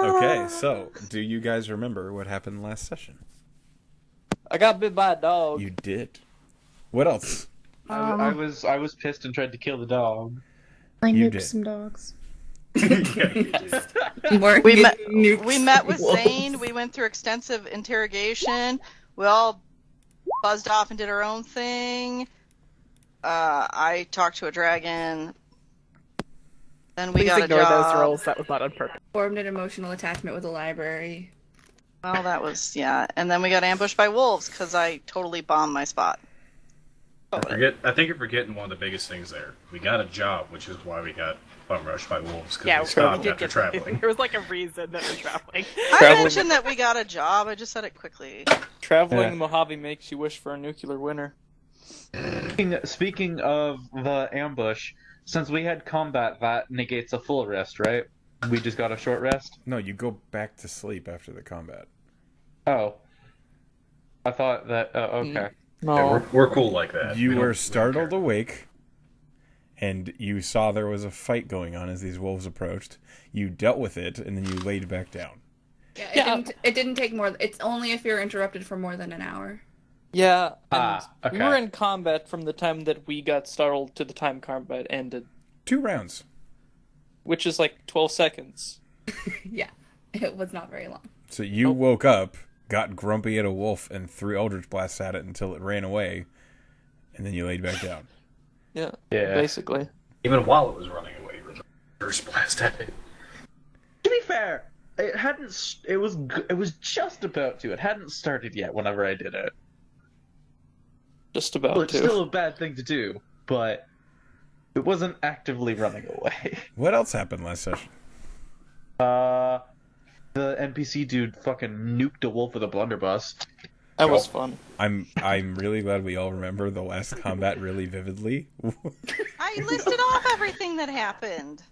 Okay, so do you guys remember what happened last session? I got bit by a dog. You did. What else? I was pissed and tried to kill the dog. I You nuked did. some dogs. We met with Zane. We went through extensive interrogation. We all buzzed off and did our own thing. I talked to a dragon. Then we Please got a ignore job. those rolls. That was not on purpose. Formed an emotional attachment with a library. Well, that was, yeah. And then we got ambushed by wolves because I totally bombed my spot. I think you're forgetting one of the biggest things there. We got a job, which is why we got bum rushed by wolves, because we stopped after traveling. There was like a reason that we're traveling. I mentioned that we got a job. I just said it quickly. Traveling Mojave makes you wish for a nuclear winter. Speaking of the ambush, since we had combat, that negates a full rest, right? We just got a short rest? No, you go back to sleep after the combat. Oh. I thought that... Oh, okay. No. Yeah, we're cool like that. You were startled awake, and you saw there was a fight going on as these wolves approached. You dealt with it, and then you laid back down. Yeah, it didn't take more. It's only if you're interrupted for more than an hour. Yeah, and okay. we were in combat from the time that we got startled to the time combat ended. 2 rounds. Which is like 12 seconds. Yeah, it was not very long. So you woke up, got grumpy at a wolf, and threw Eldritch Blasts at it until it ran away, and then you laid back down. Yeah, basically. Even while it was running away, you were the first blast at it. To be fair, it hadn't... It was just about to. It hadn't started yet whenever I did it. Just about Well, it's to. still a bad thing to do, but it wasn't actively running away. What else happened last session? The NPC dude fucking nuked a wolf with a blunderbuss. That was fun. I'm really glad we all remember the last combat really vividly. I listed off everything that happened.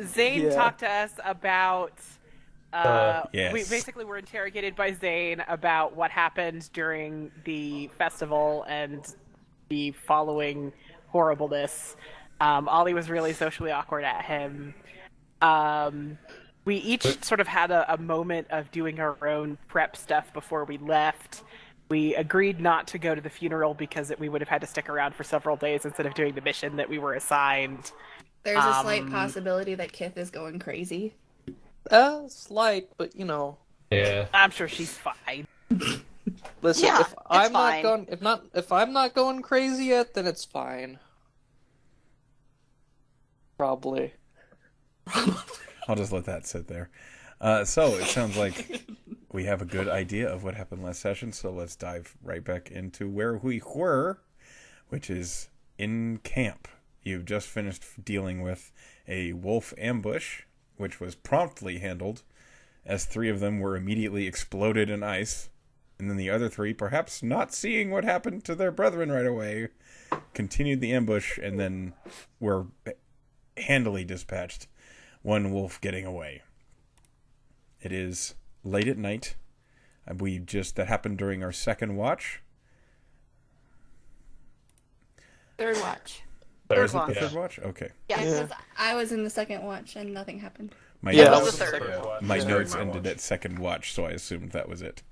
Zane talked to us about... Yes. We basically were interrogated by Zane about what happened during the festival and the following horribleness. Ollie was really socially awkward at him. We each sort of had a moment of doing our own prep stuff before we left. We agreed not to go to the funeral because we would have had to stick around for several days instead of doing the mission that we were assigned. There's a slight possibility that Kith is going crazy. Slight, but you know. Yeah. I'm sure she's fine. Listen, Yeah, if I'm fine. if I'm not going crazy yet, then it's fine. Probably. I'll just let that sit there. So it sounds like we have a good idea of what happened last session, so let's dive right back into where we were, which is in camp. You've just finished dealing with a wolf ambush, which was promptly handled, as 3 of them were immediately exploded in ice, and then the other 3, perhaps not seeing what happened to their brethren right away, continued the ambush, and then were handily dispatched, 1 wolf getting away. It is late at night. That happened during our second watch. Third watch. Third The watch. third watch? Okay. Yes. Because I was in the second watch and nothing happened. My Yeah, that notes, was the third. my Yeah. notes My ended watch. at second watch, so I assumed that was it.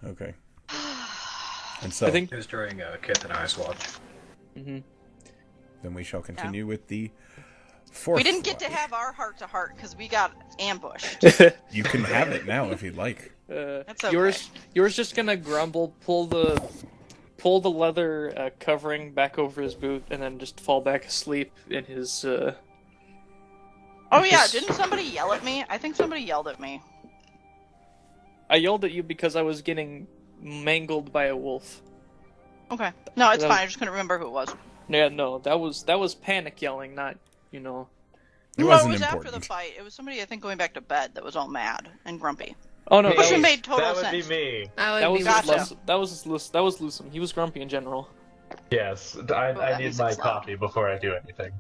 Okay. And so I think. It was during Kith and I's watch. Mm-hmm. then we shall continue with the fourth We didn't get to watch. have our heart-to-heart because we got ambushed. You can have it now if you'd like. That's okay. Yours just gonna grumble, pull the leather covering back over his boot, and then just fall back asleep in his. Oh yeah, didn't somebody yell at me? I think somebody yelled at me. I yelled at you because I was getting mangled by a wolf. Okay. No, it's That- fine. I just couldn't remember who it was. Yeah, no, that was panic yelling, not It No, wasn't it was important. after the fight. It was somebody, I think, going back to bed that was all mad and grumpy. Oh no, Which that was, made total That would sense. be me. that was Gotcha. that was Lucem. He was grumpy in general. Yes, that I need music's my loud. coffee before I do anything.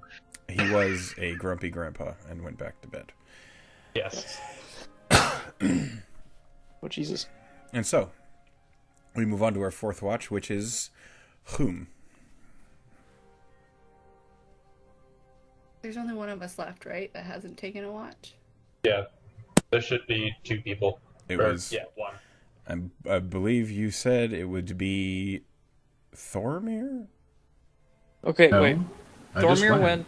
He was a grumpy grandpa and went back to bed. Yes. Oh Jesus. And so, we move on to our fourth watch, which is Whom. There's only one of us left, right? That hasn't taken a watch. Yeah, there should be 2 people. It was. Yeah, 1. I believe you said it would be Thormir? Okay, No, wait. I just Thormir went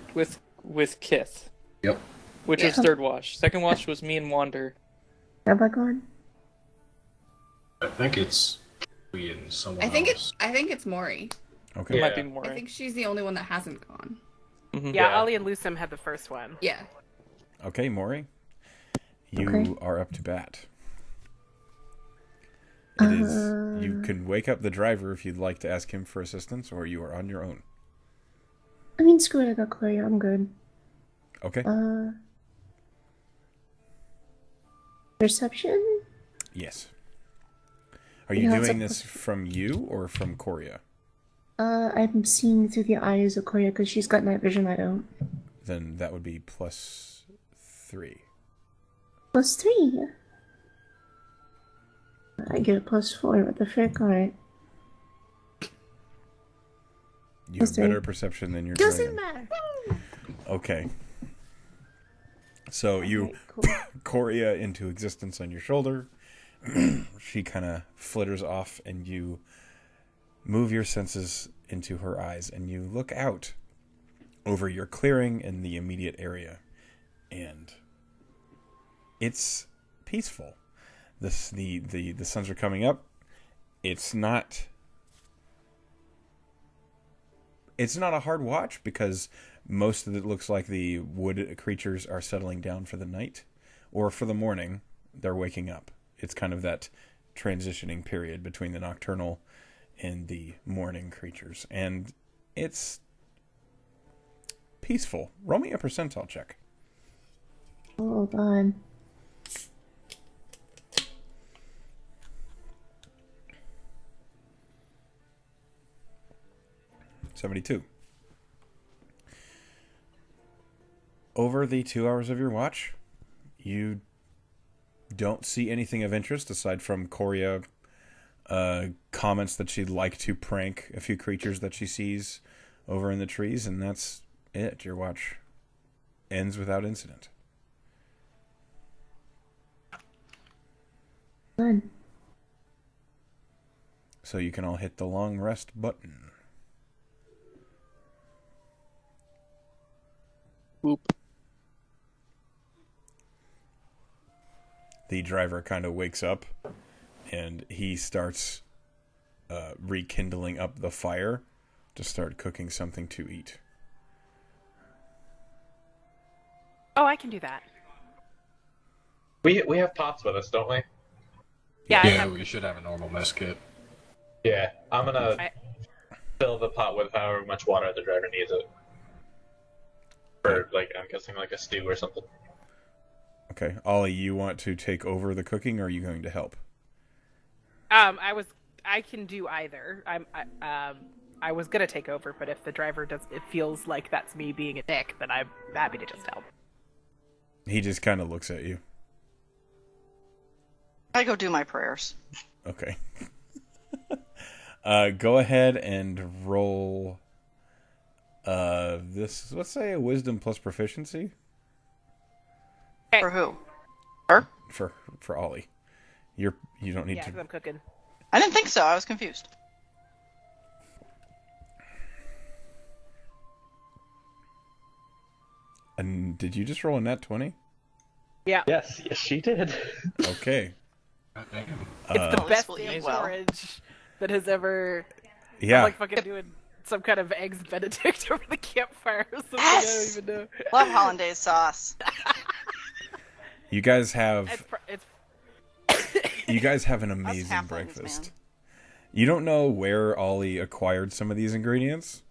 with Kith. Yep. Which is third watch. Second watch was me and Wander. Have I gone? I think it's we and someone I think else. it's Mori. Okay. It might be more. I think she's the only one that hasn't gone. Mm-hmm. Yeah, Ollie and Lusum had the first one. Yeah. Okay, Maury. You Okay. are up to bat. It is. You can wake up the driver if you'd like to ask him for assistance, or you are on your own. I mean, screw it, I got Claria, I'm good. Okay. Perception? Yes. Are you Yeah, that's doing a this from you or from Korea? I'm seeing through the eyes of Claria because she's got night vision, I don't. Then that would be +3. +3? I get a +4, what the frick, alright. You have +3. better perception than your Doesn't dragon. matter! Okay. So you Alright, cool. Korea into existence on your shoulder. She kind of flitters off, and you move your senses into her eyes, and you look out over your clearing in the immediate area, and it's peaceful. The suns are coming up. It's not a hard watch because most of it looks like the wood creatures are settling down for the night, or for the morning they're waking up. It's kind of that transitioning period between the nocturnal and the morning creatures, and it's peaceful. Roll me a percentile check. Hold on. $72. Over the 2 hours of your watch, you don't see anything of interest aside from Korea comments that she'd like to prank a few creatures that she sees over in the trees, and that's it. Your watch ends without incident. Good. So you can all hit the long rest button. Boop. The driver kind of wakes up, and he starts rekindling up the fire to start cooking something to eat. Oh, I can do that. We have pots with us, don't we? Yeah, I Yeah, have- we should have a normal mess kit. Yeah, I'm gonna fill the pot with however much water the driver needs it. For, like, I'm guessing like a stew or something. Okay, Ollie, you want to take over the cooking, or are you going to help? I can do either. I was gonna take over, but if the driver it feels like that's me being a dick, then I'm happy to just help. He just kind of looks at you. I go do my prayers. Okay. Go ahead and roll this, let's say a wisdom plus proficiency Okay. For who? Her? for Ollie. You don't need Yeah, to. because I'm cooking. I didn't think so. I was confused. And did you just roll a nat 20? Yeah. Yes, she did. Okay. God damn. It's the At best least we'll damn eat well. porridge that has ever. Yeah. I'm like fucking doing some kind of eggs Benedict over the campfire or something. Yes! I don't even know. Love hollandaise sauce. You guys have It's you guys have an amazing halflings, breakfast. man. You don't know where Ollie acquired some of these ingredients,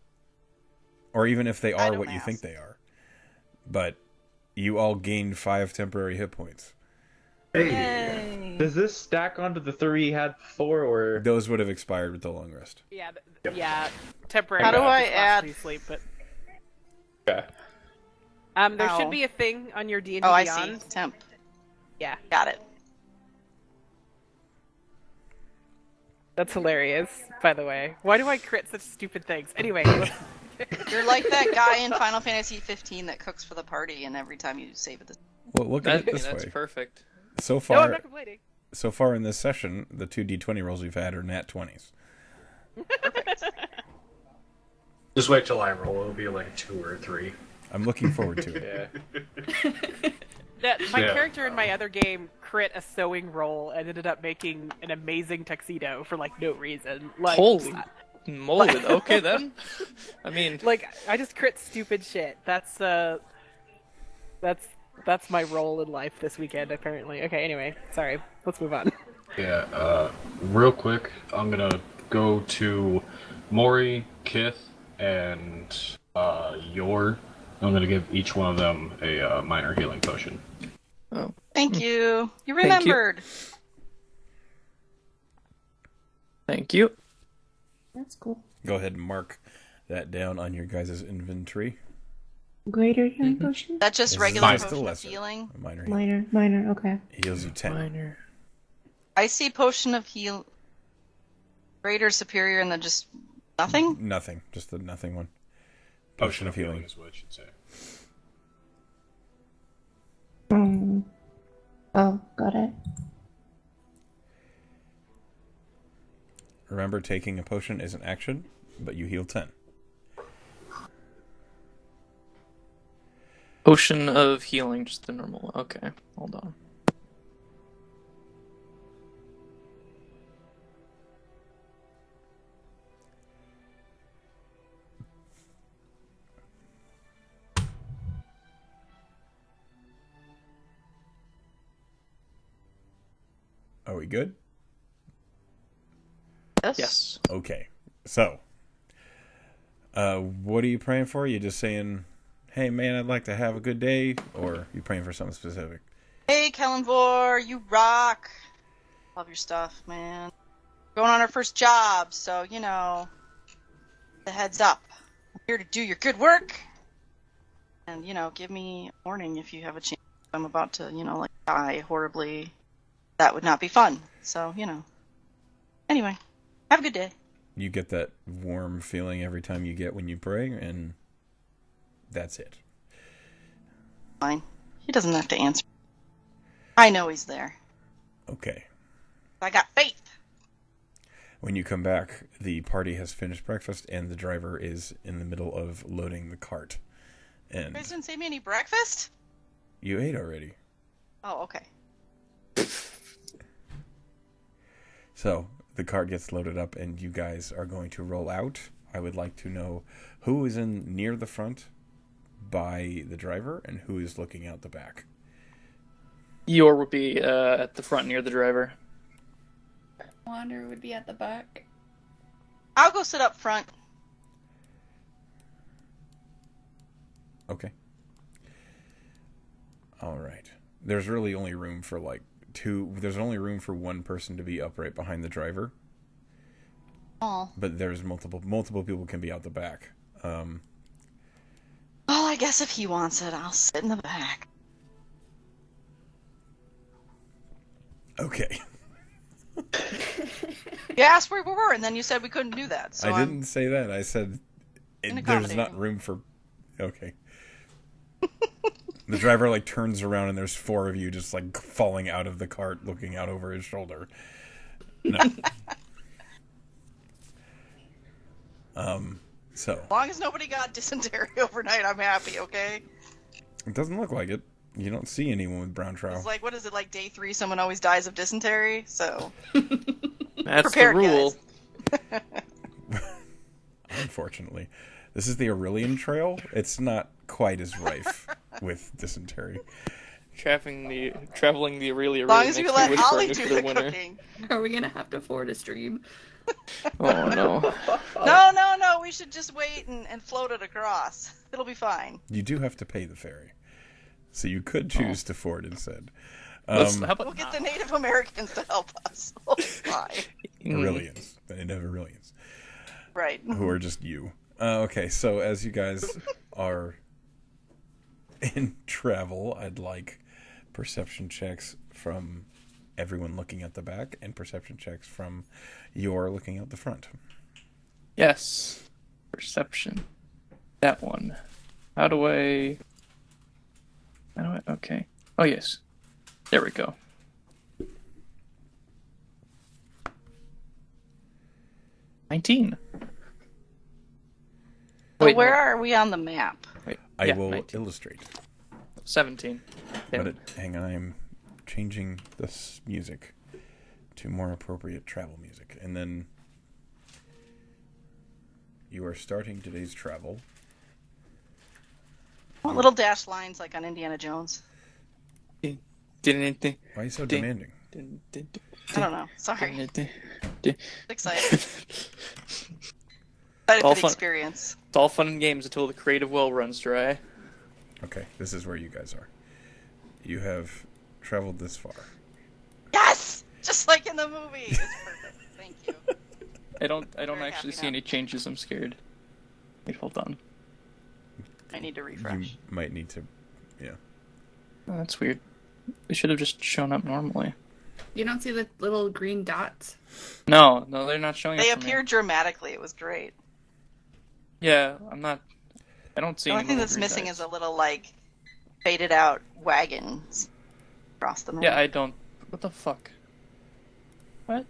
or even if they I are don't what you ask. think they are. But you all gained 5 temporary hit points. Hey. Does this stack onto the 3 he had before, or? Those would have expired with the long rest. yeah, temporary. How do I just add- lost me sleep, but Okay. there Ow. should be a thing on your D&D Oh, I see. Beyond. Temp. Yeah, Got it. that's hilarious. By the way, why do I crit such stupid things? Anyway, let's You're like that guy in Final Fantasy 15 that cooks for the party, and every time you save it. Well, look at it this That's way. perfect. So No, I'm far, not complaining. so far in this session, the 2 D20 rolls we've had are nat 20s. Just wait till I roll. It'll be like a 2 or a 3. I'm looking forward to it. My Yeah. character in my other game crit a sewing roll and ended up making an amazing tuxedo for like no reason. Like, Holy moly. Okay, then. I mean, like I just crit stupid shit. That's my role in life this weekend, apparently. Okay, anyway, sorry. Let's move on. Yeah, real quick, I'm gonna go to Mori, Kith, and Yor. I'm gonna give each one of them a minor healing potion. oh. Thank you. You Thank you. remembered. Thank you. That's cool. Go ahead and mark that down on your guys' inventory. Greater healing potion? That's just This is regular mine's potion still of lesser. healing. A minor healing. Minor, okay. Heals you 10. Minor. I see potion of heal. Greater, superior, and then just nothing. Nothing. Just the nothing one. Potion of healing. is what it should say. Oh, got it. Remember, taking a potion is an action, but you heal 10. Potion of healing, just the normal. Okay, hold on. Are we good? Yes. Okay. So, what are you praying for? You just saying, hey man, I'd like to have a good day? Or you praying for something specific? Hey, Kellenvor, you rock. Love your stuff, man. Going on our first job, so, you know, the heads up. I'm here to do your good work. And, you know, give me a warning if you have a chance. I'm about to, you know, like, die horribly. That would not be fun. So, you know. Anyway, have a good day. You get that warm feeling every time you get when you pray, and that's it. Fine. He doesn't have to answer. I know he's there. Okay. I got faith. When you come back, the party has finished breakfast, and the driver is in the middle of loading the cart. You And guys didn't save me any breakfast? you ate already. Oh, okay. So, the cart gets loaded up, and you guys are going to roll out. I would like to know who is in near the front by the driver, and who is looking out the back. Yor would be at the front near the driver. Wander would be at the back. I'll go sit up front. Okay. All right. There's really only room for like two. There's only room for one person to be upright behind the driver, Oh. but there's multiple people can be out the back. Well, I guess if he wants it, I'll sit in the back. Okay. You asked where we were, and then you said we couldn't do that. So I didn't say that. I said there's not Inaccommodating. room for. Okay. The driver like turns around and there's four of you just like falling out of the cart, looking out over his shoulder. No. So as long as nobody got dysentery overnight, I'm happy. Okay. it doesn't look like it. You don't see anyone with brown trow. It's like, what is it, like day 3? Someone always dies of dysentery. So That's Prepared, the rule. guys. Unfortunately, this is the Aurelian Trail. It's not quite as rife with dysentery. Traveling the Aurelia as long really as makes you me let wish for a Ollie do nuclear the winter. cooking. Are we gonna have to forward a stream? Oh no. No. We should just wait and float it across. It'll be fine. You do have to pay the ferry, so you could choose to ford instead. How about We'll get the Native Americans to help us. We'll be fine. Aurelians, the native Aurelians, Right. who are just you. Okay, so as you guys are in travel, I'd like perception checks from everyone looking at the back and perception checks from your looking out the front. Yes. Perception. That one. How do I... Okay. Oh, yes. There we go. $19. So where are we on the map? Wait, I will 19. illustrate. 17. Yeah. But hang on, I am changing this music to more appropriate travel music. And then you are starting today's travel. I want little dash lines like on Indiana Jones. Why are you so demanding? I don't know. Sorry. Excited. Excited All for the fun. experience. It's all fun and games until the creative well runs dry. Okay, this is where you guys are. You have traveled this far. Yes! Just like in the movie. It's perfect. Thank you. I don't Very actually happy see now. any changes. I'm scared. Wait, hold on. I need to refresh. You might need to, yeah. Oh, that's weird. They should have just shown up normally. You don't see the little green dots? No, they're not showing They up for me. appeared dramatically. It was great. Yeah, I don't see The any only thing little that's green missing dots. is a little, like, faded out wagons across the map. Yeah, I don't... What the fuck? What?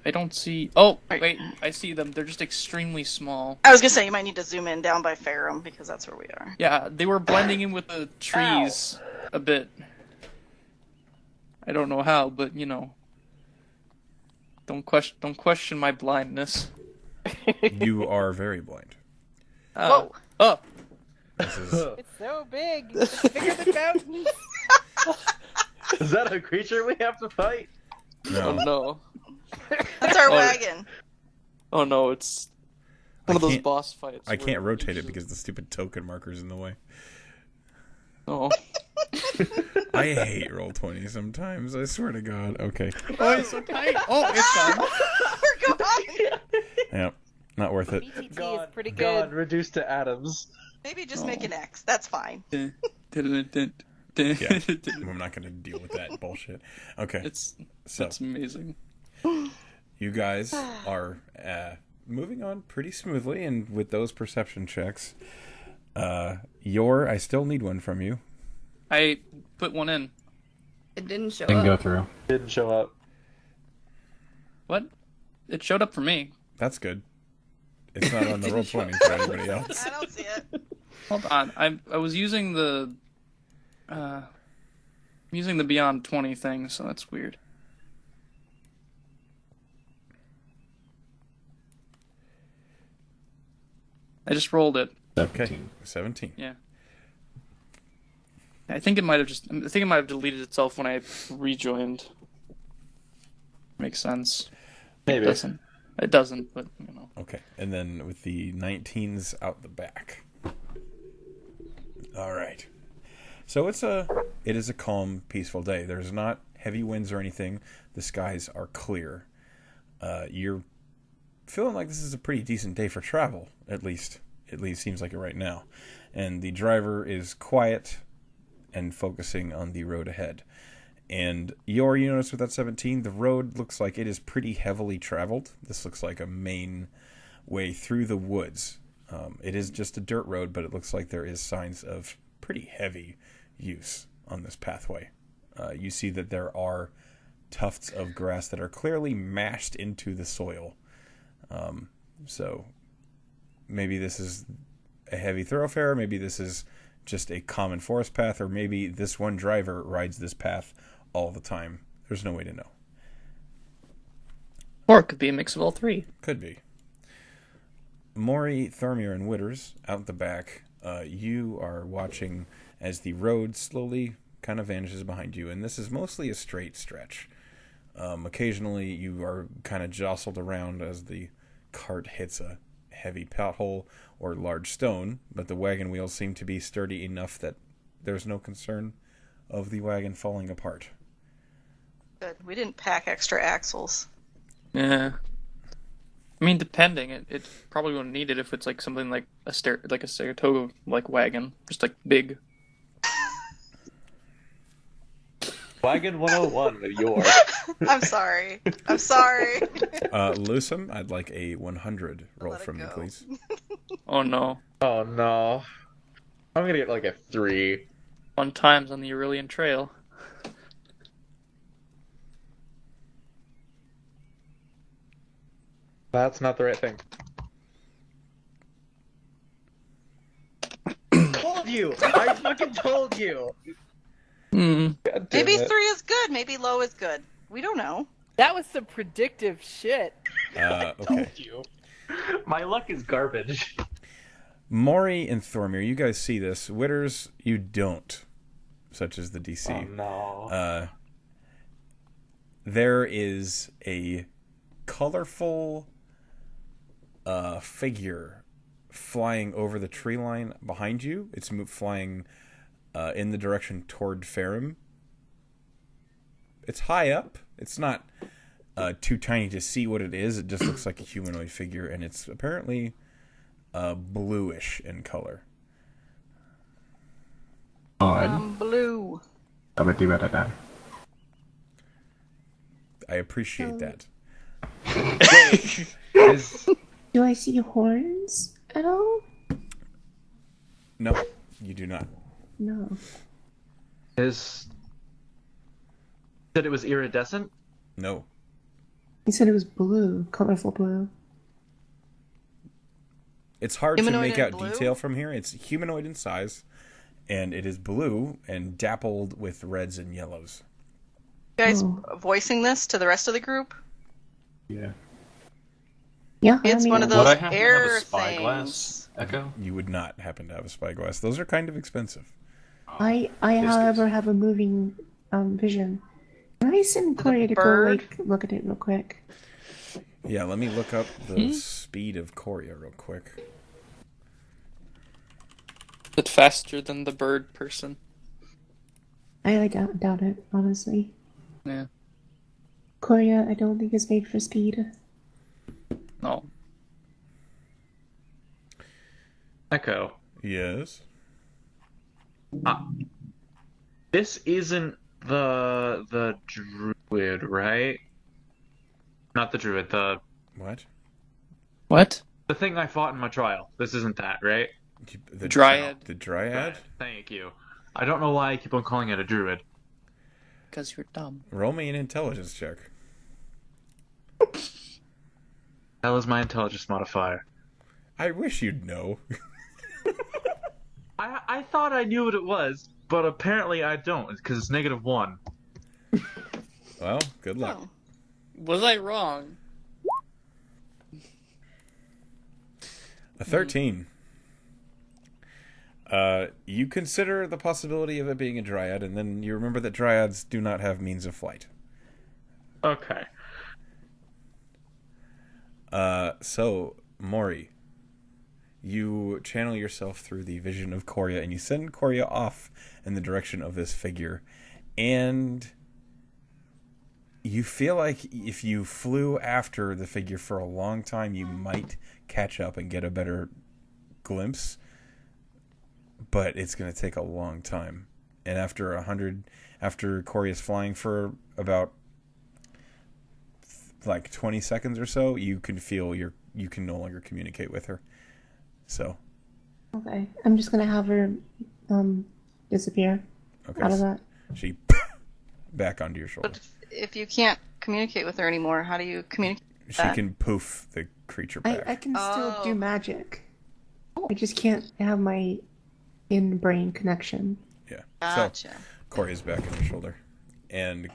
I don't see... Oh, wait, I see them. They're just extremely small. I was gonna say, you might need to zoom in down by Ferrum, because that's where we are. Yeah, they were blending in with the trees a bit. I don't know how, but, you know... Don't question my blindness. You are very blind. Whoa! Oh! This is It's so big. It's bigger than mountains. Is that a creature we have to fight? Oh no. no. That's our Oh. wagon. Oh no, it's one of those can't- boss fights. I where can't rotate you it because the stupid token marker's in the way. Oh. I hate Roll20 sometimes. I swear to God. Okay. Oh, it's so tight. Oh, it's done. We're going! Yep. Not worth it. BTT is pretty God, good. reduced to atoms. Maybe just make an X. That's fine. Yeah. I'm not gonna deal with that bullshit. Okay. It's So amazing. you guys are moving on pretty smoothly, and with those perception checks, I still need one from you. I put one in. It didn't show Didn't go up. through. Didn't show up. What? It showed up for me. That's good. It's not on the Roll20 for anybody else. I don't see it. Hold on. I was using the Beyond 20 thing, so that's weird. I just rolled it. Okay. 17. Yeah. I think it might have deleted itself when I rejoined. Makes sense. Maybe. It doesn't, but you know. Okay. And then with the 19s out the back. All right. So it is a calm, peaceful day. There's not heavy winds or anything. The skies are clear. You're feeling like this is a pretty decent day for travel, at least. At least seems like it right now. And the driver is quiet and focusing on the road ahead. And you notice with that 17, the road looks like it is pretty heavily traveled. This looks like a main way through the woods. It is just a dirt road, but it looks like there is signs of pretty heavy use on this pathway. You see that there are tufts of grass that are clearly mashed into the soil. So maybe this is a heavy thoroughfare, maybe this is just a common forest path, or maybe this one driver rides this path all the time. There's no way to know. Or it could be a mix of all three. Could be. Maury, Thormir, and Witters out the back. You are watching as the road slowly kind of vanishes behind you, and this is mostly a straight stretch. Occasionally, you are kind of jostled around as the cart hits a heavy pothole or large stone, but the wagon wheels seem to be sturdy enough that there's no concern of the wagon falling apart. Good. We didn't pack extra axles. Yeah. I mean, depending, it probably wouldn't need it if it's like something like a Saratoga like wagon, just like big. Wagon 101 with your. I'm sorry. I'm sorry. Lusum, I'd like a 100 roll Let it from you, go. please. Oh no. Oh no. I'm gonna get like a 3. Fun times on the Aurelian Trail. That's not the right thing. Told you! I fucking told you! Hmm. God damn Maybe it. 3 is good. Maybe low is good. We don't know. That was some predictive shit. Okay. You. My luck is garbage. Maury and Thormir, you guys see this. Witters, you don't, such as the DC. Oh no. There is a colorful figure flying over the tree line behind you. It's flying in the direction toward Ferrum. It's high up. It's not too tiny to see what it is. It just looks like a humanoid figure, and it's apparently bluish in color. Blue. I appreciate that. Do I see horns at all? No, you do not. No. Said it was iridescent? No. He said it was blue, colorful blue. It's hard Humanoid to make in out blue? detail from here. It's humanoid in size, and it is blue and dappled with reds and yellows. You guys Oh. voicing this to the rest of the group? Yeah. Yeah, It's one of those Would I have to have air a spyglass, things. Echo? You would not happen to have a spyglass. Those are kind of expensive. I however, have a moving vision. Can I send Corey to go bird? look at it real quick? Yeah, let me look up the speed of Korea real quick. Bit faster than the bird person. I doubt it, honestly. Yeah. Korea, I don't think is made for speed. No. Echo. Yes. This isn't the druid, right? Not the druid, the What? thing I fought in my trial. This isn't that, right? The Dryad. The dryad? Thank you. I don't know why I keep on calling it a druid. Because you're dumb. Roll me an intelligence check. That was my intelligence modifier. I wish you'd know. I thought I knew what it was, but apparently I don't, because it's -1. Well, good luck. Oh. Was I wrong? A 13. You consider the possibility of it being a dryad, and then you remember that dryads do not have means of flight. Okay. So, Maury, you channel yourself through the vision of Korea, and you send Korea off in the direction of this figure. And you feel like if you flew after the figure for a long time, you might catch up and get a better glimpse. But it's going to take a long time. And after Korea is flying for about like 20 seconds or so, you can feel you can no longer communicate with her. So. Okay, I'm just gonna have her disappear out of that. She back onto your shoulder. But if you can't communicate with her anymore, how do you communicate? She can poof the creature back. I can still do Oh. magic. I just can't have my in-brain connection. Yeah. Gotcha. So Coria's back on your shoulder. And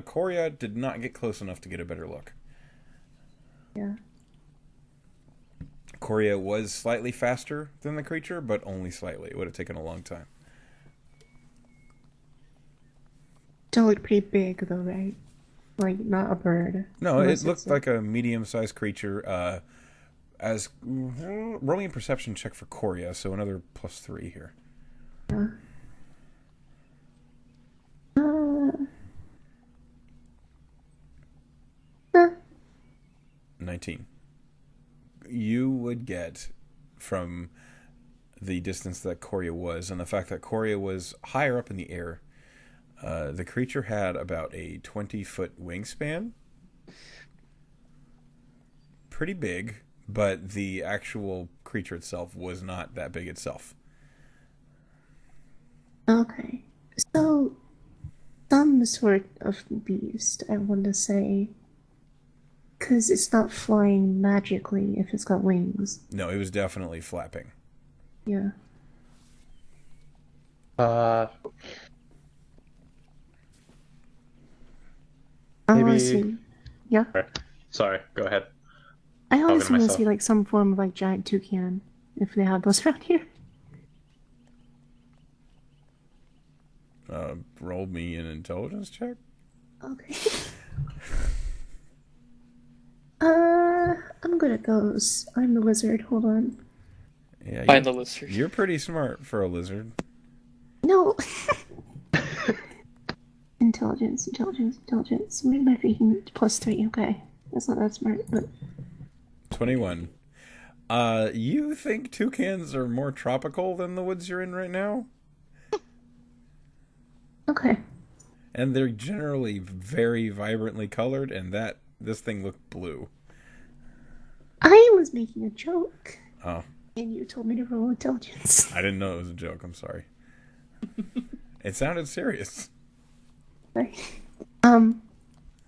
Coria did not get close enough to get a better look. Yeah. Coria was slightly faster than the creature, but only slightly. It would have taken a long time. Still looked pretty big though, right? Like not a bird. No, Unless it looked it's like a medium-sized creature. As rolling a perception check for Coria, so another +3 here. 19. You would get from the distance that Coria was, and the fact that Coria was higher up in the air, The creature had about a 20-foot wingspan. Pretty big, but the actual creature itself was not that big itself. Okay. So, some sort of beast, I want to say. Because it's not flying magically if it's got wings. No, it was definitely flapping. Yeah. I want to see. Yeah? Sorry, go ahead. I always want to see like some form of like giant toucan, if they have those around here. Roll me an intelligence check. Okay. I'm good at those. I'm the lizard. Hold on. Yeah, Find the lizard. You're pretty smart for a lizard. No. Intelligence. Where's my freaking +3? Okay. That's not that smart, but... 21. You think toucans are more tropical than the woods you're in right now? Okay. And they're generally very vibrantly colored, and this thing looked blue. I was making a joke. Oh. And you told me to roll intelligence. I didn't know it was a joke, I'm sorry. It sounded serious. Sorry.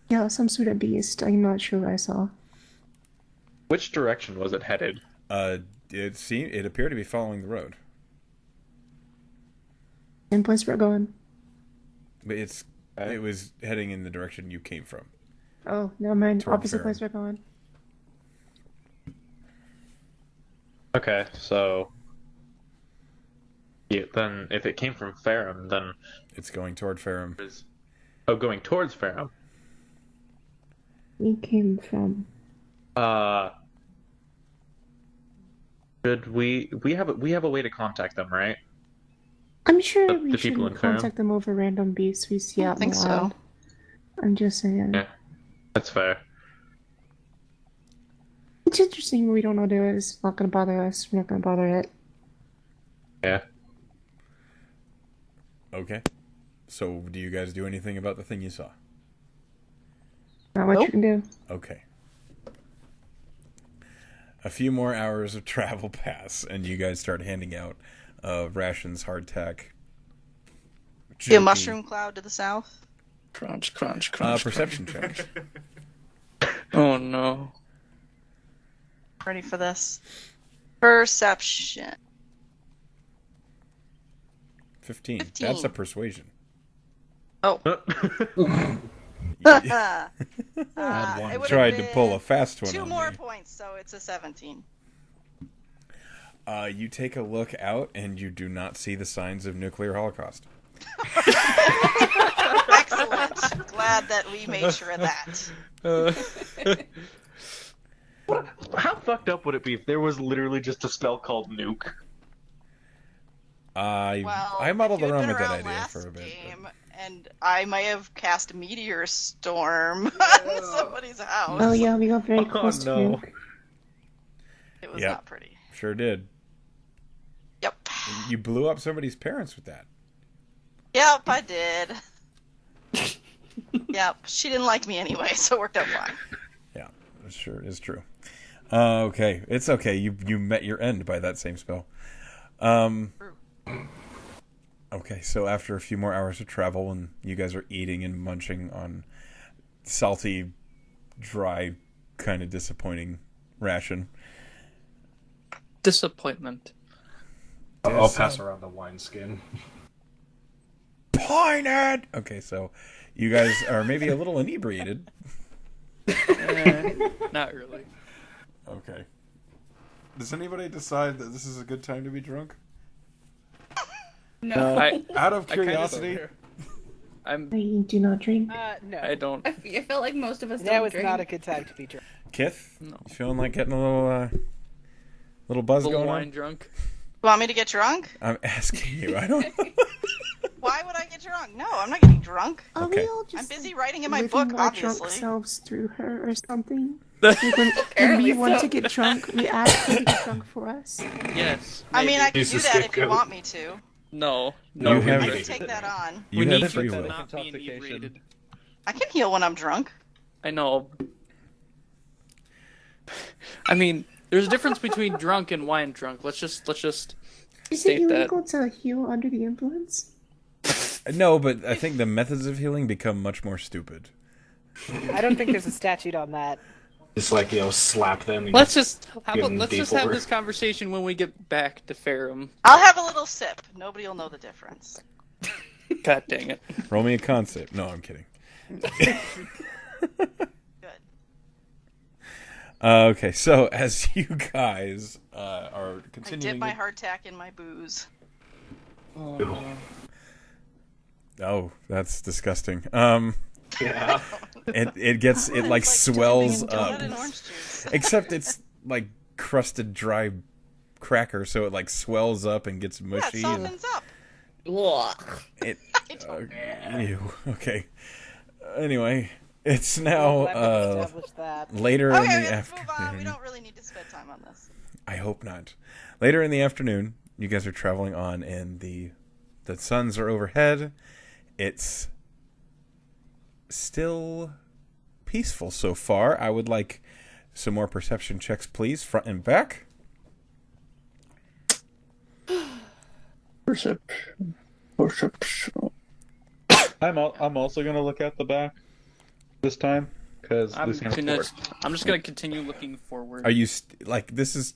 Yeah, some sort of beast. I'm not sure what I saw. Which direction was it headed? It appeared to be following the road. Same place we're going. But it was heading in the direction you came from. Oh, never mind. Toward Opposite Siren. place we're going. Okay, so... Yeah, then if it came from Ferrum, then... It's going toward Ferrum. Oh, going towards Ferrum. We came from... Should we have a way to contact them, right? I'm sure The we people shouldn't in Ferrum? contact them over random beasts we see out in think the so. wild. I'm just saying. Yeah, that's fair. It's interesting we don't know what it is. It's not gonna bother us. We're not gonna bother it. Yeah. Okay. So, do you guys do anything about the thing you saw? Not much Nope. you can do. Okay. A few more hours of travel pass, and you guys start handing out rations, hardtack. See a mushroom cloud to the south. Crunch. Perception check. Oh no. Ready for this? Perception. 15. 15. That's a persuasion. Oh. Add one. It would've Tried to been pull a fast one 2 on more me. points, so it's a 17. You take a look out, and you do not see the signs of nuclear holocaust. Excellent. Glad that we made sure of that. How fucked up would it be if there was literally just a spell called Nuke? Well, I muddled if you had around been with that around idea last for a bit. game, and I might have cast Meteor Storm on somebody's house. Oh yeah, we got very close to no. Nuke. It was Yep. not pretty. Sure did. Yep. You blew up somebody's parents with that. Yep, I did. Yep, she didn't like me anyway, so it worked out fine. Yeah, it sure is true. Okay, it's okay. You met your end by that same spell. Okay, so after a few more hours of travel, and you guys are eating and munching on salty, dry, kind of disappointing ration. Disappointment. I'll pass around the wineskin. Pointed! Okay, so you guys are maybe a little inebriated. Not really. Okay. Does anybody decide that this is a good time to be drunk? No. Out of I kinda curiosity. don't. I do not drink. No. I don't. I felt like most of us That don't was drink. not a good time to be drunk. Kith, No. you feeling like getting a little buzz Little going wine on? drunk. You want me to get drunk? I'm asking you. I don't know. Why would I get drunk? No, I'm not getting drunk. Are Okay. we all just I'm busy writing in my living book, our obviously. drunk selves through her or something? Like when we Apparently want so. to get drunk, we ask her to get drunk for us. Yes. I mean, I can He's do the that if you scapegoat. want me to. No. You I have- can take that on. You we have need free to will. not be Intoxication. inebriated. I can heal when I'm drunk. I know. I mean, there's a difference between drunk and wine drunk. Let's just Is it state that. illegal to heal under the influence? No, but I think the methods of healing become much more stupid. I don't think there's a statute on that. Just like, slap them. And Let's just give them let's just D4. have this conversation when we get back to Ferrum. I'll have a little sip. Nobody will know the difference. God dang it. Roll me a concept. No, I'm kidding. Good. Okay, so as you guys are I continuing... dip my hardtack in my booze. Oh, that's disgusting. Yeah. It like It's swells dipping in up. donut and orange juice. Except it's like crusted dry cracker, so it like swells up and gets Yeah, mushy. it softens up. It, I don't- ew. Okay. Anyway, it's now Well, I've established that. later in Okay, the let's move on. We afternoon. don't really need to spend time on this. I hope not. Later in the afternoon, you guys are traveling on, and the suns are overhead. It's still peaceful so far. I would like some more perception checks, please, front and back. Perception. I'm also gonna look at the back this time because I'm just gonna continue looking forward. Are you like this is?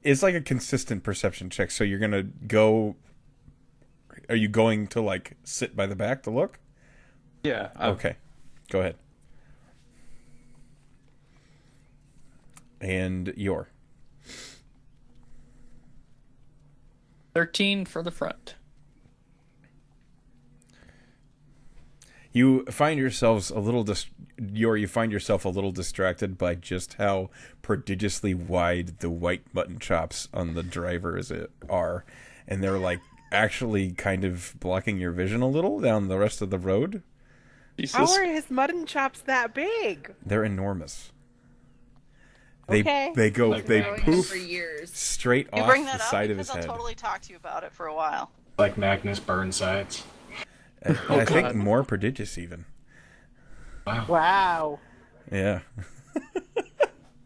It's like a consistent perception check. So you're gonna go. Are you going to like sit by the back to look? Yeah. Okay, go ahead. And your 13 for the front. You find yourselves a little you find yourself a little distracted by just how prodigiously wide the white mutton chops on the driver are, and they're like actually kind of blocking your vision a little down the rest of the road. Jesus. How are his mutton chops that big? They're enormous. Okay. They go Like they Magnus. poof For years. straight You off bring the that up side of because his I'll head. totally talk to you about it for a while. Like Magnus Burnsides. I think God. more prodigious even. Wow. Yeah.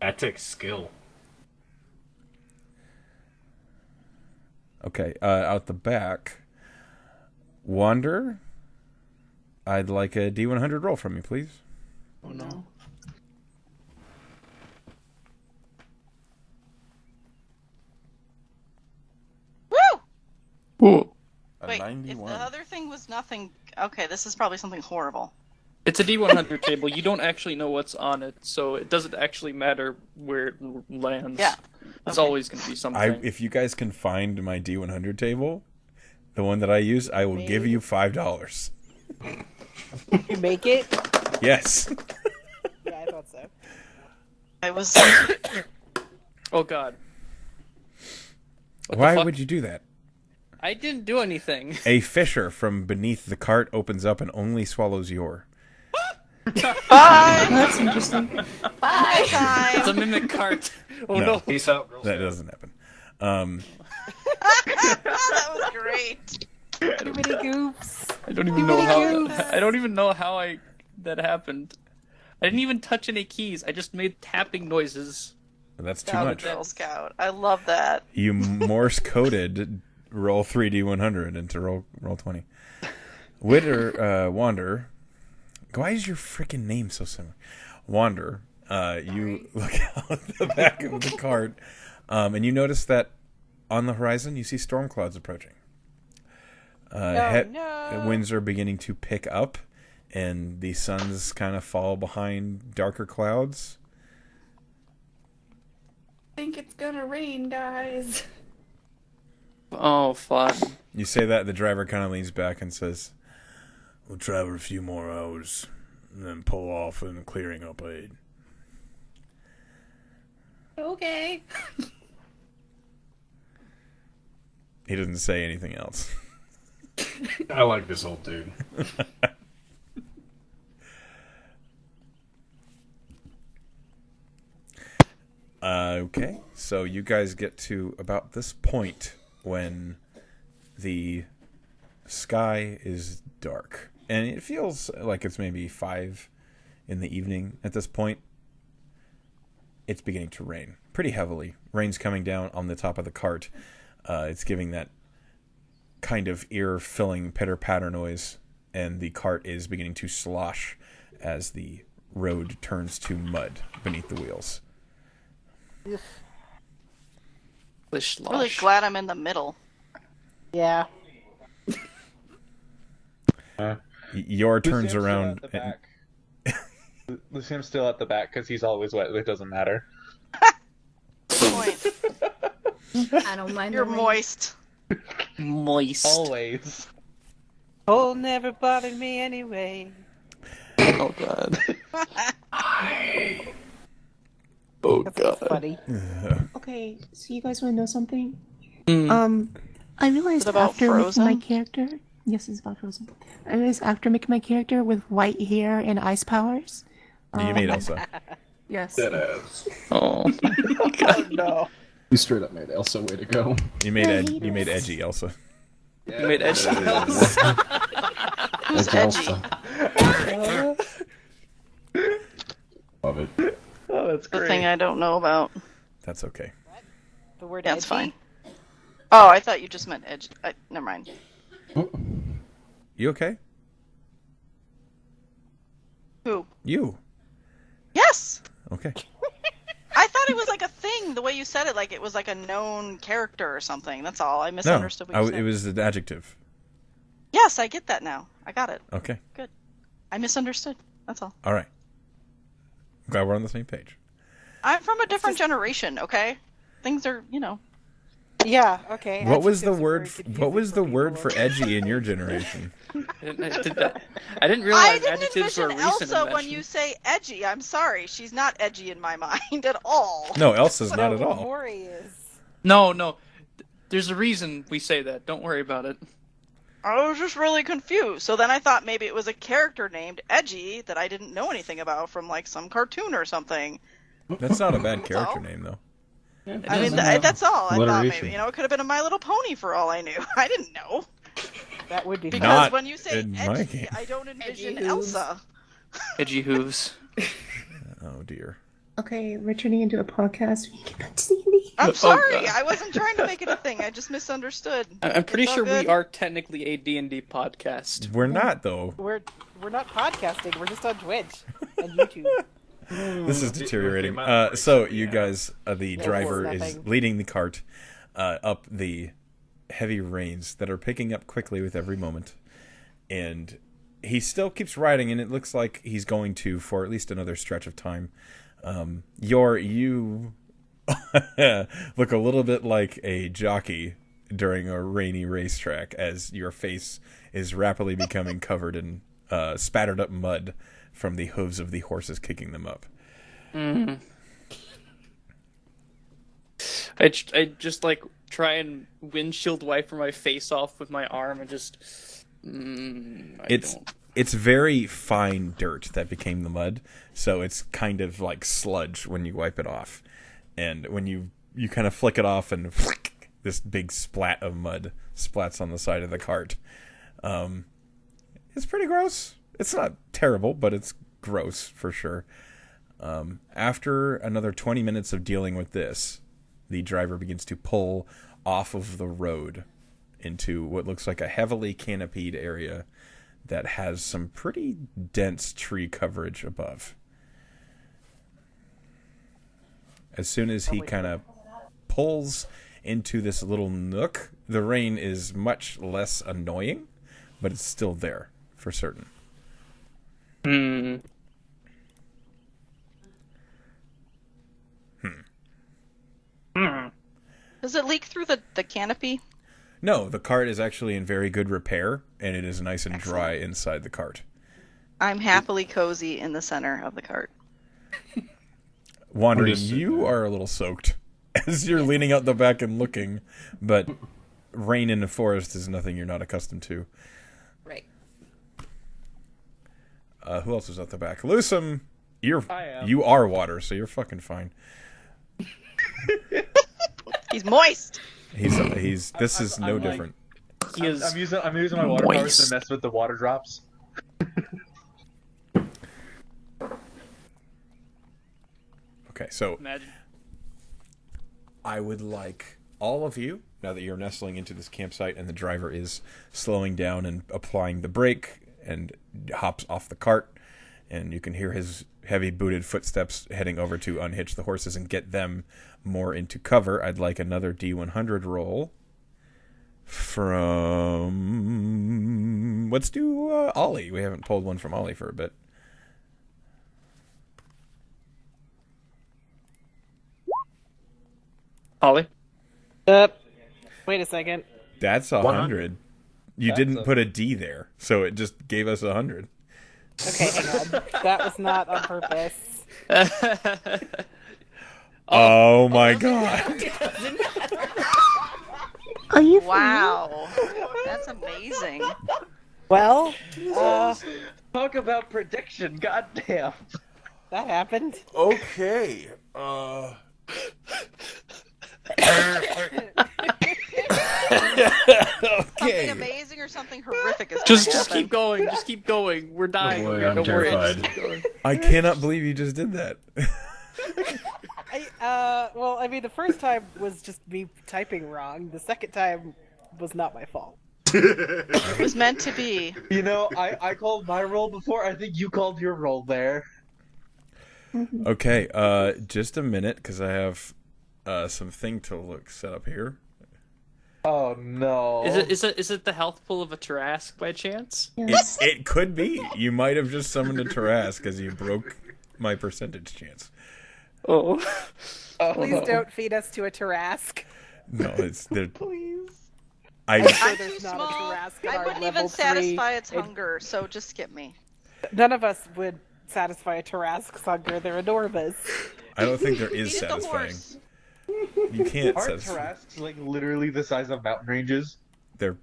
That takes skill. Okay, out the back, Wander, I'd like a D100 roll from you, please. Oh no. Woo! Ooh. Wait, if the other thing was nothing... Okay, this is probably something horrible. It's a D100 table. You don't actually know what's on it, so it doesn't actually matter where it lands. Yeah. It's Okay. always going to be something. If you guys can find my D100 table, the one that I use, I will give you $5. You make it? Yes. Yeah, I thought so. I was... Oh god. What the Why fuck? would you do that? I didn't do anything. A fissure from beneath the cart opens up and only swallows your. Bye! That's interesting. Bye It's a time! mimic cart. Oh No. no. Peace out, girls. That doesn't happen. That was great. Too many goofs. I don't even know how. I don't even know how that happened. I didn't even touch any keys. I just made tapping noises. That's too Now the much. Girl Scout. I love that. You Morse coded roll 3D100 into roll 20. Wander. Why is your freaking name so similar? Wander. You look out the back of the cart, and you notice that on the horizon you see storm clouds approaching. No. Winds are beginning to pick up, and the suns kind of fall behind darker clouds. I think it's gonna rain, guys. Oh fuck. You say that, the driver kind of leans back and says, "We'll travel a few more hours, and then pull off in a clearing up ahead." Okay. He doesn't say anything else. I like this old dude. Okay, so you guys get to about this point when the sky is dark, and it feels like it's maybe 5 in the evening at this point. It's beginning to rain pretty heavily. Rain's coming down on the top of the cart. It's giving that kind of ear-filling pitter-patter noise, and the cart is beginning to slosh as the road turns to mud beneath the wheels. Really glad I'm in the middle. Yeah. Yor turns around. Lucian's still at the back because he's always wet. It doesn't matter. Point. I don't mind. You're moist. Moist. Always. Oh, never bothered me anyway. Oh god. Oh That's god. funny. Okay, so you guys want to know something? Mm. I realized Is it about after Frozen? making my character... Yes, it's about Frozen. I realized after making my character with white hair and ice powers... You made Elsa. Yes. Dead ass. Oh. Oh no. You straight up made Elsa. Way to go. You made edgy Elsa. You made edgy. Who's edgy? Love it. Oh, that's The great. thing I don't know about. That's okay. The word That's edgy? fine. Oh, I thought you just meant edge. Never mind. You okay? Who? You. Yes! Okay. I thought it was like a thing, the way you said it, like it was like a known character or something. That's all. I misunderstood what you said. It was an adjective. Yes, I get that now. I got it. Okay. Good. I misunderstood. That's all. All right. I'm glad we're on the same page. I'm from a different generation, okay? Things are, Yeah, okay. What was the Adjectives are word? very confusing What was the for word people. for edgy in your generation? I didn't I realize didn't adjectives were a envision recent Elsa invention. when you say edgy. I'm sorry. She's not edgy in my mind at all. No, Elsa's not at all. Mori is. No. There's a reason we say that. Don't worry about it. I was just really confused. So then I thought maybe it was a character named Edgy that I didn't know anything about from like some cartoon or something. That's not a bad character all. name, though. I mean, that's all. I thought Alliteration. maybe, it could have been a My Little Pony for all I knew. I didn't know. That would be Because fun. Not when you say in my edgy, game. I don't envision Edgy hooves. Elsa. Edgy hooves. Oh dear. Okay, we're turning into a podcast. We can get back to D&D. I'm sorry. God. I wasn't trying to make it a thing. I just misunderstood. I'm pretty It's all sure good. we are technically a D&D podcast. We're not though. We're not podcasting. We're just on Twitch and YouTube. This is deteriorating. the amount of So breaks you we guys, the driver is nothing. leading the cart up the heavy rains that are picking up quickly with every moment, and he still keeps riding, and it looks like he's going to for at least another stretch of time. You look a little bit like a jockey during a rainy racetrack as your face is rapidly becoming covered in spattered up mud from the hooves of the horses kicking them up. Mm. I just like try and windshield wiper my face off with my arm and just. It's very fine dirt that became the mud, so it's kind of like sludge when you wipe it off, and when you kind of flick it off and this big splat of mud splats on the side of the cart. It's pretty gross. It's not terrible, but it's gross for sure. After another 20 minutes of dealing with this, the driver begins to pull off of the road into what looks like a heavily canopied area that has some pretty dense tree coverage above. As soon as he kind of pulls into this little nook, the rain is much less annoying, but it's still there for certain. Does it leak through the canopy? No, the cart is actually in very good repair, and it is nice and dry inside the cart. I'm happily cozy in the center of the cart. Wandering, Understood. you are a little soaked as you're leaning out the back and looking, but rain in the forest is nothing you're not accustomed to. Right. Who else is at the back? Lusum, I am. you are water, so you're fucking fine. He's moist. He's this is no I'm like- different. He is I'm using my water powers moist. to mess with the water drops. Okay, so Imagine. I would like all of you, now that you're nestling into this campsite and the driver is slowing down and applying the brake and hops off the cart, and you can hear his heavy booted footsteps heading over to unhitch the horses and get them more into cover. I'd like another D100 roll from... Let's do Ollie. We haven't pulled one from Ollie for a bit. Ollie? Wait a second. That's 100. You didn't put a D there, so it just gave us 100. Okay, hang on. That was not on purpose. Oh my god. Are you Wow. That's amazing. Well, Talk about prediction, goddamn. that happened. Okay. Something amazing or something horrific is Just gonna happen. keep going. Just keep going. We're dying. boy, over here. I'm Don't worry. terrified. Just keep going. I cannot believe you just did that. Well, I mean, the first time was just me typing wrong. The second time was not my fault. It was meant to be. You know, I called my roll before. I think you called your roll there. Okay, just a minute, because I have something to look set up here. Oh no. Is it the health pool of a Tarask by chance? Yes. It could be. You might have just summoned a Tarask because you broke my percentage chance. Oh. Please don't feed us to a Tarask. No, it's there. Please. I I'm there's too not a small. Tarask in I our wouldn't level even 3. satisfy its hunger, so just skip me. None of us would satisfy a Tarask's hunger. They're enormous. I don't think there is Feed it the satisfying. horse. You can't Aren't satisfy. Tarasks like literally the size of mountain ranges? They're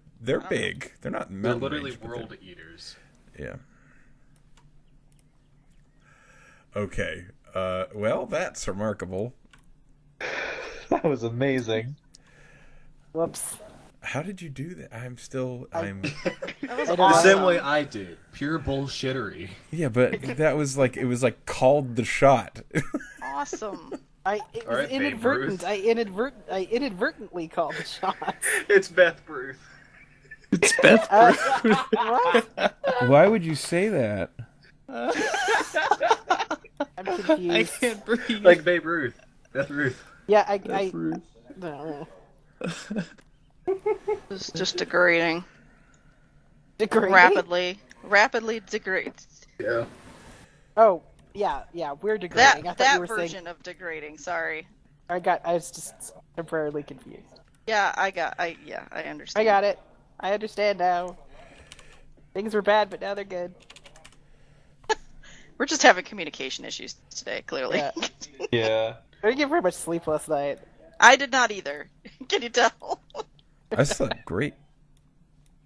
big. They're not They're mountain literally range, but they're- world eaters. Yeah. Okay. Well, that's remarkable. That was amazing. Whoops. How did you do that? I'm. That was I don't The know. same way I did. Pure bullshittery. Yeah, but that was like it was like called the shot. awesome. It All was right, Babe inadvertent. Ruth. I inadvertently called the shot. It's Beth Ruth. It's Beth. What? Why would you say that? I'm I confused. can't breathe. Like Babe Ruth. Beth Ruth. Yeah, I no. It's just degrading. Degrading? Rapidly degrades. Yeah. Oh, yeah, we're degrading. I thought That you were saying. version of degrading. Sorry. I was just temporarily confused. Yeah, I understand. I got it. I understand now. Things were bad, but now they're good. We're just having communication issues today, clearly. Yeah. Yeah. I didn't get very much sleep last night. I did not either. Can you tell? I slept great.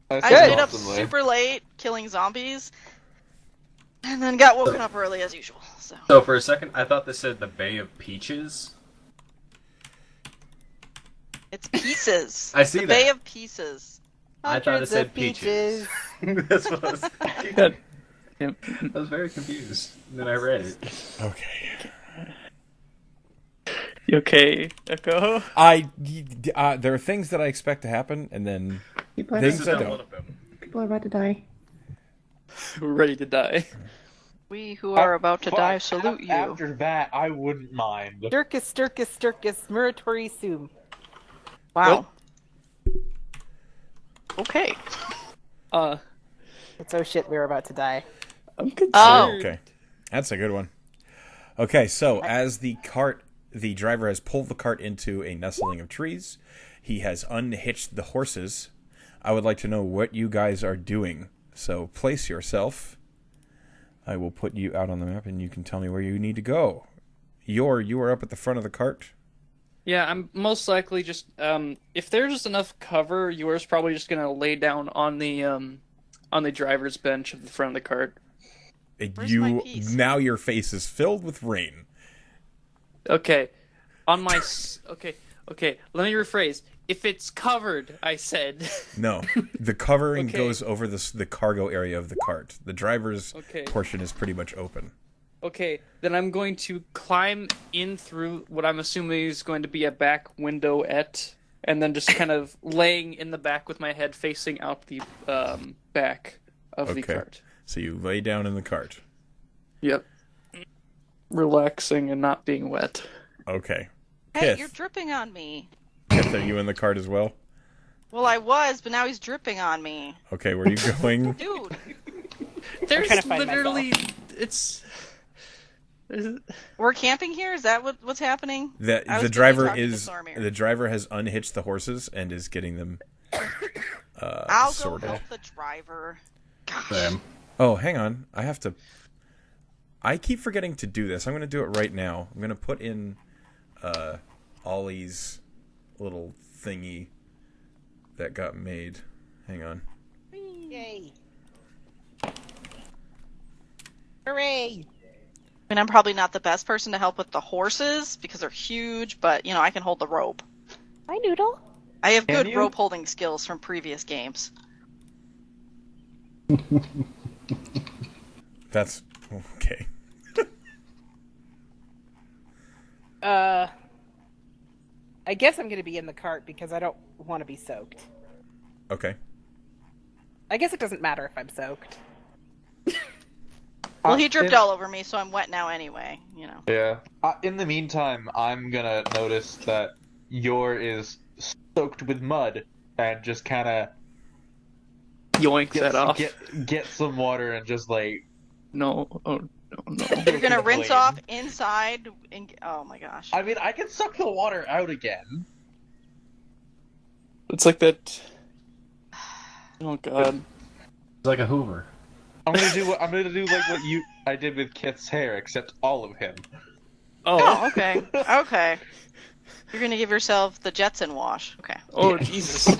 I slept stayed up awesomely. super late killing zombies, and then got woken up early as usual. So for a second, I thought this said the Bay of Peaches. It's pieces. I see the that. Bay of Pieces. I thought it Hundreds said of peaches. That's what I was thinking. I was very confused. And then I read it. Okay. You okay, Echo? There are things that I expect to happen, and then People are, things This is I not one don't. of them. people are about to die. We're ready to die. We who are about to die salute you. After that, I wouldn't mind. Sturkus, Muratori Sum. Wow. Okay. It's oh shit, we were about to die. I'm concerned. Oh. Okay, that's a good one. Okay, so as the driver has pulled the cart into a nestling of trees. He has unhitched the horses. I would like to know what you guys are doing. So place yourself. I will put you out on the map, and you can tell me where you need to go. You are up at the front of the cart. Yeah, I'm most likely just if there's enough cover, yours probably just gonna lay down on the driver's bench of the front of the cart. Where's my piece? Now your face is filled with rain. Okay, on my okay. Let me rephrase. If it's covered, I said. No, the covering Okay. goes over the cargo area of the cart. The driver's Okay. portion is pretty much open. Okay, then I'm going to climb in through what I'm assuming is going to be a back window-ette, and then just kind of laying in the back with my head facing out the back of the Okay. cart. So you lay down in the cart. Yep. Relaxing and not being wet. Okay. Hey, Kith. you're dripping on me. Kith, are you in the cart as well? Well, I was, but now he's dripping on me. Okay, where are you going? Dude, There's trying to find literally... It's... we're camping here? Is that what's happening? I The was driver talking to is Thormir. the driver has unhitched the horses and is getting them I'll sorted. go help the driver. Gosh. Same. Oh, hang on. I keep forgetting to do this. I'm going to do it right now. I'm going to put in Ollie's little thingy that got made. Hang on. Yay. Hooray! I mean, I'm probably not the best person to help with the horses because they're huge, but, I can hold the rope. Hi, Noodle. I have Can good you? rope holding skills from previous games. That's okay. I guess I'm going to be in the cart because I don't want to be soaked. Okay. I guess it doesn't matter if I'm soaked. Well, he dripped all over me, so I'm wet now anyway, Yeah. In the meantime, I'm gonna notice that Yor is soaked with mud and just kind of Yoink that off. get some water and just like. No. Oh, no. You're gonna rinse Clean. off inside and... Oh my gosh. I mean, I can suck the water out again. It's like that... Oh, God. It's like a Hoover. I'm gonna do like what I did with Kith's hair, except all of him. Oh, okay. Okay. You're gonna give yourself the Jetson wash. Okay. Oh, Jesus.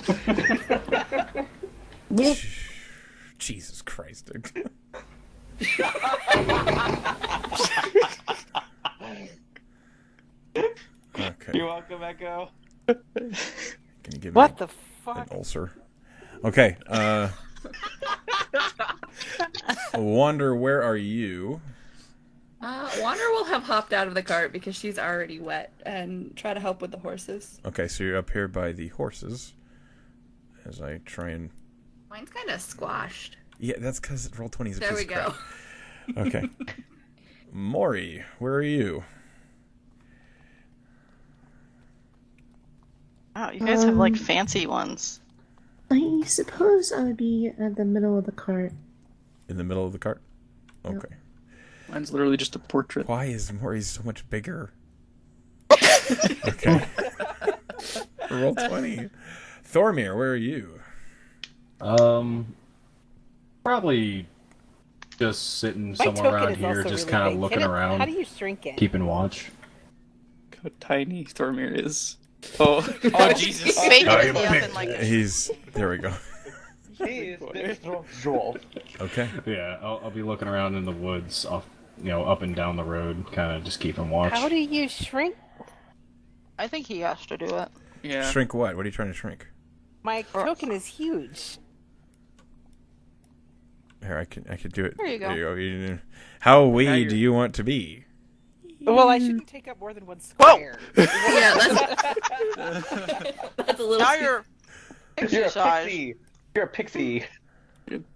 Jesus Christ, dude. Okay. You're welcome, Echo. Can you give me What the an fuck? ulcer? Okay. Wander, where are you? Wander will have hopped out of the cart because she's already wet and try to help with the horses. Okay, so you're up here by the horses. As I try and... Mine's kind of squashed. Yeah, that's because Roll20 is a There piece we of go. crap. Okay. Maury, where are you? Wow, you guys have like fancy ones. I suppose I would be at the middle of the cart. In the middle of the cart? Okay. Mine's literally just a portrait. Why is Maury so much bigger? Okay. Roll20. Thormir, where are you? Probably just sitting My somewhere token around is here, also just really kind of big. looking How around, do you shrink it? keeping watch. Look how tiny Thormir is. Oh, Jesus. He's basically I'm up big. in like... There we go. He is big, strong, Joel. Okay. Yeah, I'll be looking around in the woods, off, up and down the road, kind of just keeping watch. How do you shrink? I think he has to do it. Yeah. Shrink what? What are you trying to shrink? My token is huge. Here, I could do it. There you go. You How Now wee you're- do you want to be? Well, I shouldn't take up more than one square. Yeah, that's a little. Now too- you're You're a size. pixie. You're a pixie.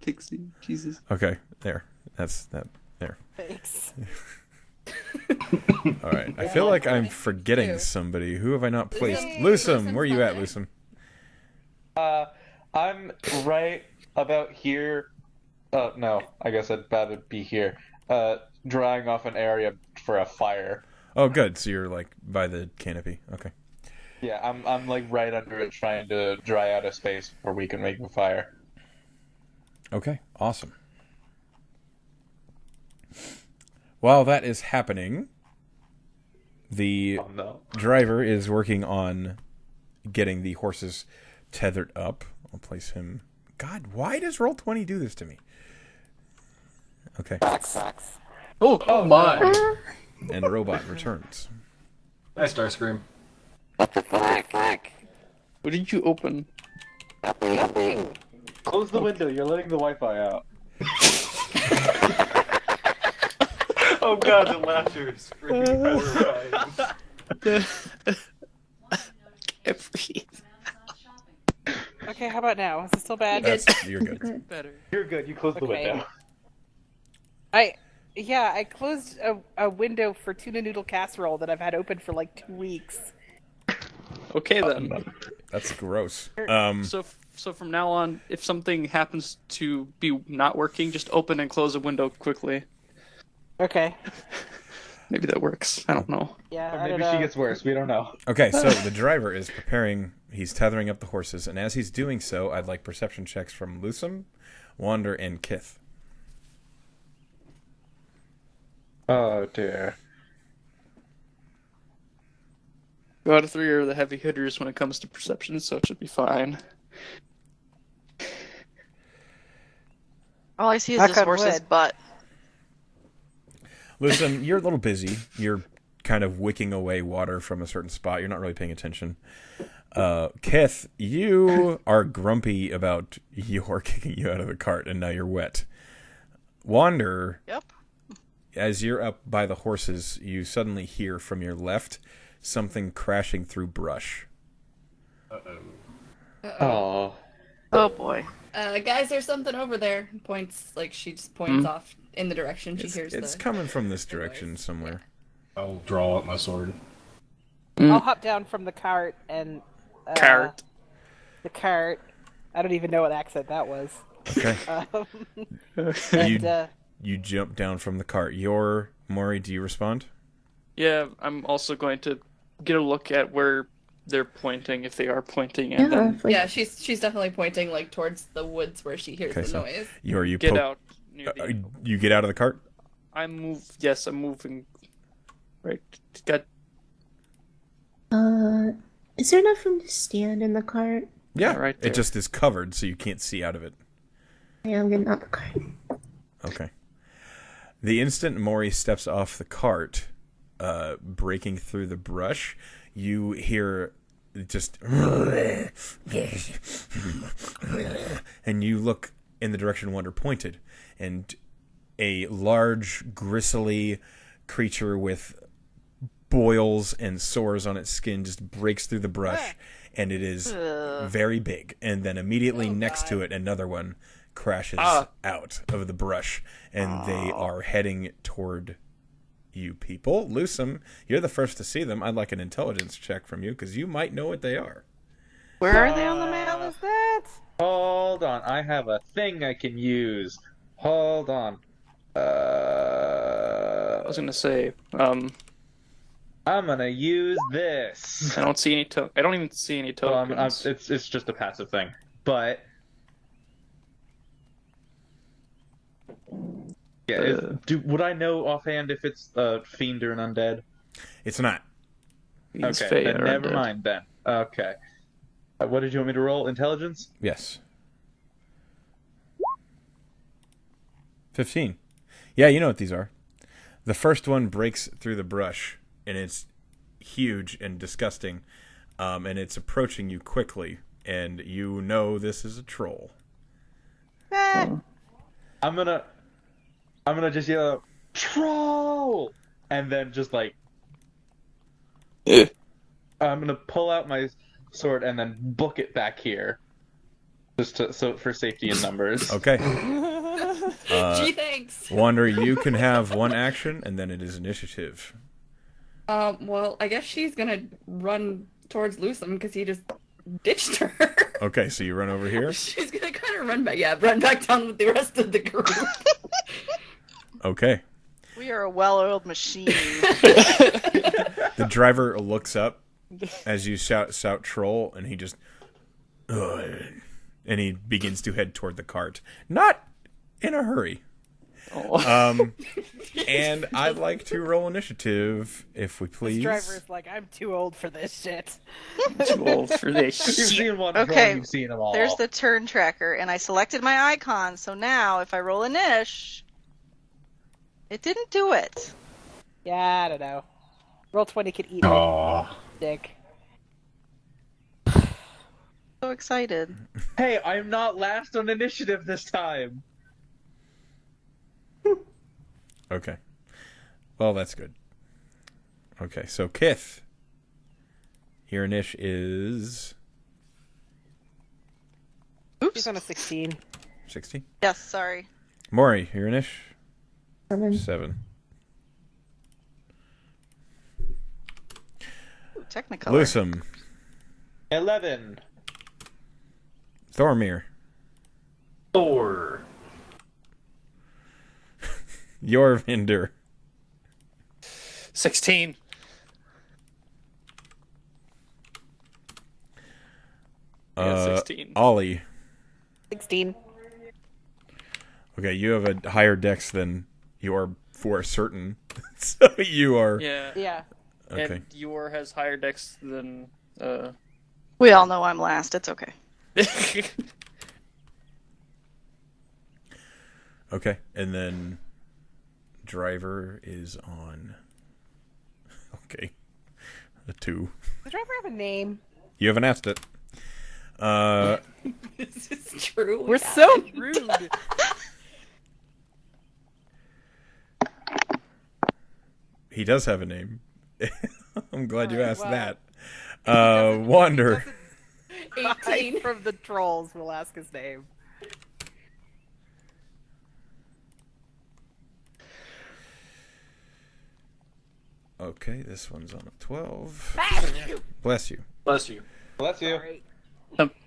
Pixie. Jesus. Okay, there. That's that. There. Thanks. All right. I feel like I'm forgetting somebody. Who have I not placed? Lusum, where are you at, Lusum? I'm right about here. No, I guess I'd rather be here. Drying off an area for a fire. Oh, good. So you're like by the canopy. Okay. Yeah, I'm like right under it, trying to dry out a space where we can make a fire. Okay. Awesome. While that is happening, the Oh no. driver is working on getting the horses tethered up. I'll place him. God, why does Roll20 do this to me? Okay. Oh my! And the robot returns. Nice Starscream. What the fuck? What did you open? Nothing. Close the window. You're letting the Wi-Fi out. Oh god, the laughter is freaking horrifying. Can't breathe. Okay, how about now? Is it still bad? You're good. Better. You're good. You closed the Okay. window. I closed a window for tuna noodle casserole that I've had open for like 2 weeks. Okay then. That's gross. So from now on, if something happens to be not working, just open and close a window quickly. Okay. Maybe that works. I don't know. Yeah. Or I maybe don't she know. gets worse. We don't know. Okay, so the driver is preparing. He's tethering up the horses, and as he's doing so, I'd like perception checks from Lusum, Wander, and Kith. Oh dear. 2 out of 3 are the heavy hitters when it comes to perception, so it should be fine. All I see is Knock this on horse's wood. butt. Listen, you're a little busy. You're kind of wicking away water from a certain spot. You're not really paying attention. Kith, you are grumpy about your kicking you out of the cart, and now you're wet. Wander, Yep. as you're up by the horses, you suddenly hear from your left something crashing through brush. Oh. Oh boy. Guys, there's something over there. She just points off in the direction she hears It's the... coming from this direction somewhere. I'll draw up my sword. I'll hop down from the cart and. Cart. The cart. I don't even know what accent that was. Okay. And, You jump down from the cart. Maury, do you respond? Yeah, I'm also going to get a look at where they're pointing, if they are pointing, and then Yeah, she's definitely pointing like towards the woods where she hears Okay, the so noise. you get out. Near the... You get out of the cart? I'm moving. Right. Got... Is there enough room to stand in the cart? Yeah, right there. It just is covered, so you can't see out of it. Yeah, I'm getting out the cart. Okay. The instant Maury steps off the cart, breaking through the brush, you hear just... and you look in the direction Wonder pointed, and a large, gristly creature with boils and sores on its skin just breaks through the brush, and it is very big. And then immediately next to it, another one crashes out of the brush, and they are heading toward you people. Lusum, you're the first to see them. I'd like an intelligence check from you, because you might know what they are. Where are they on the map? What was that? Hold on. I have a thing I can use. Hold on. I was gonna say, I'm gonna use this. I don't see any I don't even see any tokens. It's just a passive thing, but yeah. Would I know offhand if it's a fiend or an undead? It's not. These Okay, Fae then are never undead. mind then. Okay. What did you want me to roll? Intelligence? Yes. 15. Yeah, you know what these are. The first one breaks through the brush, and it's huge and disgusting, and it's approaching you quickly, and you know this is a troll. I'm gonna just yell, troll, and then just like, I'm gonna pull out my sword and then book it back here, just for safety in numbers. Okay. Gee, thanks. Wander, you can have one action, and then it is initiative. Well, I guess she's gonna run towards Lusum because he just ditched her. Okay, so you run over here. She's gonna kind of run back down with the rest of the group. Okay. We are a well-oiled machine. The driver looks up as you shout troll, and he just... and he begins to head toward the cart. Not in a hurry. And I'd like to roll initiative, if we please. This driver's like, I'm too old for this shit. Too old for this. You've seen one Okay, troll, you've seen them all. There's the turn tracker, and I selected my icon, so now if I roll a niche, it didn't do it. Yeah, I don't know. Roll 20 could eat Aww. my dick. So excited. Hey, I'm not last on initiative this time. Okay. Well, that's good. Okay, so Kith. Your Nish is... She's on a 16. 16? Yes, sorry. Maury, your Nish? 7. 7. Ooh, Technicolor. Lusum. 11. Thormir. 4. Yorvinder. 16. Yeah, 16. Ollie. 16. Okay, you have a higher dex than Yor for certain. So you are... Yeah. Yeah. Okay. And Yor has higher dex than... We all know I'm last. It's okay. Okay, and then Driver is on... Okay. A 2. Does Driver have a name? You haven't asked it. This is true. We're so rude. He does have a name. I'm glad you Alright, asked well, that. Wander. 18 from the trolls will ask his name. Okay, this one's on a 12. Ah! Bless you. Bless you. Bless you. Sorry.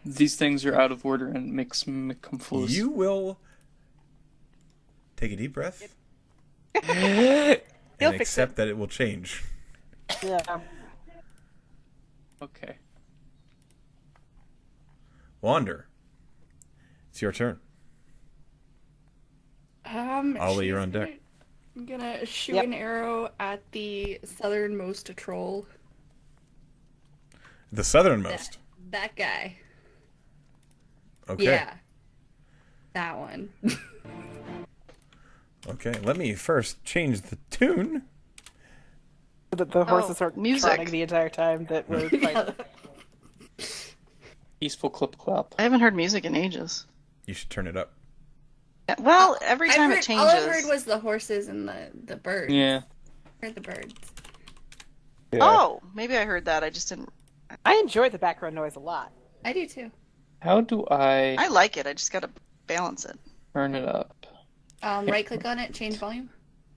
These things are out of order and makes me confused. You will take a deep breath He'll and fix accept that it will change. Yeah. Okay. Wander. It's your turn. Ollie, you're on deck. I'm gonna shoot Yep. an arrow at the southernmost troll. The southernmost. That guy. Okay. Yeah. That one. Okay, let me first change the tune. The horses are music. trotting the entire time that we're fighting. Peaceful clip clop. I haven't heard music in ages. You should turn it up. Well, every time it All changes. I heard was the horses and the birds. Yeah. I heard the birds. Yeah. Oh, maybe I heard that. I just didn't. I enjoy the background noise a lot. I do too. How do I I like it. I just gotta balance it. turn it up? Right click on it, change volume.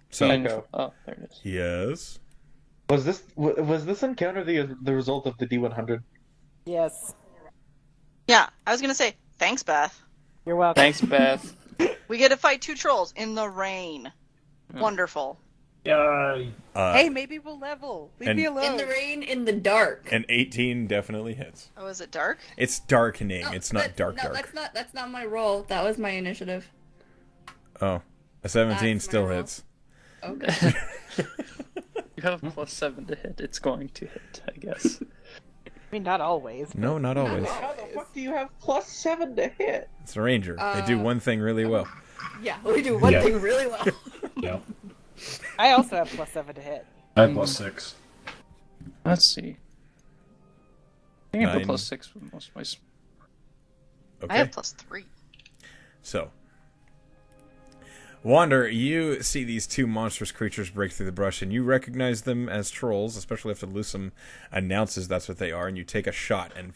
So, Echo. Oh, there it is. yes. Was this encounter the result of the D100? Yes. Yeah, I was gonna say thanks, Beth. You're welcome. Thanks, Beth. We get to fight 2 trolls in the rain. Wonderful. Yeah. Hey, maybe we'll level. Leave and- me alone. In the rain, in the dark. An 18 definitely hits. Oh, is it dark? It's darkening. No, It's not dark. That's not my roll. That was my initiative. Oh, a 17 That's my still roll. hits. Okay. You have a +7 to hit. It's going to hit, I guess. I mean, not always. No, not always. How the fuck do you have +7 to hit? It's a ranger. They do one thing really well. Yeah, we do one Yeah. thing really well. Yep. I also have +7 to hit. I have +6. Let's see. I think I Nine. put +6 with most of my... Okay. I have +3. So, Wander, you see these 2 monstrous creatures break through the brush, and you recognize them as trolls, especially after Lusum announces that's what they are, and you take a shot, and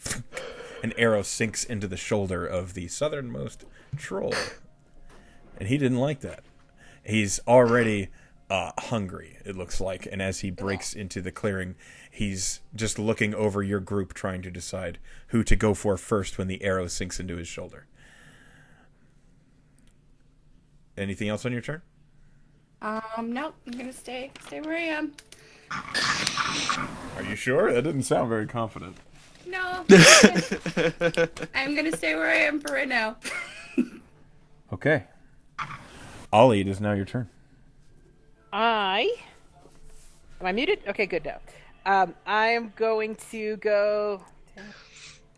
an arrow sinks into the shoulder of the southernmost troll. And he didn't like that. He's already hungry, it looks like, and as he breaks into the clearing, he's just looking over your group trying to decide who to go for first when the arrow sinks into his shoulder. Anything else on your turn? No, I'm gonna stay where I am. Are you sure? That didn't sound very confident. No. I'm gonna stay where I am for right now. Okay. Ollie, it is now your turn. Am I muted? Okay, good now. I am going to go...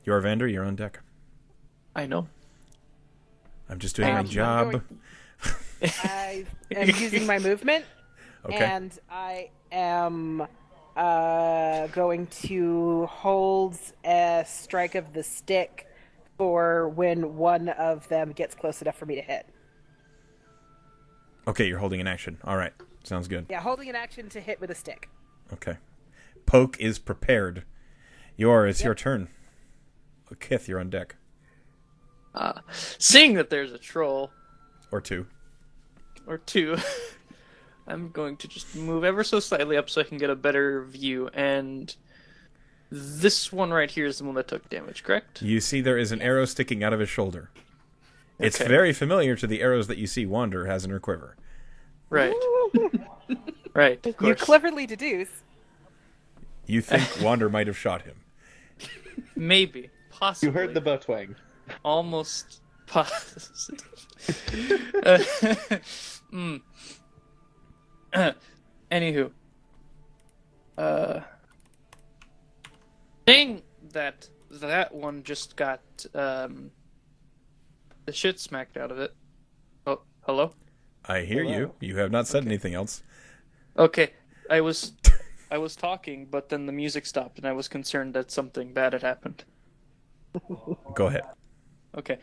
You're Vander, you're on deck. I know. I'm just doing my job. I am using my movement, Okay. and I am going to hold a strike of the stick for when one of them gets close enough for me to hit. Okay, you're holding an action. All right. Sounds good. Yeah, holding an action to hit with a stick. Okay. Poke is prepared. It's your turn. Kith, you're on deck. Seeing that there's a troll Or two. I'm going to just move ever so slightly up so I can get a better view. And this one right here is the one that took damage, correct? You see there is an arrow sticking out of his shoulder. It's Okay. very familiar to the arrows that you see Wander has in her quiver. Right. Right. Of You course. cleverly deduce. You think Wander might have shot him. Maybe. Possibly. You heard the bow twang. Almost positive. Anywho. Saying that one just got the shit smacked out of it. Oh, hello? I hear you. You have not said anything else. Okay. I was talking, but then the music stopped and I was concerned that something bad had happened. Go ahead. Okay.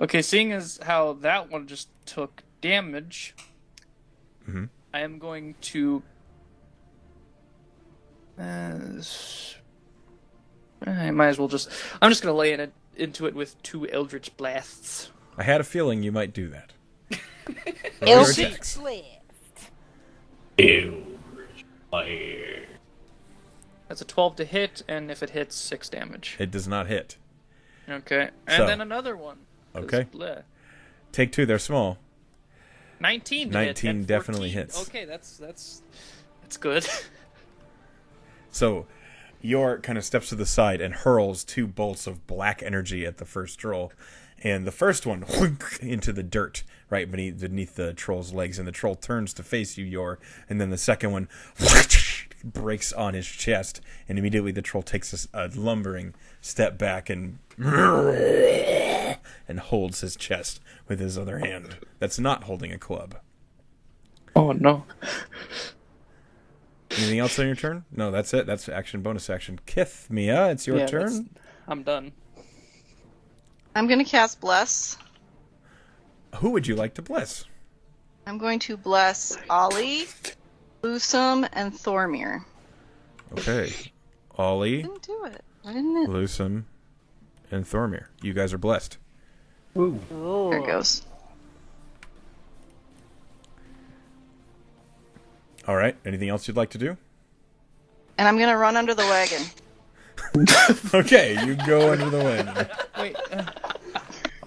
Okay, seeing as how that one just took damage, I am going to... I might as well just... I'm just going to lay into it with 2 Eldritch Blasts. I had a feeling you might do that. Eldritch Blast. That's a 12 to hit, and if it hits, 6 damage. It does not hit. Okay, and So, then another one. 'cause okay. bleh. Take 2, they're small. 19 to 19 hit, and definitely 14. hits. Okay, that's good. So, Yor kind of steps to the side and hurls 2 bolts of black energy at the first troll. And the first one, into the dirt, right beneath the troll's legs. And the troll turns to face you, Yor. And then the second one breaks on his chest. And immediately the troll takes a lumbering step back and holds his chest with his other hand. That's not holding a club. Oh, no. Anything else on your turn? No, that's it. That's action, bonus action. Kith, Mia, it's your turn. I'm done. I'm going to cast Bless. Who would you like to bless? I'm going to bless Ollie, Lusum, and Thormir. Okay. Ollie, Didn't do it. Why didn't it? Lusum, and Thormir. You guys are blessed. Ooh. There it goes. All right. Anything else you'd like to do? And I'm going to run under the wagon. Okay, you go under the wind. Wait.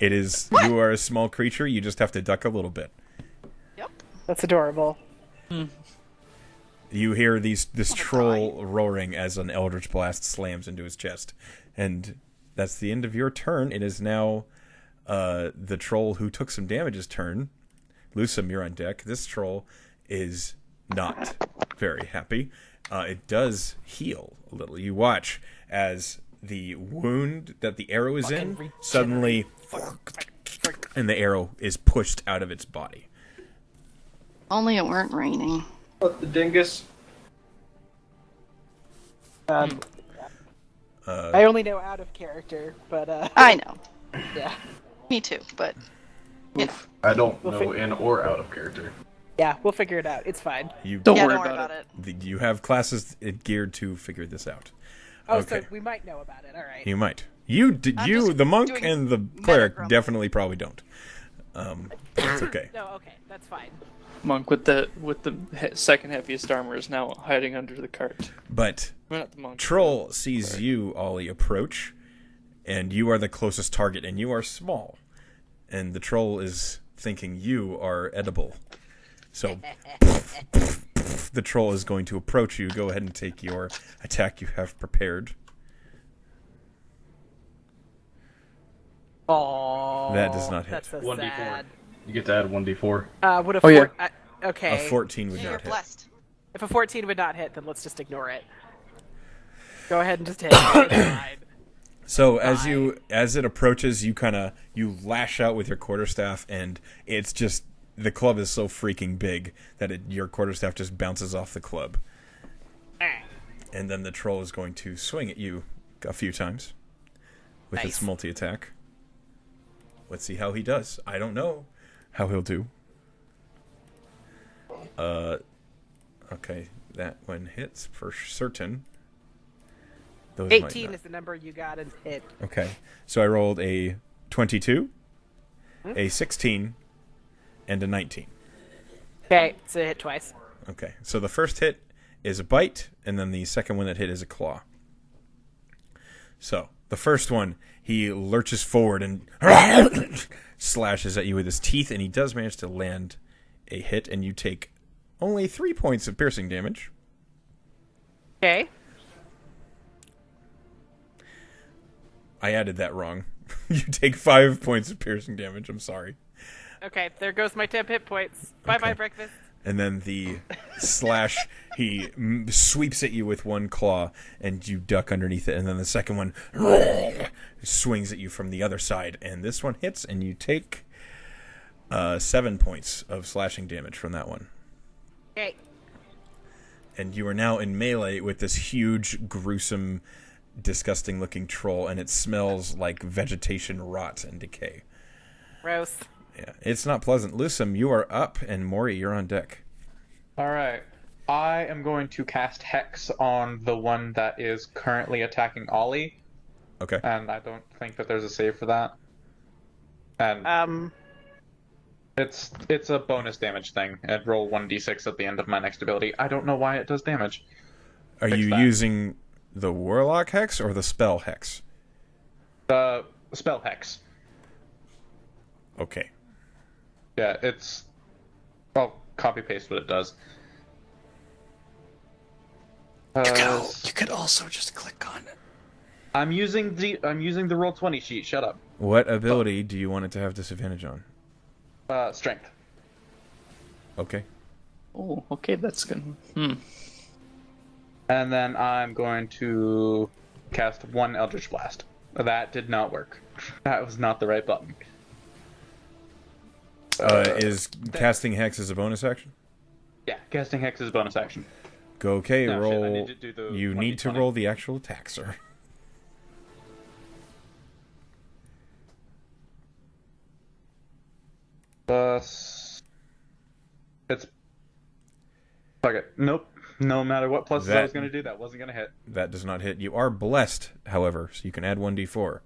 You are a small creature. You just have to duck a little bit. Yep. That's adorable. You hear this troll roaring as an eldritch blast slams into his chest. And that's the end of your turn. It is now the troll who took some damage's turn. Lusum, you're on deck. This troll is not very happy. It does heal a little. You watch as the wound that the arrow is in suddenly, and the arrow is pushed out of its body. Only it weren't raining. What the dingus? I only know out of character, but I know. yeah, Me too, but I don't know in or out of character. yeah, we'll figure it out. It's fine. Don't yeah, worry don't worry about about it. You have classes geared to figure this out. Oh, Okay. so we might know about it. All right. You might. You, just the monk doing and the meta cleric grumble. definitely probably don't. It's okay. No, okay, that's fine. Monk with the second heaviest armor is now hiding under the cart. But Well, not the monk. Troll sees you, Ollie, approach, and you are the closest target, and you are small. And the troll is thinking you are edible. So the troll is going to approach you. Go ahead and take your attack you have prepared. Oh, That does not hit. That's so 1d4. sad. You get to add 1d4. Would a Oh, yeah. okay. A 14 would You're not hit. blessed. If a 14 would not hit, then let's just ignore it. Go ahead and just hit. It's fine. So as it approaches, you lash out with your quarterstaff, and it's just the club is so freaking big that your quarterstaff just bounces off the club. And then the troll is going to swing at you a few times with its Nice. multi-attack. Let's see how he does. I don't know how he'll do. Okay, that one hits for certain. Those 18 is the number you got and hit. Okay, so I rolled a 22, a 16, and a 19. Okay, so hit twice. Okay, so the first hit is a bite, and then the second one that hit is a claw. So, the first one, he lurches forward and slashes at you with his teeth, and he does manage to land a hit, and you take only 3 points of piercing damage. Okay. I added that wrong. You take 5 points of piercing damage, I'm sorry. Okay, there goes my 10 hit points. Bye-bye, breakfast. And then the slash, he sweeps at you with one claw, and you duck underneath it. And then the second one swings at you from the other side. And this one hits, and you take 7 points of slashing damage from that one. Okay. And you are now in melee with this huge, gruesome, disgusting-looking troll, and it smells like vegetation rot and decay. Gross. Yeah, it's not pleasant. Lusum, you are up, and Mori, you're on deck. Alright. I am going to cast Hex on the one that is currently attacking Ollie. Okay. And I don't think that there's a save for that. And it's a bonus damage thing. I'd roll 1d6 at the end of my next ability. I don't know why it does damage. Are you using the Warlock Hex or the Spell Hex? The Spell Hex. Okay. Yeah, it's... I'll copy-paste what it does. You could also just click on it. I'm using the Roll20 sheet, shut up. What ability do you want it to have disadvantage on? Strength. Okay. Oh, okay, that's good. And then I'm going to cast one Eldritch Blast. That did not work. That was not the right button. Is casting Hex as a bonus action? Yeah, casting Hex is a bonus action. Go okay, No, roll. shit, I need to do the you need to 1d20. roll the actual attack, sir. It's... Fuck it. Nope. No matter what pluses I was going to do, that wasn't going to hit. That does not hit. You are blessed, however, so you can add 1d4.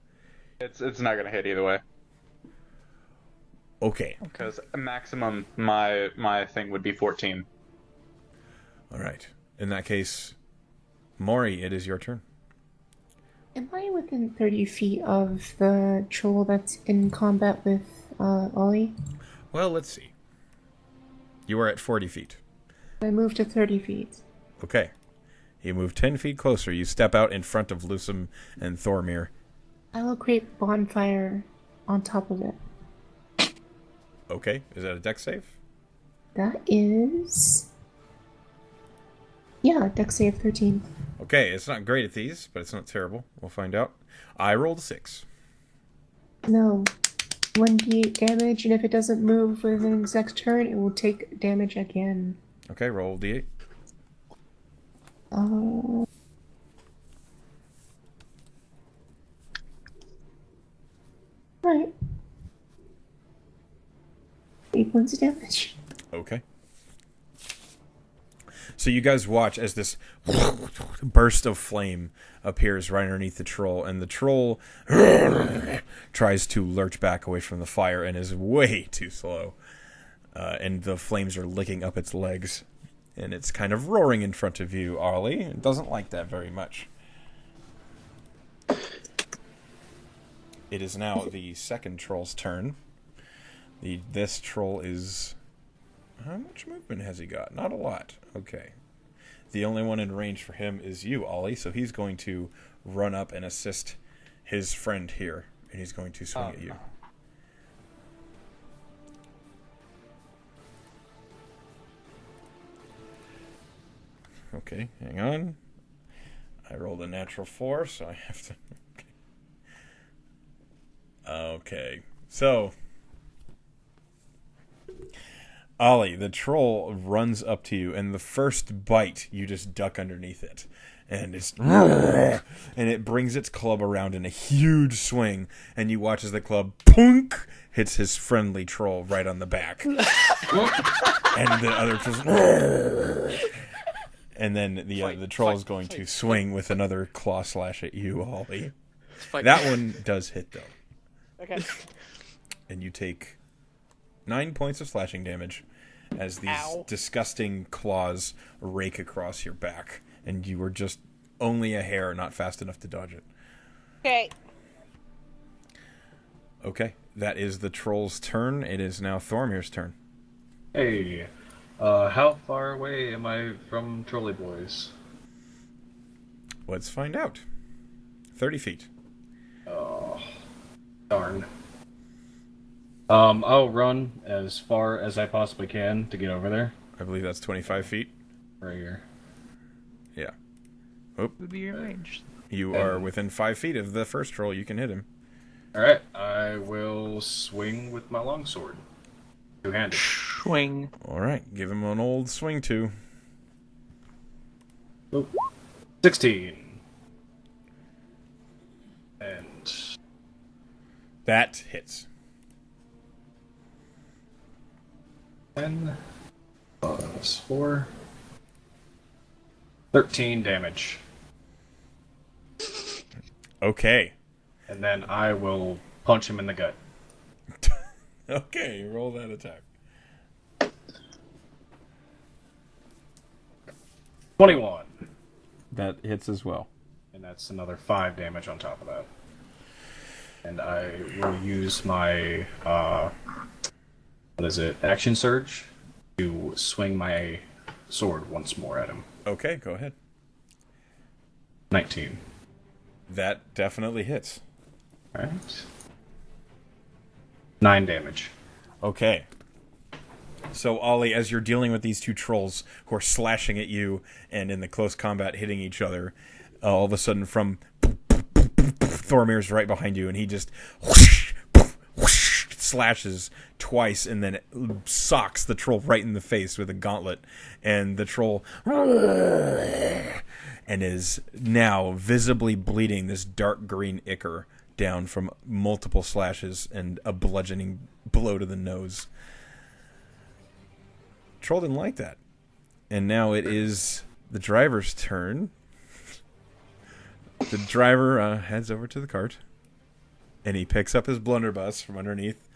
It's not going to hit either way. Okay. Because maximum my thing would be 14. All right. In that case, Mori, it is your turn. Am I within 30 feet of the troll that's in combat with Ollie? Well, let's see. You are at 40 feet. I moved to 30 feet. Okay. You move 10 feet closer. You step out in front of Lusum and Thormir. I will create bonfire on top of it. Okay. Is that a dex save? That is... Yeah, dex save 13. Okay, it's not great at these, but it's not terrible. We'll find out. I rolled a 6. No. 1d8 damage, and if it doesn't move within its next turn, it will take damage again. Okay, roll d8. Right. 8 points of damage. Okay. So you guys watch as this burst of flame appears right underneath the troll, and the troll tries to lurch back away from the fire and is way too slow. And the flames are licking up its legs, and it's kind of roaring in front of you, Ollie. It doesn't like that very much. It is now the second troll's turn. This troll is... How much movement has he got? Not a lot. Okay. The only one in range for him is you, Ollie, so he's going to run up and assist his friend here, and he's going to swing at you. Okay, hang on. I rolled a natural 4, so I have to... Okay, so... Ollie, the troll runs up to you, and the first bite, you just duck underneath it. and and it brings its club around in a huge swing, and you watch as the club punk hits his friendly troll right on the back, and the other troll, and then the troll is going to swing with another claw slash at you, Ollie. That one does hit though. Okay. And you take 9 points of slashing damage as these disgusting claws rake across your back, and you were just only a hair not fast enough to dodge it. Okay. Okay, that is the troll's turn. It is now Thormir's turn. Hey, how far away am I from Trolley Boys? Let's find out. 30 feet. Oh, darn. I'll run as far as I possibly can to get over there. I believe that's 25 feet. Right here. Yeah. Oop. Would be your range. You are within 5 feet of the first troll. You can hit him. Alright, I will swing with my longsword. Two-handed. Swing. Alright, give him an old swing to. Oh. 16. And that hits. 10 plus 4. 13 damage. Okay. And then I will punch him in the gut. Okay, roll that attack. 21. That hits as well. And that's another 5 damage on top of that. And I will use my, action surge to swing my sword once more at him. Okay, go ahead. 19. That definitely hits. Alright. 9 damage. Okay. So, Ollie, as you're dealing with these two trolls who are slashing at you and in the close combat hitting each other, all of a sudden from Thormir's right behind you, and he just whoosh, whoosh, slashes twice and then socks the troll right in the face with a gauntlet. And the troll and is now visibly bleeding this dark green ichor down from multiple slashes and a bludgeoning blow to the nose. Troll didn't like that. And now it is the driver's turn. The driver heads over to the cart, and he picks up his blunderbuss from underneath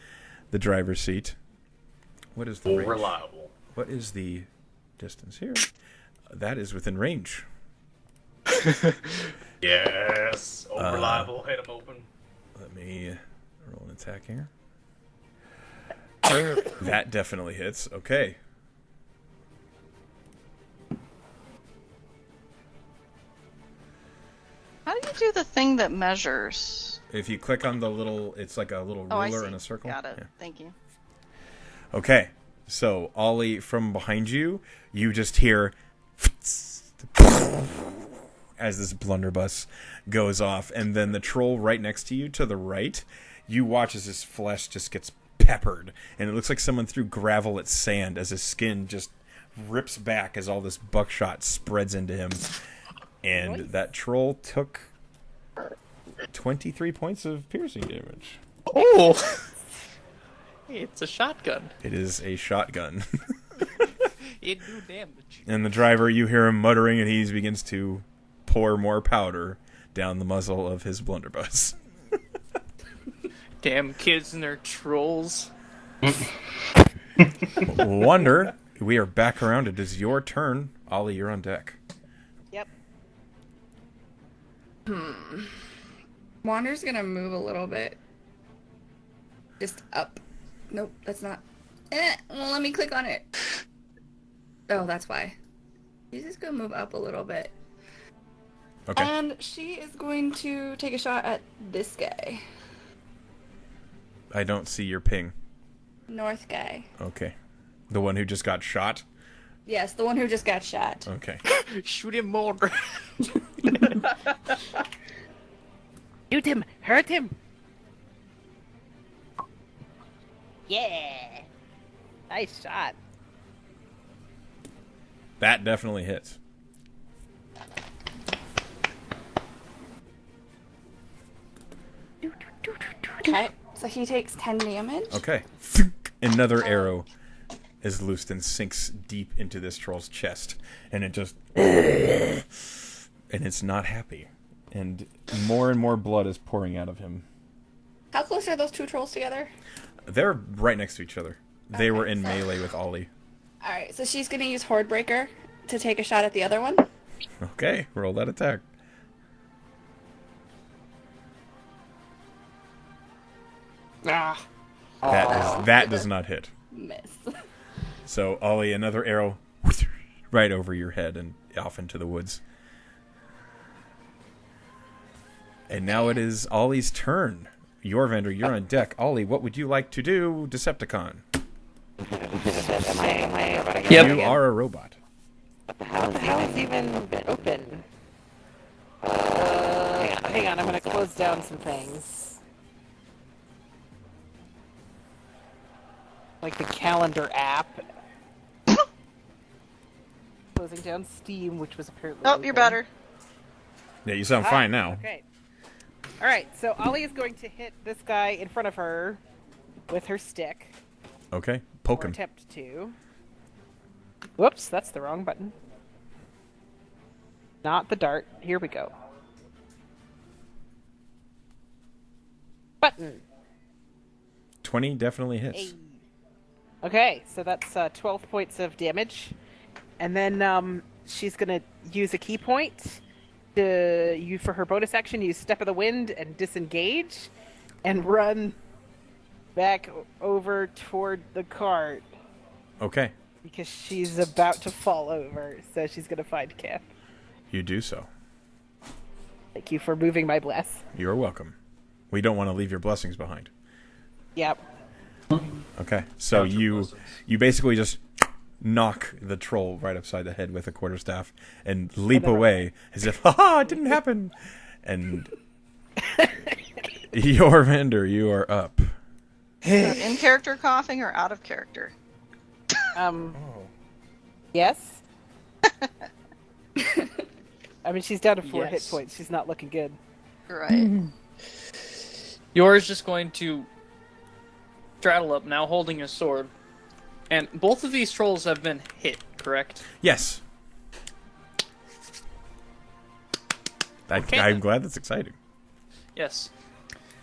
the driver's seat. What is the range? Reliable. What is the distance here? That is within range. Yes. Reliable. Hit him open. Let me roll an attack here. That definitely hits. Okay. How do you do the thing that measures? If you click on the little, it's like a little ruler in a circle. Got it. Yeah. Thank you. Okay. So, Ollie, from behind you, you just hear as this blunderbuss goes off, and then the troll right next to you, to the right, you watch as his flesh just gets peppered, and it looks like someone threw gravel at sand as his skin just rips back as all this buckshot spreads into him. And that troll took 23 points of piercing damage. Oh! Hey, it's a shotgun. It is a shotgun. It do damage. And the driver, you hear him muttering, and he begins to pour more powder down the muzzle of his blunderbuss. Damn kids and their trolls. Wonder, we are back around. It is your turn. Ollie, you're on deck. Yep. Wander's gonna move a little bit. Just up. Nope, that's not. Well, let me click on it. Oh, that's why. She's just gonna move up a little bit. Okay. And she is going to take a shot at this guy. I don't see your ping. North guy. Okay. The one who just got shot? Yes, the one who just got shot. Okay. Shoot him more. Shoot him! Hurt him! Yeah! Nice shot. That definitely hits. So he takes 10 damage. Okay. Another arrow is loosed and sinks deep into this troll's chest. And it just... and it's not happy. And more blood is pouring out of him. How close are those two trolls together? They're right next to each other. They were in so- melee with Ollie. Alright, so she's gonna use Hordebreaker to take a shot at the other one. Okay, roll that attack. Ah. That does not hit. Miss. So, Ollie, another arrow right over your head and off into the woods. And now it is Ollie's turn. Yorvander, you're on deck. Ollie, what would you like to do, Decepticon? Yep. You are a robot. How is even open? Hang on, I'm gonna close down some things. Like the calendar app. Closing down Steam, which was apparently Oh, open. you're better. Yeah, you sound fine now. Okay. Alright, so Ollie is going to hit this guy in front of her with her stick. Okay, poke Or him. attempt to. Whoops, that's the wrong button. Not the dart. Here we go. Button. 20 definitely hits. Hey. Okay, so that's 12 points of damage. And then she's going to use a key point to for her bonus action, use Step of the Wind and disengage and run back over toward the cart Okay, because she's about to fall over. So she's going to find Kith. you do so. Thank you for moving my bless. You're welcome. We don't want to leave your blessings behind. Yep. Okay, so Count your blessings. you basically just knock the troll right upside the head with a quarterstaff and leap away as if, haha, it didn't happen. And Yorvander, you are up. In character coughing or out of character? Yes? I mean, she's down to 4 hit Yes. points. She's not looking good. Right. Yours just going to straddle up, now holding a sword. And both of these trolls have been hit, correct? Yes. Okay, I'm then. glad that's exciting. Yes.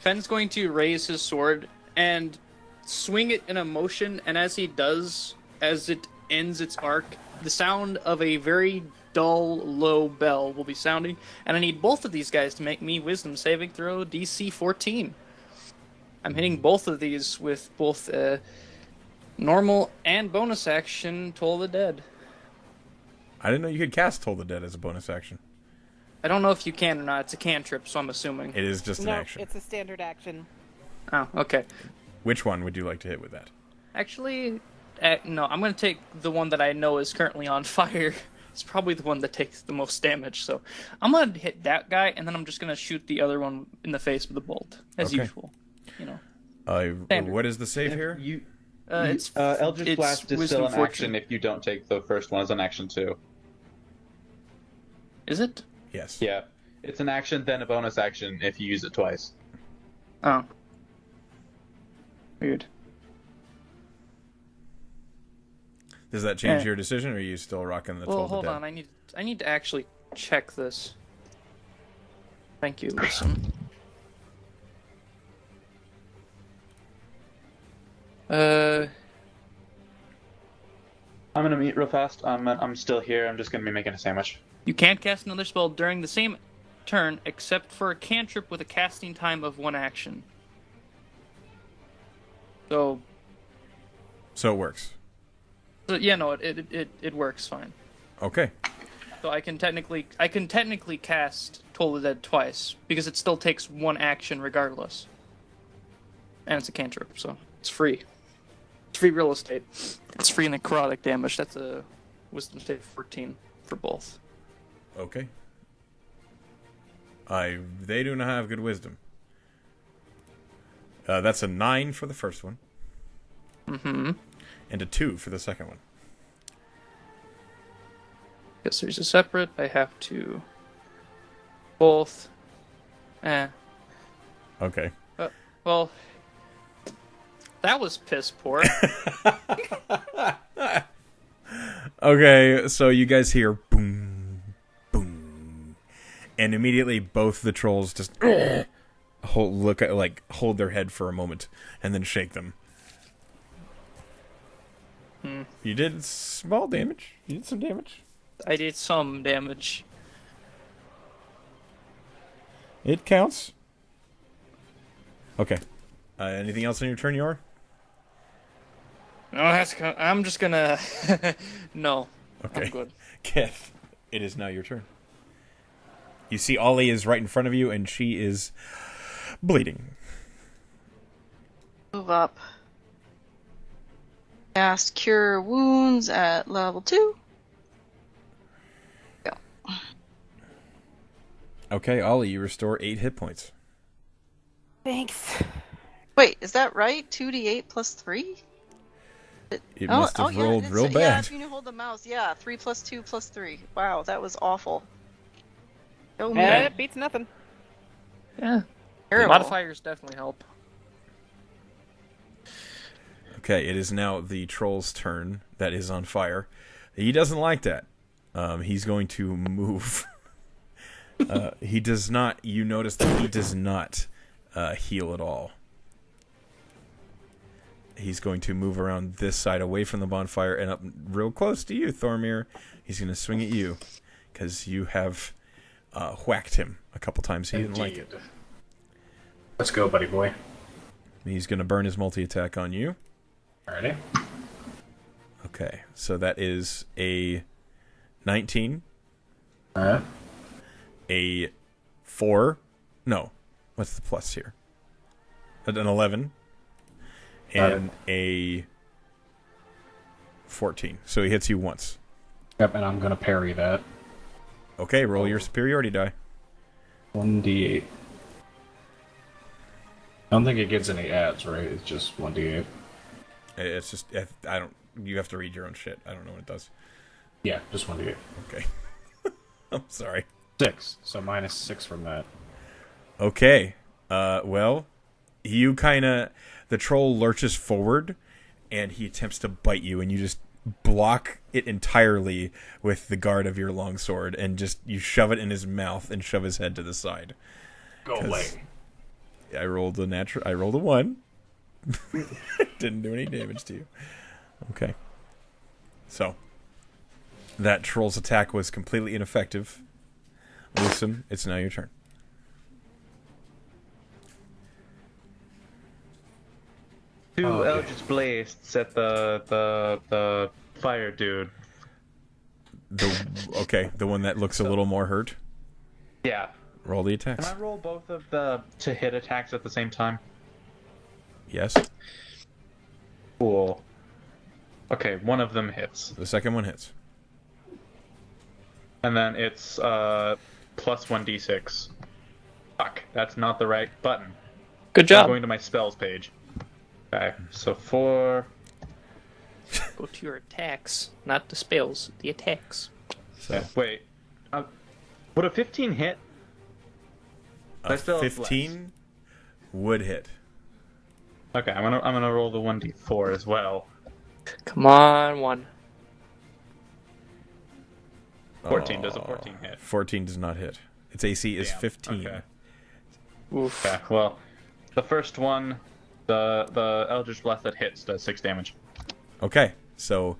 Fenn's going to raise his sword and swing it in a motion, and as he does, as it ends its arc, the sound of a very dull, low bell will be sounding, and I need both of these guys to make me wisdom saving throw DC 14. I'm hitting both of these with both normal and bonus action Toll the Dead. I didn't know you could cast Toll the Dead as a bonus action. I don't know if you can or not. It's a cantrip, so I'm assuming. It is just an No, action. it's a standard action. Oh, okay. Which one would you like to hit with that? Actually, no, I'm going to take the one that I know is currently on fire. It's probably the one that takes the most damage, so I'm going to hit that guy, and then I'm just going to shoot the other one in the face with a bolt, as Okay. usual. You know, Standard. What is the save here? it's Eldritch Blast is Wisdom still an 14. action if you don't take the first one as an action too. Is it? Yes. Yeah. It's an action, then a bonus action if you use it twice. Oh. Weird. Does that change your decision, or are you still rocking the Toll Well, the hold Dead? on. I need to actually check this. Thank you, listen. I'm gonna meet real fast. I'm still here. I'm just gonna be making a sandwich. You can't cast another spell during the same turn, except for a cantrip with a casting time of 1 action. So So it works. yeah, no, it works fine. Okay. So I can technically cast Toll the Dead twice because it still takes 1 action regardless, and it's a cantrip, so it's free. It's free real estate. It's free necrotic damage. That's a Wisdom save 14 for both. Okay. They do not have good wisdom. That's a 9 for the first one. Mm-hmm. And a 2 for the second one. Guess there's a separate. I have to both. Okay. Well, That was piss poor. Okay, so you guys hear boom, boom, and immediately both the trolls just hold their head for a moment and then shake them. You did small damage. You did some damage. I did some damage. It counts. Okay. Anything else on your turn, Yor? No, I'm just gonna... No. Okay. I'm good. Kith, it is now your turn. You see Ollie is right in front of you, and she is bleeding. Move up. Cast Cure Wounds at level 2. Go. Okay, Ollie, you restore 8 hit points. Thanks. Wait, is that right? 2d8 plus 3? It must have rolled real bad. Yeah, if you hold the mouse, 3 plus 2 plus 3. Wow, that was awful. Oh man, It beats nothing. Yeah. terrible. Modifiers definitely help. Okay, it is now the troll's turn that is on fire. He doesn't like that. He's going to move. He does not... You notice that he does not heal at all. He's going to move around this side away from the bonfire and up real close to you, Thormir. He's going to swing at you because you have whacked him a couple times. He didn't like it. Let's go, buddy boy. He's going to burn his multi-attack on you. Alrighty. Okay, so that is a 19. Alright. A 4. No. What's the plus here? An 11. And a 14. So he hits you once. Yep, and I'm gonna parry that. Okay, roll your superiority die. 1d8. I don't think it gets any adds, right? It's just 1d8. It's just... I don't... You have to read your own shit. I don't know what it does. Yeah, just 1d8. Okay. I'm sorry. 6. So minus 6 from that. Okay. Well, you kind of... The troll lurches forward, and he attempts to bite you, and you just block it entirely with the guard of your longsword, and just you shove it in his mouth and shove his head to the side. Go away. I rolled a 1. Didn't do any damage to you. Okay. So, that troll's attack was completely ineffective. Listen, it's now your turn. Two Eldritch Blasts at the fire dude. The one that looks a little more hurt. Yeah. Roll the attacks. Can I roll both of the to hit attacks at the same time? Yes. Cool. Okay, one of them hits. The second one hits. And then it's plus 1d6. Fuck, that's not the right button. Good I'm job. going to my spells page. Okay, so 4. Go to your attacks, not the spells, the attacks. So Wait. Would a 15 hit? a I still have 15 would hit. Okay, I'm gonna roll the 1d4 as well. Come on, 1. 14. Does a 14 hit? 14 does not hit. Its AC is Damn, 15. Okay. Oof. Okay, well, the first one, the Eldritch Blast that hits does 6 damage. Okay, so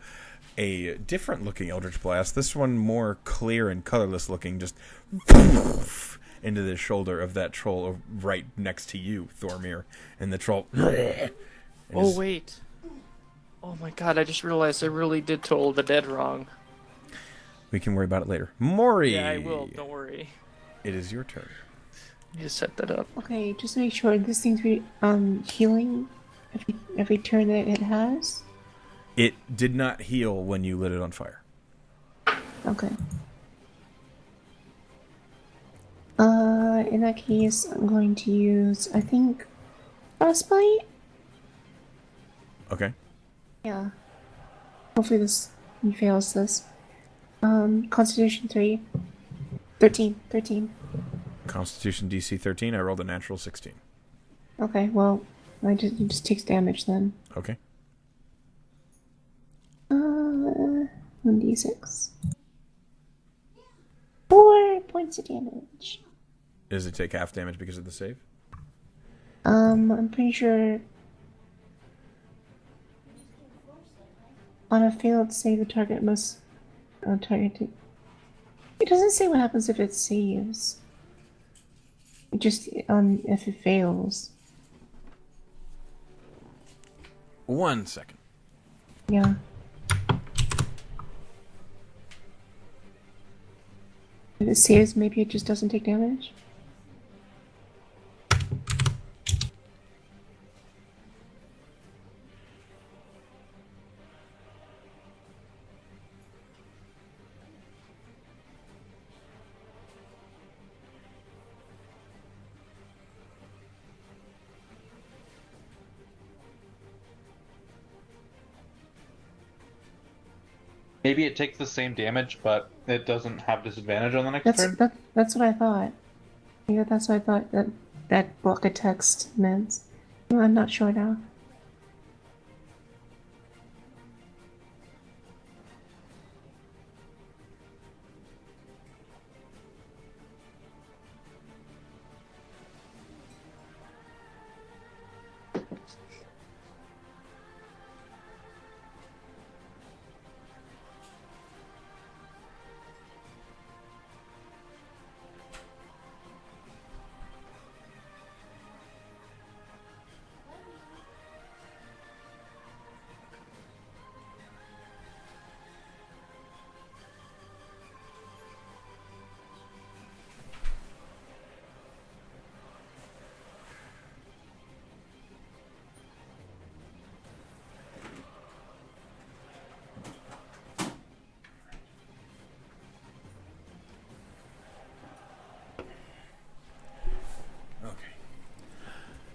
a different looking Eldritch Blast. This one more clear and colorless looking, just into the shoulder of that troll right next to you, Thormir. And the troll... Oh, wait. Oh my god, I just realized I really did Toll the Dead wrong. We can worry about it later. Mori! Yeah, I will, don't worry. It is your turn. I need to set that up. Okay, just to make sure this thing's healing every turn that it has. It did not heal when you lit it on fire. Okay. In that case, I'm going to use, I think, Frostbite? Okay. Yeah. Hopefully he fails this. Constitution 3. 13. Constitution DC 13. I rolled a natural 16. Okay, well, It just takes damage then. Okay. 1d6. 4 points of damage. Does it take half damage because of the save? I'm pretty sure on a failed save, the target must target. It doesn't say what happens if it saves. It just if it fails. 1 second. Yeah. If it saves, maybe it just doesn't take damage. Maybe it takes the same damage, but it doesn't have disadvantage on the next turn? That's what I thought. Yeah, that's what I thought that block of text meant. No, I'm not sure now.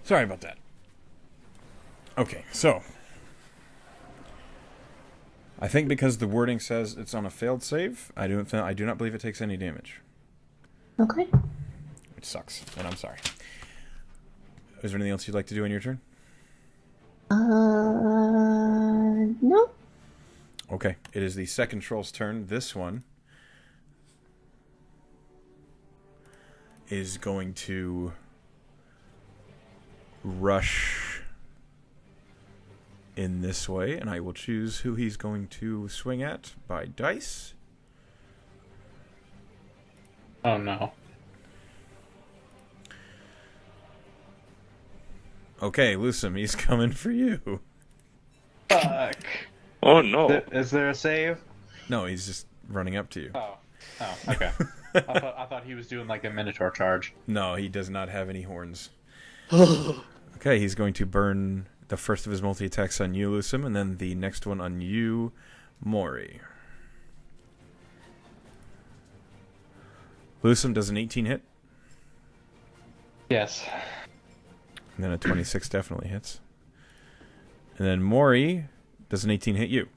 Sorry about that. Okay, so I think because the wording says it's on a failed save, I do not believe it takes any damage. Okay. Which sucks, and I'm sorry. Is there anything else you'd like to do on your turn? No. Okay, it is the second troll's turn. This one is going to rush in this way, and I will choose who he's going to swing at by dice. Oh no. Okay, Lusum, he's coming for you. Fuck. Oh no. Is there a save? No, he's just running up to you. Oh, okay. I thought he was doing like a Minotaur charge. No, he does not have any horns. Okay, he's going to burn the first of his multi-attacks on you, Lusum, and then the next one on you, Mori. Lusum, does an 18 hit? Yes. And then a 26 definitely hits. And then Mori, does an 18 hit you?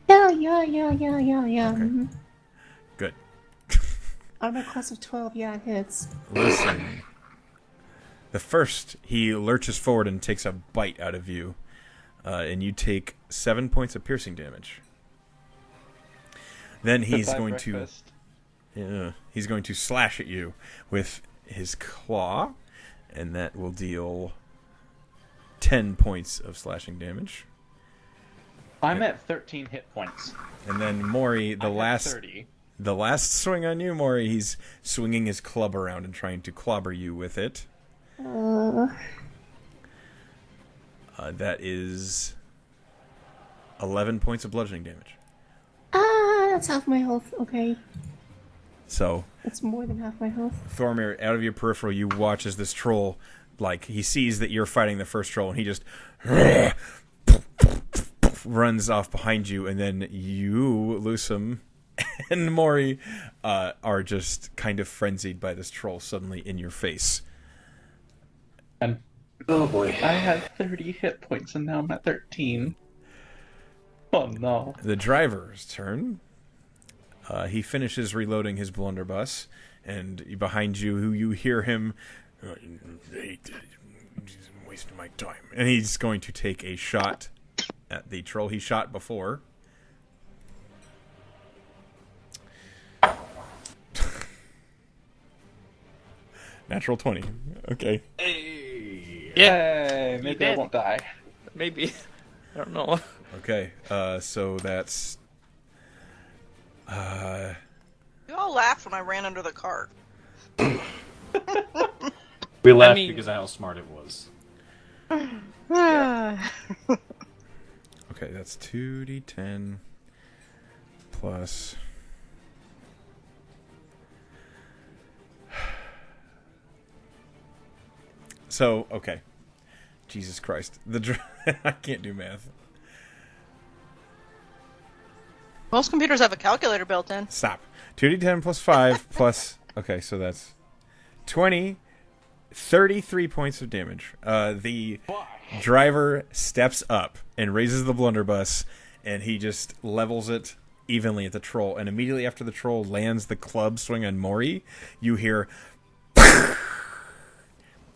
Yeah. Okay. Mm-hmm. Good. Armor class of 12, yeah, it hits. Listen. The first, he lurches forward and takes a bite out of you. And you take 7 points of piercing damage. Then he's going to slash at you with his claw. And that will deal 10 points of slashing damage. I'm at 13 hit points. And then Mori, the last swing on you, Mori, he's swinging his club around and trying to clobber you with it. That is 11 points of bludgeoning damage. That's half my health. Okay. So That's more than half my health. Thormir, out of your peripheral, you watch as this troll, like, he sees that you're fighting the first troll, and he just runs off behind you, and then you, Lusum, and Mori are just kind of frenzied by this troll suddenly in your face. And Oh boy. I had 30 hit points and now I'm at 13. Oh no. The driver's turn. He finishes reloading his blunderbuss, and behind you, you hear him. wasting my time. And he's going to take a shot at the troll he shot before. Natural 20. Okay. Hey. Yeah. Hey, maybe I won't die. Maybe. I don't know. Okay. So that's. You all laughed when I ran under the cart. We laughed mean- because of how smart it was. Okay, that's 2d10 plus. So, okay. Jesus Christ. I can't do math. Most computers have a calculator built in. Stop. 2d10 plus 5 plus... Okay, so that's 33 points of damage. The driver steps up and raises the blunderbuss, and he just levels it evenly at the troll. And immediately after the troll lands the club swing on Mori, you hear...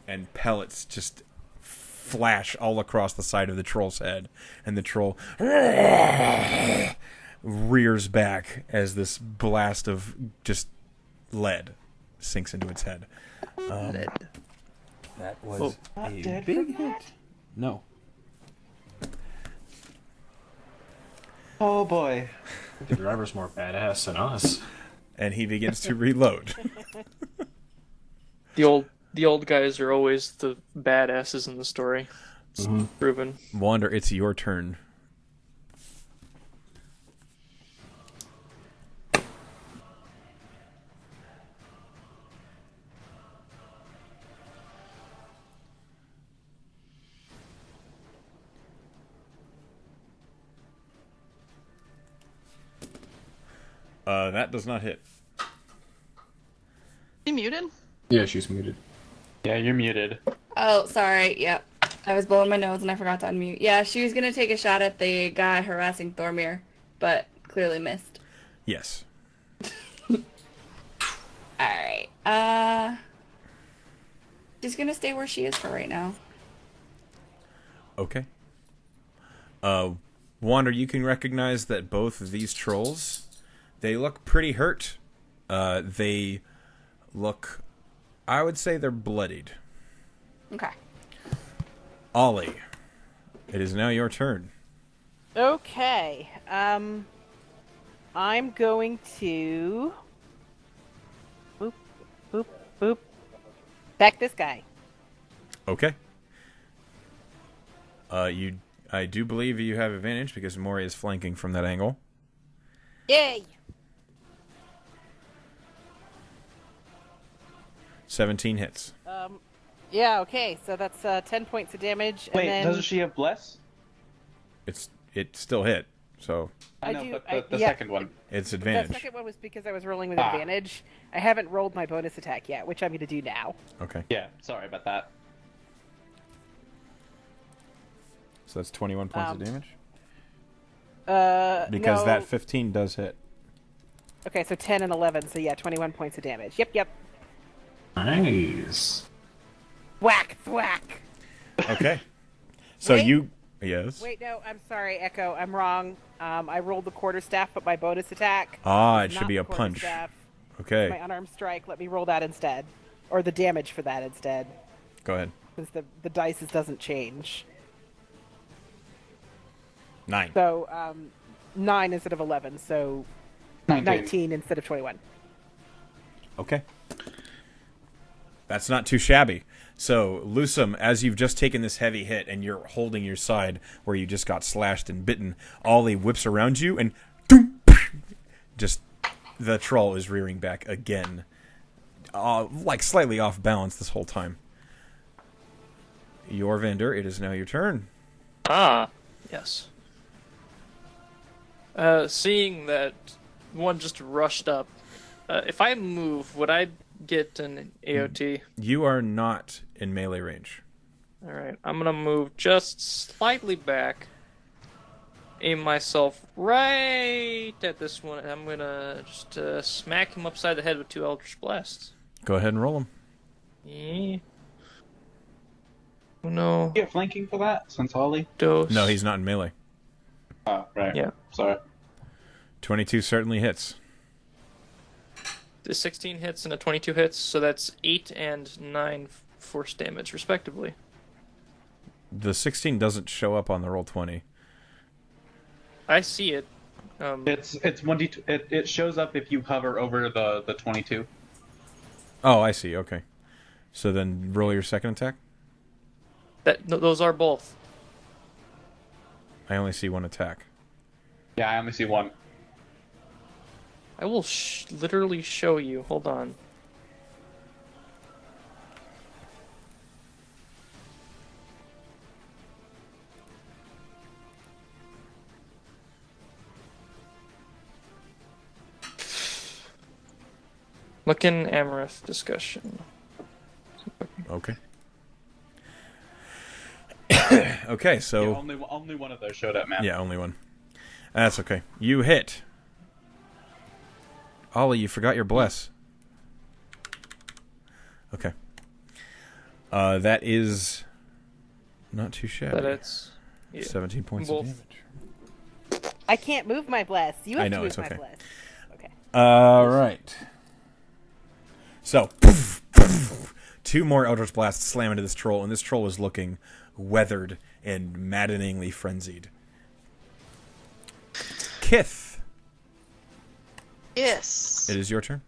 and pellets just flash all across the side of the troll's head. And the troll... rears back as this blast of just lead sinks into its head. That was a big hit. No. Oh boy. The driver's more badass than us. And he begins to reload. The old guys are always the badasses in the story. It's proven. Wander, it's your turn. That does not hit. You muted? Yeah, she's muted. Yeah, you're muted. Oh, sorry. Yep. I was blowing my nose and I forgot to unmute. Yeah, she was gonna take a shot at the guy harassing Thormir, but clearly missed. Yes. Alright. She's gonna stay where she is for right now. Okay. Wander, you can recognize that both of these trolls, they look pretty hurt. They look... I would say they're bloodied. Okay. Ollie, it is now your turn. Okay. I'm going to boop, boop, boop. Back this guy. Okay. I do believe you have advantage because Mori is flanking from that angle. Yay! 17 hits. Yeah. Okay. So that's 10 points of damage. Wait, and then doesn't she have bless? It still hit, so I know, do- but the yeah. second one. it's The advantage. second one was because I was rolling with advantage. I haven't rolled my bonus attack yet, which I'm going to do now. Okay. Yeah, sorry about that. So that's 21 points of damage? no. Because that 15 does hit. Okay, so 10 and 11, so yeah, 21 points of damage. Yep. Nice. Whack, thwack. Okay. So Wait. you... Yes? Wait, no, I'm sorry, Echo, I'm wrong. I rolled the quarterstaff, but my bonus attack. Ah, it is should not be a the punch. quarterstaff. Okay. My unarmed strike. Let me roll that instead, or the damage for that instead, Go ahead. since the dice doesn't change. 9. So 9 instead of 11, so 19 instead of 21. Okay. That's not too shabby. So, Lusum, as you've just taken this heavy hit and you're holding your side where you just got slashed and bitten, Ollie whips around you and just the troll is rearing back again. Like slightly off balance this whole time. Vendor, it is now your turn. Yes. Seeing that one just rushed up, if I move, would I get an AOT? You are not in melee range. Alright, I'm gonna move just slightly back, aim myself right at this one, and I'm gonna just smack him upside the head with 2 Eldritch Blasts. Go ahead and roll him. Yeah. Oh, no. You get flanking for that, since Ollie? Dose. No, he's not in melee. Oh, right. Yeah. Sorry. 22 certainly hits. The 16 hits and a 22 hits, so that's 8 and 9 force damage, respectively. The 16 doesn't show up on the roll 20. I see it. It's 1d2. It shows up if you hover over the 22. Oh, I see. Okay. So then roll your second attack. Those are both. I only see one attack. Yeah, I only see one. I will literally show you. Hold on. Look in Amaranth discussion. Okay. Okay, so... Yeah, only one of those showed up, man. Yeah, only one. That's okay. You hit. Ollie, you forgot your bless. Okay. That is not too shabby. But it's 17 points of damage. I can't move my bless. You have I know, to move it's my okay. bless. Okay. Right. So, 2 more Eldritch Blasts slam into this troll, and this troll is looking weathered and maddeningly frenzied. Kith, Yes. it is your turn.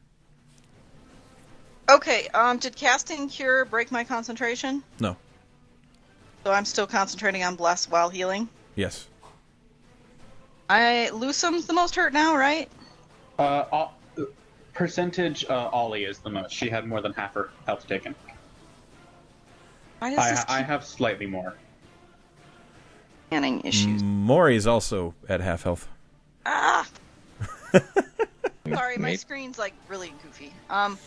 Okay, did casting Cure break my concentration? No. So I'm still concentrating on Bless while healing? Yes. Lusum's the most hurt now, right? Percentage, Ollie is the most. She had more than half her health taken. Why does this I have slightly more. scanning issues? Mori is also at half health. Ah! Sorry, my screen's like really goofy. I'll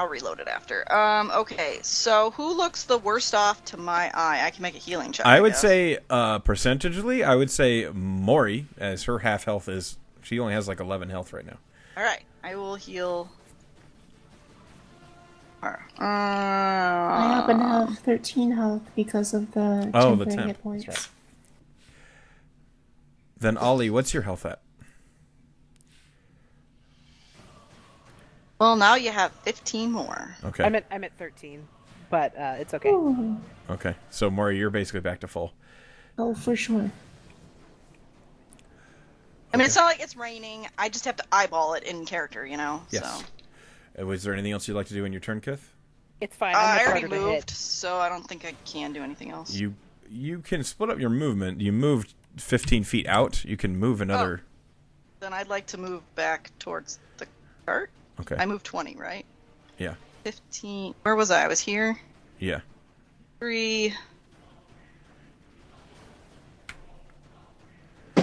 reload it after. Okay, so who looks the worst off to my eye? I can make a healing check. I would guess. say, percentagely, I would say Mori, as her half health is, she only has like 11 health right now. Alright, I will heal her. I happen to have 13 health because of the Oh, the temporary temp. hit points. That's right. Then Ollie, what's your health at? Well, now you have 15 more. Okay. I'm at 13, but it's okay. Ooh. Okay. So Mori, you're basically back to full. Oh, for sure. I mean, it's not like it's raining. I just have to eyeball it in character, you know? Yes. So. Was there anything else you'd like to do in your turn, Kith? It's fine. I I'm much already harder to moved, hit. so I don't think I can do anything else. You can split up your movement. You moved 15 feet out. You can move another. Then I'd like to move back towards the cart. Okay. I moved 20, right? Yeah. 15. Where was I? I was here. Yeah. 3.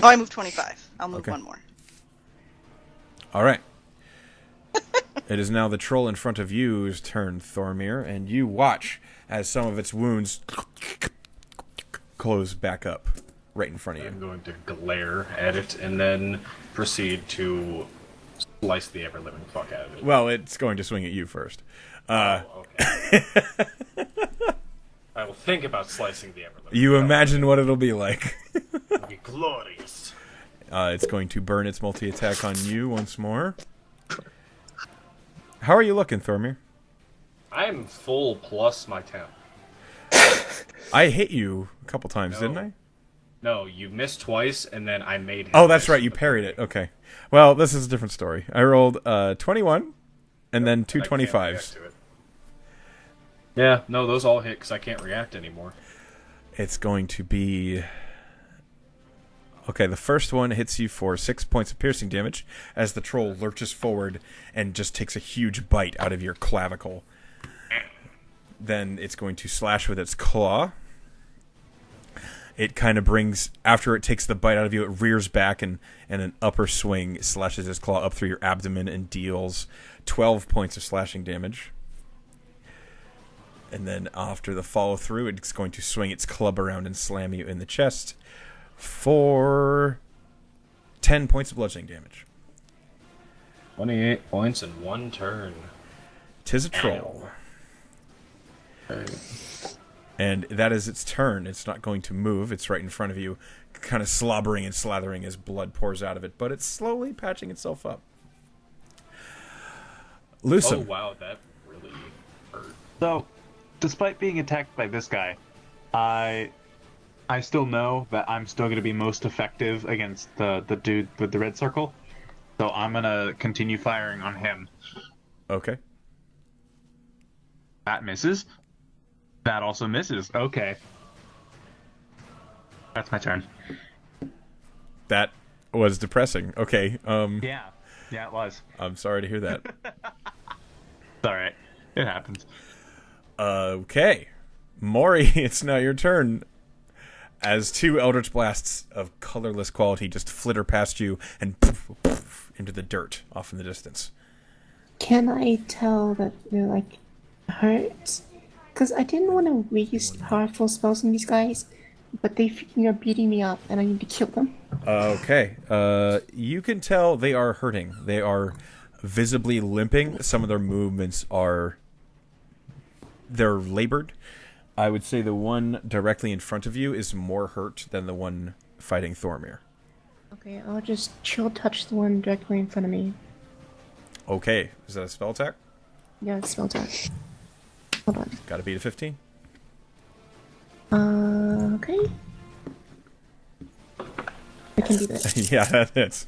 Oh, I moved 25. I'll move Okay. one more. All right. It is now the troll in front of you's turn, Thormir, and you watch as some of its wounds close back up right in front of you. I'm going to glare at it and then proceed to slice the ever-living fuck out of it. Well, it's going to swing at you first. Okay. I will think about slicing the ever-living. You imagine what it'll be like. It'll be glorious. It's going to burn its multi-attack on you once more. How are you looking, Thormir? I am full plus my temp. I hit you a couple times, didn't I? No, you missed twice, and then I made him Oh, that's miss right. You the parried third it. Okay. Well, this is a different story. I rolled 21 and then two I can't 25s. react to it. Yeah, no, those all hit because I can't react anymore. It's going to be... Okay, the first one hits you for 6 points of piercing damage as the troll lurches forward and just takes a huge bite out of your clavicle. Then it's going to slash with its claw. It kind of brings... After it takes the bite out of you, it rears back and an upper swing slashes its claw up through your abdomen and deals 12 points of slashing damage. And then after the follow through, it's going to swing its club around and slam you in the chest for 10 points of bludgeoning damage. 28 points in one turn. 'Tis a troll. Okay. And that is its turn. It's not going to move. It's right in front of you, kind of slobbering and slathering as blood pours out of it. But it's slowly patching itself up. Lucem. Oh, wow, that really hurt. So, despite being attacked by this guy, I still know that I'm still going to be most effective against the dude with the red circle. So I'm going to continue firing on him. Okay. That misses. That also misses. Okay. That's my turn. That was depressing. Okay. Yeah, it was. I'm sorry to hear that. It's alright. It happens. Okay. Maury, it's now your turn. As two Eldritch Blasts of colorless quality just flitter past you and poof, poof, into the dirt off in the distance. Can I tell that they're, like, hurt? Because I didn't want to waste powerful spells on these guys, but they freaking are beating me up, and I need to kill them. Okay. You can tell they are hurting. They are visibly limping. Some of their movements are... They're labored. I would say the one directly in front of you is more hurt than the one fighting Thormir. Okay, I'll just chill touch the one directly in front of me. Okay. Is that a spell attack? Yeah, it's spell attack. Hold on. Gotta beat a 15. Okay. I can do that. Yeah, that hits.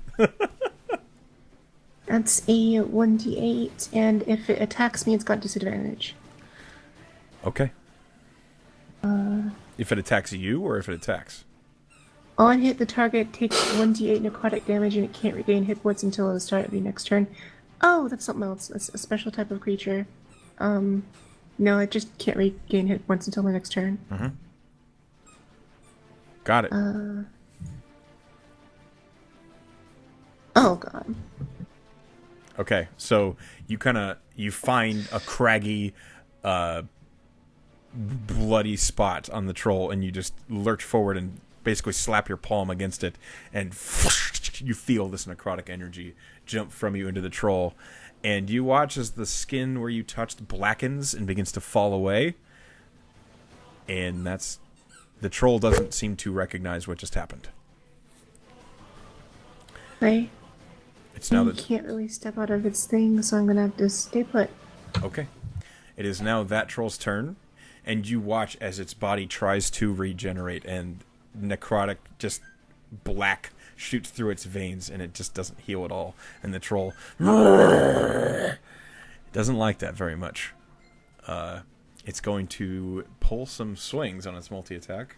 That's a 1d8, and if it attacks me, it's got disadvantage. Okay. If it attacks you, or if it attacks? On hit, the target takes 1d8 necrotic damage, and it can't regain hit points until the start of the next turn. Oh, that's something else. That's a special type of creature. No, it just can't regain hit points until the next turn. Mm-hmm. Got it. Oh, God. Okay, so you find a craggy, bloody spot on the troll, and you just lurch forward and basically slap your palm against it, and you feel this necrotic energy jump from you into the troll, and you watch as the skin where you touched blackens and begins to fall away, and the troll doesn't seem to recognize what just happened. Right. It's now that can't really step out of its thing, so I'm gonna have to stay put. Okay. It is now that troll's turn, and you watch as its body tries to regenerate, and necrotic, just black, shoots through its veins, and it just doesn't heal at all. And the troll doesn't like that very much. It's going to pull some swings on its multi-attack.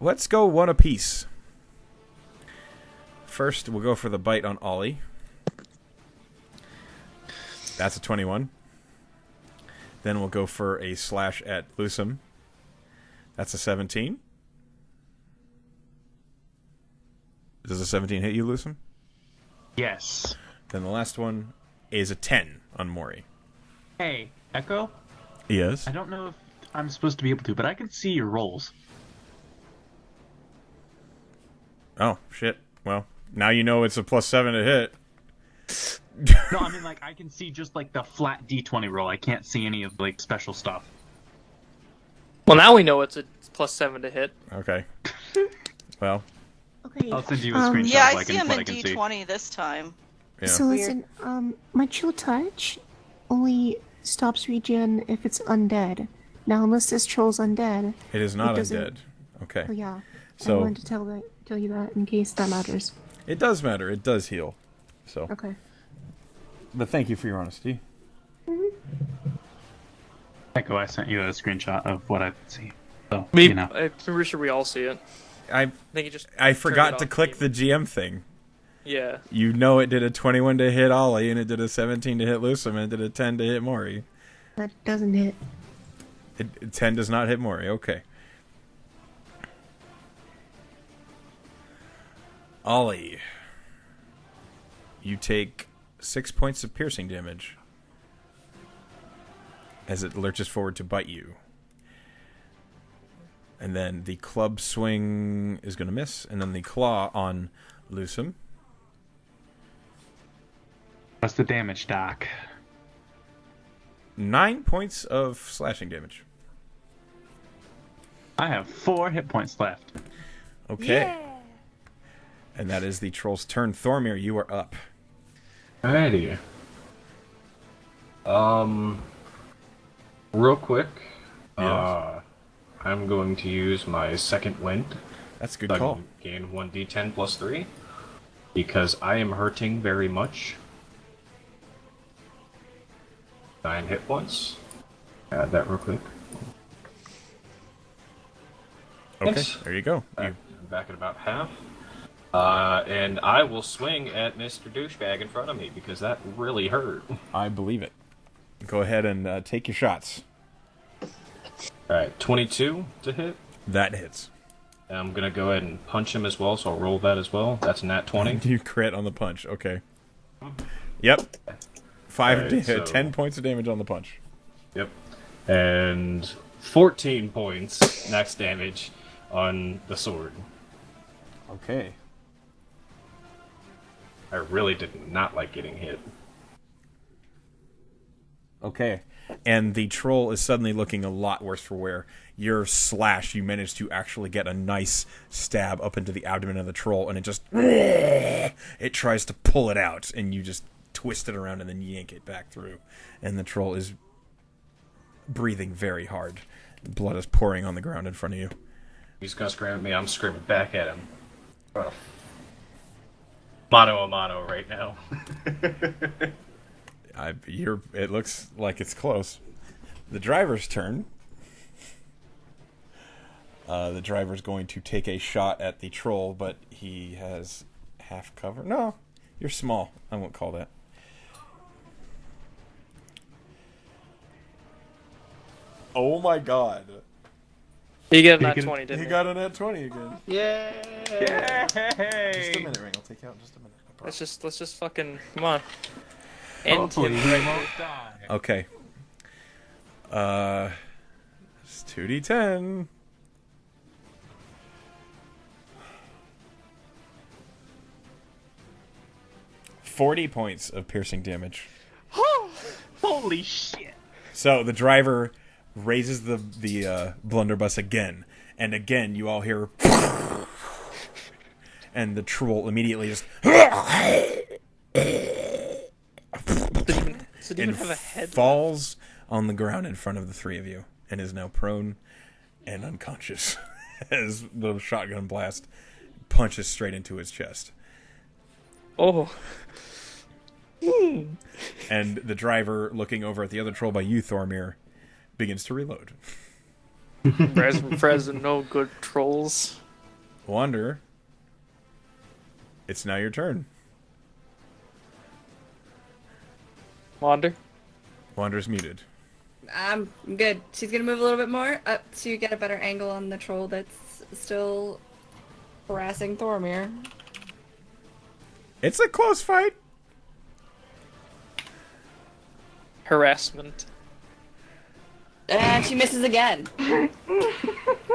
Let's go one apiece. First, we'll go for the bite on Ollie. That's a 21. Then we'll go for a slash at Lucem. That's a 17. Does a 17 hit you, Lucem? Yes. Then the last one is a 10 on Maury. Hey, Echo? Yes? I don't know if I'm supposed to be able to, but I can see your rolls. Oh, shit. Well, now you know it's a +7 to hit. No, I mean, like, I can see just, like, the flat D20 roll. I can't see any of, like, special stuff. Well, now we know it's a +7 to hit. Okay. Well. Okay. I'll send you a screenshot Yeah, of, I like, see him what in I can D20 this time. Yeah. So listen, my chill touch only stops regen if it's undead. Now, unless this troll's undead, It is not doesn't- undead. Okay. Oh yeah. So- I wanted to tell you that in case that matters. It does matter. It does heal. So. Okay. But thank you for your honesty. Echo, I sent you a screenshot of what I see. So, I'm you know. pretty sure we all see it. I think you just. I turned forgot it to off. click the GM thing. Yeah. You know it did a 21 to hit Ollie, and it did a 17 to hit Lucem, and it did a 10 to hit Maury. That doesn't hit. 10 does not hit Maury. Okay. Ollie, you take 6 points of piercing damage as it lurches forward to bite you. And then the club swing is going to miss, and then the claw on Lucem. What's the damage, Doc? 9 points of slashing damage. I have 4 hit points left. Okay. Yeah. And that is the troll's turn. Thormir, you are up. Alrighty. Real quick, Yes. I'm going to use my second wind. That's a good So I call. can gain 1d10 plus 3. Because I am hurting very much. 9 hit points. Add that real quick. Okay, Yes. there you go. I'm back at about half. And I will swing at Mr. Douchebag in front of me because that really hurt. I believe it. Go ahead and take your shots. Alright, 22 to hit. That hits. I'm gonna go ahead and punch him as well, so I'll roll that as well. That's a nat 20. You crit on the punch. Okay. Yep. 10 points of damage on the punch. Yep. And 14 points max damage on the sword. Okay. I really did not like getting hit. Okay. And the troll is suddenly looking a lot worse for wear. Your slash, you managed to actually get a nice stab up into the abdomen of the troll, and it just... It tries to pull it out, and you just twist it around and then yank it back through. And the troll is breathing very hard. Blood is pouring on the ground in front of you. He's gonna scream at me, I'm screaming back at him. Mano a mano right now. It looks like it's close. The driver's turn. The driver's going to take a shot at the troll, but he has half cover. No, you're small. I won't call that. Oh my god. He got a nat 20, didn't he? He got a nat 20 again. Yay! Just a minute, Ring. I'll take you out in just a minute. Let's just fucking come on. End him. Okay. It's 2d10. $40 points of piercing damage. Holy shit! So the driver raises the blunderbuss again, and again you all hear, and the troll immediately just and have a head? falls on the ground in front of the three of you, and is now prone and unconscious as the shotgun blast punches straight into his chest. Oh. And the driver, looking over at the other troll by you, Thormir, begins to reload. Frez and no good trolls. Wander, it's now your turn. Wander. Wander's muted. I'm good. She's gonna move a little bit more up to get a better angle on the troll that's still harassing Thormir. It's a close fight. Harassment. And she misses again.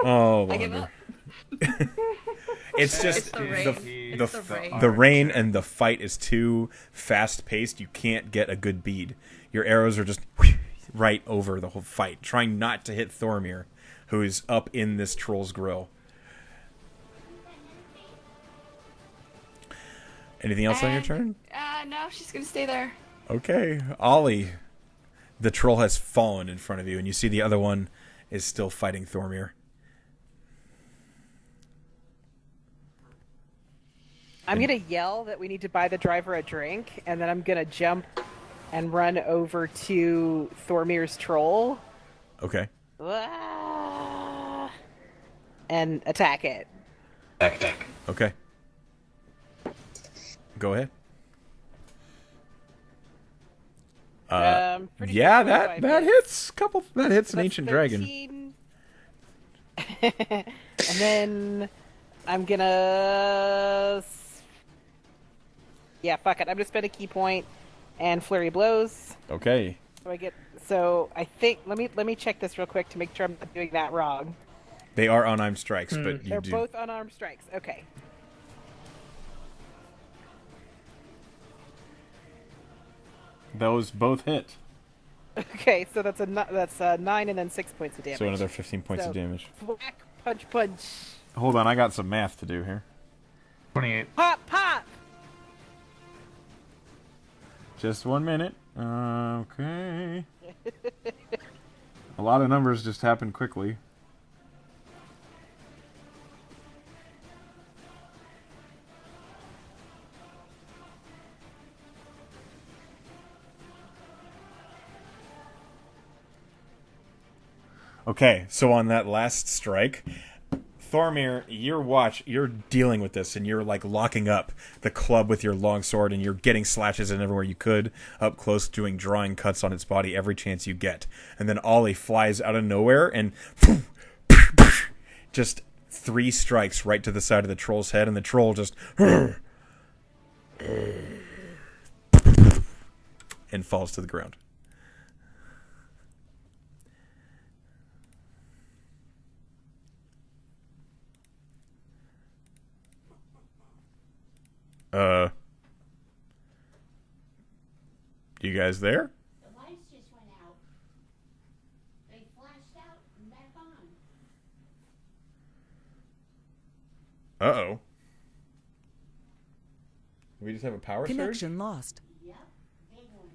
Oh, I give Wander. up. It's just It's the rain. It's the rain. the rain and the fight is too fast paced. You can't get a good bead. Your arrows are just right over the whole fight, trying not to hit Thormir, who is up in this troll's grill. Anything else on your turn? No, she's gonna stay there. Okay, Ollie. The troll has fallen in front of you, and you see the other one is still fighting Thormir. I'm gonna yell that we need to buy the driver a drink, and then I'm gonna jump and run over to Thormir's troll. Okay. And attack it. Attack. Okay. Go ahead. Pretty Yeah, good, that 25 hits. That hits an That's ancient dragon. 13. And then I'm gonna. Yeah, fuck it. I'm gonna spend a key point and flurry blows. Okay. So I think let me check this real quick to make sure I'm not doing that wrong. They are unarmed strikes, but you They're do. both unarmed strikes. Okay. Those both hit. Okay, so that's 9 and then 6 points of damage. So another 15 points So, of damage. Thwack Punch, punch. Hold on, I got some math to do here. 28. Pop, pop. Just 1 minute. Okay. A lot of numbers just happened quickly. Okay, so on that last strike, Thormir, you're dealing with this, and you're like locking up the club with your longsword, and you're getting slashes in everywhere you could, up close, doing drawing cuts on its body every chance you get. And then Ollie flies out of nowhere and just 3 strikes right to the side of the troll's head, and the troll just and falls to the ground. You guys there? The lights just went out. They flashed out and back on. Uh-oh. We just have a power surge? Connection lost. Yep, big one.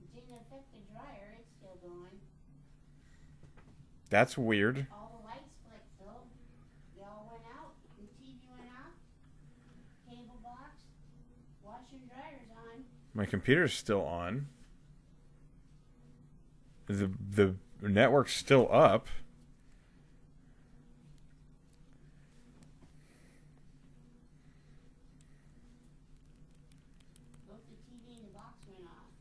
It didn't affect the dryer, it's still going. That's weird. All the lights flicked though. They all went out. The TV went off. Cable box. Washer and dryer's on. My computer's still on. The network's still up. Both the TV and the box went off.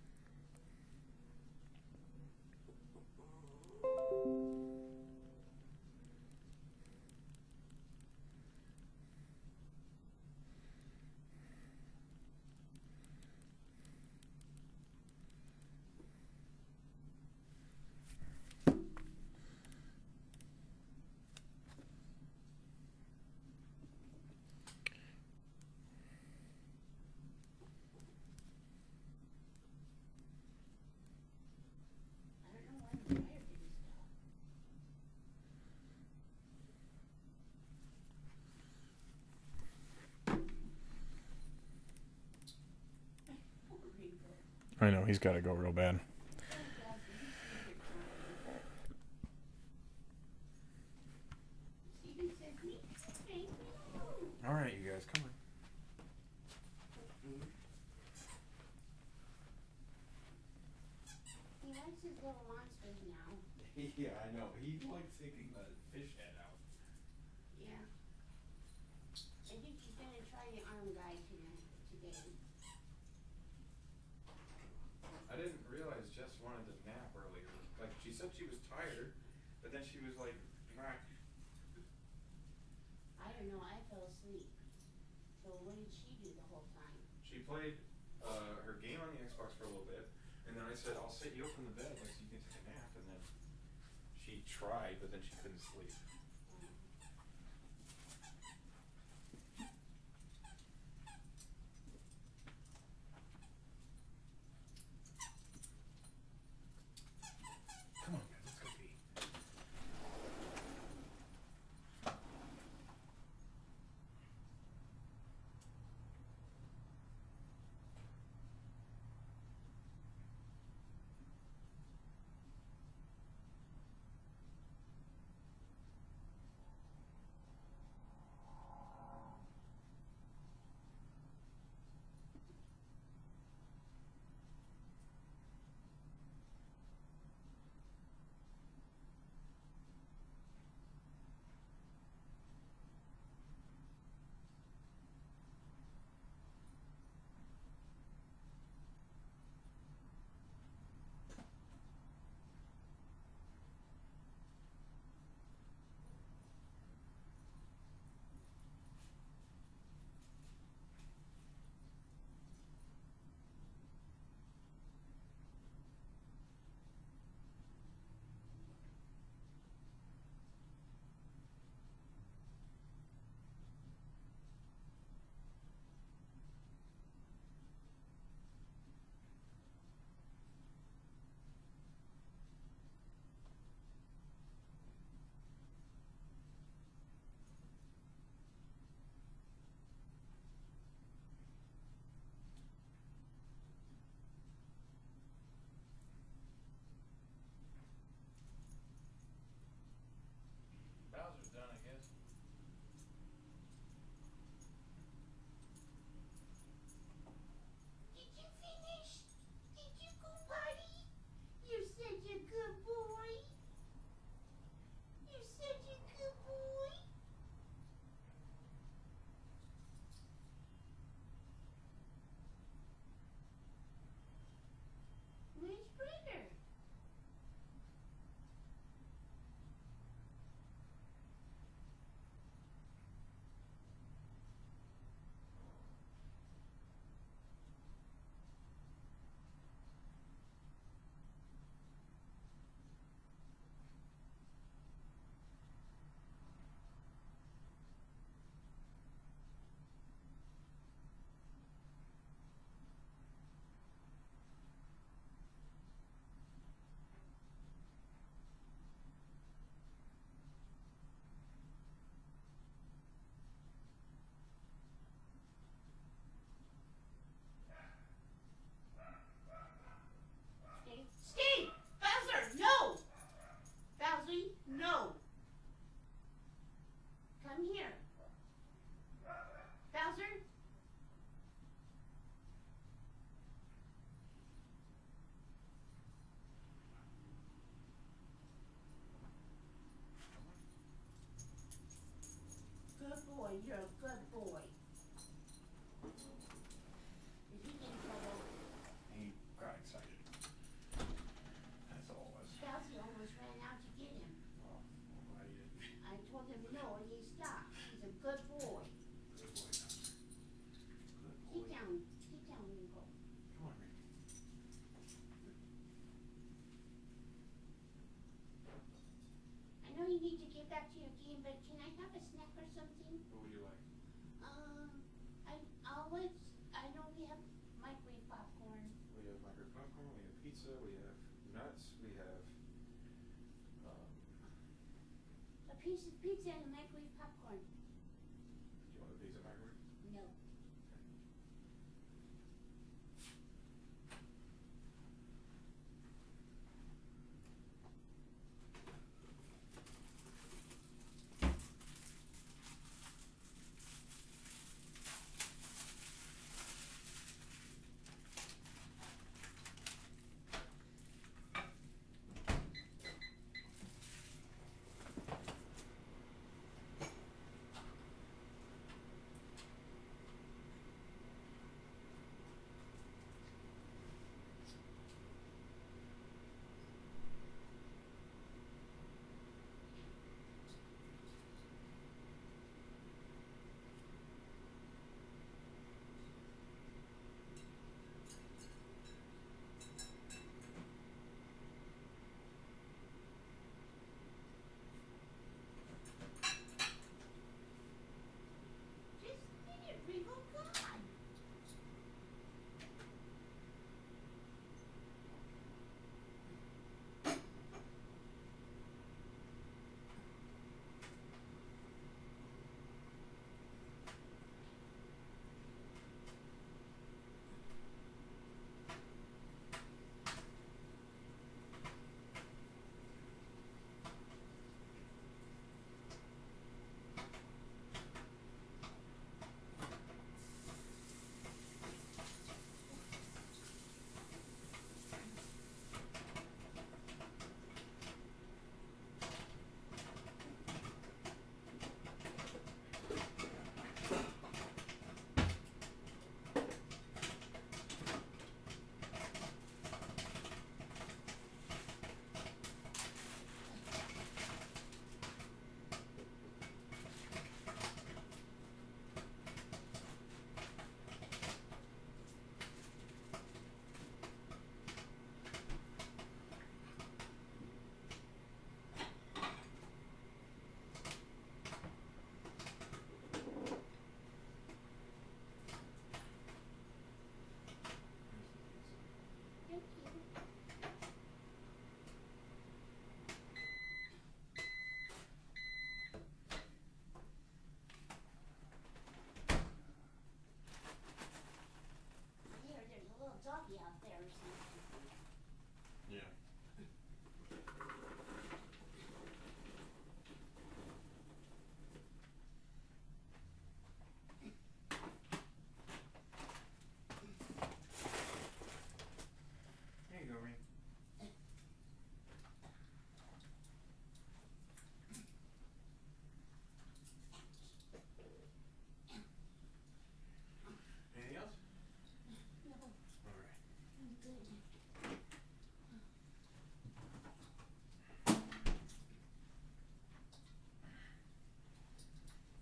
I don't know why the dryer didn't stop. I know, he's got to go real bad. Steven said, "Me too, baby." All right, you guys, come on. He likes his little monsters now. Yeah, I know. He likes taking the fish head out. Yeah. I think she's gonna try the arm guy today. I didn't realize Jess wanted to nap earlier. Like, she said she was tired, but then she was like, nah. I don't know, I fell asleep. So what did she do the whole time? She played her game on the Xbox for a little bit, and then I said, I'll sit you up in the bed like, so you can take a nap, and then she tried, but then she couldn't sleep. Come on, guys, let's go pee. Come here. Bowser? Good boy, you're a good boy. Did he get in trouble? He got excited. That's all it was. Bowser almost ran out to get him. Well, why you didn't? I told him no, and he stopped. He's a good boy. Good boy. Good boy. Get down, Nico. Come on, Rick. I know you need to get back to your game, but can I have a snack or something? What would you like? I know we have microwave popcorn. We have microwave popcorn, we have pizza, we have nuts, we have A piece of pizza and a microwave popcorn. do you want a pizza microwave? No. Just eat it, Rico. Come on. Thank you. Here, there's a little doggy out there or something. Yeah. There you go, Ring. Anything else? No, All right. I'm good.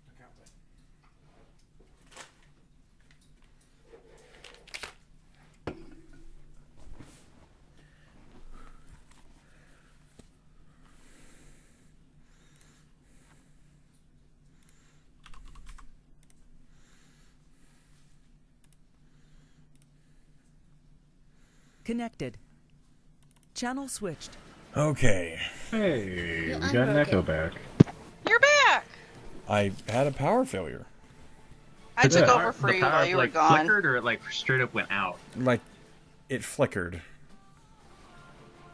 Look out, bud. Connected. Channel switched. Okay. Hey, You we got an unbroke echo it. back. You're back! I had a power failure. I took The over power- for the you power, while you were like, gone. flickered or it like straight up went out. Like, it flickered.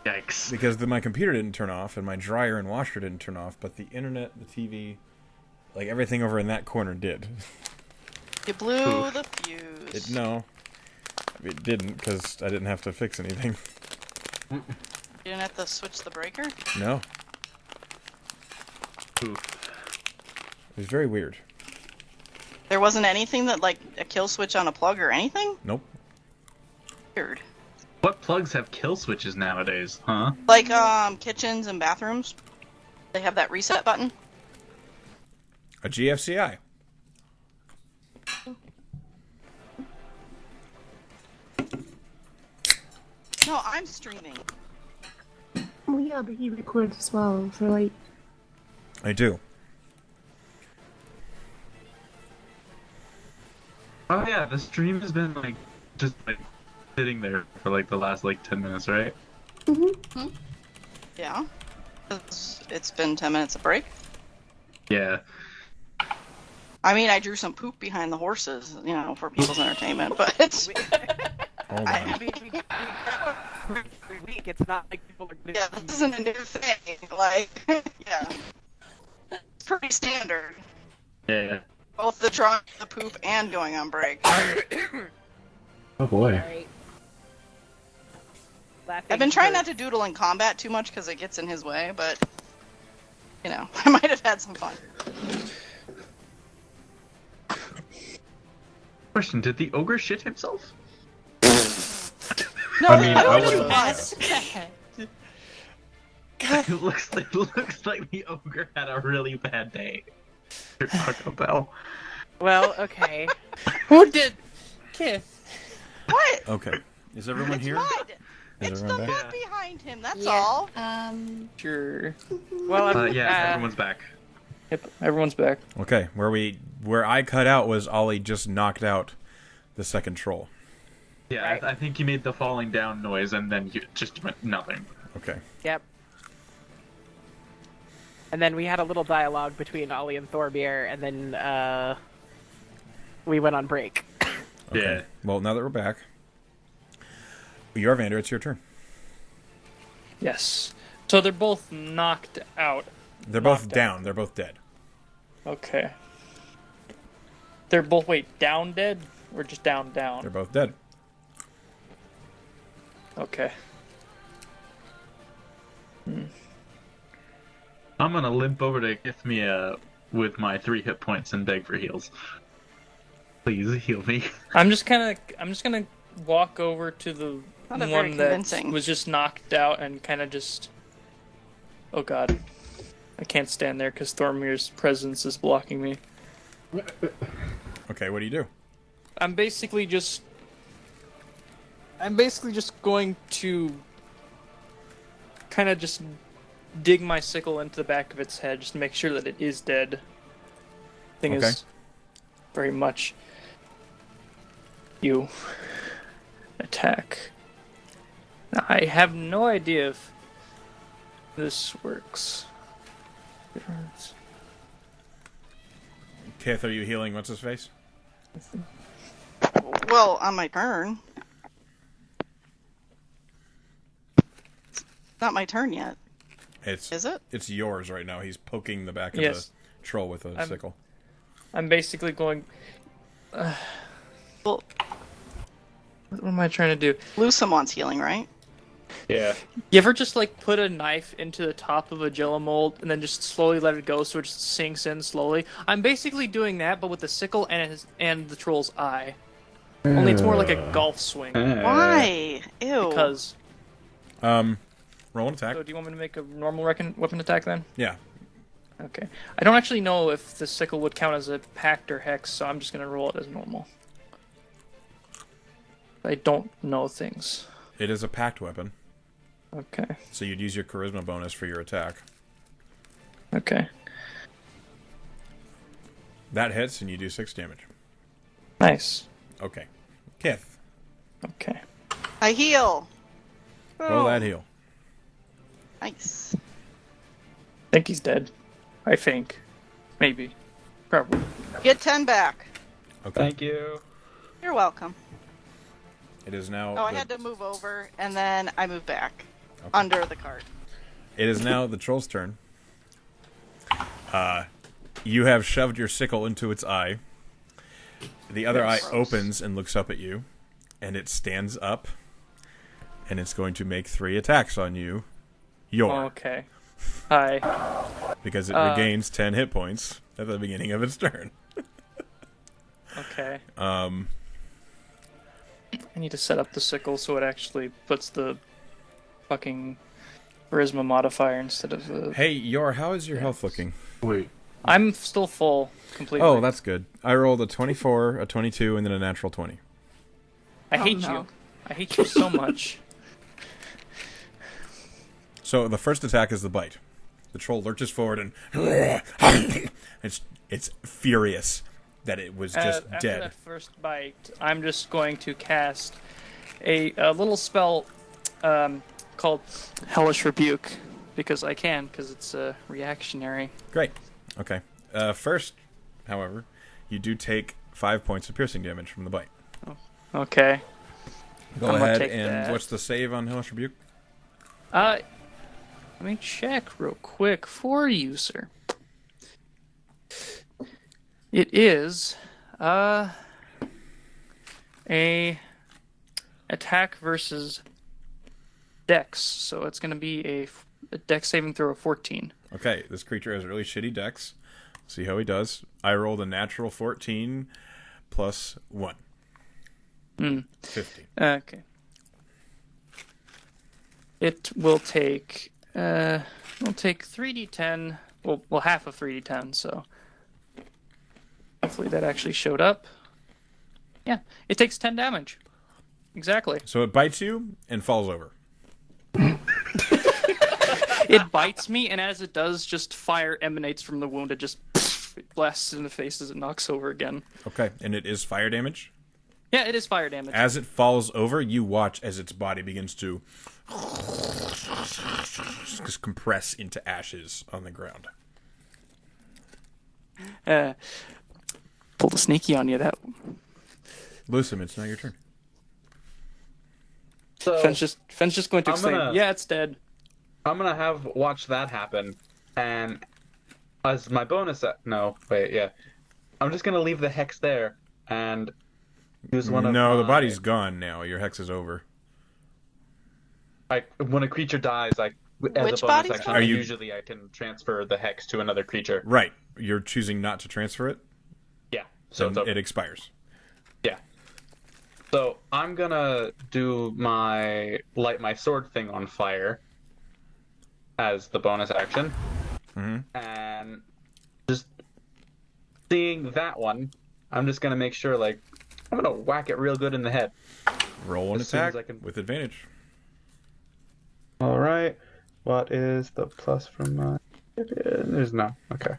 Yikes. Because my computer didn't turn off and my dryer and washer didn't turn off, but the internet, the TV, like everything over in that corner did. You blew the fuse. No, it didn't because I didn't have to fix anything. You didn't have to switch the breaker? No. Oof. It was very weird. There wasn't anything that, like, a kill switch on a plug or anything? Nope. Weird. What plugs have kill switches nowadays, huh? Like, kitchens and bathrooms. They have that reset button. A GFCI. No, I'm streaming. Well, yeah, but he records as well for like. I do. Oh yeah, the stream has been like just like sitting there for like the last like 10 minutes, right? Mm-hmm. Yeah. It's been 10 minutes of break. Yeah. I mean, I drew some poop behind the horses, you know, for people's entertainment, but it's... Hold on. I mean, we every week. It's not like people are gonna... Yeah, this isn't a new thing. Like, yeah. It's pretty standard. Yeah. Both the drawing, the poop, and going on break. Oh boy. Right. I've been trying not to doodle in combat too much because it gets in his way, but, you know, I might have had some fun. Question, did the ogre shit himself? No, I mean, I nobody would've- was. It looks like the ogre had a really bad day. Taco Bell. Well, okay. Who did? Kith. What? Okay. Is everyone It's here? mud. Is It's the everyone mud back? behind him, that's Yeah. all. Sure. Well, Yeah, everyone's back. Yep, everyone's back. Okay. Where I cut out was Ollie just knocked out the second troll. Yeah, Right. I think you made the falling down noise and then you just went nothing. Okay. Yep. And then we had a little dialogue between Ollie and Thorbeer, and then we went on break. Okay. Yeah. Well, now that we're back, Vander, it's your turn. Yes. So they're both knocked out. They're both Knocked down. They're both dead. Okay. They're both, down dead? Or just down? They're both dead. Okay. I'm gonna limp over to Githmia with my 3 hit points and beg for heals. Please heal me. I'm just gonna walk over to the Not a very one that convincing. was just knocked out and kind of just... Oh god. I can't stand there because Thormir's presence is blocking me. Okay, what do you do? I'm basically just going to kind of just dig my sickle into the back of its head just to make sure that it is dead. Thing Okay. is very much you attack. Now, I have no idea if this works. Kith, are you healing what's his face? Well, on my turn. It's not my turn yet. Is it? It's yours right now. He's poking the back of Yes. the troll with a sickle. I'm basically going... Well, what am I trying to do? Lusum wants healing, right? Yeah. You ever just put a knife into the top of a jello mold and then just slowly let it go so it just sinks in slowly? I'm basically doing that, but with the sickle and the troll's eye. Only it's more like a golf swing. Why? Ew. Because. Roll an attack. So do you want me to make a normal weapon attack then? Yeah. Okay. I don't actually know if the sickle would count as a pact or hex, so I'm just gonna roll it as normal. I don't know things. It is a packed weapon. Okay. So you'd use your charisma bonus for your attack. Okay. That hits and you do 6 damage. Nice. Okay. Kith. Okay. I heal. Roll that heal. Nice. I think he's dead. I think. Maybe. Probably. Get 10 back. Okay. Thank you. You're welcome. It is now. Oh, I had to move over, and then I moved back. Under the cart. It is now the troll's turn. You have shoved your sickle into its eye. The other eye opens and looks up at you, and it stands up, and it's going to make 3 attacks on you. Okay. Hi. Because it regains 10 hit points at the beginning of its turn. Okay. I need to set up the sickle so it actually puts the fucking charisma modifier instead of the... Hey, Yor, how is your health looking? Wait. I'm still full, completely. Oh, that's good. I rolled a 24, a 22, and then a natural 20. I hate you. I hate you so much. So the first attack is the bite. The troll lurches forward and it's furious that it was just after dead. That first bite, I'm just going to cast a little spell called Hellish Rebuke because I can, because it's reactionary. Great. Okay. First, however, you do take 5 points of piercing damage from the bite. Oh, okay. Go ahead and what's the save on Hellish Rebuke? Let me check real quick for you, sir. It is a attack versus Dex, so it's going to be a Dex saving throw of 14. Okay, this creature has really shitty Dex. See how he does. I rolled a natural 14 plus 1. 15. Okay. It will take 3d10. Well, half of 3d10. So hopefully that actually showed up. Yeah, it takes 10 damage. Exactly. So it bites you and falls over. It bites me, and as it does, just fire emanates from the wound. It just it blasts in the face as it knocks over again. Okay, and it is fire damage? Yeah, it is fire damage. As it falls over, you watch as its body begins to just compress into ashes on the ground. Pulled a sneaky on you, that. Lusum, it's now your turn. So Fenn's just going to exclaim, yeah, it's dead. I'm gonna watch that happen, and as my bonus, I'm just gonna leave the hex there and use one of. No, the body's gone now. Your hex is over. When a creature dies, as Which a bonus body's action, gone? usually I can transfer the hex to another creature. Right. You're choosing not to transfer it? Yeah. So then it expires. Yeah. So I'm gonna do light my sword thing on fire as the bonus action. Mm-hmm. And just seeing that one, I'm just gonna make sure, I'm gonna whack it real good in the head. Roll an As soon as attack I can. with advantage. All right. What is the plus from my? There's no. Okay.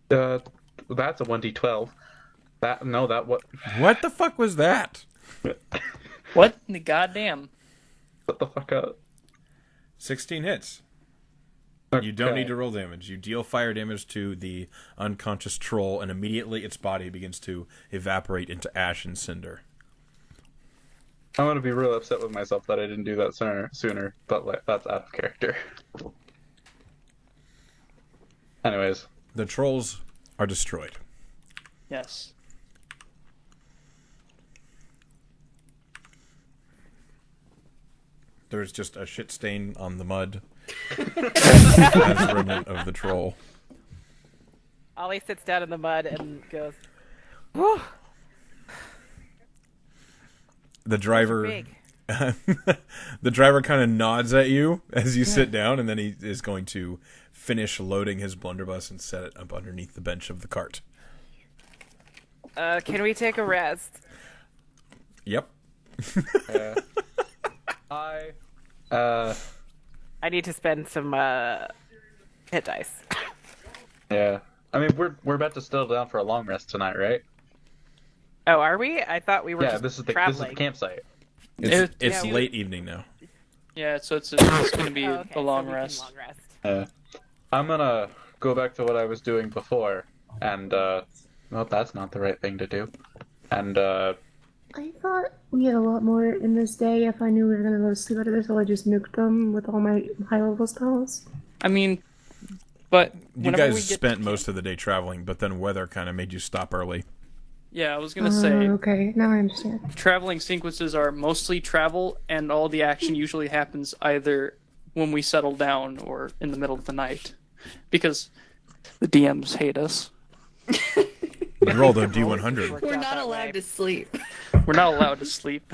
That's a 1d12. What the fuck was that? What in the goddamn? What the fuck up? 16 hits. Okay. You don't need to roll damage. You deal fire damage to the unconscious troll, and immediately its body begins to evaporate into ash and cinder. I'm gonna be real upset with myself that I didn't do that sooner, but that's out of character. Anyways. The trolls are destroyed. Yes. There's just a shit stain on the mud as a remnant of the troll. Ollie sits down in the mud and goes, "Whew." The driver Big. the driver kind of nods at you as you sit down, and then he is going to finish loading his blunderbuss and set it up underneath the bench of the cart. Can we take a rest? Yep. I need to spend some hit dice. Yeah. I mean, we're about to settle down for a long rest tonight, right? Oh, are we? I thought we were just this is the traveling. campsite. It's late evening now. Yeah, so it's going to be Oh, okay, a long so we can rest. long rest. I'm gonna go back to what I was doing before, and well, that's not the right thing to do. And I thought we had a lot more in this day. If I knew we were gonna go to sleep out of this, so I just nuked them with all my high-level spells. I mean, but you guys spent most of the day traveling, but then weather kind of made you stop early. Yeah, I was gonna say. Okay, now I understand. Traveling sequences are mostly travel, and all the action usually happens either when we settle down or in the middle of the night, because the DMs hate us. You rolled a D100. We're not allowed to sleep. We're not allowed to sleep.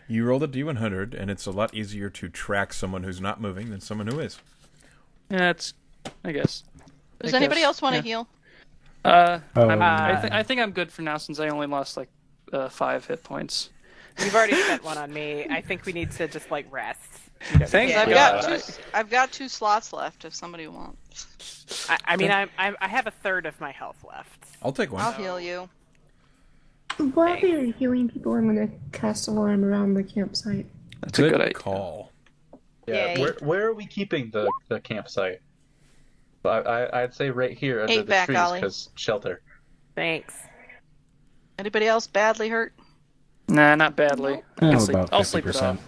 You rolled a D100, and it's a lot easier to track someone who's not moving than someone who is. Yeah, I guess. Does anybody else want to heal? I think I'm good for now since I only lost like 5 hit points. You've already spent one on me. I think we need to just like rest. Thanks. I've got 2 slots left if somebody wants. I mean, I have a third of my health left. I'll take one. I'll heal you. While we are healing people, I'm gonna cast alarm around the campsite. That's a good idea. Call. Yeah, where are we keeping the campsite? I'd say right here under the trees, because shelter. Thanks. Anybody else badly hurt? Nah, not badly. About I'll sleep it 50%. off.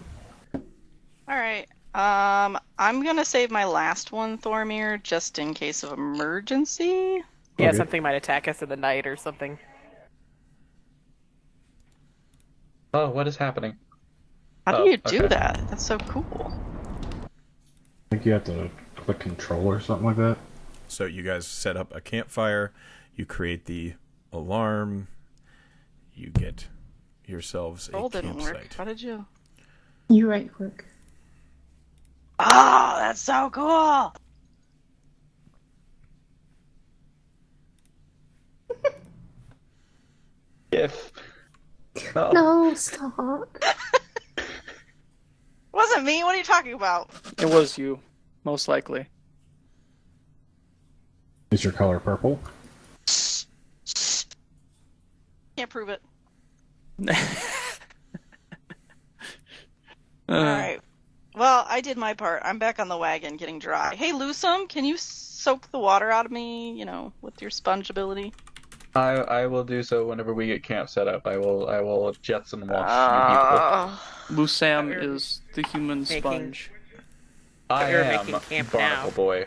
Alright. I'm gonna save my last one, Thormir, just in case of emergency. Yeah, Okay. something might attack us in the night or something. Oh, what is happening? How do you do that? That's so cool. I think you have to click control or something like that. So you guys set up a campfire, you create the alarm, you get yourselves a Control didn't campsite. work. How did you? You right click. Oh, that's so cool! If. Oh. No, stop. Wasn't me. What are you talking about? It was you, most likely. Is your color purple? Can't prove it. Alright. Well, I did my part. I'm back on the wagon getting dry. Hey, Lusum, can you soak the water out of me, with your sponge ability? I will do so whenever we get camp set up. I will Jetson wash you people. Lusam is the human Making- sponge. I You're am making camp Barnacle now. Boy.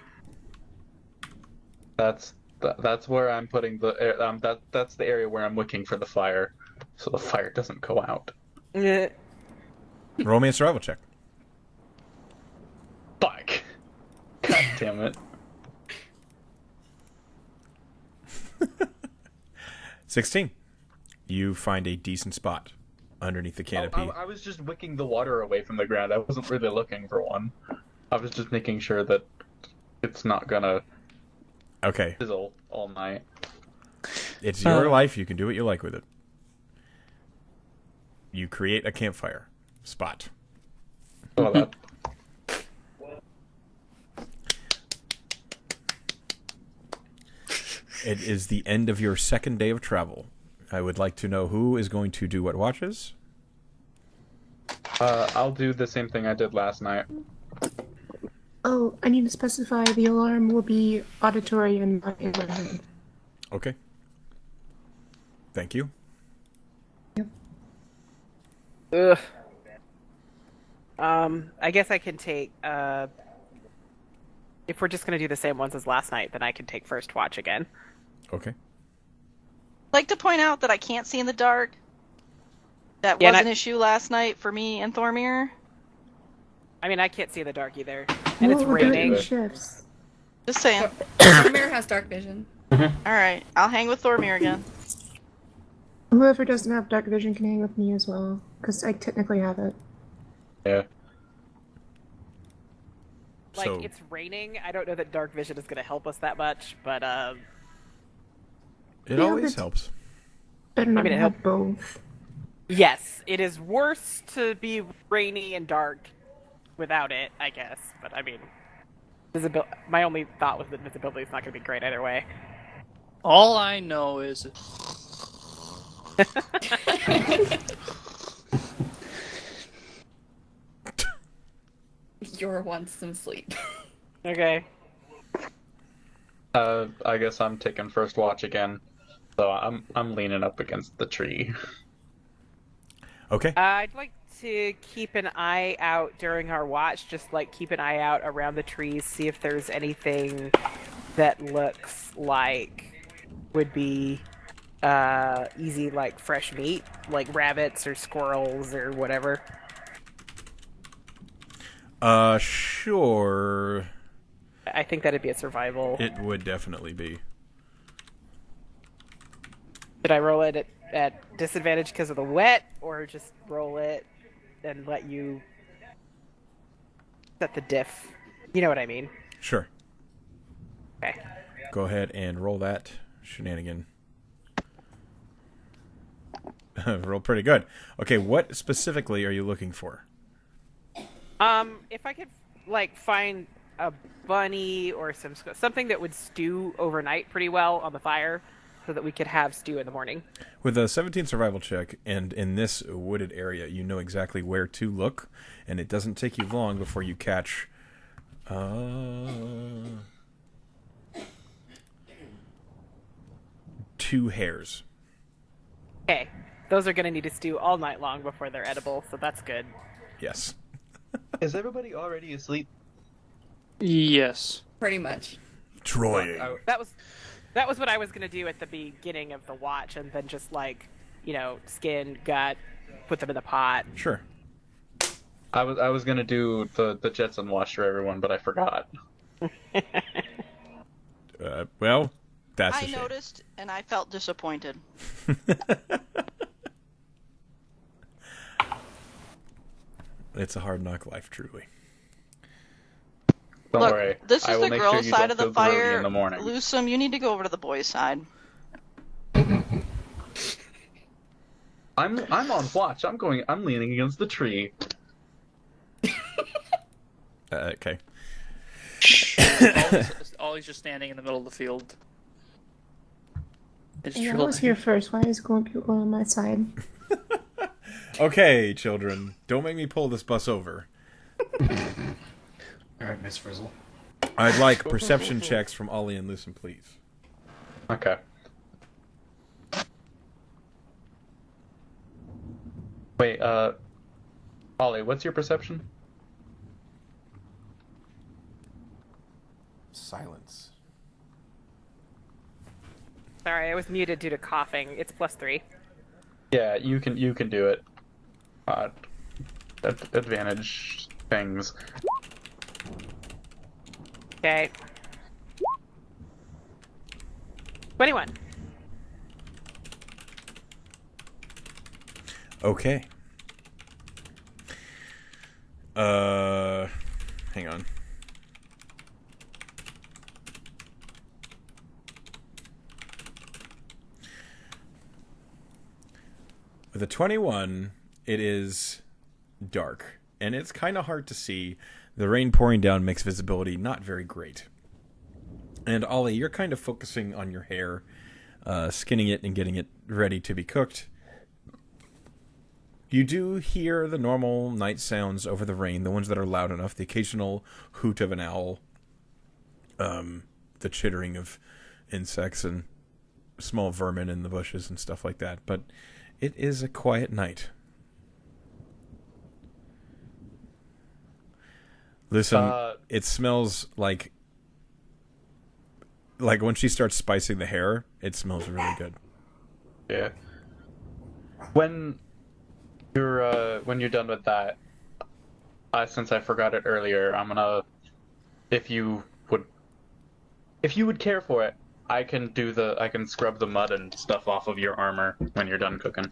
That's where I'm putting the that's the area where I'm looking for the fire, so the fire doesn't go out. Roll me a survival check. Fuck! God damn it! 16. You find a decent spot underneath the canopy. I was just wicking the water away from the ground. I wasn't really looking for one. I was just making sure that it's not gonna Okay. fizzle all night. It's your life. You can do what you like with it. You create a campfire spot. Oh, that. It is the end of your second day of travel. I would like to know who is going to do what watches. I'll do the same thing I did last night. Oh, I need to specify the alarm will be auditory and not in my head. Okay. Thank you. Ugh. I guess I can take, if we're just gonna do the same ones as last night, then I can take first watch again. Okay. I'd like to point out that I can't see in the dark. That Yeah, was and an issue last night for me and Thormir. I mean, I can't see in the dark either. And it's Well, we're doing raining. shifts. Just saying. Thormir has dark vision. Alright, I'll hang with Thormir again. Whoever doesn't have dark vision can hang with me as well, because I technically have it. Yeah. Like, So- it's raining. I don't know that dark vision is gonna help us that much, but, It Yeah, always but- helps. Better not mean, it have both. yes, it is worse to be rainy and dark without it, I guess. But, I mean, my only thought was that visibility is not gonna be great either way. All I know is Yor wants some sleep. Okay. I guess I'm taking first watch again. So I'm leaning up against the tree. Okay. I'd like to keep an eye out during our watch, just like keep an eye out around the trees, see if there's anything that looks like would be easy, like fresh meat, like rabbits or squirrels or whatever. Sure. I think that'd be a survival. It would definitely be. Did I roll it at disadvantage because of the wet, or just roll it and let you set the diff? You know what I mean? Sure. Okay. Go ahead and roll that shenanigan. Roll pretty good. Okay, what specifically are you looking for? If I could, like, find a bunny or something that would stew overnight pretty well on the fire, so that we could have stew in the morning. With a 17 survival check, and in this wooded area, you know exactly where to look, and it doesn't take you long before you catch... 2 hares. Okay. Those are going to need to stew all night long before they're edible, so that's good. Yes. Is everybody already asleep? Yes. Pretty much. Troy. That was what I was going to do at the beginning of the watch, and then just, like, skin, gut, put them in the pot. Sure. I was gonna do the Jetson watch for everyone, but I forgot. Well, that's a I shame. noticed, and I felt disappointed. It's a hard knock life, truly. Don't Look, worry. this I is will the make girls' sure you side don't of the feel groggy fire. in the morning. Lusum, you need to go over to the boys' side. I'm on watch. I'm leaning against the tree. Okay. Ollie's just standing in the middle of the field. It's Yeah, I was here first. Why is people on my side? Okay, children. Don't make me pull this bus over. Alright, Miss Frizzle. I'd like perception checks from Ollie and Lucen, please. Okay. Wait, Ollie, what's your perception? Silence. Sorry, I was muted due to coughing. It's +3. Yeah, you can do it. Advantage things. Okay. 21. Okay. Hang on. With a 21, it is dark, and it's kind of hard to see. The rain pouring down makes visibility not very great. And Ollie, you're kind of focusing on your hair, skinning it and getting it ready to be cooked. You do hear the normal night sounds over the rain, the ones that are loud enough, the occasional hoot of an owl, the chittering of insects and small vermin in the bushes and stuff like that. But it is a quiet night. Listen, it smells like when she starts spicing the hair, it smells really good. Yeah. When you're done with that, since I forgot it earlier, I'm gonna, if you would care for it, I can scrub the mud and stuff off of your armor when you're done cooking,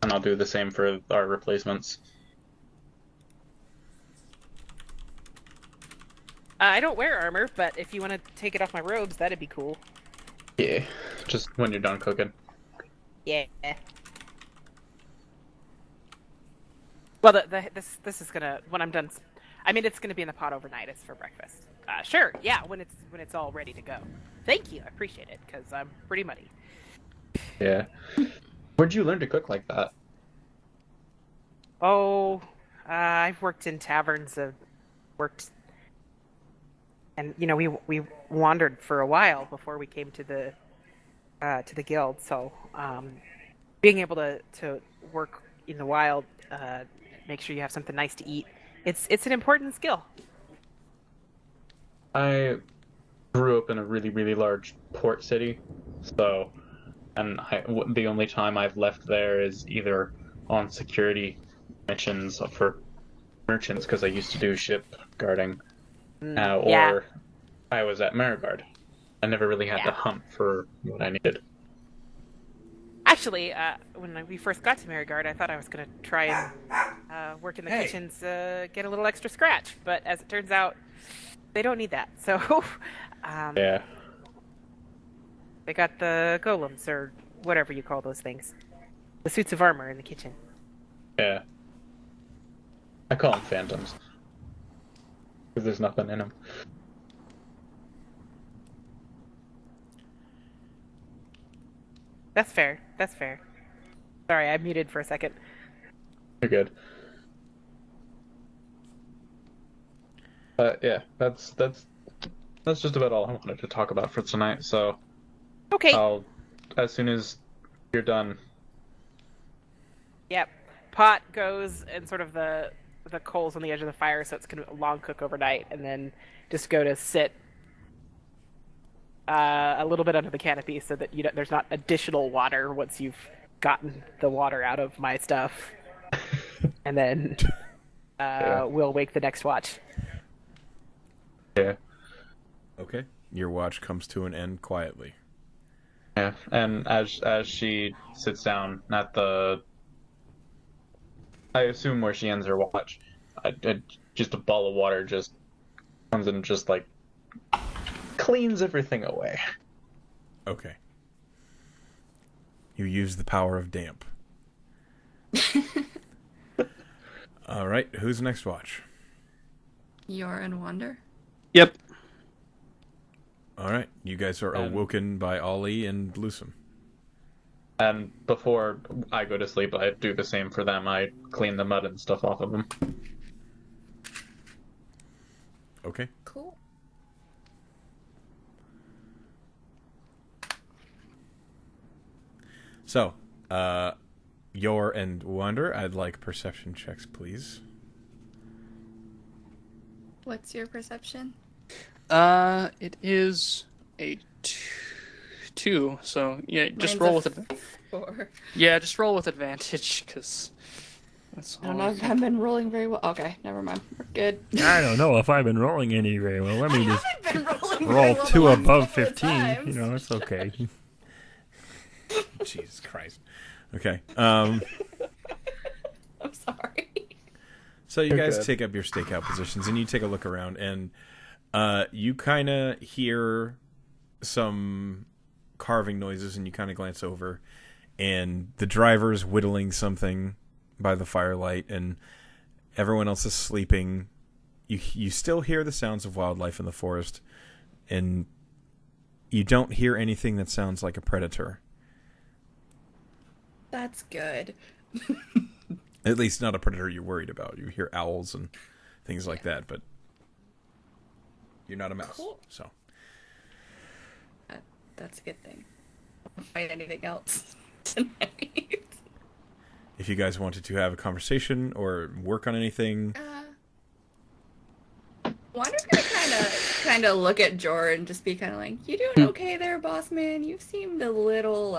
and I'll do the same for our replacements. I don't wear armor, but if you want to take it off my robes, that'd be cool. Yeah, just when you're done cooking. Yeah. Well, this is gonna, when I'm done. I mean, it's gonna be in the pot overnight. It's for breakfast. Sure. Yeah, when it's all ready to go. Thank you. I appreciate it because I'm pretty muddy. Yeah. Where'd you learn to cook like that? Oh, I've worked in taverns. And we wandered for a while before we came to the guild. So being able to work in the wild, make sure you have something nice to eat. It's an important skill. I grew up in a really, really large port city, so, and the only time I've left there is either on security missions for merchants, because I used to do ship guarding, or I was at Marigard. I never really had to hunt for what I needed. Actually, when we first got to Marigard, I thought I was going to try and work in the kitchens, get a little extra scratch, but as it turns out, they don't need that. So, yeah. They got the golems, or whatever you call those things. The suits of armor in the kitchen. Yeah. I call them phantoms. Because there's nothing in them. That's fair. That's fair. Sorry, I muted for a second. You're good. Yeah, that's just about all I wanted to talk about for tonight. So, okay. As soon as you're done. Yep. Pot goes and sort of the coals on the edge of the fire, so it's gonna long cook overnight, and then just go to sit a little bit under the canopy so that there's not additional water once you've gotten the water out of my stuff, and then we'll wake the next watch. Yeah. Okay. Your watch comes to an end quietly. Yeah, and as she sits down at I assume where she ends her watch, just a ball of water just comes and just like cleans everything away. Okay. You use the power of damp. All right, who's next watch? You're in wonder? Yep. All right, you guys are awoken by Ollie and Bluesome. And before I go to sleep, I do the same for them. I clean the mud and stuff off of them. Okay. Cool. So, Yor and Wonder, I'd like perception checks, please. What's your perception? It is a 2, so yeah, just Mine's roll a with it. 4. Yeah, just roll with advantage, because that's I don't know if I've been rolling very well. Okay, never mind. We're good. I don't know if I've been rolling any very well. Let me just been rolling roll very well 2 the last above couple of 15. times. You know, it's okay. Jesus Christ. Okay. I'm sorry. So you guys take up your stakeout positions, and you take a look around, and you kind of hear some carving noises, and you kind of glance over, and the driver's whittling something by the firelight, and everyone else is sleeping. You still hear the sounds of wildlife in the forest, and you don't hear anything that sounds like a predator. That's good. At least not a predator you're worried about. You hear owls and things like that, but you're not a mouse. Cool. So that's a good thing. I won't find anything else tonight. if you guys wanted to have a conversation or work on anything, Wander's gonna kind of look at Jor and just be kind of like, "You doing okay there, boss man? You seemed a little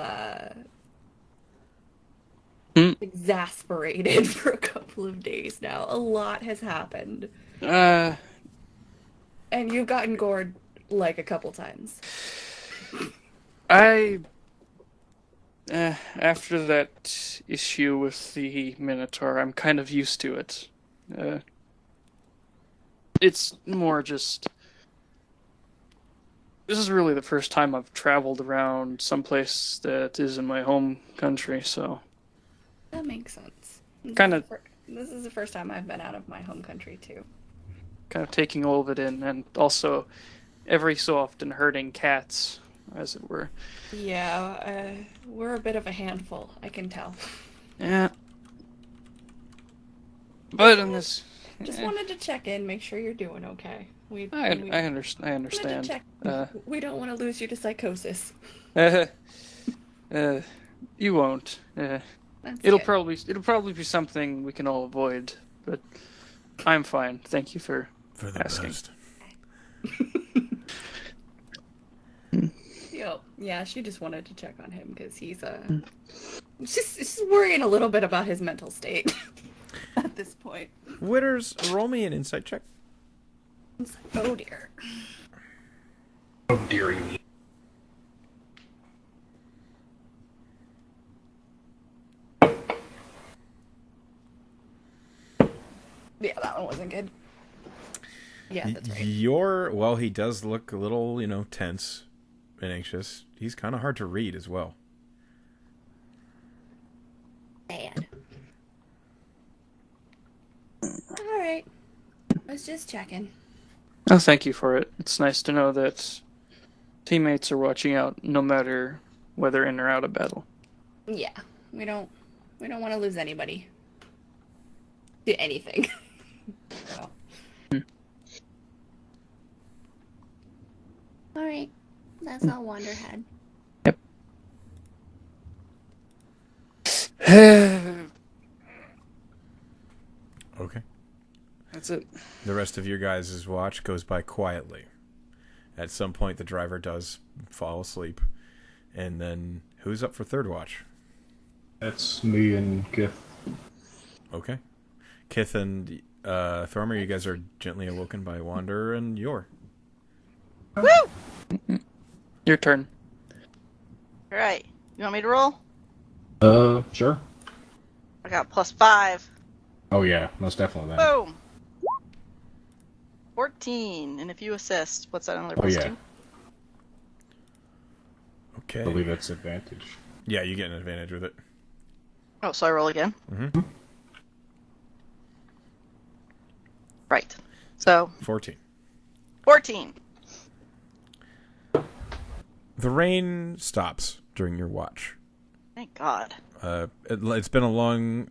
exasperated for a couple of days now. A lot has happened. And you've gotten gored like a couple times." After that issue with the Minotaur, I'm kind of used to it. It's more just... This is really the first time I've traveled around someplace that is in my home country, so... That makes sense. This is the first time I've been out of my home country, too. Kind of taking all of it in, and also every so often herding cats, as it were. Yeah, we're a bit of a handful, I can tell. Yeah. But in this... Just wanted to check in, make sure you're doing okay. I understand. Wanted to check. We don't want to lose you to psychosis. You won't. It'll good. probably be something we can all avoid, but I'm fine. Thank you for the asking. best. Yo, yeah, she just wanted to check on him because he's just worrying a little bit about his mental state at this point. Witters, roll me an insight check. Oh dear. Oh dearie me. Yeah, that one wasn't good. Yeah, that's right. He does look a little, tense and anxious. He's kind of hard to read as well. Bad. All right. I was just checking. Oh, thank you for it. It's nice to know that teammates are watching out no matter whether in or out of battle. Yeah, we don't want to lose anybody to anything. So. All right, that's all Wander had. Okay. That's it. The rest of your guys' watch goes by quietly. At some point, the driver does fall asleep. And then, who's up for third watch? That's me and Kith. Okay. Kith and Thormer, you guys are gently awoken by Wander and Yor. Woo! Your turn. All right. You want me to roll? Sure. I got +5. Oh yeah, most definitely that. Boom. 14, and if you assist, what's that another +2? Okay. I believe that's advantage. Yeah, you get an advantage with it. Oh, so I roll again? Mm-hmm. Right. So 14. 14. The rain stops during your watch. Thank God. It's been a long,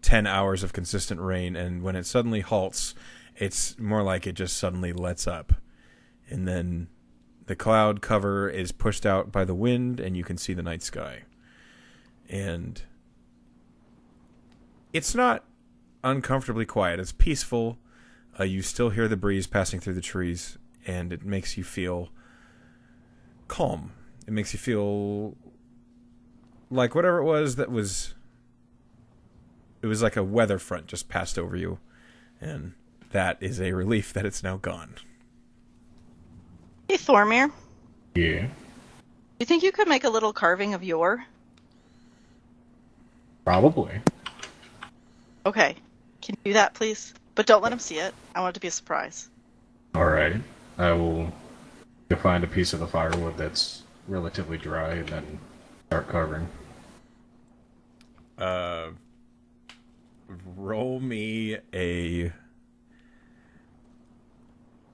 10 hours of consistent rain, and when it suddenly halts, it's more like it just suddenly lets up. And then the cloud cover is pushed out by the wind, and you can see the night sky. And it's not uncomfortably quiet. It's peaceful. You still hear the breeze passing through the trees, and it makes you feel calm. It makes you feel like whatever it was that was... It was like a weather front just passed over you, and that is a relief that it's now gone. Hey, Thormir. Yeah. Do you think you could make a little carving of Yor? Probably. Okay. Can you do that, please? But don't let him see it. I want it to be a surprise. Alright. I will go find a piece of the firewood that's relatively dry and then start carving. Roll me a...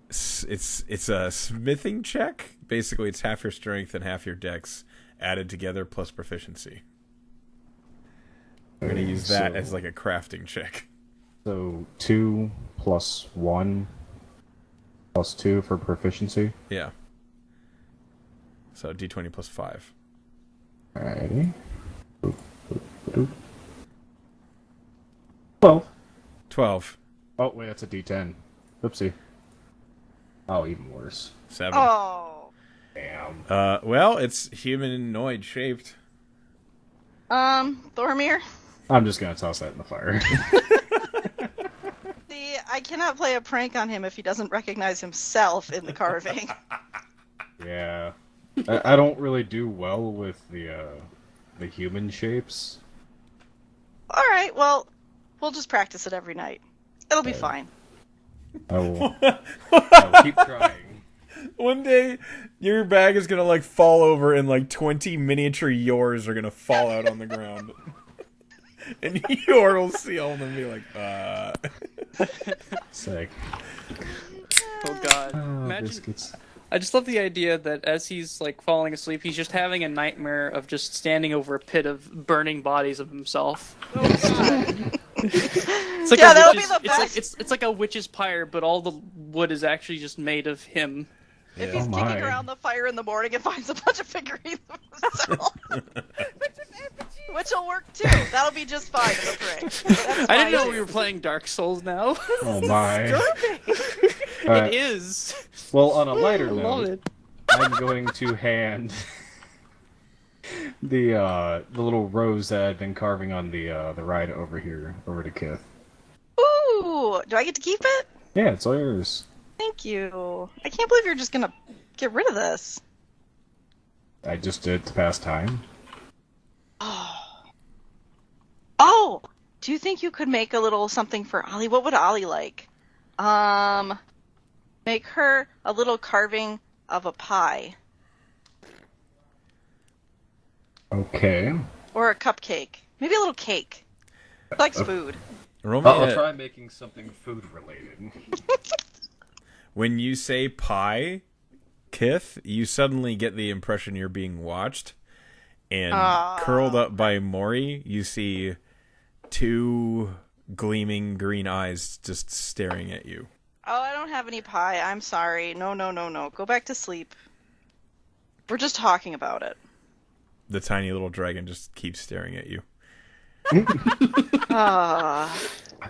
It's a smithing check. Basically, it's half your strength and half your dex added together plus proficiency. I'm going to use that as like a crafting check. So 2 + 1 + 2 for proficiency? Yeah. So d20 plus 5. Alrighty. 12. 12. Oh, wait, that's a d10. Oopsie. Oh, even worse. 7. Oh. Damn. Well, it's humanoid shaped. Thormir? I'm just gonna toss that in the fire. See, I cannot play a prank on him if he doesn't recognize himself in the carving. Yeah. I don't really do well with the human shapes. Alright, well, we'll just practice it every night. It'll be fine. I will keep trying. One day, your bag is gonna like fall over and like 20 miniature Yors are gonna fall out on the ground. And Yor will see all of them and be like, Sick. Oh god. Imagine... Biscuits. I just love the idea that as he's like falling asleep, he's just having a nightmare of just standing over a pit of burning bodies of himself. Oh god. It's like yeah, a that would be witch's, the best. it's like a witch's pyre, but all the wood is actually just made of him. If he's kicking around the fire in the morning and finds a bunch of figurines of himself. which will work too. That'll be just fine, I'm afraid. I didn't know we were playing Dark Souls now. Oh my. It is. Well, on a lighter I love note, it. I'm going to hand the little rose that I've been carving on the ride over to Kith. Ooh, do I get to keep it? Yeah, it's all yours. Thank you. I can't believe you're just gonna get rid of this. I just did it to pass time. Oh, do you think you could make a little something for Ollie? What would Ollie like? Make her a little carving of a pie. Okay. Or a cupcake. Maybe a little cake. She likes food. I'll try making something food related. When you say pie, Kith, you suddenly get the impression you're being watched. And curled up by Mori, you see 2 gleaming green eyes just staring at you. Oh, I don't have any pie. I'm sorry. No. Go back to sleep. We're just talking about it. The tiny little dragon just keeps staring at you. I'm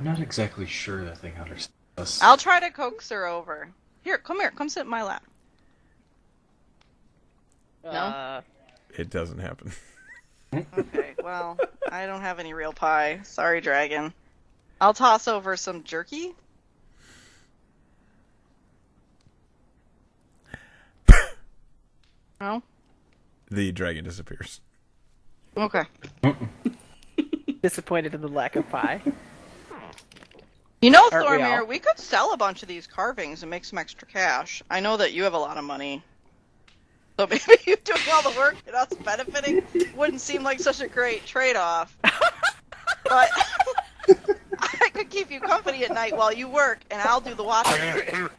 not exactly sure that thing understands. I'll try to coax her over. Here. Come sit in my lap. No? It doesn't happen. Okay, well, I don't have any real pie. Sorry, dragon. I'll toss over some jerky. No? The dragon disappears. Okay. Disappointed in the lack of pie. You know, Aren't we Thormir, all? we could sell a bunch of these carvings and make some extra cash. I know that you have a lot of money. So maybe you doing all the work and us benefiting wouldn't seem like such a great trade-off. But I could keep you company at night while you work, and I'll do the watching.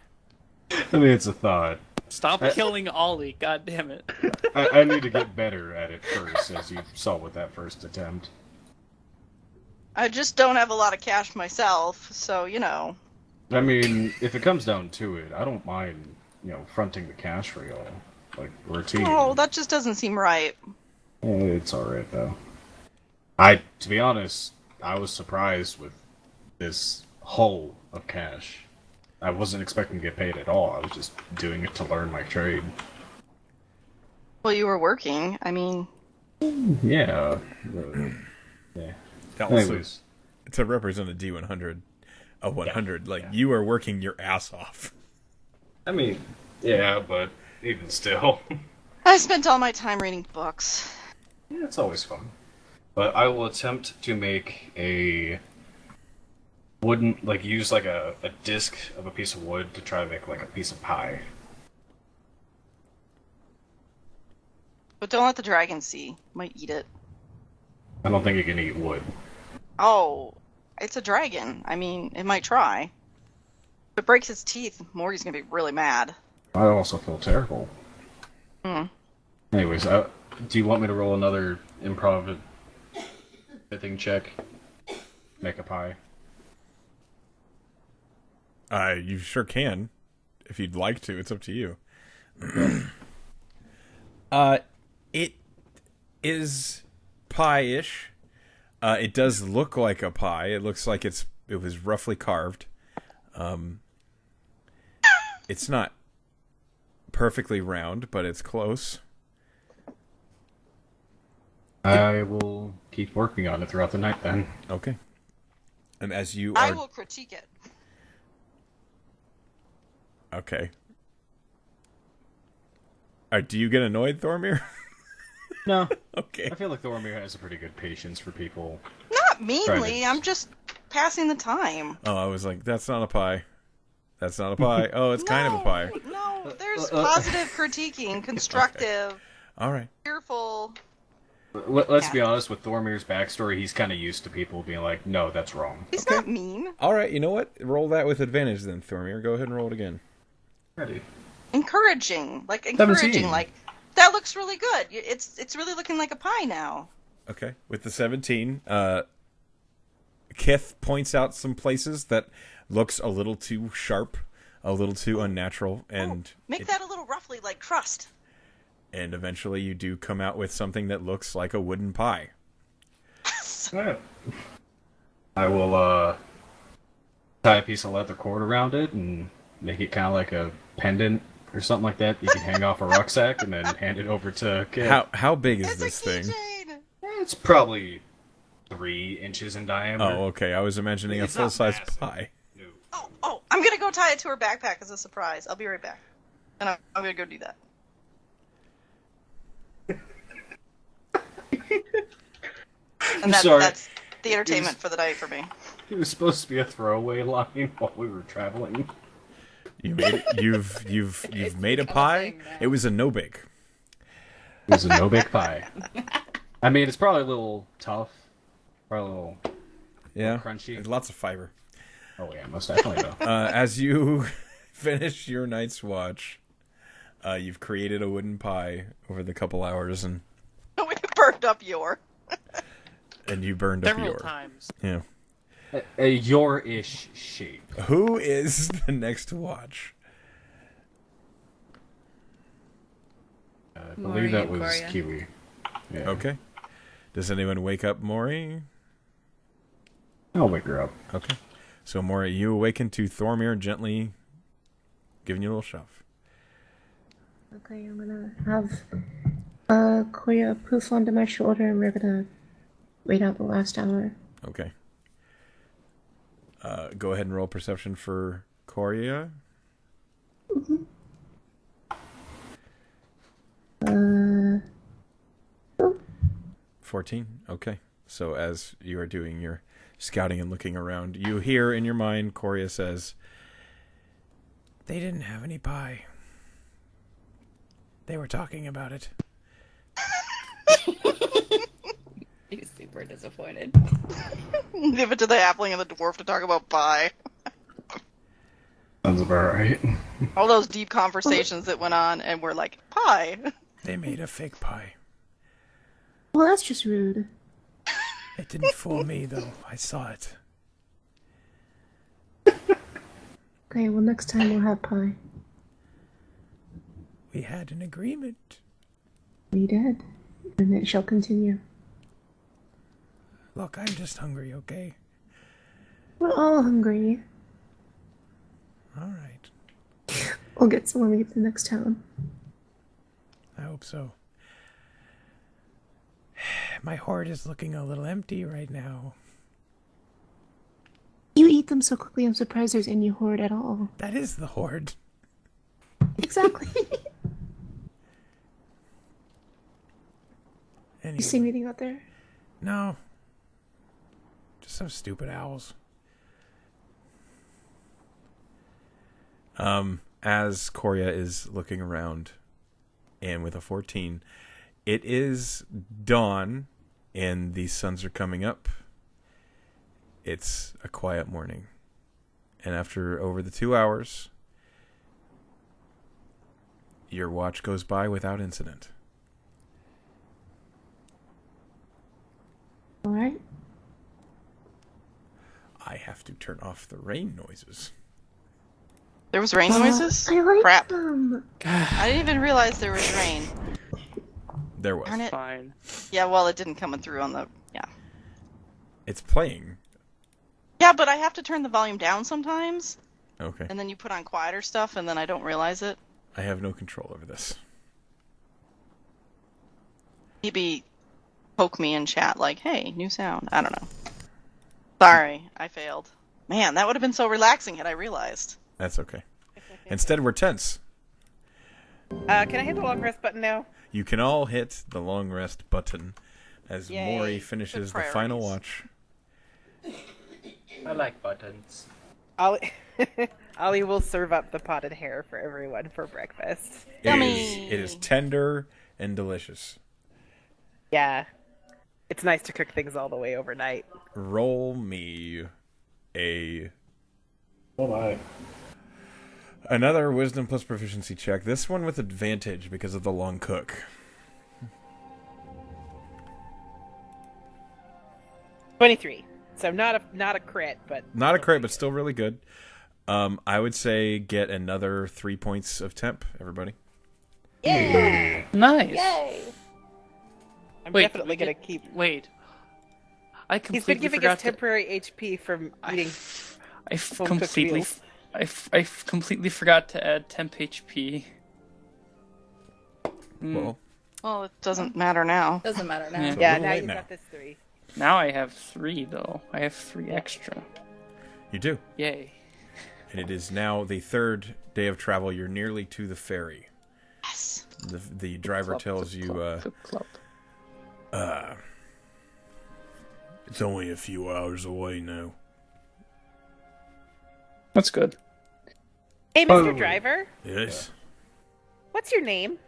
I mean, it's a thought. Stop killing Ollie, god damn it. I need to get better at it first, as you saw with that first attempt. I just don't have a lot of cash myself, so, you know. I mean, if it comes down to it, I don't mind, fronting the cash for y'all. Like, we're a team. Oh, that just doesn't seem right. It's alright, though. To be honest, I was surprised with this haul of cash. I wasn't expecting to get paid at all. I was just doing it to learn my trade. Well, you were working. I mean... Yeah. Yeah. Anyways. To represent a D100, a 100, you are working your ass off. I mean, yeah, but even still. I spent all my time reading books. Yeah, it's always fun. But I will attempt to make a wooden, use a disc of a piece of wood to try to make a piece of pie. But don't let the dragon see. Might eat it. I don't think you can eat wood. Oh, it's a dragon. I mean, it might try. If it breaks its teeth, Mori's gonna be really mad. I also feel terrible. Anyways, do you want me to roll another improv thing check? Make a pie? You sure can. If you'd like to, it's up to you. It is pie-ish. It does look like a pie. It looks like it was roughly carved. It's not perfectly round, but it's close. I will keep working on it throughout the night then. Okay. And as you I will critique it. Okay. Do you get annoyed, Thormir? No. Okay. I feel like Thormir has a pretty good patience for people. Not meanly, I'm just passing the time. Oh, I was like, that's not a pie. That's not a pie. Oh, it's kind of a pie. No, there's positive critiquing, constructive, All right. cheerful. Let's be honest, with Thormir's backstory, he's kind of used to people being like, no, that's wrong. He's not mean. All right, you know what? Roll that with advantage then, Thormir. Go ahead and roll it again. Ready. Encouraging, 17. that looks really good. It's really looking like a pie now. Okay. With the 17, Kith points out some places that looks a little too sharp, a little too unnatural, and Make that a little roughly like crust. and eventually you do come out with something that looks like a wooden pie. Yes. Alright. I will tie a piece of leather cord around it and make it kind of like a pendant or something like that. You can hang off a rucksack and then hand it over to Kid. How big is this thing? It's probably 3 inches in diameter. Oh, okay. I was imagining a It's not full-size massive. pie. Oh, I'm gonna go tie it to her backpack as a surprise. I'll be right back. And I'm gonna go do that. And that's the entertainment for the night for me. It was supposed to be a throwaway line while we were traveling. You made you've made a pie. It was a no bake. It was a no bake pie. I mean, it's probably a little tough, probably a little crunchy. There's lots of fiber. Oh yeah, most definitely though. As you finish your night's watch, you've created a wooden pie over the couple hours, and We burned up your. and you burned up Several your times. Yeah. A your-ish shape. Who is the next to watch? I Maury believe that and was Gloria. Kiwi. Yeah. Okay. Does anyone wake up Maury? I'll wake her up. Okay. So Maury, you awaken to Thormir gently giving you a little shove. Okay, I'm gonna have Koya poof onto my shoulder and we're gonna wait out the last hour. Okay. Go ahead and roll perception for Korea. 14. Okay. So as you are doing your scouting and looking around, you hear in your mind Korea says, "They didn't have any pie. They were talking about it." He's super disappointed. Give it to the halfling and the dwarf to talk about pie. Sounds about right. All those deep conversations that went on, and we're like, pie. They made a fake pie. Well, that's just rude. It didn't fool me, though. I saw it. Okay, well, next time we'll have pie. We had an agreement. We did. And it shall continue. Look, I'm just hungry, okay? We're all hungry. All right. We'll get some when we get to the next town. I hope so. My hoard is looking a little empty right now. You eat them so quickly, I'm surprised there's any hoard at all. That is the hoard. Exactly. Anyway. You see anything out there? No. Just some stupid owls. As Korea is looking around, and with a 14, it is dawn, and the suns are coming up. It's a quiet morning. And after over the 2 hours, your watch goes by without incident. Alright. I have to turn off the rain noises. There was rain noises? I like Crap. them. I didn't even realize there was rain. There was. Darn it. Fine. Yeah, well, it didn't come through on the... Yeah. It's playing. Yeah, but I have to turn the volume down sometimes, Okay. and then you put on quieter stuff, and then I don't realize it. I have no control over this. Maybe poke me in chat like, hey, new sound. I don't know. Sorry, I failed. Man, that would have been so relaxing had I realized. That's okay. Instead, we're tense. Can I hit the long rest button now? You can all hit the long rest button as Yay. Maury finishes the Good final priorities. watch. I like buttons. Ollie will serve up the potted hair for everyone for breakfast. Yummy. It is tender and delicious. Yeah. It's nice to cook things all the way overnight. Roll me a Oh my. another wisdom plus proficiency check. This one with advantage because of the long cook. 23. So not a crit, but Not a crit, but still really good. I would say get another 3 points of temp, everybody. Nice. I'm Wait, definitely we gonna get- keep. Wait. I He's completely been giving forgot us temporary HP from eating. I completely forgot to add temp HP. Well, it doesn't matter now. Doesn't matter now. Yeah, now you've got this 3. Now I have 3 though. I have 3 extra. You do. Yay. And it is now the 3rd day of travel. You're nearly to the ferry. Yes. The driver tells you, it's only a few hours away now. That's good. Hey, Mr. Driver. Yes. What's your name?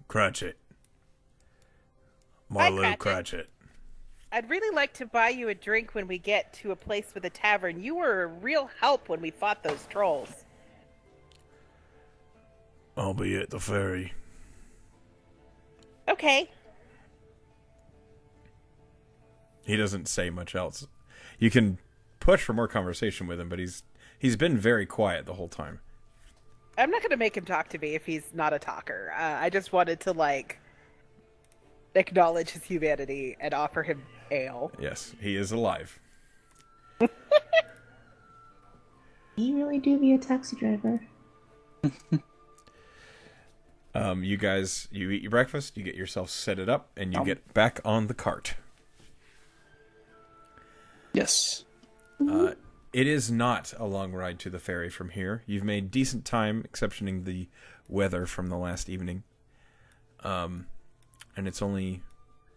Cratchit. Hi, Marlo Cratchit. I'd really like to buy you a drink when we get to a place with a tavern. You were a real help when we fought those trolls. I'll be at the ferry. Okay. He doesn't say much else. You can push for more conversation with him, but he's been very quiet the whole time. I'm not going to make him talk to me if he's not a talker. I just wanted to, acknowledge his humanity and offer him ale. Yes, he is alive. You really do be a taxi driver. You guys, you eat your breakfast, you get yourself set it up, and you get back on the cart. Yes. It is not a long ride to the ferry from here. You've made decent time, exceptioning the weather from the last evening. And it's only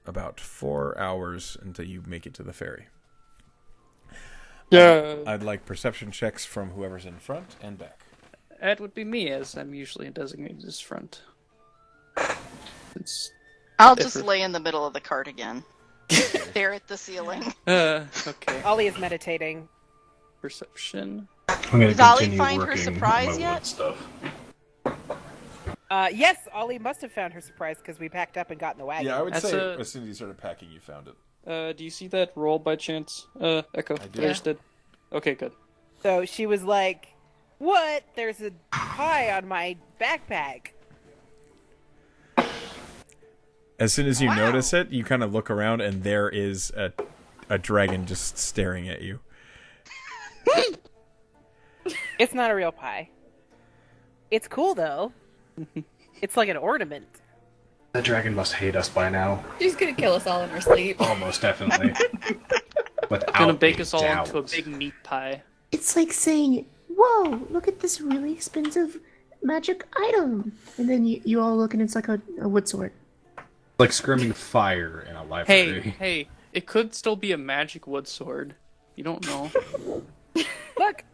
about 4 hours until you make it to the ferry. Yeah. I'd like perception checks from whoever's in front and back. That would be me, as I'm usually designated as front. I'll just lay in the middle of the cart again. Stare at the ceiling. Okay. Ollie is meditating. Perception. Did Ollie find her surprise yet? Stuff. Yes, Ollie must have found her surprise because we packed up and got in the wagon. Yeah, I would say as soon as you started packing, you found it. Do you see that roll by chance, Echo? I do. I just did. Okay, good. So she was like, "What? There's a pie on my backpack." As soon as you notice it, you kind of look around, and there is a dragon just staring at you. It's not a real pie. It's cool, though. It's like an ornament. That dragon must hate us by now. She's gonna kill us all in her sleep. Almost definitely. Without Gonna bake us all doubt. into a big meat pie. It's like saying, whoa, look at this really expensive magic item. And then you all look and it's like a wood sword. Like screaming fire in a library. Hey, it could still be a magic wood sword. You don't know. Look,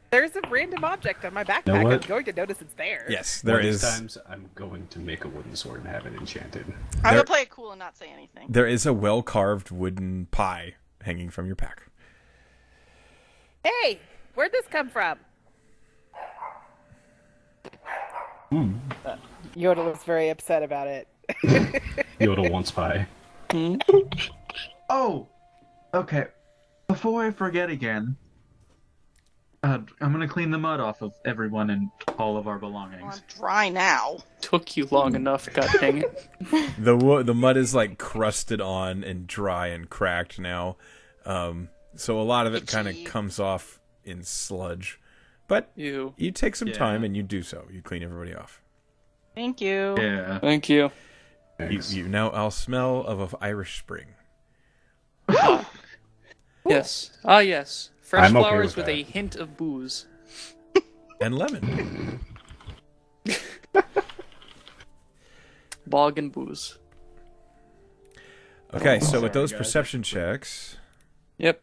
there's a random object on my backpack. Know I'm what? going to notice it's there. Yes, One there of these is. times I'm going to make a wooden sword and have it enchanted. I'm gonna play it cool and not say anything. There is a well-carved wooden pie hanging from your pack. Hey, where'd this come from? Yodel was very upset about it. Yoda wants pie. Oh, okay. Before I forget again, I'm gonna clean the mud off of everyone and all of our belongings. I'm dry now. Took you long enough, god dang it. The mud is like crusted on and dry and cracked now, so a lot of it kind of comes off in sludge. But you take some time and you do so. You clean everybody off. Thank you. Yeah. Thank you. You now I'll smell of Irish Spring. Yes. Ah, yes. Fresh I'm okay flowers with with that. a hint of booze. And lemon. Bog and booze. Okay, so with those perception checks... Yep.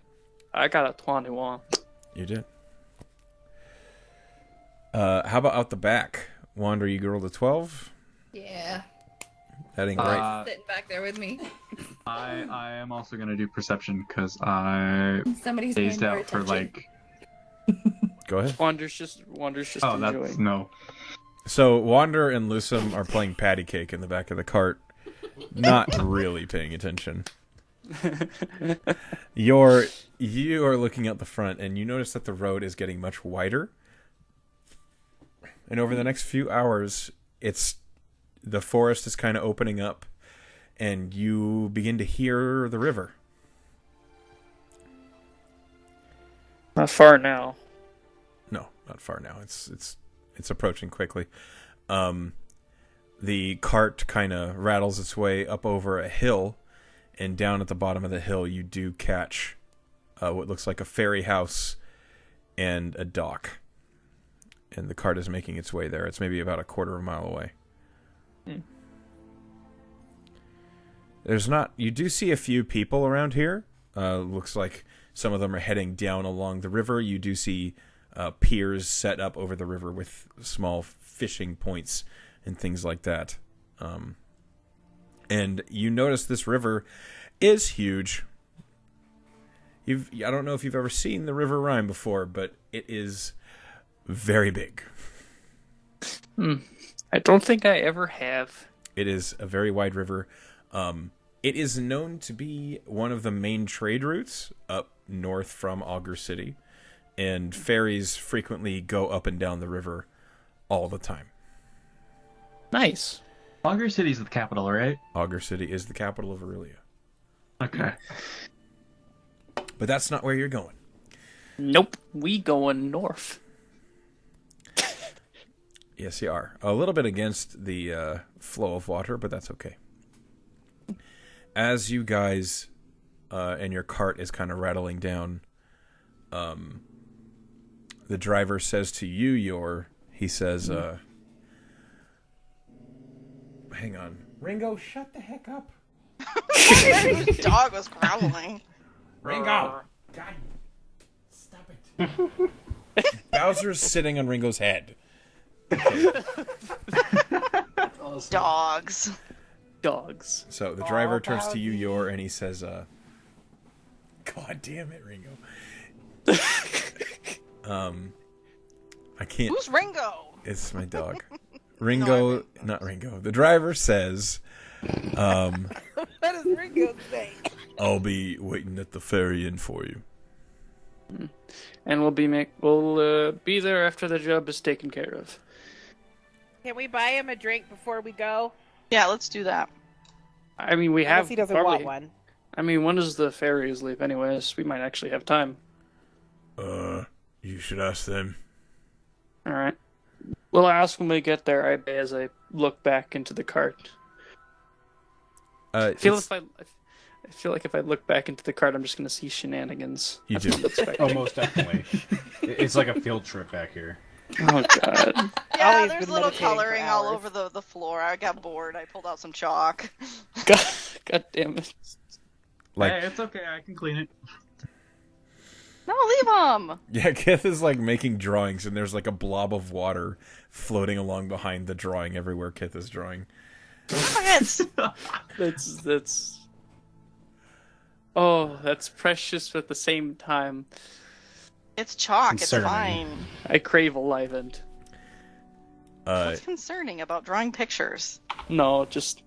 I got a 21. You did. How about out the back? Wander, you rolled a 12? Yeah. That ain't great. Sitting back there with me. I am also gonna do perception because I Somebody's dazed paying more out for attention. Go ahead. Wander's just Oh, enjoying. that's no. So Wander and Lusum are playing patty cake in the back of the cart, not really paying attention. You are looking out the front, and you notice that the road is getting much wider. And over the next few hours, the forest is kind of opening up, and you begin to hear the river. Not far now. No, not far now. It's approaching quickly. The cart kind of rattles its way up over a hill, and down at the bottom of the hill you do catch what looks like a ferry house and a dock. And the cart is making its way there. It's maybe about a quarter of a mile away. You do see a few people around here. Looks like some of them are heading down along the river. You do see piers set up over the river with small fishing points and things like that. And you notice this river is huge. I don't know if you've ever seen the River Rhine before, but it is very big. I don't think I ever have. It is a very wide river. It is known to be one of the main trade routes up north from Augur City, and ferries frequently go up and down the river all the time. Nice. Augur City is the capital, right? Augur City is the capital of Aurelia. Okay. But that's not where you're going. Nope, we going north. Yes, you are. A little bit against the flow of water, but that's okay. As you guys and your cart is kind of rattling down, the driver says to you, he says, hang on. Ringo, shut the heck up. His dog was growling. Ringo! God, stop it. Bowser's sitting on Ringo's head. Dogs. So the driver turns to you, Yor, and he says, God damn it, Ringo. I can't. Who's Ringo? It's my dog. Ringo, not Ringo. The driver says, what does Ringo say? I'll be waiting at the ferry inn for you. And we'll be there after the job is taken care of. Can we buy him a drink before we go? Yeah, let's do that. I mean, we Unless have. he doesn't probably, want one. I mean, when does the ferries leave anyways? We might actually have time. You should ask them. Alright. We'll ask when we get there, as I look back into the cart. I feel like if I look back into the cart, I'm just going to see shenanigans. You do. Oh, most definitely. It's like a field trip back here. Oh, God. Yeah, Ollie's there's been little meditating for coloring all hours. over the floor. I got bored. I pulled out some chalk. God damn it. Hey, it's okay. I can clean it. No, leave him. Yeah, Kith is like making drawings, and there's like a blob of water floating along behind the drawing everywhere Kith is drawing. That's Oh, that's precious at the same time. It's chalk. It's Concerning. fine. I crave alignment. What's concerning about drawing pictures? No, just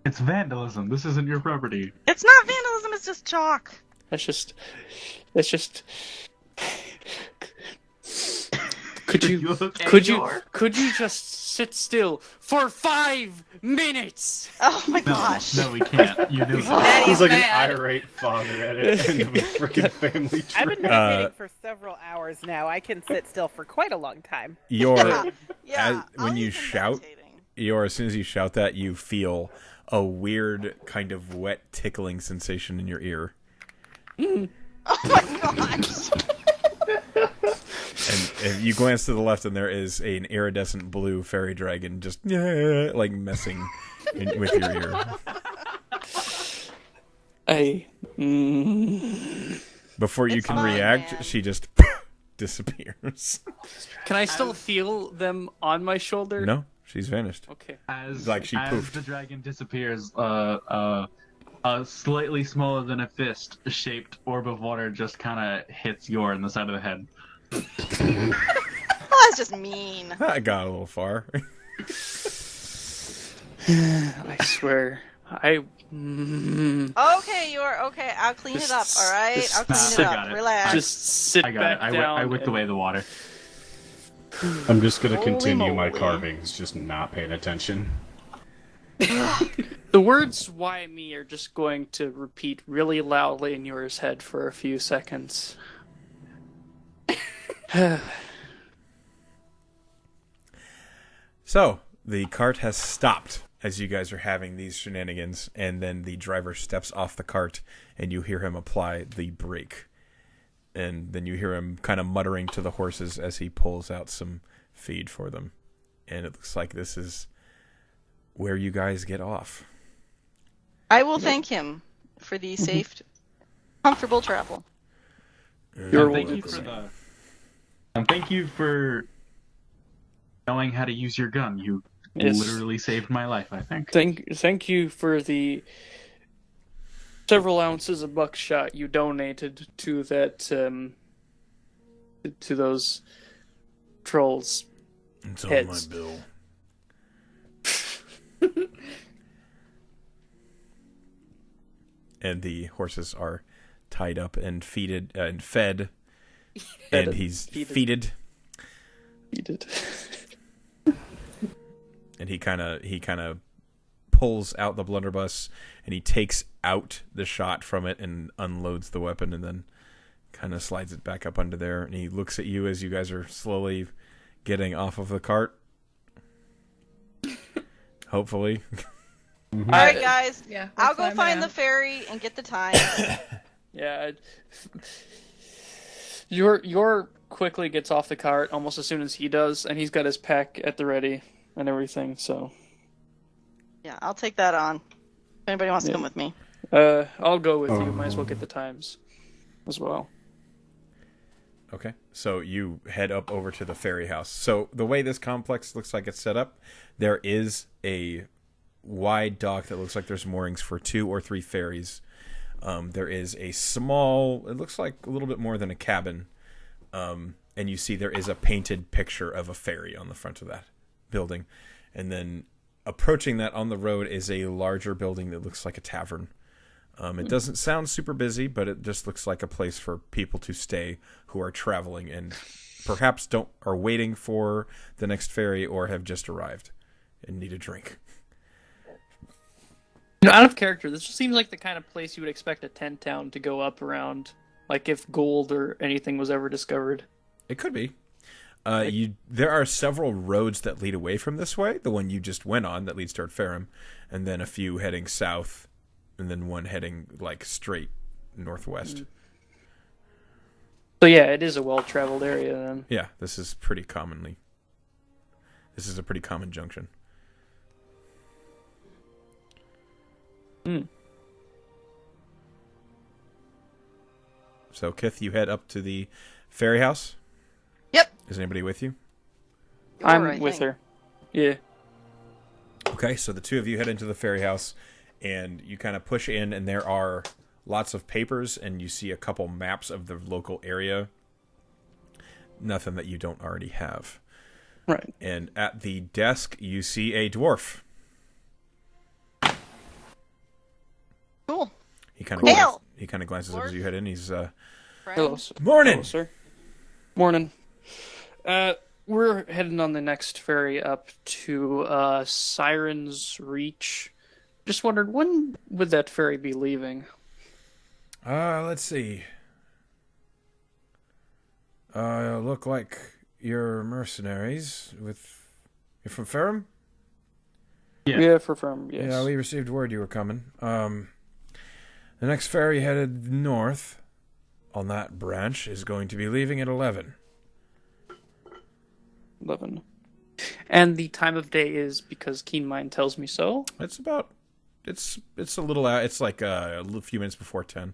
It's vandalism. This isn't your property. It's not vandalism. It's just chalk. that's just. Could you could you just sit still for 5 minutes? Oh my gosh. No, we can't. You do He's like an irate father at it end of a freaking family tree. I've been meditating for several hours now. I can sit still for quite a long time. When you shout, as soon as you shout that, you feel a weird kind of wet tickling sensation in your ear. Oh my gosh. And you glance to the left, and there is an iridescent blue fairy dragon just like messing with your ear. Before you can react, man. she just disappears. Can I still feel them on my shoulder? No, she's vanished. Okay. As She poofed. the dragon disappears, a slightly smaller than a fist-shaped orb of water just kind of hits Yor in the side of the head. Oh, that's just mean. I got a little far. I swear. Okay, you're okay. I'll clean it up. All right, I'll clean it I up. got it. Relax. Just sit I got back it. down. I whipped away the water. I'm just gonna Holy continue my moly. carvings, just not paying attention. The words "why me" are just going to repeat really loudly in your head for a few seconds. So, the cart has stopped as you guys are having these shenanigans, and then the driver steps off the cart, and you hear him apply the brake. And then you hear him kind of muttering to the horses as he pulls out some feed for them. And it looks like this is where you guys get off. I will thank him for the safe, comfortable travel. You're Thank you for the. And thank you for knowing how to use your gun. You literally saved my life, I think. Thank you for the several ounces of buckshot you donated to that to those trolls. It's heads. on my bill. And the horses are tied up and feeded and fed. And he's feeded. And he kind of pulls out the blunderbuss and he takes out the shot from it and unloads the weapon and then kind of slides it back up under there. And he looks at you as you guys are slowly getting off of the cart. Hopefully. All right, guys. Yeah, I'll go find the ferry and get the time. Yeah. Your quickly gets off the cart almost as soon as he does, and he's got his pack at the ready and everything, so. Yeah, I'll take that on. If anybody wants to come with me. I'll go with you. Might as well get the times as well. Okay, so you head up over to the ferry house. So the way this complex looks like it's set up, there is a wide dock that looks like there's moorings for 2 or 3 ferries. There is a small, it looks like a little bit more than a cabin, and you see there is a painted picture of a ferry on the front of that building. And then approaching that on the road is a larger building that looks like a tavern. It doesn't sound super busy, but it just looks like a place for people to stay who are traveling and perhaps are waiting for the next ferry or have just arrived and need a drink. Out of character, this just seems like the kind of place you would expect a tent town to go up around, like if gold or anything was ever discovered. It could be. There are several roads that lead away from this way. The one you just went on that leads toward Ferrum, and then a few heading south, and then one heading like straight northwest. So yeah, it is a well-traveled area then. Yeah, this is a pretty common junction. So, Kith, you head up to the ferry house? Yep. Is anybody with you? I'm with her. Yeah. Okay, so the two of you head into the ferry house, and you kind of push in, and there are lots of papers, and you see a couple maps of the local area. Nothing that you don't already have. Right. And at the desk, you see a dwarf. Cool. He kind of glances up as you head in. He's Hello, sir. Morning. Hello, sir. Morning. We're heading on the next ferry up to Siren's Reach. Just wondered, when would that ferry be leaving? Let's see. Look like you're mercenaries you're from Ferrum? Yeah, for Ferrum, yes. Yeah, we received word you were coming. The next ferry headed north on that branch is going to be leaving at 11. 11. And the time of day is because Keen Mind tells me so? It's a little out. It's like a few minutes before 10.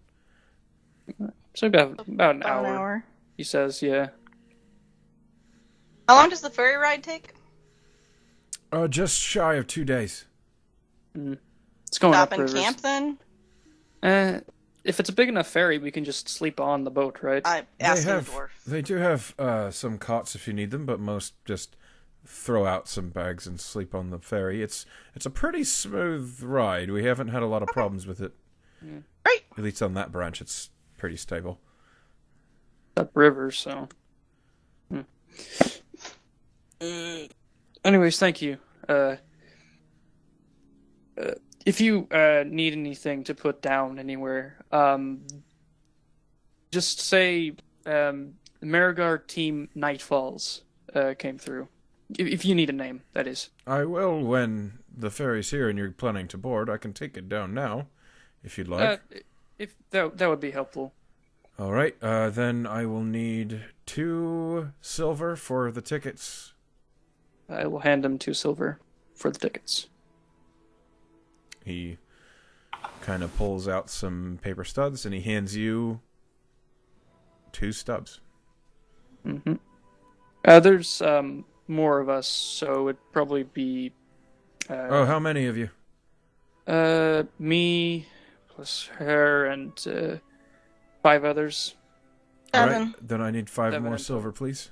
So about an hour. He says, yeah. How long does the ferry ride take? Just shy of 2 days. It's going Stop up and rivers. camp then? If it's a big enough ferry, we can just sleep on the boat, right? They do have some cots if you need them, but most just throw out some bags and sleep on the ferry. It's a pretty smooth ride. We haven't had a lot of problems with it. Great. At least on that branch, it's pretty stable. Up rivers, so. Anyways, thank you. if you need anything to put down anywhere, just say Marigar Team Nightfalls came through. If you need a name, that is. I will when the ferry's here and you're planning to board. I can take it down now, if you'd like. If that would be helpful. All right, then I will need 2 silver for the tickets. I will hand him 2 silver for the tickets. He kind of pulls out some paper studs and he hands you 2 stubs. Mm-hmm. There's more of us, so it'd probably be... how many of you? Me, plus her, and 5 others. 7. All right, then I need 5 7 more and silver, please.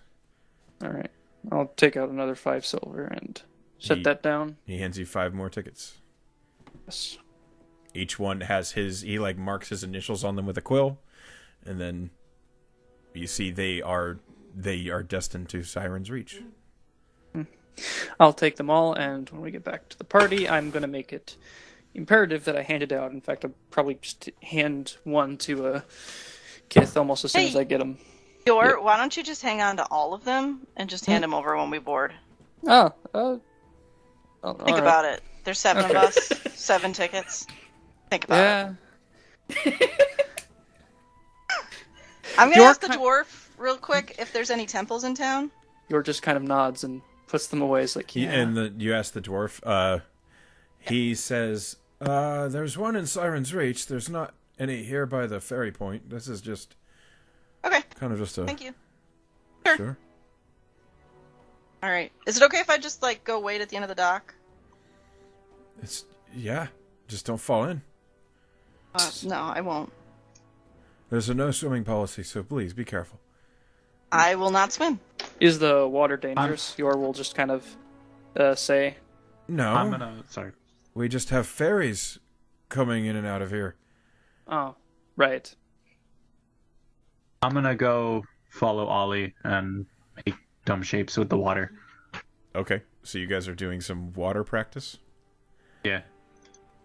All right. I'll take out another 5 silver and set that down. He hands you 5 more tickets. Yes. Each one has he marks his initials on them with a quill, and then you see they are destined to Siren's Reach. I'll take them all, and when we get back to the party, I'm going to make it imperative that I hand it out. In fact, I'll probably just hand one to Kith almost as soon as I get them. Why don't you just hang on to all of them and just hand them over when we board? Think about it. There's 7 of us, 7 tickets. Think about it. I'm going to ask the dwarf real quick if there's any temples in town. Yor just kind of nods and puts them away. It's like, yeah. And you ask the dwarf. He says, there's one in Siren's Reach. There's not any here by the ferry point. This is just... Okay. Kind of just a... Thank you. Sure. Alright. Is it okay if I just, go wait at the end of the dock? Yeah. Just don't fall in. No, I won't. There's a no swimming policy, so please be careful. I will not swim. Is the water dangerous? Yor will just kind of say. No. Sorry. We just have ferries coming in and out of here. Oh, right. I'm gonna go follow Ollie and make dumb shapes with the water. Okay, so you guys are doing some water practice? Yeah.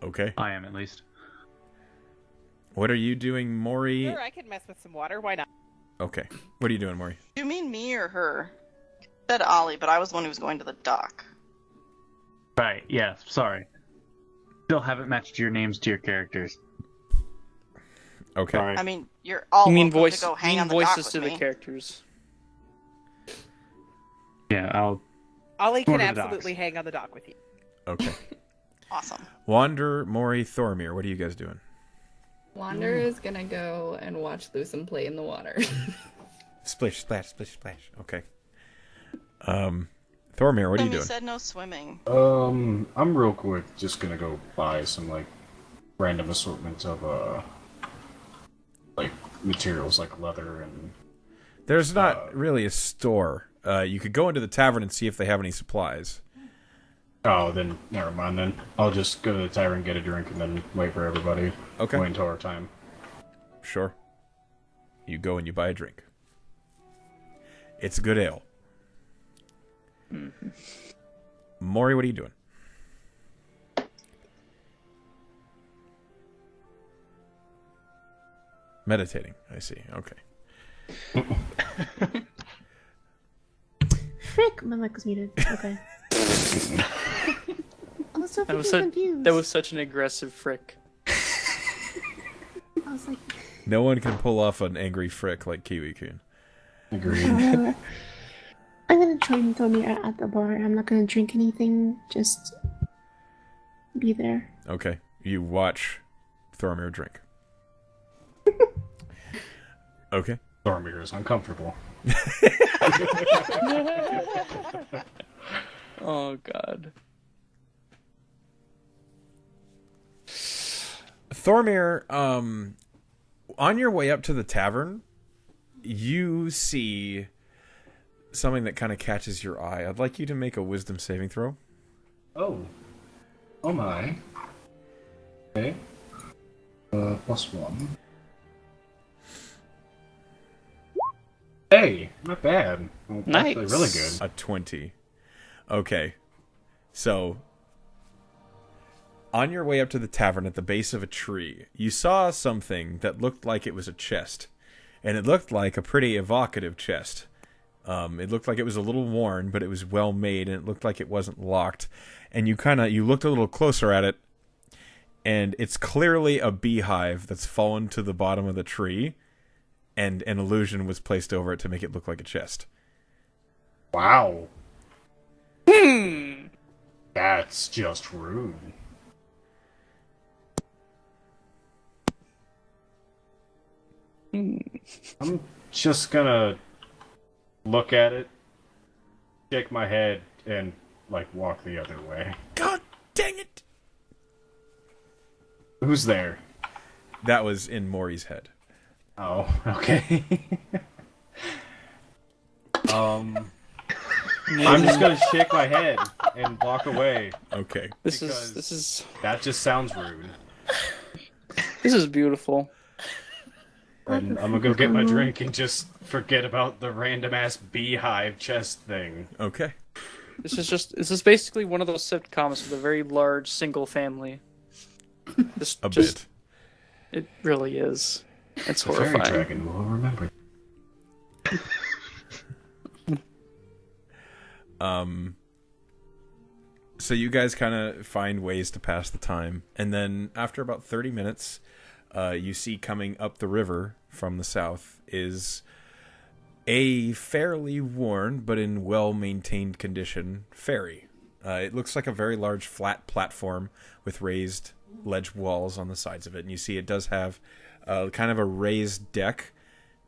Okay. I am, at least. What are you doing, Maury? Sure, I can mess with some water. Why not? Okay. What are you doing, Maury? Do you mean me or her? I said Ollie, but I was the one who was going to the dock. Right, yeah, sorry. Still haven't matched your names to your characters. Okay. Sorry. I mean, you're all welcome to go hang on the dock voices with to me. the characters. Yeah, Ollie can Go to the absolutely docks. hang on the dock with you. Okay. Awesome. Wander, Maury, Thormir, what are you guys doing? Wander is gonna go and watch Lucen play in the water. Splish, splash, splish, splash. Okay. Thormir, what are you doing? said no swimming. I'm real quick just gonna go buy some, random assortments of, materials like leather and... There's not really a store. You could go into the tavern and see if they have any supplies. Oh, then never mind then. I'll just go to the tavern, get a drink, and then wait for everybody. Okay. Wait until our time. Sure. You go and you buy a drink. It's good ale. Mm-hmm. Maury, what are you doing? Meditating, I see. Okay. Frick! My mic was muted. Okay. I was so confused. That was such an aggressive frick. I was like... No one can pull off an angry frick like Kiwi-kun. Agreed. I'm gonna join Thomir at the bar. I'm not gonna drink anything, just be there. Okay. You watch Thormir drink. Okay. Thormir is uncomfortable. Oh, God. Thormir, on your way up to the tavern, you see something that kind of catches your eye. I'd like you to make a wisdom saving throw. Oh. Oh my. Okay. +1. Hey, not bad. Well, Nice. Actually really good. A 20. Okay. So, On your way up to the tavern at the base of a tree, you saw something that looked like it was a chest. And it looked like a pretty evocative chest. It looked like it was a little worn, but it was well made, and it looked like it wasn't locked. And you looked a little closer at it, and it's clearly a beehive that's fallen to the bottom of the tree, and an illusion was placed over it to make it look like a chest. Wow. That's just rude. I'm just gonna look at it, shake my head, and, like, walk the other way. God dang it! Who's there? That was in Maury's head. Oh, okay. I'm just gonna shake my head and walk away. Okay. This is That just sounds rude. This is beautiful. And I'm gonna go get my drink and just forget about the random ass beehive chest thing. Okay. This is basically one of those sitcoms with a very large single family. Bit. It really is. It's The horrifying. fairy dragon will remember. So you guys kind of find ways to pass the time, and then after about 30 minutes, you see coming up the river from the south is a fairly worn but in well-maintained condition ferry. It looks like a very large flat platform with raised ledge walls on the sides of it, and you see it does have kind of a raised deck,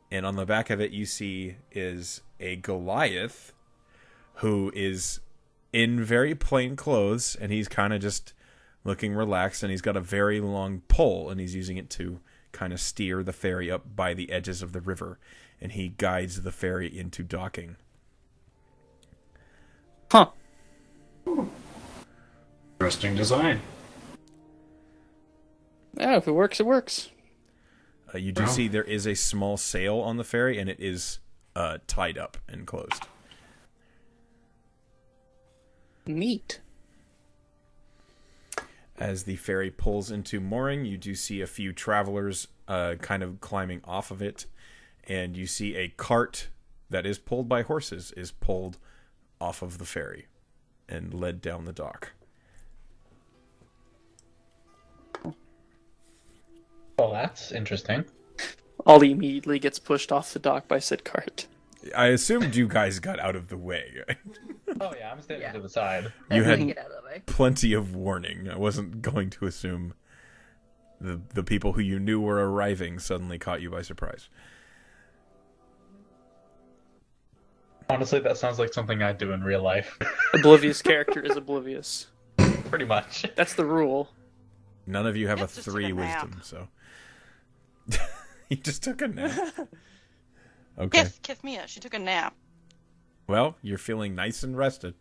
and on the back of it you see is a Goliath who is in very plain clothes, and he's kind of just looking relaxed, and he's got a very long pole, and he's using it to kind of steer the ferry up by the edges of the river, and he guides the ferry into docking. Huh. Interesting design. Yeah, if it works, it works. You do see there is a small sail on the ferry, and it is tied up and closed. Neat. As the ferry pulls into mooring, you do see a few travelers kind of climbing off of it, and you see a cart that is pulled by horses is pulled off of the ferry and led down the dock. Well, that's interesting. Ollie immediately gets pushed off the dock by said cart. I assumed you guys got out of the way. Oh yeah, I'm standing to the side. You had Get out of the way. plenty of warning. I wasn't going to assume the people who you knew were arriving suddenly caught you by surprise. Honestly, that sounds like something I'd do in real life. Oblivious character is oblivious. Pretty much. That's the rule. None of you have Yes, a just took 3 a nap. wisdom, so... You just took a nap. Okay. Kith Mia, she took a nap. Well, you're feeling nice and rested.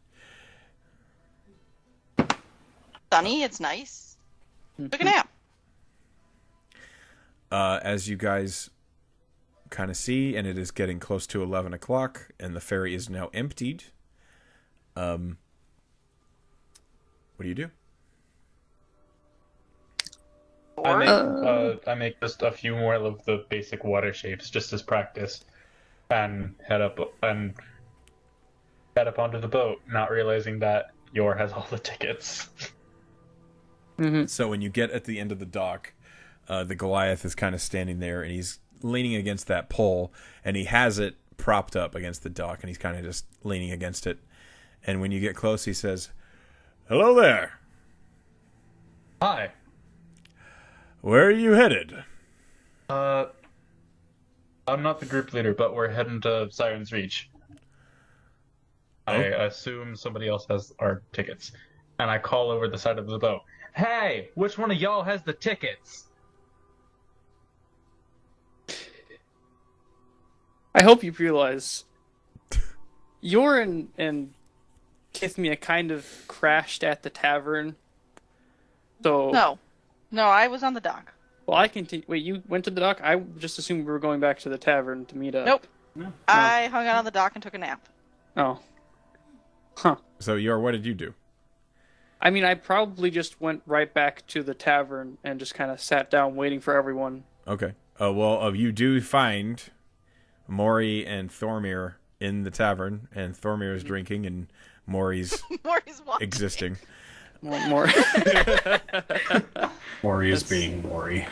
Sunny, it's nice. Took a nap. As you guys kind of see, and it is getting close to 11 o'clock, and the ferry is now emptied. What do you do? I make just a few more of the basic water shapes just as practice, and head up onto the boat, not realizing that Yor has all the tickets. Mm-hmm. So when you get at the end of the dock, the Goliath is kind of standing there, and he's leaning against that pole, and he has it propped up against the dock, and he's kind of just leaning against it. And when you get close, he says, "Hello there. Hi. Where are you headed?" I'm not the group leader, but we're heading to Siren's Reach. I assume somebody else has our tickets. And I call over the side of the boat. Hey, which one of y'all has the tickets? I hope you realize Yor and Kithmia kind of crashed at the tavern. So No, I was on the dock. Well, I can. Wait, you went to the dock? I just assumed we were going back to the tavern to meet up. Nope. No. I hung out on the dock and took a nap. Oh. Huh. So, Yor, what did you do? I mean, I probably just went right back to the tavern and just kind of sat down waiting for everyone. Okay. You do find Maury and Thormir in the tavern, and Thormir is drinking, and Maury's existing. More. Maury is being Maury.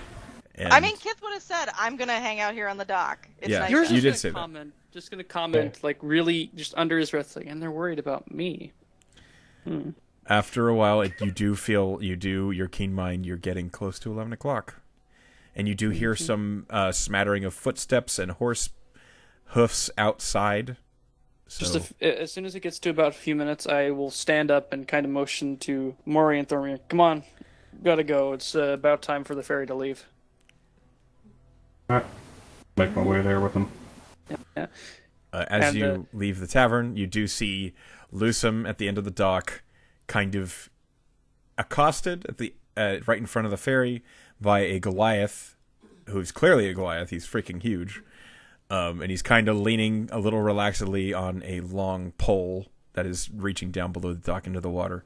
And I mean, Kith would have said, "I'm gonna hang out here on the dock." It's Yeah, nice Yours out. you is did say that. Just gonna comment, like really, just under his breath, like, and they're worried about me. after a while, you do feel, your keen mind, you're getting close to 11 o'clock. And you do hear some smattering of footsteps and horse hoofs outside. So, As soon as it gets to about a few minutes, I will stand up and kind of motion to Maury and Thormir. Come on, gotta go. It's about time for the ferry to leave. Alright. Make my way there with him. Yeah. as you leave the tavern, you do see Lusum at the end of the dock, kind of accosted at the right in front of the ferry by a Goliath, who's clearly a Goliath. He's freaking huge. And he's kind of leaning a little relaxedly on a long pole that is reaching down below the dock into the water.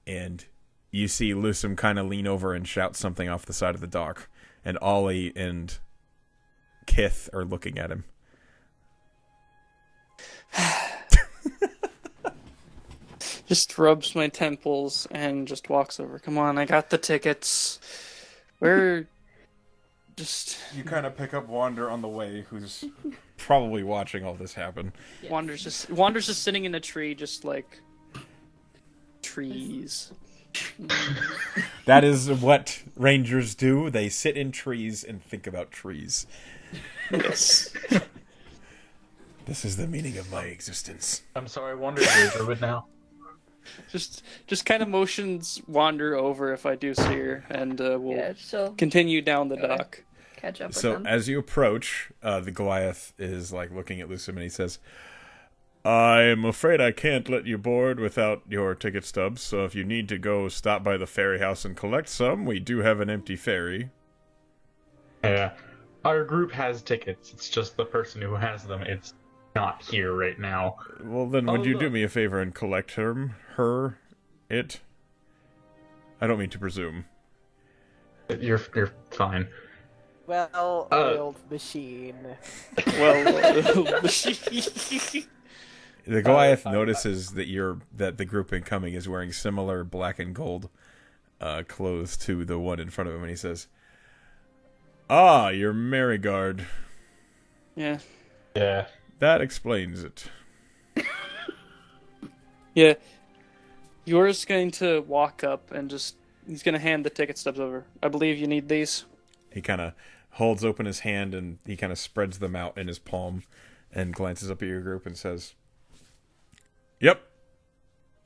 And you see Lusum kind of lean over and shout something off the side of the dock. And Ollie and Kith are looking at him. Just rubs my temples and just walks over. Come on, I got the tickets. We're just... You kind of pick up Wander on the way, who's probably watching all this happen. Yes. Wander's just sitting in a tree, just like... trees. That is what rangers do. They sit in trees and think about trees. Yes. This is the meaning of my existence. I'm sorry, Wander, you're a druid now. Just kind of motions Wander over if I do see her, and we'll continue down the dock. Catch up with So them. as you approach, the Goliath is like looking at Lusum and he says, I'm afraid I can't let you board without your ticket stubs, so if you need to go stop by the ferry house and collect some, we do have an empty ferry. Yeah. Our group has tickets. It's just the person who has them. It's not here right now. Well, then would you do me a favor and collect it? I don't mean to presume. You're fine. Well-oiled machine. Well, machine. The Goliath notices that the group incoming is wearing similar black and gold clothes to the one in front of him, and he says, "Ah, you're Merryguard. Yeah. Yeah. That explains it." Yeah. Yours going to walk up and he's going to hand the ticket stubs over. I believe you need these. He kind of holds open his hand and he kind of spreads them out in his palm and glances up at your group and says, "Yep.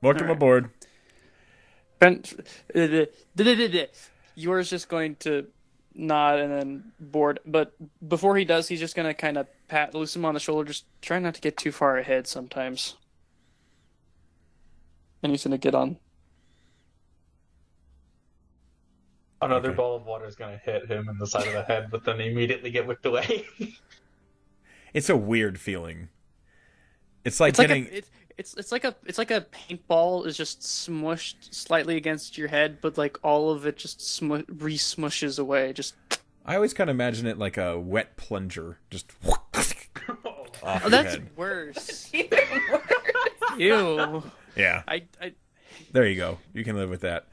Welcome aboard." Yours just going to nod and then board, but before he does, he's just going to kind of pat Lusum on the shoulder, just try not to get too far ahead sometimes. And he's going to get on. Another ball of water is going to hit him in the side of the head, but then immediately get whipped away. It's a weird feeling. It's like getting... It's like a paintball is just smushed slightly against your head, but like all of it just re-smushes away. Just I always kind of imagine it like a wet plunger, just off your that's head. worse. Even worse. Ew. Yeah. I There you go. You can live with that.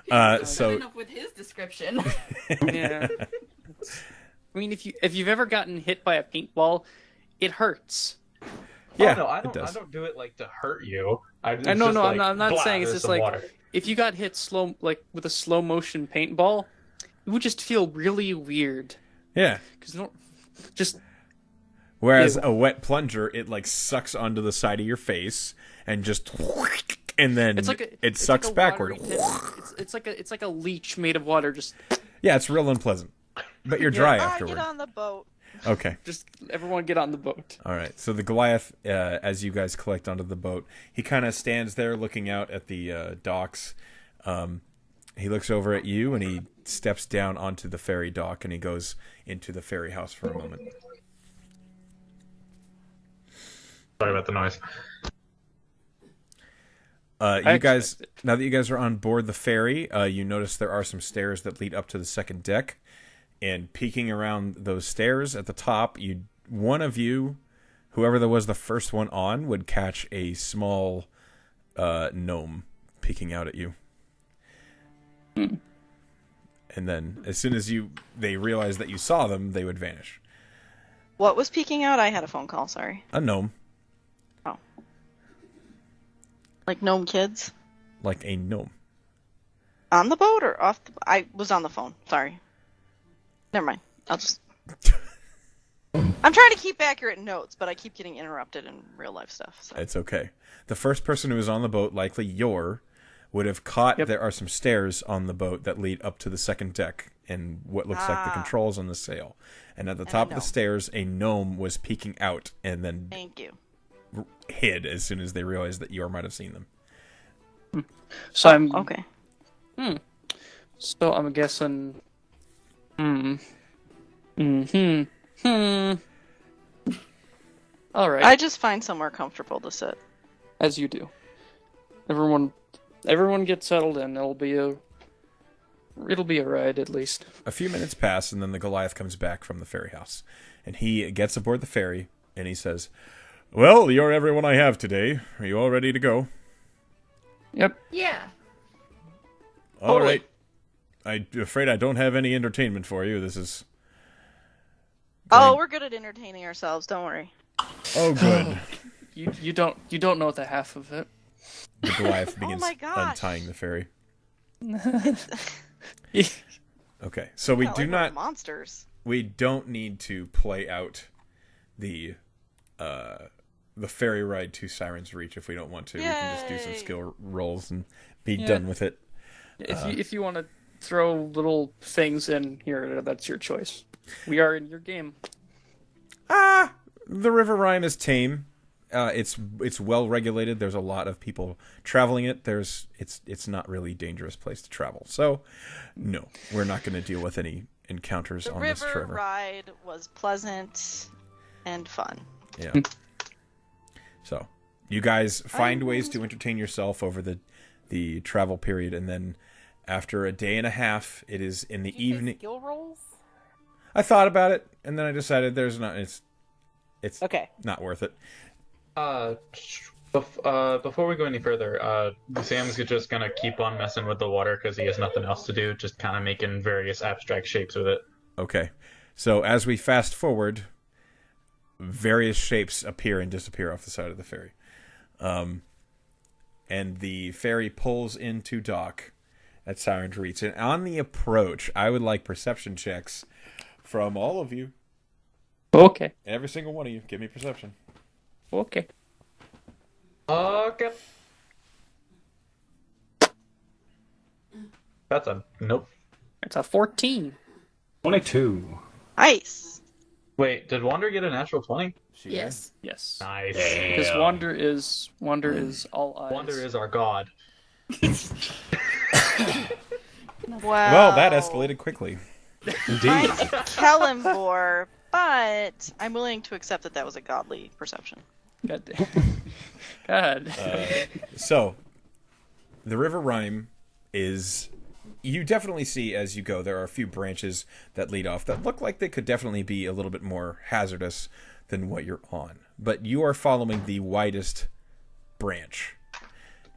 Good So enough with his description. yeah. I mean, if you've ever gotten hit by a paintball, it hurts. yeah, no, I it does. don't do it like to hurt you. I'm not saying it's just like water. if you got hit with a slow motion paintball, it would just feel really weird. Yeah. Whereas a wet plunger, it like sucks onto the side of your face and just, and then it sucks backward. It's like a leech made of water. Just yeah, it's real unpleasant. But you're dry afterward. Get on the boat. Okay. just everyone get on the boat. All right. So the Goliath, as you guys collect onto the boat, he kind of stands there looking out at the docks. He looks over at you and he steps down onto the ferry dock and he goes into the ferry house for a moment. Sorry about the noise. You guys, now that you guys are on board the ferry, you notice there are some stairs that lead up to the second deck. And peeking around those stairs at the top, one of you, whoever that was the first one on, would catch a small gnome peeking out at you. And then, as soon as they realized that you saw them, they would vanish. What was peeking out? I had a phone call, sorry. A gnome. Oh. Like gnome kids? Like a gnome. On the boat or off the... I was on the phone, sorry. Never mind. I'll just... I'm trying to keep accurate notes, but I keep getting interrupted in real life stuff. So. It's okay. The first person who was on the boat, likely would have caught there are some stairs on the boat that lead up to the second deck and what looks like the controls on the sail. And at the top of the stairs, a gnome was peeking out and then Thank you. Hid as soon as they realized that you might have seen them. So I'm... Okay. So I'm guessing... All right. I just find somewhere comfortable to sit. As you do. Everyone gets settled in. It'll be a ride at least. A few minutes pass, and then the Goliath comes back from the ferry house, and he gets aboard the ferry, and he says, "Well, you're everyone I have today. Are you all ready to go?" Yep. Yeah. All right. I'm afraid I don't have any entertainment for you. This is... we're good at entertaining ourselves. Don't worry. Oh, good. You don't know the half of it. The Goliath begins untying the ferry. Okay, so we do not monsters. We don't need to play out the ferry ride to Siren's Reach if we don't want to. Yay! We can just do some skill rolls and be done with it. If you want to throw little things in here, that's your choice. We are in your game. The river rhyme is tame. It's well regulated. There's a lot of people traveling it. It's not really a dangerous place to travel. So, no, we're not going to deal with any encounters on this river. The river ride was pleasant and fun. Yeah. So, you guys find ways to entertain yourself over the travel period, and then after a day and a half, it is in the evening. Skill rolls? I thought about it, and then I decided it's okay. Not worth it. Before we go any further, Sam's just gonna keep on messing with the water because he has nothing else to do, just kind of making various abstract shapes with it. Okay. So as we fast forward, various shapes appear and disappear off the side of the ferry. And the ferry pulls into dock at Siren's Reach. And on the approach, I would like perception checks from all of you. Okay. Every single one of you. Give me perception. Okay. Okay. That's a nope. It's a 14. 22. Nice. Wait, did Wander get a natural 20? Yes. Yes. Nice. Because Wander is all eyes. Wander is our god. Well, that escalated quickly. Indeed. I'm Kellenbor, but I'm willing to accept that was a godly perception. God. So, the river rhyme is... You definitely see as you go, there are a few branches that lead off that look like they could definitely be a little bit more hazardous than what you're on. But you are following the widest branch.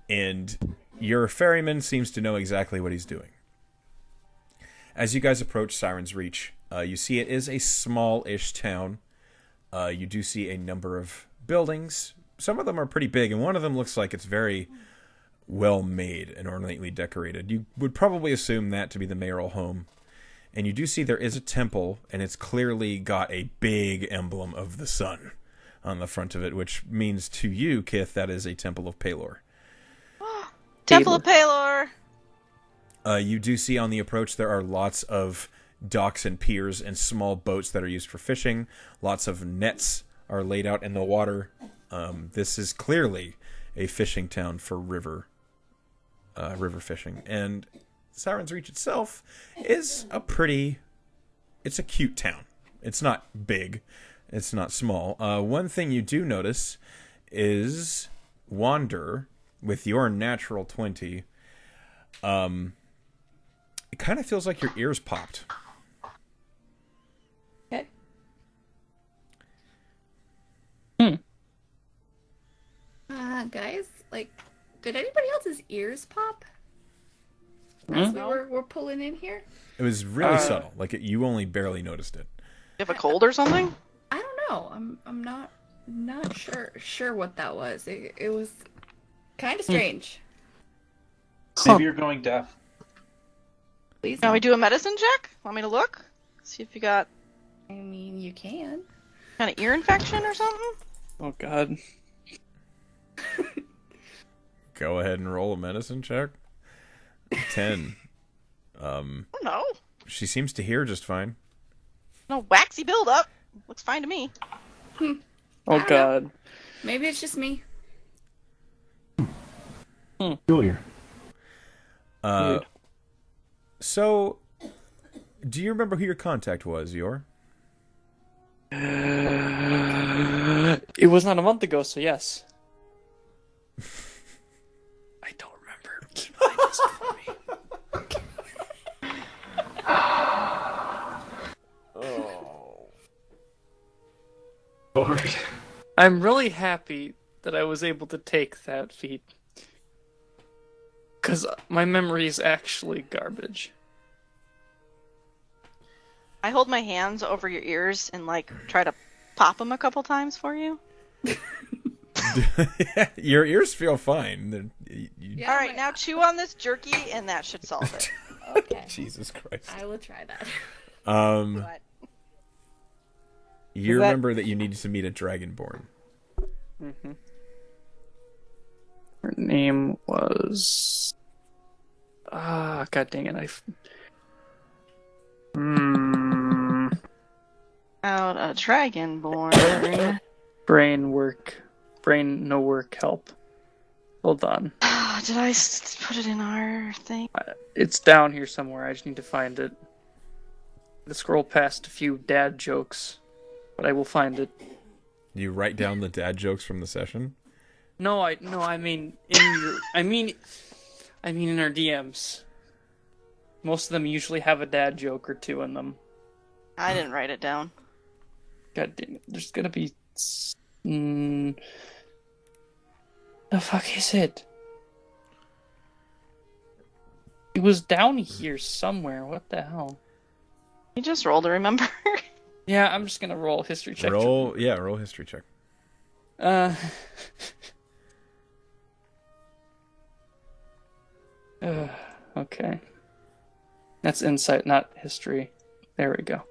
And your ferryman seems to know exactly what he's doing. As you guys approach Siren's Reach, you see it is a small-ish town. You do see a number of buildings. Some of them are pretty big, and one of them looks like it's very well made and ornately decorated. You would probably assume that to be the mayoral home. And you do see there is a temple, and it's clearly got a big emblem of the sun on the front of it, which means to you, Kith, that is a Temple of Pelor. Temple of Pelor! You do see on the approach there are lots of docks and piers and small boats that are used for fishing. Lots of nets are laid out in the water. This is clearly a fishing town for river fishing. And Siren's Reach itself is it's a cute town. It's not big. It's not small. One thing you do notice is Wander with your natural 20, it kind of feels like your ears popped. Okay. Guys, like, did anybody else's ears pop? As we're pulling in here? It was really subtle. Like, you only barely noticed it. You have a cold or something? I don't know. I'm not sure what that was. It was kind of strange. Maybe you're going deaf. Please. Can we do a medicine check? Want me to look? See if you got I mean, you can. kind of ear infection or something? Oh God. Go ahead and roll a medicine check. 10. No. She seems to hear just fine. No waxy buildup. Looks fine to me. Oh God. Maybe it's just me. Peculiar. So, do you remember who your contact was, Yor? It was not a month ago, so yes. I don't remember. Keep this for me. Lord. I'm really happy that I was able to take that feat. Because my memory is actually garbage. I hold my hands over your ears and like try to pop them a couple times for you. Your ears feel fine. All right, now chew on this jerky, and that should solve it. Okay. Jesus Christ. I will try that. What? You remember that you needed to meet a Dragonborn. Mm-hmm. Her name was... God dang it, Out a Dragonborn. Brain no work help. Hold on. Did I put it in our thing? It's down here somewhere, I just need to find it. The scroll past a few dad jokes, but I will find it. You write down the dad jokes from the session? No, I mean in your I mean in our DMs. Most of them usually have a dad joke or two in them. I didn't write it down. God damn it! There's gonna be. The fuck is it? It was down here somewhere. What the hell? You just roll to remember. Yeah, I'm just gonna roll a history check. Roll history check. Okay. That's insight, not history. There we go.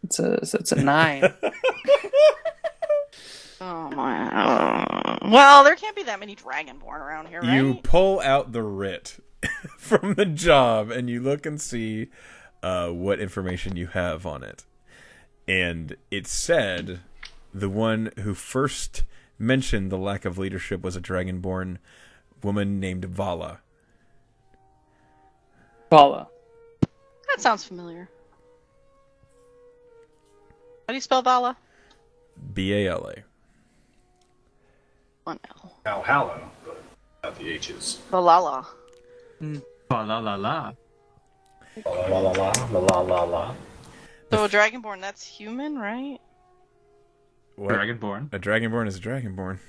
It's a 9. Oh my. Well, there can't be that many Dragonborn around here, right? You pull out the writ from the job, and you look and see what information you have on it. And it said the one who first mentioned the lack of leadership was a Dragonborn woman named Vala. Vala. That sounds familiar. How do you spell Vala? Bala. One L. Valhalla, but without the H's. Valhalla. La la la la. La la la la la la la. So a Dragonborn, that's human, right? What? Dragonborn. A Dragonborn is a Dragonborn.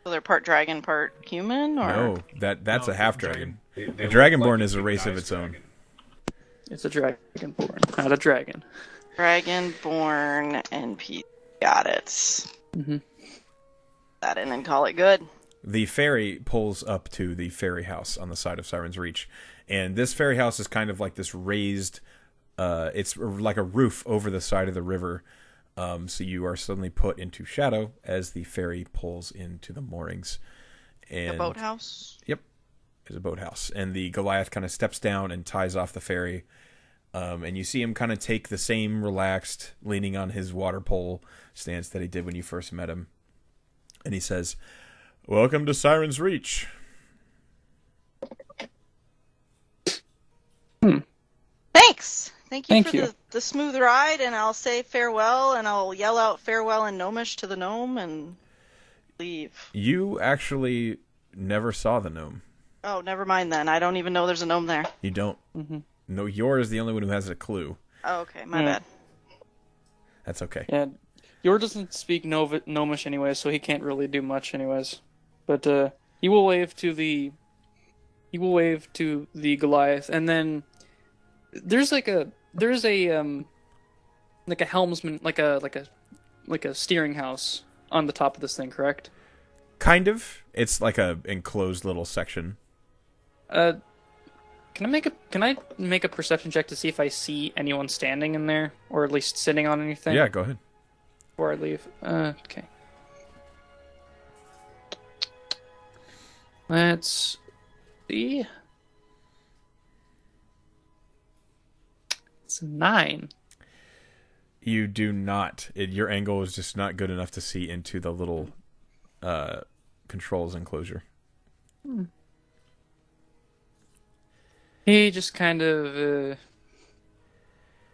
So they're part dragon, part human, or No, that's a half dragon. They A look Dragonborn like is a race of guy's its own. dragon. It's a dragonborn, not a dragon. Dragonborn NPC. Got it. Mm-hmm. That in and call it good. The ferry pulls up to the ferry house on the side of Siren's Reach. And this ferry house is kind of like this raised, it's like a roof over the side of the river. So you are suddenly put into shadow as the ferry pulls into the moorings. And A boathouse. Yep, there's a boathouse. And the Goliath kind of steps down and ties off the ferry. And you see him kind of take the same relaxed, leaning on his water pole stance that he did when you first met him. And he says, "Welcome to Siren's Reach." Thanks Thank you Thank for you. the smooth ride, and I'll say farewell, and I'll yell out farewell in Gnomish to the gnome and leave. You actually never saw the gnome. Oh, never mind then. I don't even know there's a gnome there. You don't. Mm-hmm. No, Yor is the only one who has a clue. Oh, okay. My bad. That's okay. Yeah, Yor doesn't speak Gnomish anyway, so he can't really do much anyways. But he will wave to the Goliath, and then there's a helmsman, like a steering house on the top of this thing, correct? Kind of. It's like a enclosed little section. Can I make a perception check to see if I see anyone standing in there, or at least sitting on anything? Yeah, go ahead. Before I leave. Okay. Let's see. It's a 9. You do not. Your angle is just not good enough to see into the little controls enclosure. He just kind of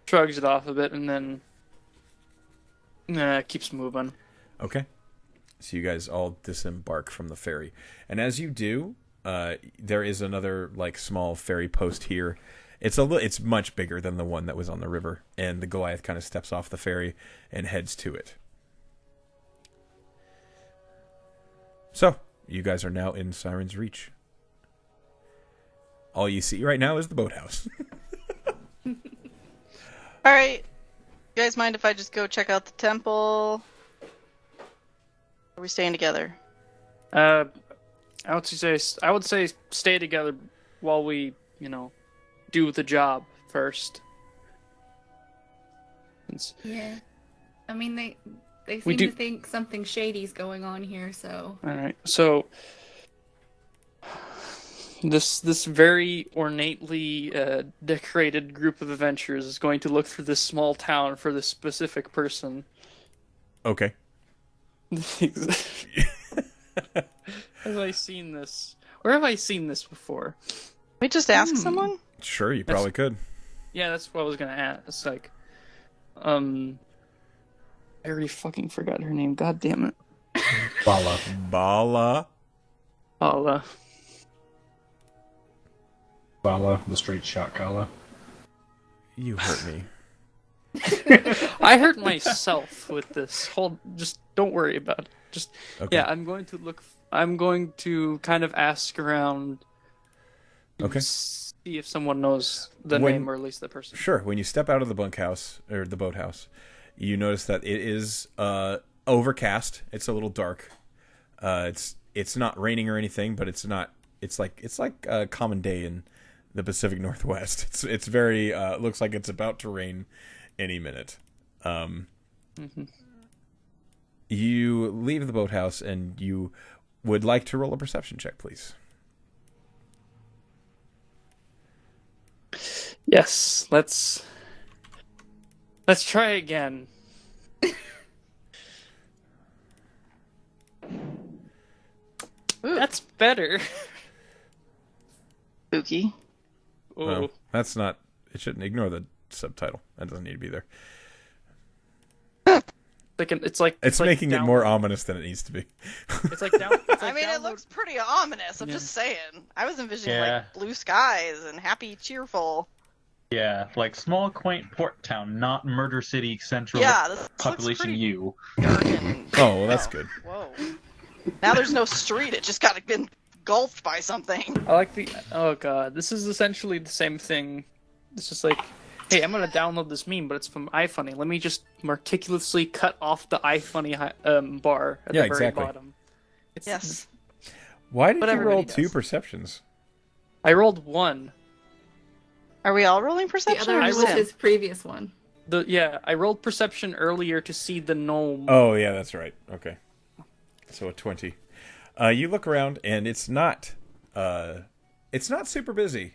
shrugs it off a bit and then keeps moving. Okay. So you guys all disembark from the ferry. And as you do, there is another like small ferry post here. It's much bigger than the one that was on the river, and the Goliath kind of steps off the ferry and heads to it. So, you guys are now in Siren's Reach. All you see right now is the boathouse. Alright. You guys mind if I just go check out the temple? Are we staying together? I would say stay together while we, do the job first. Yeah. I mean, they seem to think something shady's going on here, so... Alright, so... This very ornately decorated group of adventurers is going to look through this small town for this specific person. Okay. Have I seen this? Where have I seen this before? We just ask someone? Sure, you probably could. Yeah, that's what I was gonna ask. It's like, I already fucking forgot her name. God damn it. Bala. Bala. Bala. Bala, the straight shot Kala. You hurt me. I hurt myself with this. Just don't worry about it. Okay. Yeah, I'm going to kind of ask around. Okay. See if someone knows the name, or at least the person. Sure. When you step out of the bunkhouse or the boathouse, you notice that it is overcast. It's a little dark. It's not raining or anything, but it's not. It's like a common day in the Pacific Northwest. It's very looks like it's about to rain any minute. You leave the boathouse and you would like to roll a perception check, please. Yes, let's try again. That's better. Spooky. Well, that's not. It shouldn't ignore the subtitle. That doesn't need to be there. It's making it more ominous than it needs to be. It's like down. It looks pretty ominous. I'm just saying. I was envisioning like blue skies and happy, cheerful. Yeah, like small, quaint port town, not Murder City Central. Yeah, this population U. Oh, well, that's good. Whoa. Now there's no street. It just got been engulfed by something. I like the. Oh god, this is essentially the same thing. It's just like, hey, I'm gonna download this meme, but it's from iFunny. Let me just meticulously cut off the iFunny bar at the very bottom. Yes. Why did you roll 2 perceptions? I rolled 1. Are we all rolling perception? The other one was his previous one. I rolled perception earlier to see the gnome. Oh yeah, that's right. Okay, so a 20. You look around and it's not super busy.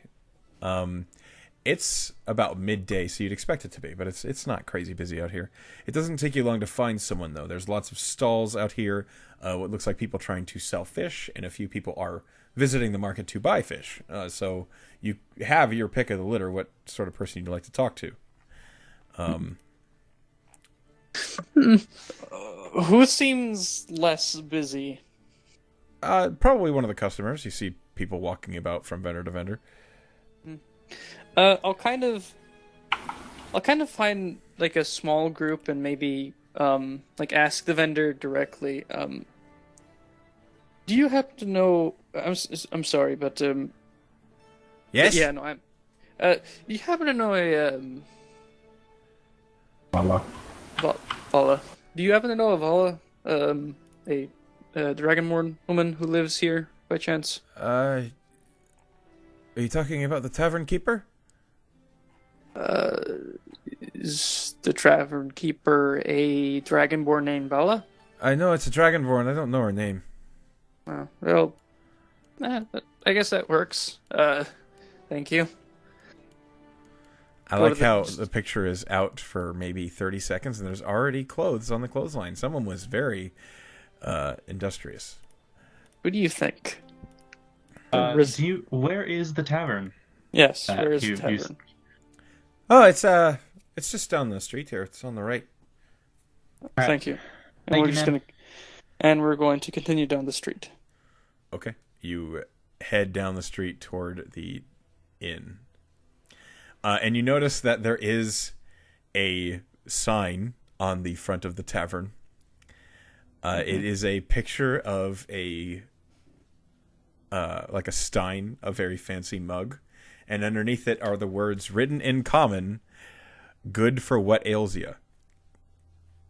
It's about midday, so you'd expect it to be, but it's not crazy busy out here. It doesn't take you long to find someone though. There's lots of stalls out here. What looks like people trying to sell fish, and a few people are visiting the market to buy fish. So you have your pick of the litter. What sort of person you'd like to talk to? Who seems less busy? Probably one of the customers. You see people walking about from vendor to vendor. I'll kind of find like a small group and maybe like ask the vendor directly. Do you happen to know? I'm sorry, but Yes. Yeah, no, I'm. Do you happen to know a Vala? Do you happen to know a Vala? A Dragonborn woman who lives here by chance? Are you talking about the tavern keeper? Is the tavern keeper a Dragonborn named Vala? I know it's a Dragonborn. I don't know her name. Well, I guess that works. Thank you. I like how the picture is out for maybe 30 seconds and there's already clothes on the clothesline. Someone was very industrious. What do you think? Where is the tavern? Yes, where is the tavern? Oh, it's just down the street here. It's on the right. Right. Thank you. And we're going to continue down the street. Okay. You head down the street toward the inn. And you notice that there is a sign on the front of the tavern. It is a picture of like a stein, a very fancy mug. And underneath it are the words written in common, "Good for what ails ya."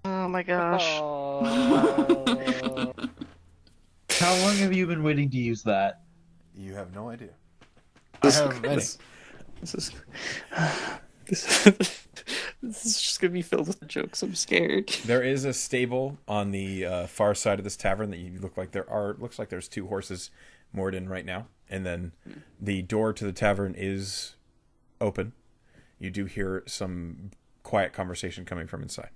Oh my gosh. How long have you been waiting to use that? You have no idea. I have many. This is just gonna be filled with jokes. I'm scared. There is a stable on the far side of this tavern that looks like there's 2 horses moored in right now, and then the door to the tavern is open. You do hear some quiet conversation coming from inside.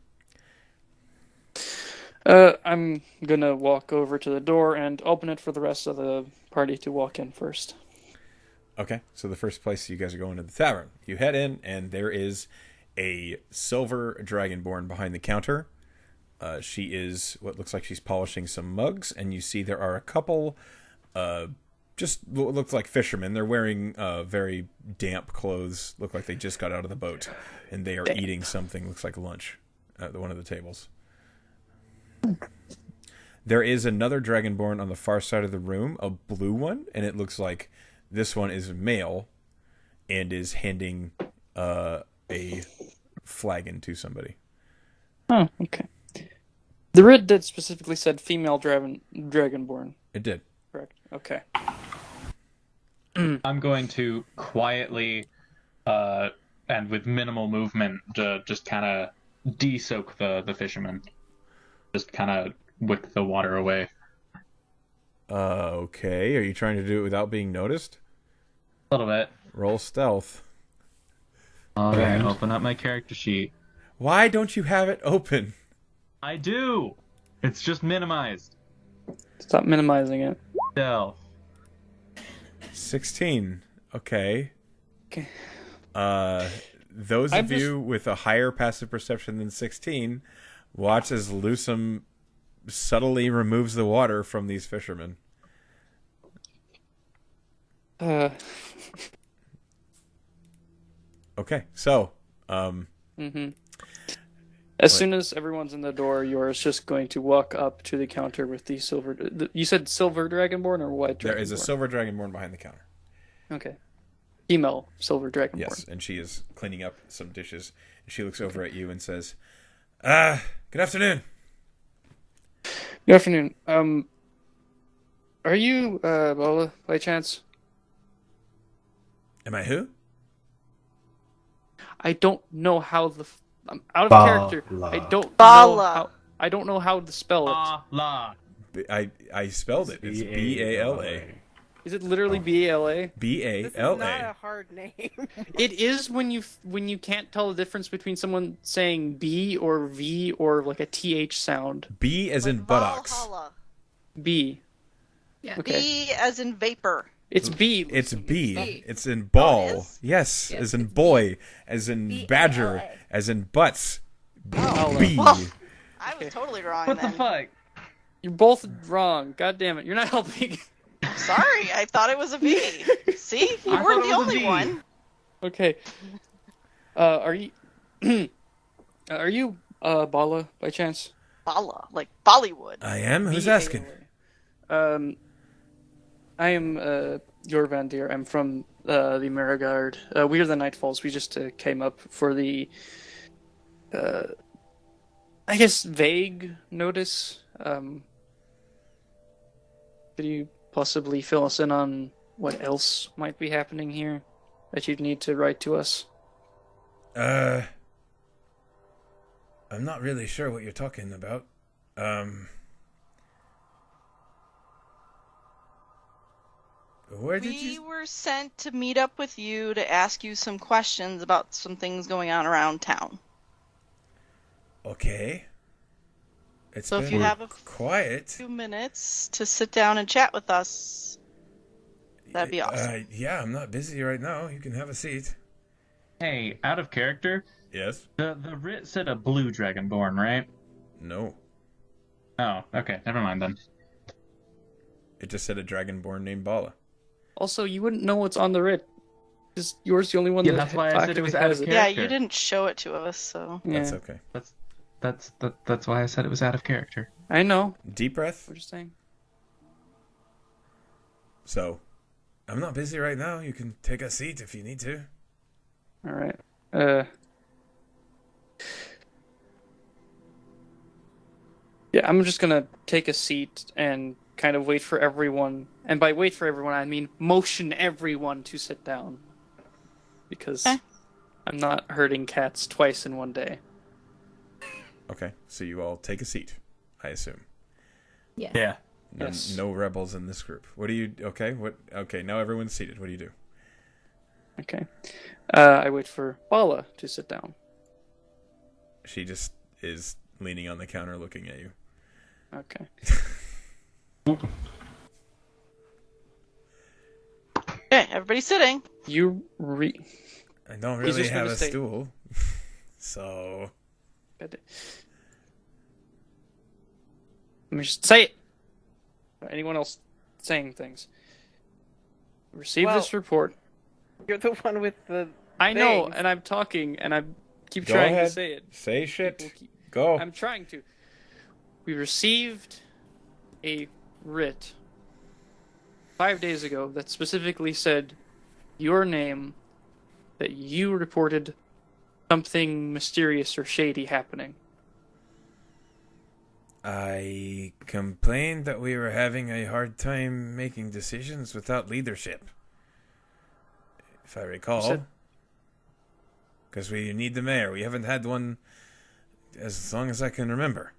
I'm gonna walk over to the door and open it for the rest of the party to walk in first. Okay, so the first place you guys are going to the tavern. You head in, and there is a silver dragonborn behind the counter. She is what looks like she's polishing some mugs, and you see there are a couple, just what looks like fishermen. They're wearing very damp clothes, look like they just got out of the boat, and they are eating something, looks like lunch, at one of the tables. There is another dragonborn on the far side of the room, a blue one, and it looks like this one is male and is handing a flagon to somebody. Oh, okay. The red did specifically said female dragonborn. It did. Correct. Okay. I'm going to quietly and with minimal movement just kind of de-soak the fisherman. Just kind of wick the water away. Okay. Are you trying to do it without being noticed? A little bit. Roll stealth. Alright, open up my character sheet. Why don't you have it open? I do! It's just minimized. Stop minimizing it. Stealth. 16. Okay. Okay. Those of you with a higher passive perception than 16, watch as Lusum subtly removes the water from these fishermen. Okay, so as soon as everyone's in the door, yours just going to walk up to the counter with the silver. You said silver dragonborn or white dragonborn? There is a silver dragonborn behind the counter. Okay. Female silver dragonborn. Yes, and she is cleaning up some dishes. And she looks over at you and says, "Good afternoon." Good afternoon. Are you Bola by chance? Am I who? I don't know how I'm out of character. I don't know how to spell it. I spelled it. It's B-A-L-A. Is it literally B-A-L-A? B-A-L-A. This is not a hard name. It is when you can't tell the difference between someone saying B or V or like a TH sound. B as in buttocks. Valhalla. B. Yeah. Okay. B as in vapor. It's B. It's B. B. It's in ball. Oh, it is? Yes, Yes, as in it's boy, as in B-A-L-A. badger, as in butts. Oh. B. Well, I was totally wrong What then. the fuck? You're both wrong. God damn it. You're not helping. I'm sorry, I thought it was a B. See? You I weren't thought it the was a only B. one. Okay. Are you... are you, Bala, by chance? Bala, like Bollywood. I am. Who's asking? I am your Vandir. I'm from the Marigard. We are the Nightfalls. We just came up for the, I guess, vague notice. Could you possibly fill us in on what else might be happening here that you'd need to write to us? I'm not really sure what you're talking about. Where did We you... were sent to meet up with you to ask you some questions about some things going on around town. Okay. It's So been if you have a quiet. few minutes to sit down and chat with us, that'd be awesome. Yeah, I'm not busy right now. You can have a seat. Hey, out of character. Yes? The writ said a blue dragonborn, right? No. Oh, okay. Never mind then. It just said a dragonborn named Bala. Also, you wouldn't know what's on the writ. Is yours the only one Yeah, that that's why I said it was actively out has of it? Yeah, character. you didn't show it to us, so. That's Yeah. okay. That's why I said it was out of character. I know. Deep breath. We're just saying. So, I'm not busy right now. You can take a seat if you need to. All right. Yeah, I'm just gonna take a seat and kind of wait for everyone. And by wait for everyone, I mean motion everyone to sit down. Because I'm not hurting cats twice in one day. Okay, so you all take a seat, I assume. Yeah. Yeah. Yes. No rebels in this group. What do you... Okay, Okay, now everyone's seated. What do you do? Okay. I wait for Bala to sit down. She just is leaning on the counter looking at you. Okay. Okay, everybody's sitting. You I don't He's really just have gonna a say- stool. So... Let me just say it. Anyone else saying things? Receive Well, this report. You're the one with the. I know, things. and I'm talking, and I keep Go trying ahead. to say it. Say shit. People keep- Go. I'm trying to. We received a writ 5 days ago that specifically said your name, that you reported something mysterious or shady happening. I complained that we were having a hard time making decisions without leadership. If I recall. said- Because we need the mayor. We haven't had one as long as I can remember.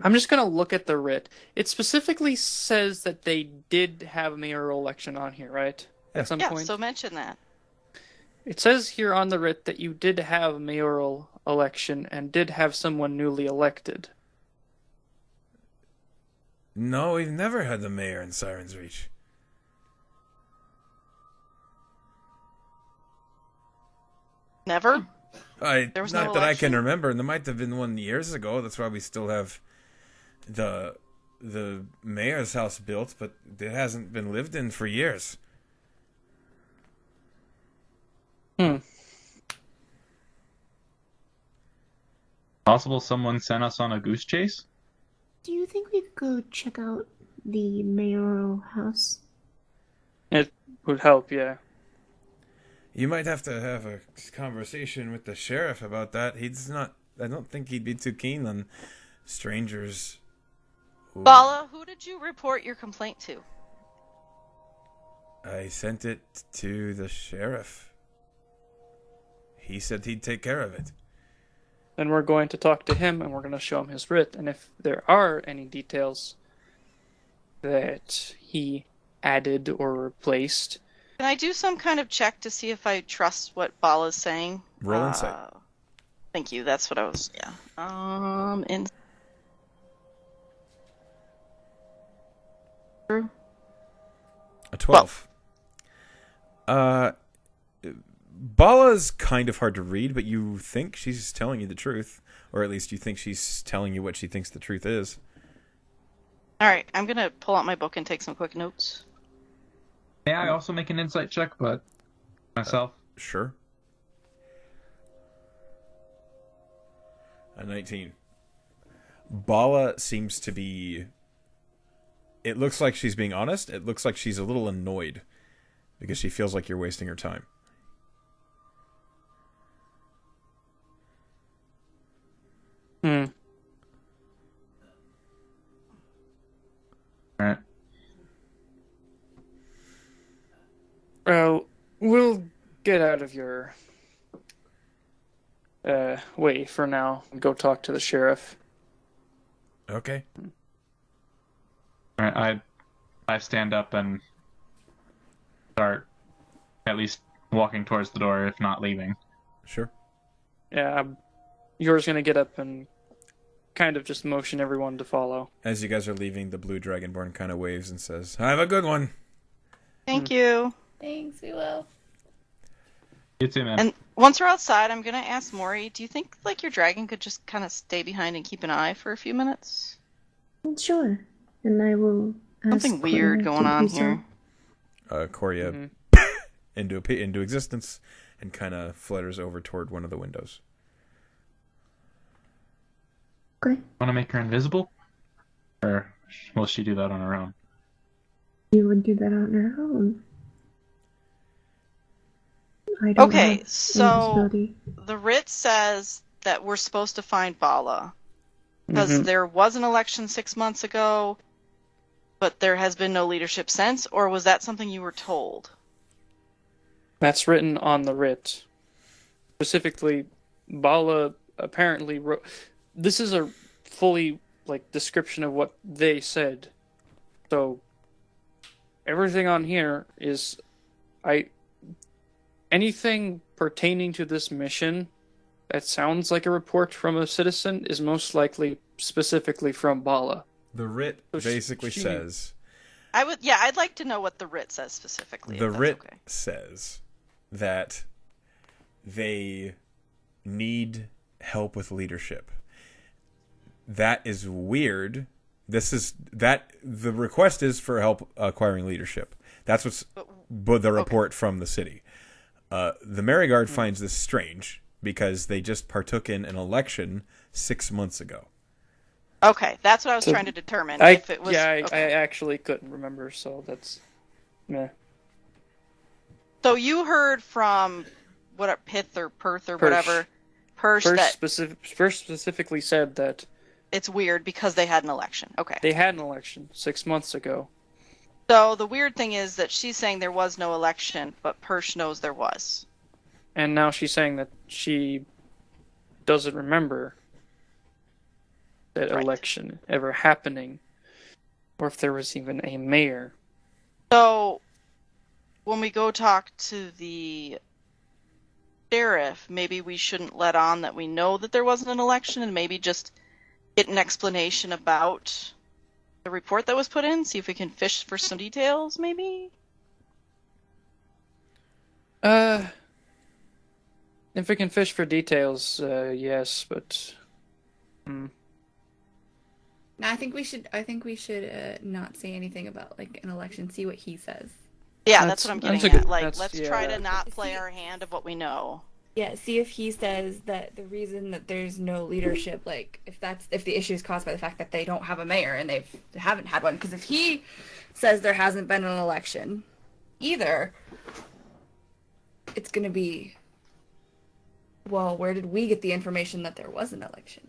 I'm just gonna look at the writ. It specifically says that they did have a mayoral election on here, right? At some Yeah, point. so mention that. It says here on the writ that you did have a mayoral election and did have someone newly elected. No, we've never had the mayor in Siren's Reach. Never? Not There was no that I can election? remember, and there might have been one years ago. That's why we still have the mayor's house built, but it hasn't been lived in for years. Possible someone sent us on a goose chase? Do you think we could go check out the mayoral house? It would help, yeah. You might have to have a conversation with the sheriff about that. He's not... I don't think he'd be too keen on strangers. Bala, who did you report your complaint to? I sent it to the sheriff. He said he'd take care of it. Then we're going to talk to him and we're going to show him his writ. And if there are any details that he added or replaced... Can I do some kind of check to see if I trust what Bala's saying? Roll insight. Thank you. That's what I was. Yeah. In. A 12. Bala's kind of hard to read, but you think she's telling you the truth. Or at least you think she's telling you what she thinks the truth is. Alright, I'm gonna pull out my book and take some quick notes. May I also make an insight check, but myself? Sure. A 19. Bala seems to be... It looks like she's being honest. It looks like she's a little annoyed because she feels like you're wasting her time. Alright. Well, we'll get out of your way for now and go talk to the sheriff. Okay. Alright, I stand up and start at least walking towards the door, if not leaving. Sure. Yeah, yours gonna get up and kind of just motion everyone to follow. As you guys are leaving, the blue dragonborn kind of waves and says, "Have a good one." Thank you. Thanks, we will. You too, man. And once we're outside, I'm gonna ask Maury, do you think like your dragon could just kind of stay behind and keep an eye for a few minutes? Sure. And I will ask Something weird Cora going to on do so. here. Coria into existence and kind of flutters over toward one of the windows. Okay. Want to make her invisible? Or will she do that on her own? You would do that on her own. I don't Okay, have so invisibility. the writ says that we're supposed to find Bala. Because there was an election 6 months ago, but there has been no leadership since, or was that something you were told? That's written on the writ. Specifically, Bala apparently wrote... This is a fully, description of what they said. So, everything on here is... Anything pertaining to this mission that sounds like a report from a citizen is most likely specifically from Bala. The writ basically says... I'd like to know what the writ says specifically. The writ says that they need help with leadership. That is weird. The request is for help acquiring leadership. That's what's the report from the city. The Maryguard finds this strange because they just partook in an election 6 months ago. Okay, that's what I was trying to determine. I actually couldn't remember, so that's... meh. So you heard from Pith or Perth or Persh. whatever. Persh specifically said that it's weird because they had an election. Okay. They had an election 6 months ago. So the weird thing is that she's saying there was no election, but Persh knows there was. And now she's saying that she doesn't remember that election ever happening, or if there was even a mayor. So, when we go talk to the sheriff, maybe we shouldn't let on that we know that there wasn't an election, and maybe just get an explanation about the report that was put in, see if we can fish for some details, maybe? If we can fish for details, yes, but... No, I think we should not say anything about an election. See what he says. Yeah, that's what I'm getting at. Let's try to not play our hand of what we know. Yeah, see if he says that the reason that there's no leadership, if the issue is caused by the fact that they don't have a mayor and they haven't had one. Because if he says there hasn't been an election either, it's going to be, well, where did we get the information that there was an election?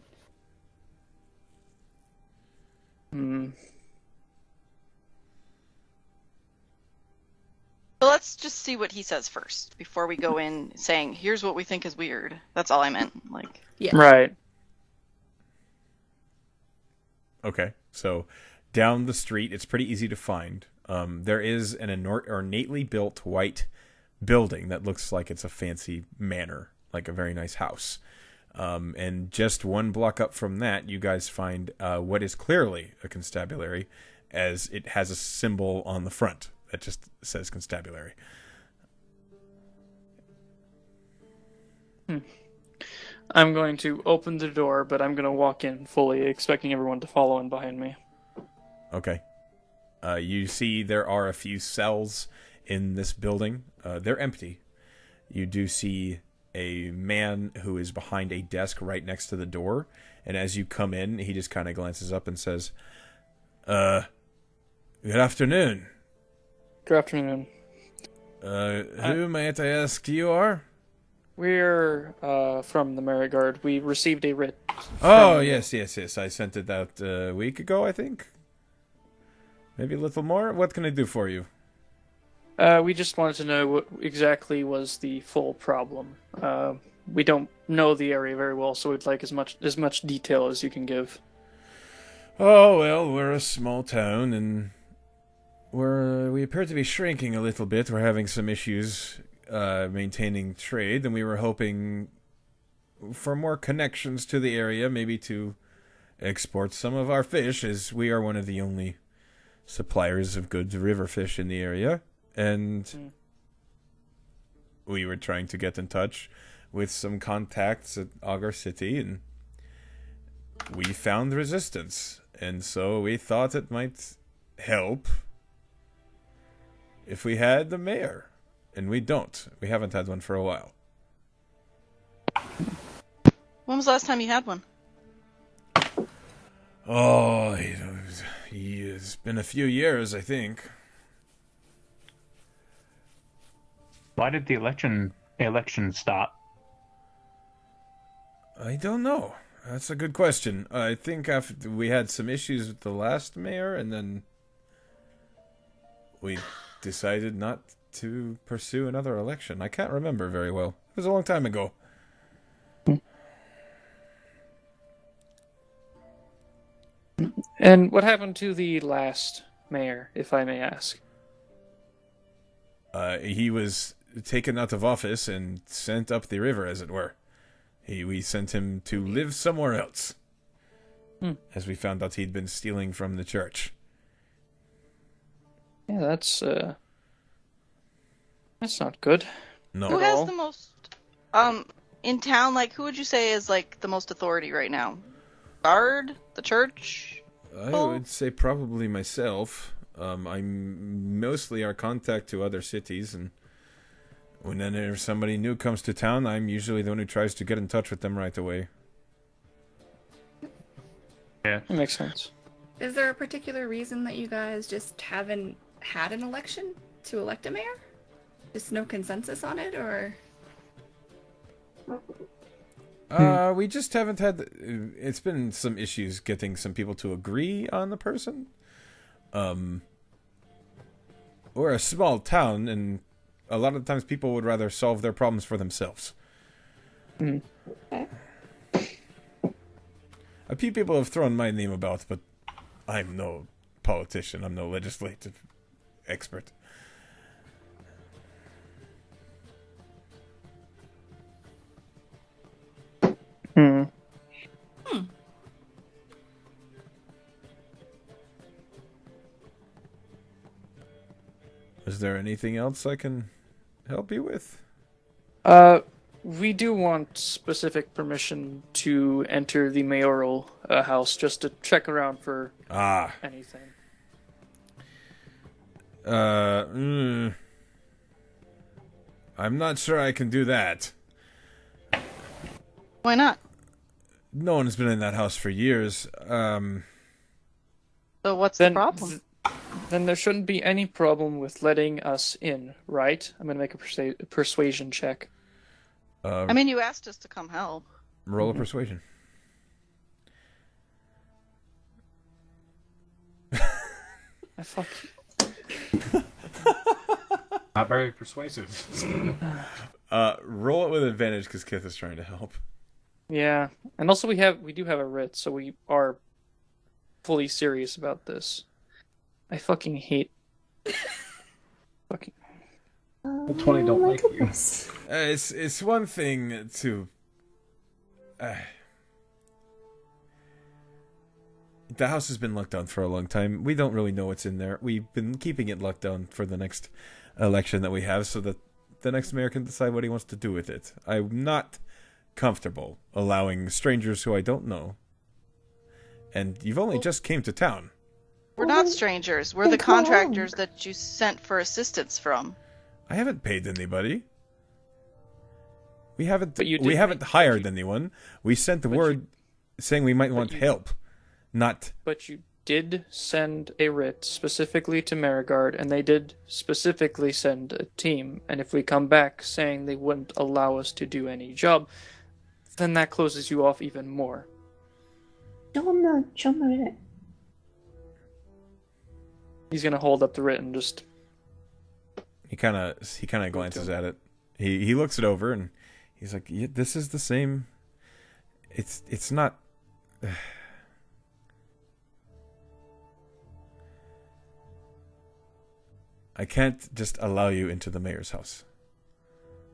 So let's just see what he says first before we go in saying, here's what we think is weird. That's all I meant. Yeah. Right. Okay, so down the street, it's pretty easy to find. There is an ornately built white building that looks like it's a fancy manor, like a very nice house. And just one block up from that, you guys find what is clearly a constabulary, as it has a symbol on the front that just says constabulary. I'm going to open the door, but I'm going to walk in fully, expecting everyone to follow in behind me. Okay. You see there are a few cells in this building. They're empty. You do see a man who is behind a desk right next to the door, and as you come in, he just kind of glances up and says, good afternoon. Good afternoon. Who, might I ask, you are? We're from the Merry Guard. We received a writ. Oh, yes. I sent it out a week ago, I think. Maybe a little more. What can I do for you? We just wanted to know what exactly was the full problem. We don't know the area very well, so we'd like as much detail as you can give. Oh, well, we're a small town, and we appear to be shrinking a little bit. We're having some issues maintaining trade, and we were hoping for more connections to the area, maybe to export some of our fish, as we are one of the only suppliers of good river fish in the area. And we were trying to get in touch with some contacts at Augur City, and we found resistance. And so we thought it might help if we had the mayor. And we don't. We haven't had one for a while. When was the last time you had one? Oh, it's been a few years, I think. Why did the election stop? I don't know. That's a good question. I think after we had some issues with the last mayor, and then we decided not to pursue another election. I can't remember very well. It was a long time ago. And what happened to the last mayor, if I may ask? He was taken out of office and sent up the river, as it were. We sent him to live somewhere else, as we found out he'd been stealing from the church. Yeah, that's not good. No. Who has the most, in town, like, who would you say is, like, the most authority right now? Guard? The church? I would say probably myself. I'm mostly our contact to other cities, and whenever somebody new comes to town, I'm usually the one who tries to get in touch with them right away. Yeah. That makes sense. Is there a particular reason that you guys just haven't had an election to elect a mayor? Just no consensus on it, or? We just haven't had... It's been some issues getting some people to agree on the person. We're a small town, and a lot of times people would rather solve their problems for themselves. Okay. A few people have thrown my name about, but I'm no politician. I'm no legislative expert. Is there anything else I can help you with? We do want specific permission to enter the mayoral house, just to check around for anything. I'm not sure I can do that. Why not? No one's been in that house for years. So what's the problem? Then there shouldn't be any problem with letting us in, right? I'm going to make a persuasion check. I mean, you asked us to come help. Roll a persuasion. Fuck. Not very persuasive. Roll it with advantage because Kith is trying to help. Yeah, and also we do have a writ, so we are fully serious about this. I fucking hate. Fucking. 20 don't like you. It's one thing to The house has been locked down for a long time. We don't really know what's in there. We've been keeping it locked down for the next election that we have so that the next mayor can decide what he wants to do with it. I'm not comfortable allowing strangers who I don't know. And you've only just came to town. We're not strangers. We're the contractors that you sent for assistance from. I haven't paid anybody. We haven't hired anyone. We sent the word saying we might want help. Not. But you did send a writ specifically to Marigard, and they did specifically send a team. And if we come back saying they wouldn't allow us to do any job, then that closes you off even more. Show him the writ. He's gonna hold up the writ and just. He kind of glances at it. He looks it over and he's like, yeah, "This is the same. It's not." I can't just allow you into the mayor's house.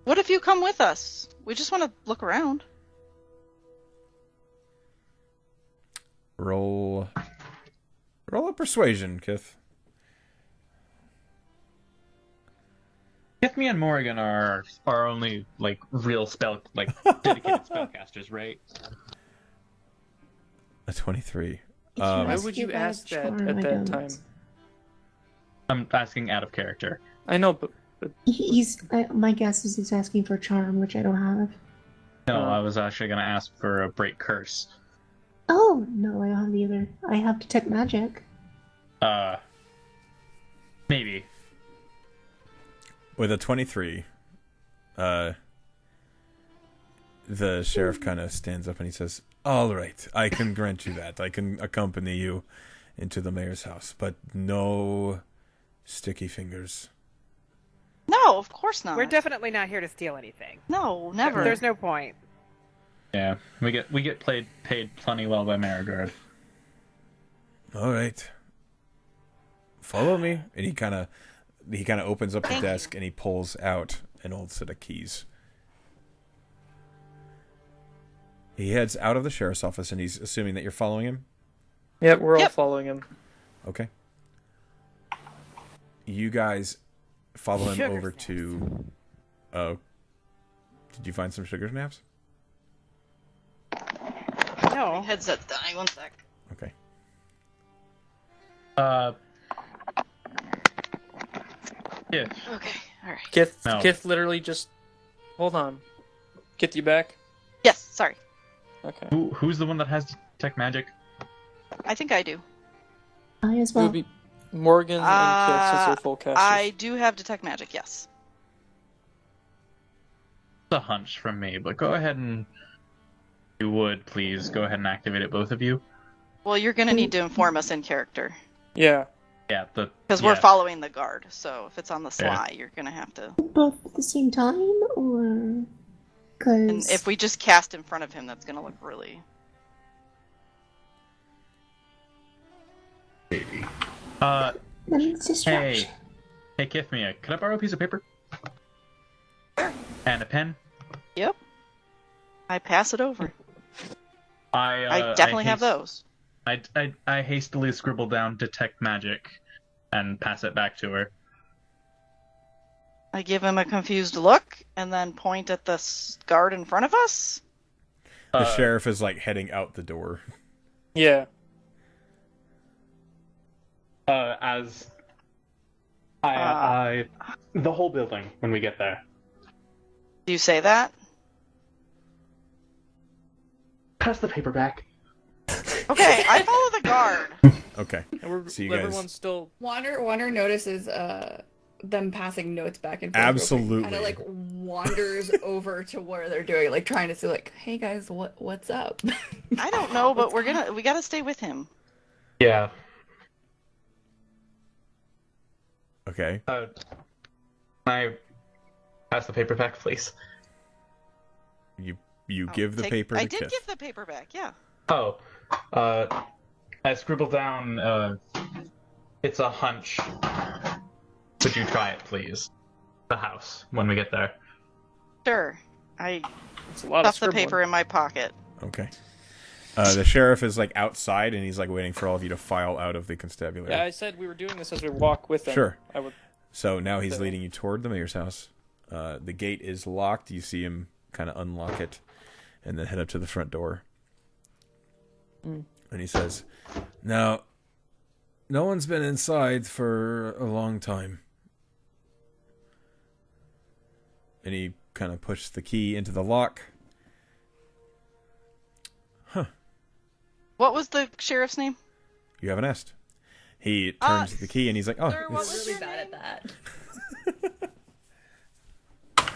What if you come with us? We just want to look around. Roll a persuasion, Kith. Kith, me and Morrigan are only like real dedicated spellcasters, right? A 23. Why would you ask that at that time? I'm asking out of character. I know, but my guess is he's asking for charm, which I don't have. No, I was actually going to ask for a break curse. Oh, no, I don't have either. I have detect magic. Maybe. With a 23, the sheriff kind of stands up and he says, "All right, I can grant you that. I can accompany you into the mayor's house, but no sticky fingers." No, of course not. We're definitely not here to steal anything. No, never. There's no point. Yeah, we get paid plenty well by Marigard. All right, follow me. And he kind of opens up the desk and he pulls out an old set of keys. He heads out of the sheriff's office and he's assuming that you're following him. Yeah, we're all following him. Okay. You guys follow him Sugar over snaps. to. Did you find some sugar snaps? No. My headset's dying. 1 sec. Okay. Yeah. Okay, alright. Kith literally just. Hold on. Get you back? Yes, sorry. Okay. Who's the one that has detect magic? I think I do. I as It well. would be Morgan and Kith since they're full casters. I do have detect magic, yes. It's a hunch from me, but go ahead and... If you would, please, go ahead and activate it, both of you. Well, you're gonna need to inform us in character. Yeah. Yeah, Because we're following the guard, so if it's on the sly, you're gonna have to... Both at the same time, or... And Because... if we just cast in front of him, that's gonna look really... Maybe. Then it's distraction. Hey, Kithmia, could I borrow a piece of paper? And a pen? Yep. I pass it over. I definitely have those. I hastily scribble down detect magic and pass it back to her. I give him a confused look, and then point at the guard in front of us. The sheriff is like heading out the door. Yeah. As I the whole building when we get there. Do you say that? Pass the paper back. Okay, I follow the guard. Okay. So you guys... Everyone's still... Wander notices them passing notes back and forth. Absolutely. Kind of like wanders over to where they're doing, like trying to say, like, "Hey guys, what's up?" I don't know, but we gotta stay with him. Yeah. Okay. Can I pass the paper back, please? You give the paper to I did Kith. give the paper back, yeah. Oh. I scribbled down, it's a hunch. Could you try it, please? The house, when we get there. Sure. I It's a lot of stuff the paper in my pocket. Okay. The sheriff is like outside, and he's like waiting for all of you to file out of the constabulary. Yeah, I said we were doing this as we walk with him. Sure. I would. So now he's leading you toward the mayor's house. The gate is locked. You see him kind of unlock it, and then head up to the front door. And he says, "Now, no one's been inside for a long time." And he kind of pushes the key into the lock. Huh. What was the sheriff's name? You haven't asked. He turns the key and he's like, "Oh, Sir, what it's- was Really your bad name? at that.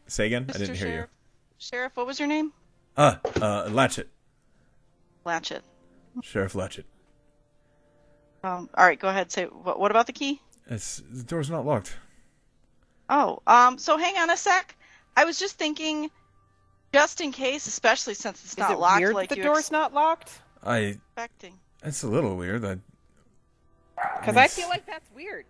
Say again? I Mr. didn't hear Sheriff? Sheriff, what was your name? you. Latchet. Latchet. Sheriff Latchet. All right, go ahead. Say what about the key? The door's not locked. Oh, so hang on a sec. I was just thinking, just in case, especially since it's Is not it locked, weird like the you door's not locked? expecting. It's a little weird. Because I feel like that's weird.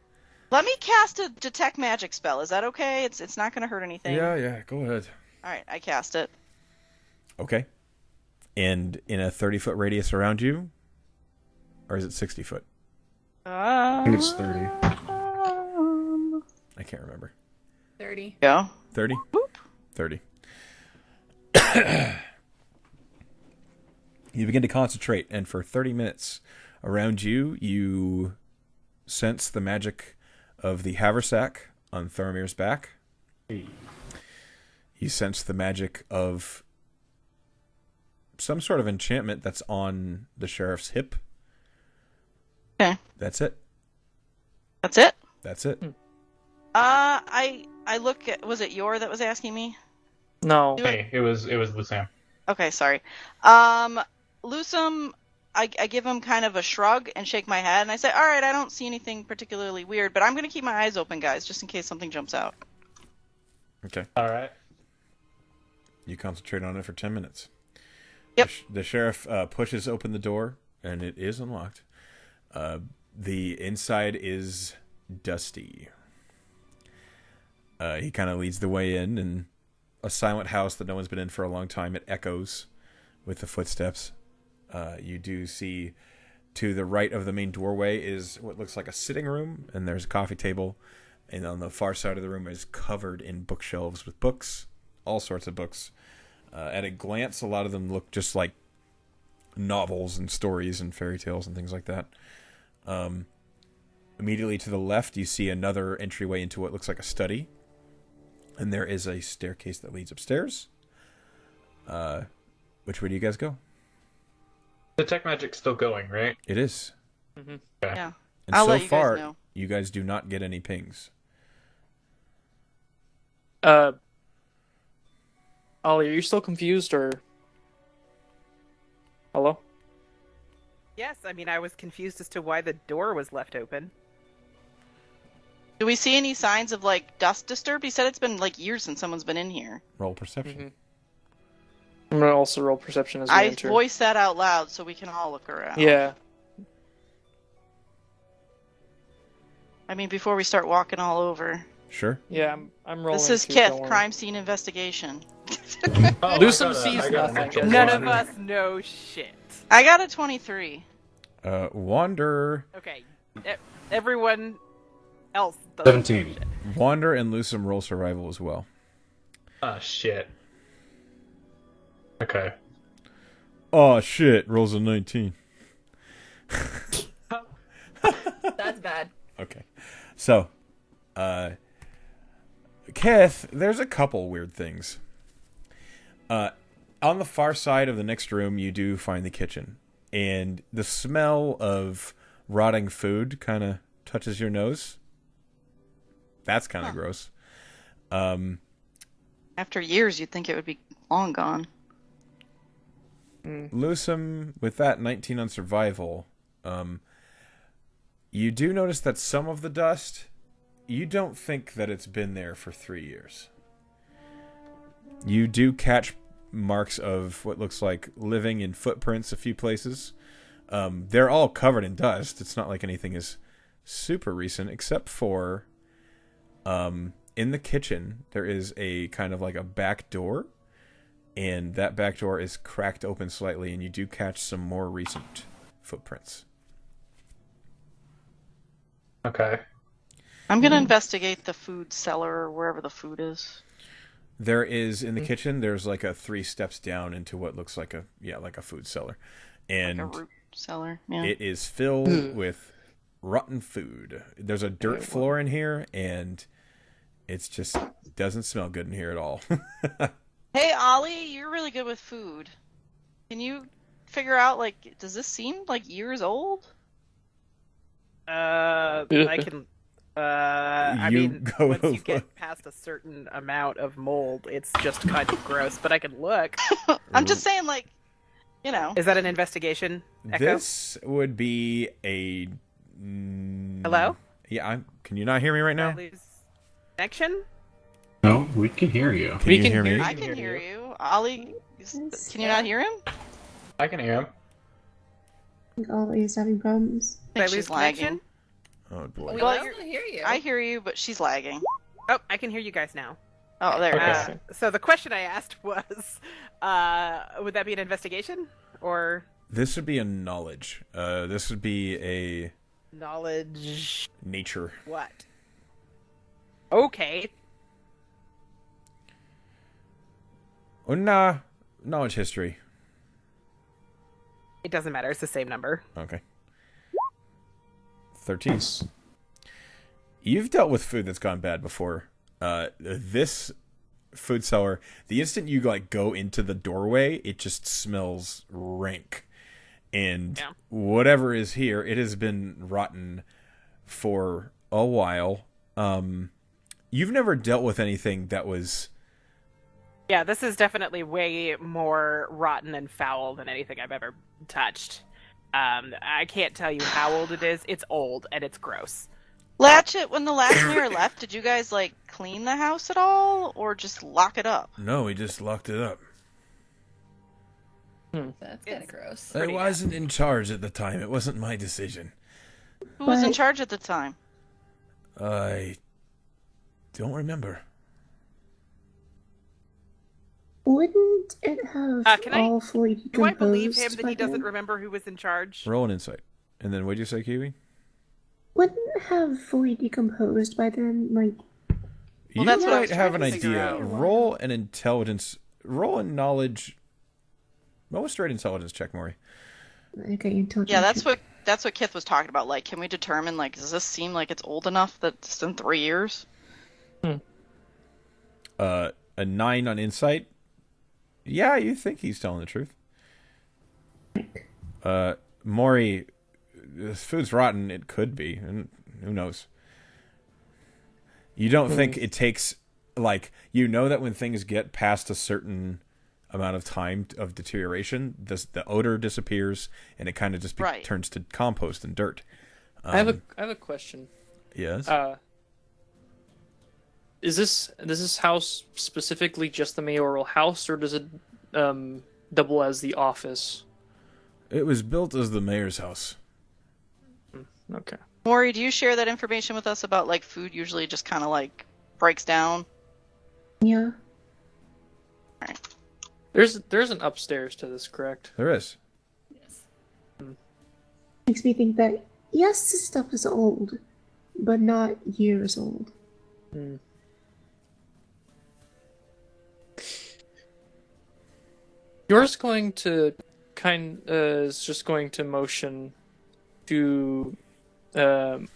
Let me cast a detect magic spell. Is that okay? It's not going to hurt anything. Yeah, go ahead. All right, I cast it. Okay. And in a 30-foot radius around you? Or is it 60 foot? I think it's 30. I can't remember. 30. Yeah. 30? 30. You begin to concentrate, and for 30 minutes around you, you sense the magic of the haversack on Thoromir's back. You sense the magic of some sort of enchantment that's on the sheriff's hip. Okay. That's it. That's it? That's it. I look at, was it Yor that was asking me? No. Hey, it was Lusam. Okay, sorry. Lusam, I give him kind of a shrug and shake my head, and I say, all right, I don't see anything particularly weird, but I'm going to keep my eyes open, guys, just in case something jumps out. Okay. All right. You concentrate on it for 10 minutes. Yep. The sheriff pushes open the door, and it is unlocked. The inside is dusty. He kind of leads the way in, and a silent house that no one's been in for a long time. It echoes with the footsteps. You do see to the right of the main doorway is what looks like a sitting room, and there's a coffee table. And on the far side of the room is covered in bookshelves with books, all sorts of books. At a glance, a lot of them look just like novels and stories and fairy tales and things like that. Immediately to the left, you see another entryway into what looks like a study. And there is a staircase that leads upstairs. Which way do you guys go? Detect magic's still going, right? It is. Mm-hmm. Okay. Yeah. And I'll so let you guys far, know. you guys do not get any pings. Ollie, are you still confused, or... Hello? Yes, I mean, I was confused as to why the door was left open. Do we see any signs of, like, dust disturbed? He said it's been, like, years since someone's been in here. Roll perception. Mm-hmm. I'm gonna also roll perception as we I enter. voiced that out loud so we can all look around. Yeah. I mean, before we start walking all over. Sure. Yeah, I'm rolling. This is too, Kith, don't worry. crime scene investigation. Oh, Lusam sees nothing. natural None one. of us know shit. I got a 23. Wander. Okay, everyone else doesn't 17. know shit. Wander and Lusam roll survival as well. Oh, shit. Okay. Oh, shit. Rolls a 19. That's bad. Okay. So, Keth, there's a couple weird things. On the far side of the next room, you do find the kitchen. And the smell of rotting food kind of touches your nose. That's kind of gross. After years, you'd think it would be long gone. Lusam, with that 19 on survival, you do notice that some of the dust, you don't think that it's been there for 3 years. You do catch marks of what looks like living in footprints a few places. They're all covered in dust. It's not like anything is super recent, except for in the kitchen, there is a kind of like a back door and that back door is cracked open slightly, and you do catch some more recent footprints. Okay. I'm gonna investigate the food cellar or wherever the food is. There is in the kitchen. There's like a 3 steps down into what looks like a food cellar, and Like a root cellar. Yeah. it is filled with rotten food. There's a dirt floor in here, and it's just doesn't smell good in here at all. Hey, Ollie, you're really good with food. Can you figure out, like, does this seem like years old? I can. I You mean, go once you look. get past a certain amount of mold, it's just kind of gross. But I can look. I'm just saying, like, you know. Is that an investigation? Echo? This would be a. Hello? Yeah, can you not hear me right now? Connection? No, we can hear you. Can you hear me? I can hear you. Ollie, can you not hear him? I can hear him. I think Ollie's having problems. I think she's lagging. Oh boy. Well, I still hear you. I hear you, but she's lagging. Oh, I can hear you guys now. Oh, there it Okay. is. So the question I asked was, would that be an investigation or This would be a knowledge. This would be a knowledge? nature. What? Okay. Oh, nah. Knowledge history. It doesn't matter. It's the same number. Okay. 13. You've dealt with food that's gone bad before. This food cellar, the instant you like go into the doorway, it just smells rank. And whatever is here, it has been rotten for a while. You've never dealt with anything that was... Yeah, this is definitely way more rotten and foul than anything I've ever touched. I can't tell you how old it is. It's old and it's gross. Latchet, when the last mayor left, did you guys, like, clean the house at all, or just lock it up? No, we just locked it up. That's kind of gross. I wasn't in charge at the time. It wasn't my decision. Who was in charge at the time? I don't remember. Wouldn't it have all fully decomposed? Do I believe him that by he doesn't then? remember who was in charge? Roll an insight. And then what'd you say, Kiwi? Wouldn't it have fully decomposed by then? Like, You that's what I might was have trying an to figure idea. out. Roll an intelligence. Roll a knowledge. Roll a straight intelligence check, Maury. okay, intelligence. Yeah, that's what Kith was talking about. Like, can we determine, like, does this seem like it's old enough that it's in 3 years? A 9 on insight. Yeah, you think he's telling the truth. Maury, this food's rotten. It could be, and who knows? You don't think it takes, like, you know that when things get past a certain amount of time of deterioration, the odor disappears, and it kind of just turns to compost and dirt. I have a question. Yes. Is this house specifically just the mayoral house, or does it double as the office? It was built as the mayor's house. Okay. Maury, do you share that information with us about, like, food usually just kind of, like, breaks down? Yeah. Alright. There's an upstairs to this, correct? There is. Makes me think that, yes, this stuff is old, but not years old. Yours going to is just going to motion to. I'm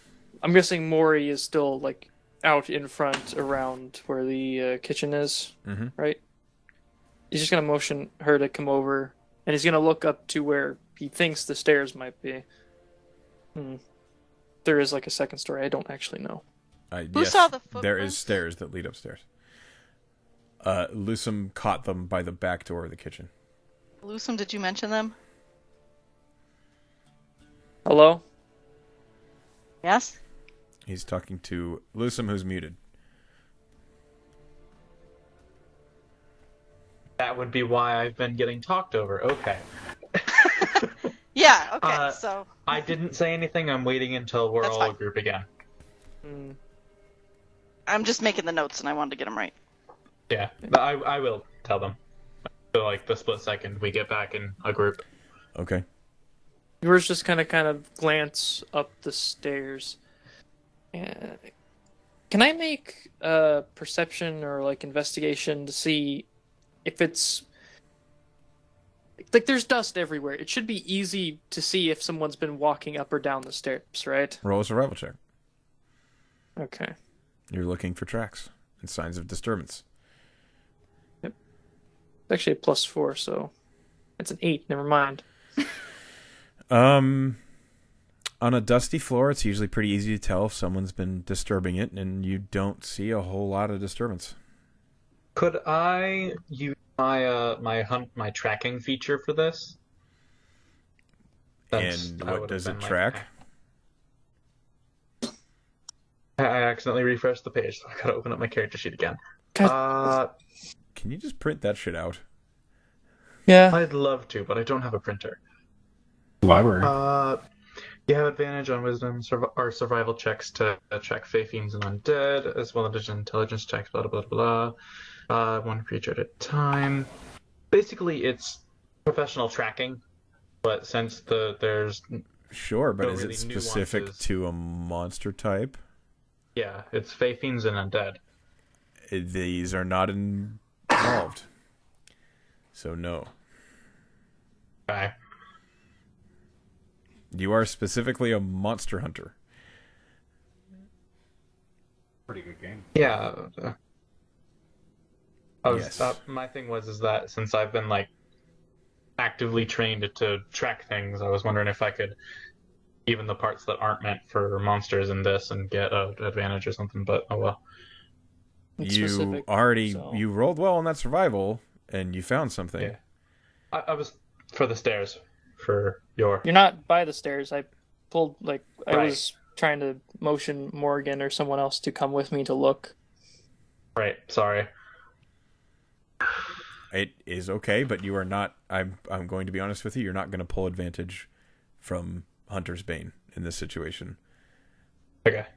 guessing Maury is still like out in front around where the kitchen is, right? He's just gonna motion her to come over, and he's gonna look up to where he thinks the stairs might be. There is like a second story. I don't actually know. Who saw the There footprints? is stairs that lead upstairs. Lusum caught them by the back door of the kitchen. Lusum, did you mention them? Hello? Yes? He's talking to Lusum, who's muted. That would be why I've been getting talked over. Okay. Yeah, okay, so... I didn't say anything. I'm waiting until we're all a group again. I'm just making the notes, and I wanted to get them right. Yeah, but I will tell them. So, like, the split second we get back in a group. Okay. Yours just kind of glance up the stairs. Can I make a perception or like investigation to see if it's like there's dust everywhere? It should be easy to see if someone's been walking up or down the stairs, right? Roll a survival check. Okay. You're looking for tracks and signs of disturbance. Yep. It's actually a +4, so it's an 8. Never mind. On a dusty floor, it's usually pretty easy to tell if someone's been disturbing it, and you don't see a whole lot of disturbance. Could I use my tracking feature for this? And what does it track? I accidentally refreshed the page, so I gotta open up my character sheet again. Can you just print that shit out? Yeah. I'd love to, but I don't have a printer. Library. You have advantage on wisdom or survival checks to track fey fiends and undead, as well as intelligence checks, blah, blah, blah, blah. One creature at a time. Basically, it's professional tracking, but since there's... Sure, but no is really it specific nuances. to a monster type? Yeah, it's fey fiends and undead. These are not involved. So no. Okay. You are specifically a monster hunter. Pretty good game. Yeah. Yes. My thing is that since I've been like actively trained to track things, I was wondering if I could even the parts that aren't meant for monsters in this and get an advantage or something. But oh well. It's You specific, already so- you rolled well on that survival, and you found something. Yeah. I was for the stairs for your. You're not by the stairs. I pulled I Right. was trying to motion Morgan or someone else to come with me to look. Right. Sorry. It is okay, but you are not. I'm going to be honest with you. You're not going to pull advantage from Hunter's Bane in this situation. Okay.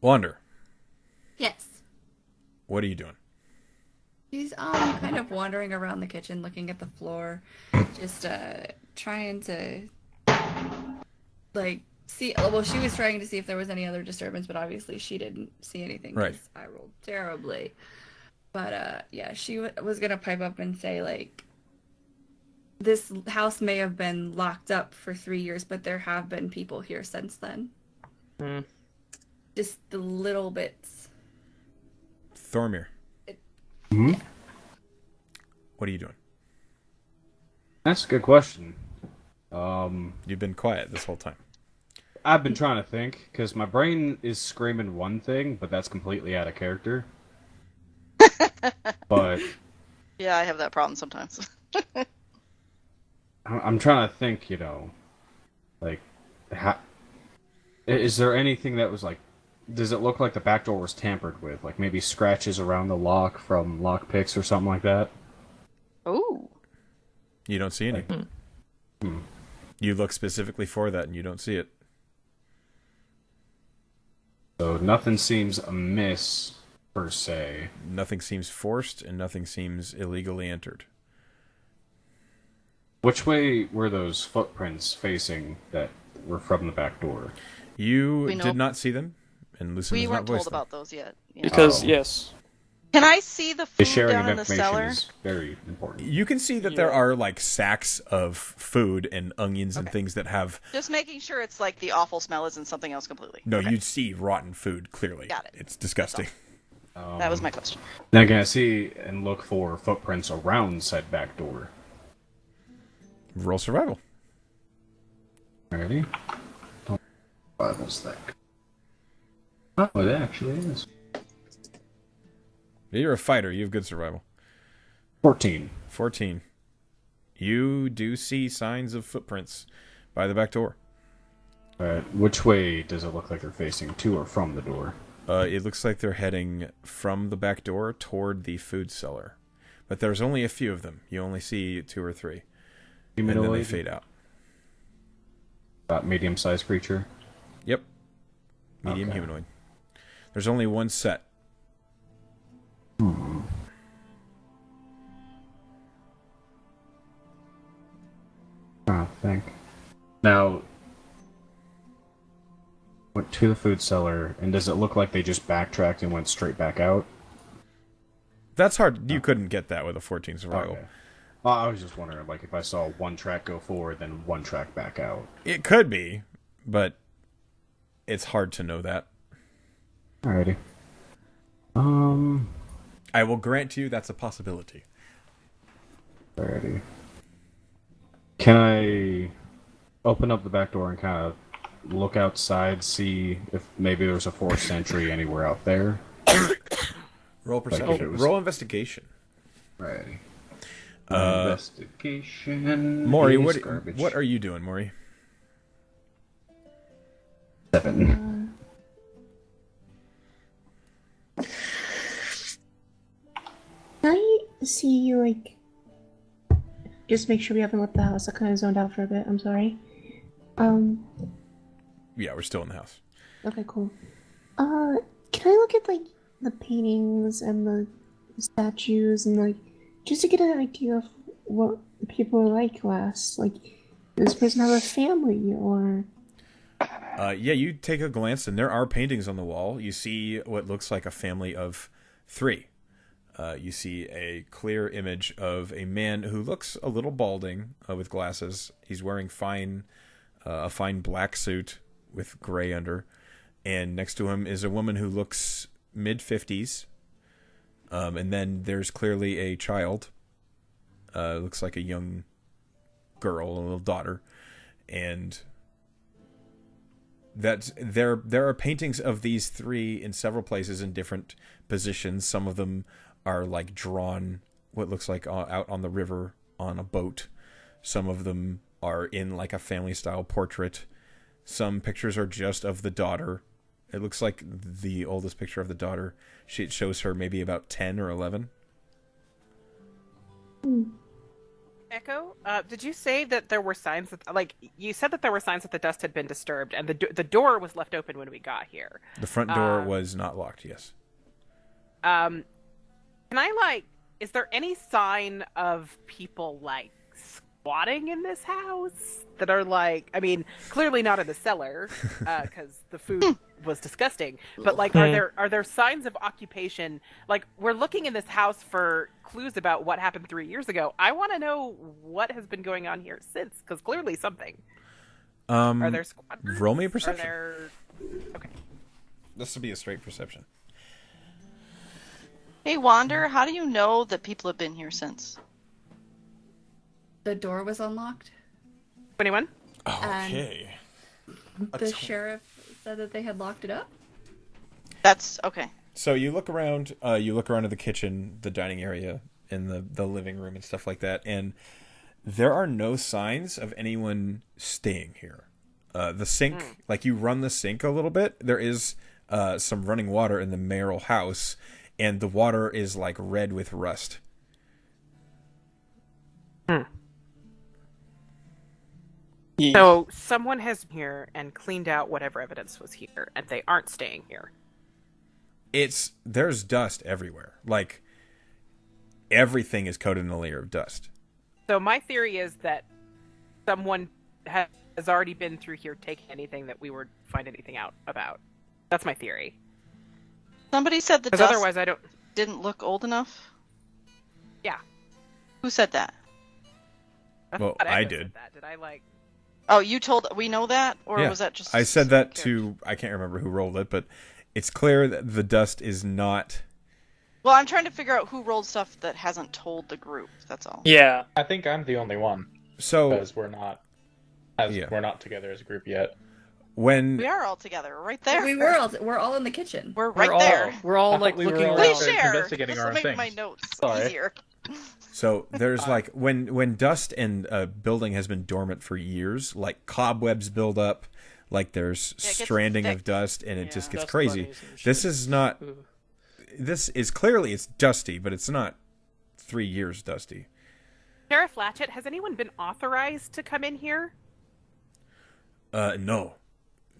Wander, Yes. what are you doing? She's kind of wandering around the kitchen, looking at the floor, just trying to see. Well, she was trying to see if there was any other disturbance, but obviously she didn't see anything. 'Cause Right. I rolled terribly. But yeah, she was gonna pipe up and say this house may have been locked up for 3 years, but there have been people here since then. Hmm. Just the little bits. Thormir, Hmm? what are you doing? That's a good question. You've been quiet this whole time. I've been trying to think, because my brain is screaming one thing, but that's completely out of character. But Yeah, I have that problem sometimes. I'm trying to think, is there anything that was does it look like the back door was tampered with? Like maybe scratches around the lock from lock picks or something like that? Ooh. You don't see any. You look specifically for that, and you don't see it. So nothing seems amiss, per se. Nothing seems forced, and nothing seems illegally entered. Which way were those footprints facing that were from the back door? You We know- did not see them, and Lucian We has not weren't voiced told them. about those yet. Yeah. Because Oh. yes. Can I see the The food sharing down of in the information cellar? is very important. You can see that there Yeah. are sacks of food and onions and things that have. Just making sure it's the awful smell isn't something else completely. No, Okay. you'd see rotten food clearly. Got it. It's disgusting. That was my question. Then can I see and look for footprints around said back door? Roll survival. Ready? Survival's that. Oh, it actually is. You're a fighter. You have good survival. 14. 14. You do see signs of footprints by the back door. Alright, which way does it look like they're facing? To or from the door? It looks like they're heading from the back door toward the food cellar. But there's only a few of them. You only see 2 or 3. And then they Humanoid? fade out. About medium-sized creature? Yep. Medium Okay. humanoid. There's only one set. I think. Now, went to the food cellar, and does it look like they just backtracked and went straight back out? That's hard. You couldn't get that with a 14 survival. Okay. Well, I was just wondering, like, if I saw one track go forward, then one track back out. It could be, but it's hard to know that. Alrighty. I will grant you that's a possibility. Alrighty. Can I open up the back door and kind of look outside, see if maybe there's a forced entry anywhere out there? Roll perception. Roll investigation. Right. Investigation. Maury, what are you doing, Maury? 7. Can I see you, like... Just make sure we haven't left the house. I kind of zoned out for a bit. I'm sorry. Yeah, we're still in the house. Okay, cool. Can I look at, like, the paintings and the statues and, like, just to get an idea of what the people are like last? Like, does this person have a family, or... Yeah, you take a glance, and there are paintings on the wall. You see what looks like a family of 3. You see a clear image of a man who looks a little balding, with glasses. He's wearing a fine black suit with gray under. And next to him is a woman who looks mid-50s. And then there's clearly a child. Looks like a young girl, a little daughter. And there are paintings of these 3 in several places in different positions. Some of them are like drawn what looks like out on the river on a boat. Some of them are in like a family style portrait. Some pictures are just of the daughter. It looks like the oldest picture of the daughter, it shows her maybe about 10 or 11. Echo, did you say that there were signs that, like, you said that there were signs that the dust had been disturbed and the door was left open when we got here? The front door was not locked, yes. Can I, like, is there any sign of people, like, squatting in this house that are, like, I mean, clearly not in the cellar, because the food was disgusting, but, like, are there signs of occupation? Like, we're looking in this house for clues about what happened 3 years ago. I want to know what has been going on here since, because clearly something. Are there squatters? Roll me a perception. Okay. This would be a straight perception. Hey, Wander, how do you know that people have been here since? The door was unlocked. 21? Okay. The sheriff said that they had locked it up? That's okay. So you look around at the kitchen, the dining area, and the living room and stuff like that, and there are no signs of anyone staying here. The sink, like you run the sink a little bit, there is some running water in the mayoral house, and the water is like red with rust. So someone has been here and cleaned out whatever evidence was here, and they aren't staying here. There's dust everywhere. Like, everything is coated in a layer of dust. So my theory is that someone has already been through here taking anything that we would find anything out about. That's my theory. Somebody said the dust otherwise I don't... didn't look old enough? Yeah. Who said that? Well, I did. Said that. Did I, like... Oh, you told... We know that? Or was that just... I said that to... I can't remember who rolled it, but it's clear that the dust is not... Well, I'm trying to figure out who rolled stuff that hasn't told the group, that's all. Yeah. I think I'm the only one. So... Because we're not together as a group yet. When... We are all together, right there. We're all in the kitchen. We're right there. We're all, like, looking around. Please share. Investigating This will our make things. my notes Sorry. easier. So there's like when dust in a building has been dormant for years, like cobwebs build up, like there's stranding of dust, and it just gets crazy. This is not. This is clearly it's dusty, but it's not 3 years dusty. Sheriff Latchett, has anyone been authorized to come in here? No.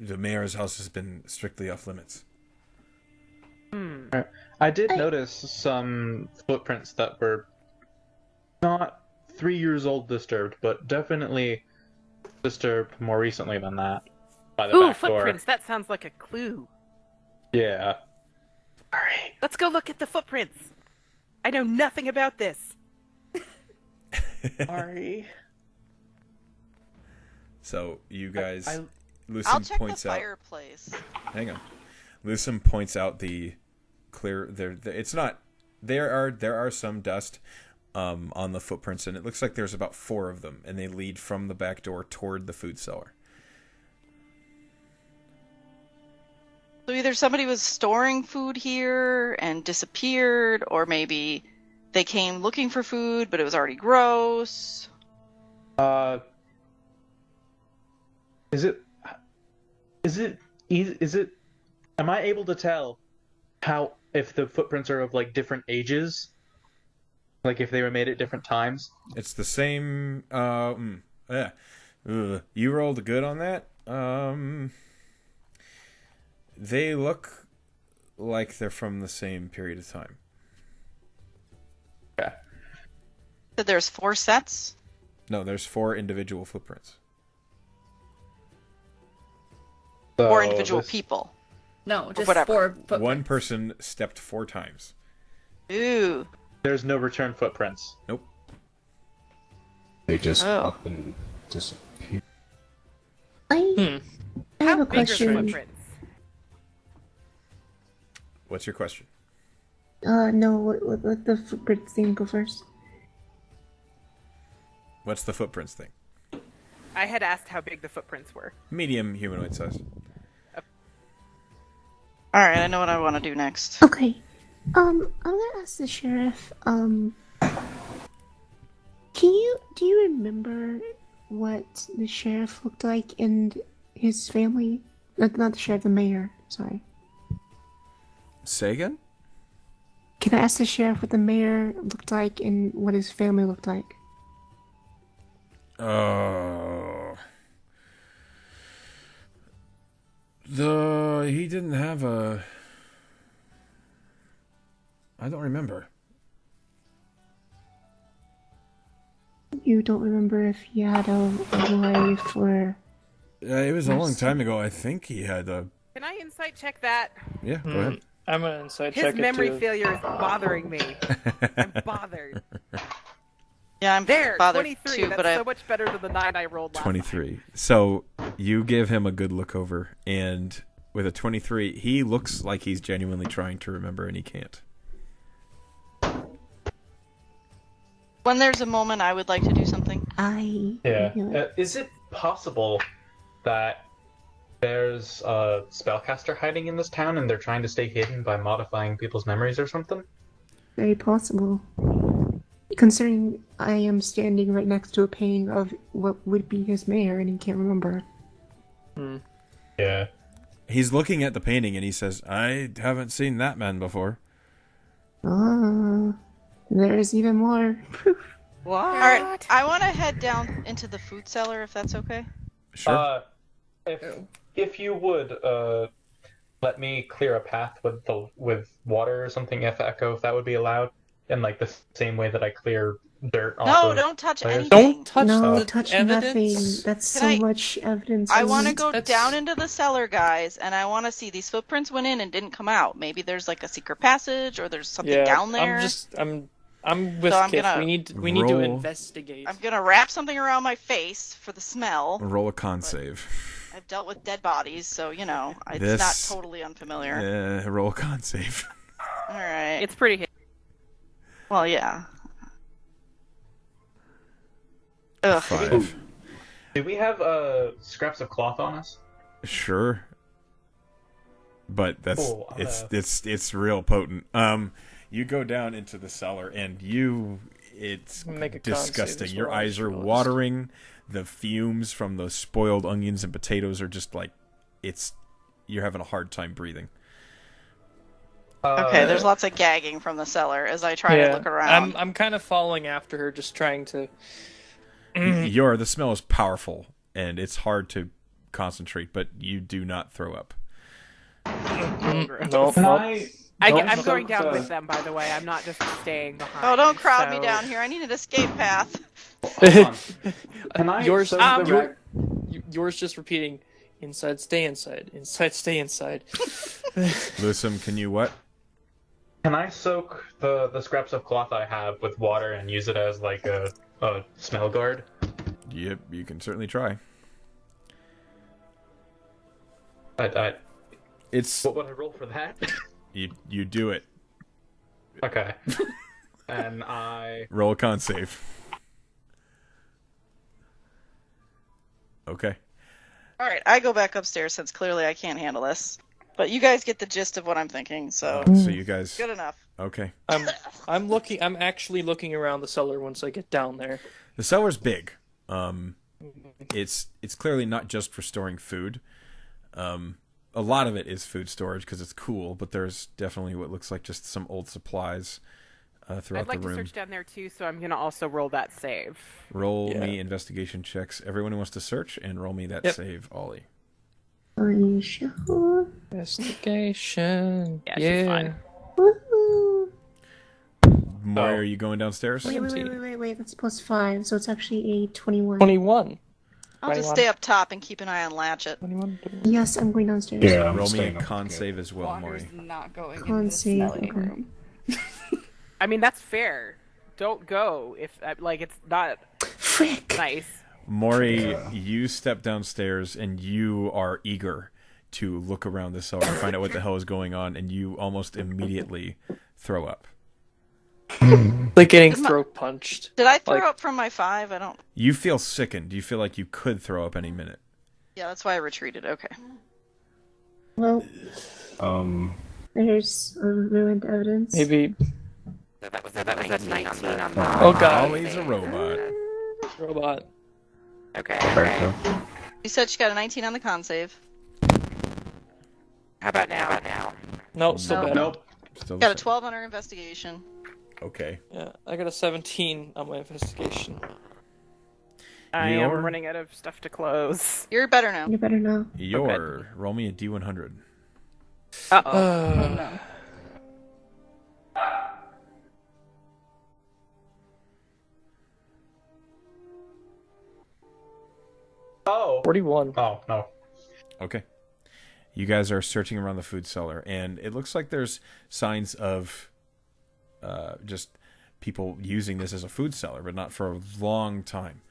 The mayor's house has been strictly off limits. I I did notice some footprints that were not 3 years old disturbed, but definitely disturbed more recently than that. By the Ooh, back door. footprints. That sounds like a clue. Yeah. Alright. Let's go look at the footprints. I know nothing about this. Sorry. So you guys, I'll Lucen check points the out. fireplace. Hang on, Lucen points out the clear. It's not. There are some dust on the footprints, and it looks like there's about 4 of them, and they lead from the back door toward the food cellar. So either somebody was storing food here and disappeared, or maybe they came looking for food, but it was already gross. Am I able to tell if the footprints are of like different ages? Like if they were made at different times? It's the same. You rolled good on that. They look like they're from the same period of time. Okay. So there's 4 sets? No, there's 4 individual footprints. 4 individual people. No, just whatever. 4 footprints. One person stepped 4 times. Ooh. There's no return footprints. Nope. They just Oh. up and disappear. I have a Big are the question. footprints? What's your question? No, let the footprints thing go first. What's the footprints thing? I had asked how big the footprints were. Medium humanoid size. Alright, I know what I want to do next. Okay. I'm gonna ask the sheriff, do you remember what the sheriff looked like and his family? Not the sheriff, the mayor, sorry. Say again? Can I ask the sheriff what the mayor looked like and what his family looked like? He didn't have a... I don't remember. You don't remember if he had a wife or... It was a long time ago. I think he had a... Can I insight check that? Yeah, go ahead. I'm gonna inside His check memory it too. failure is bothering me. I'm bothered. Yeah, I'm There, bothered 23. too, That's but so much better than the 9 I rolled last 23. So you give him a good look over, and with a 23, he looks like he's genuinely trying to remember, and he can't. When there's a moment I would like to do something. Yeah. Is it possible that there's a spellcaster hiding in this town and they're trying to stay hidden by modifying people's memories or something? Very possible. Considering I am standing right next to a painting of what would be his mayor and he can't remember. Yeah. He's looking at the painting, and he says, I haven't seen that man before. There's even more proof. What? Alright, I want to head down into the food cellar if that's okay. Sure. If you would, let me clear a path with water or something, if that would be allowed, in like the same way that I clear dirt off No, of don't touch players. anything. Don't touch No, the touch evidence. nothing. That's Can so I- much evidence. I want to on- go That's- down into the cellar, guys, and I want to see these footprints went in and didn't come out. Maybe there's like a secret passage or there's something Yeah, down there. I'm with So I'm Kith. gonna- We need to Roll. investigate. I'm gonna wrap something around my face for the smell. Roll a con save. I've dealt with dead bodies, so you know it's This- not totally unfamiliar. Roll a con save. All right. It's pretty. Well, yeah. Ugh. 5. Do we have scraps of cloth on us? Sure. But that's Cool, it's real potent. You go down into the cellar, and it's Make a con save disgusting. as Your well, eyes are Royce. watering. The fumes from those spoiled onions and potatoes are just like you're having a hard time breathing. Okay, there's lots of gagging from the cellar as I try to look around. I'm kind of following after her, just trying to. The smell is powerful, and it's hard to concentrate, but you do not throw up. No, Can I I'm going down with them, by the way. I'm not just staying behind. Oh, don't crowd me so- down here. I need an escape path. Hold on. Can I Yours, soak the yours just repeating, inside, stay inside, inside, stay inside. Lusum, can you what? Can I soak the scraps of cloth I have with water and use it as like a smell guard? Yep, you can certainly try. It's What would I roll for that? you do it. Okay. And I Roll a con save. Okay. All right, I go back upstairs since clearly I can't handle this. But you guys get the gist of what I'm thinking, so So you guys. good enough. Okay. I'm actually looking around the cellar once I get down there. The cellar's big. It's clearly not just for storing food. A lot of it is food storage because it's cool, but there's definitely what looks like just some old supplies throughout I'd like the room. to search down there too, so I'm gonna also roll that save. Roll me investigation checks. Everyone who wants to search, and roll me that save, Ollie. Are you sure? Investigation. Yeah, she's fine. Woohoo! Maury, are you going downstairs? Wait. That's +5, so it's actually a 21. 21. I'll just stay up top and keep an eye on Latchet. Yes, I'm going downstairs. Yeah, I'm Roll me a staying up. con Okay. save as well, Maury. Wander's not going Con into the save, smelly okay. room. I mean, that's fair. Don't go if it's not Frick! nice. Maury, you step downstairs and you are eager to look around the cellar and find out what the hell is going on, and you almost immediately throw up. Like getting throat punched. Did I throw Like- up from my 5? I don't. You feel sickened. You feel like you could throw up any minute. Yeah, that's why I retreated. Okay. Well, there's ruined evidence. Maybe. That was a 19 on Oh god. Always a robot. Robot. Okay. You said she got a 19 on the con save. How about now? No, still No. bad. Nope. Still the Got a same. 12 on her investigation. Okay. Yeah, I got a 17 on my investigation. I You're- am running out of stuff to close. You're better now. You better know. Roll me a D100. Uh-oh. Oh no. Oh. 41. Oh no. Okay. You guys are searching around the food cellar, and it looks like there's signs of just people using this as a food cellar, but not for a long time.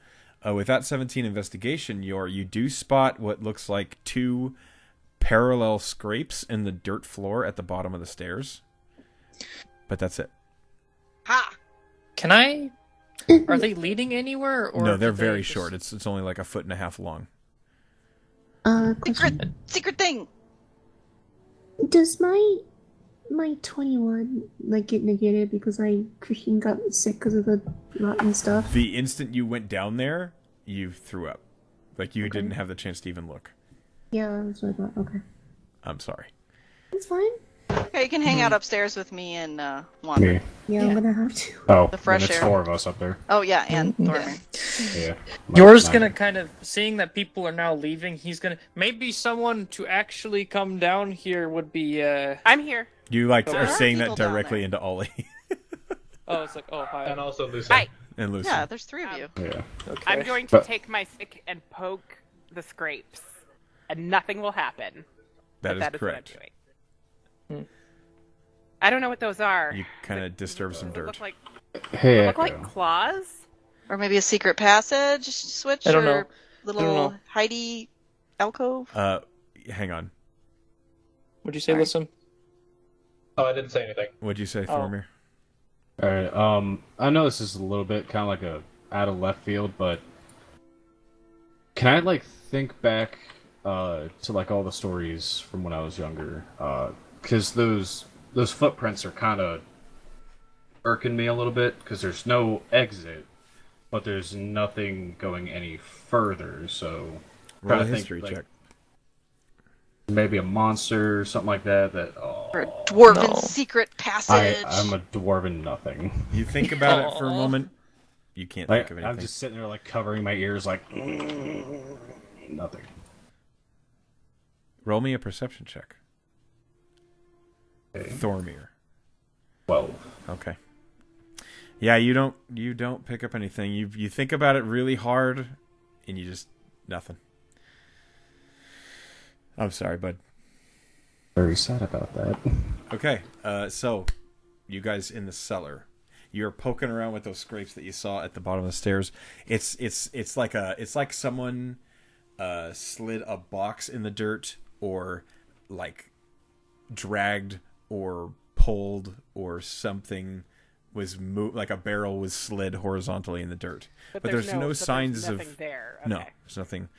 With that 17 investigation, you do spot what looks like 2 parallel scrapes in the dirt floor at the bottom of the stairs. But that's it. Ha! Can I? Are they leading anywhere? Or No, they're did they very just- short. It's only like 1.5 feet long. Question. Secret thing! Does my 21 get negated because I freaking got sick because of the rotten stuff? The instant you went down there, you threw up. Like you didn't have the chance to even look. Yeah, that's what I thought. Okay. I'm sorry. It's fine. Okay, you can hang out upstairs with me and Wander. Me. Yeah, I'm gonna have to. Oh, The fresh then it's air. 4 of us up there. Oh yeah, and Thormer. Yeah. Yours Mine- gonna kind of seeing that people are now leaving. He's gonna maybe someone to actually come down here would be. I'm here. You There are are saying that people down directly there. into Ollie Oh, it's like hi. And also Lucy. Hi. and Lucy. Yeah, there's 3 of you. Yeah. Okay. I'm going to But- take my stick and poke the scrapes, and nothing will happen. That is That is correct. what I'm doing. I don't know what those are. You kind of disturb some Does it dirt. look like Hey, look like Echo. claws? Or maybe a secret passage switch? I don't or know. Little Heidi alcove? Hang on. What'd you say, Sorry. Listen? Oh, I didn't say anything. What'd you say, Oh. Thormir? Alright, I know this is a little bit kind of like a out of left field, but can I think back to all the stories from when I was younger? Because those footprints are kind of irking me a little bit because there's no exit, but there's nothing going any further. So Roll a trying to history think, check. maybe a monster or something like that. Or a dwarven no. secret passage? I'm a dwarven nothing. You think about it for a moment. You can't think of anything. I'm just sitting there covering my ears nothing. Roll me a perception check. Thormir. 12. Okay. Yeah, you don't pick up anything. You think about it really hard, and you just nothing. I'm sorry, bud. Very sad about that. Okay, so you guys in the cellar, you're poking around with those scrapes that you saw at the bottom of the stairs. It's like someone slid a box in the dirt, or like dragged or pulled, or something was moved, like a barrel was slid horizontally in the dirt. But there's no signs of there. Okay. No, there's nothing.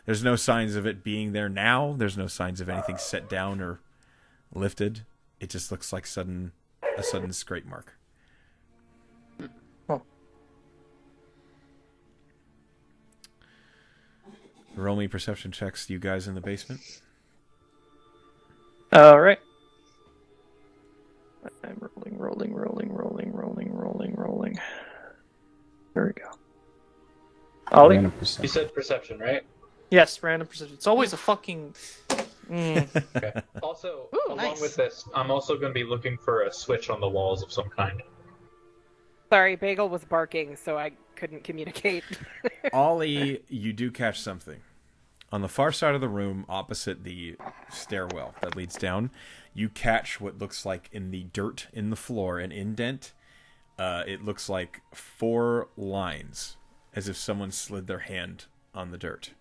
There's no signs of it being there now. There's no signs of anything set down or lifted. It just looks like a sudden scrape mark. Oh. Roll me perception checks, you guys in the basement. All right. I'm rolling. There we go. Ollie? Random perception. You said perception, right? Yes, random perception. It's always a fucking... Okay. Also, Ooh, along nice. with this, I'm also going to be looking for a switch on the walls of some kind. Sorry, Bagel was barking, so I couldn't communicate. Ollie, you do catch something. On the far side of the room, opposite the stairwell that leads down, you catch what looks like in the dirt in the floor, an indent. It looks like 4 lines, as if someone slid their hand on the dirt.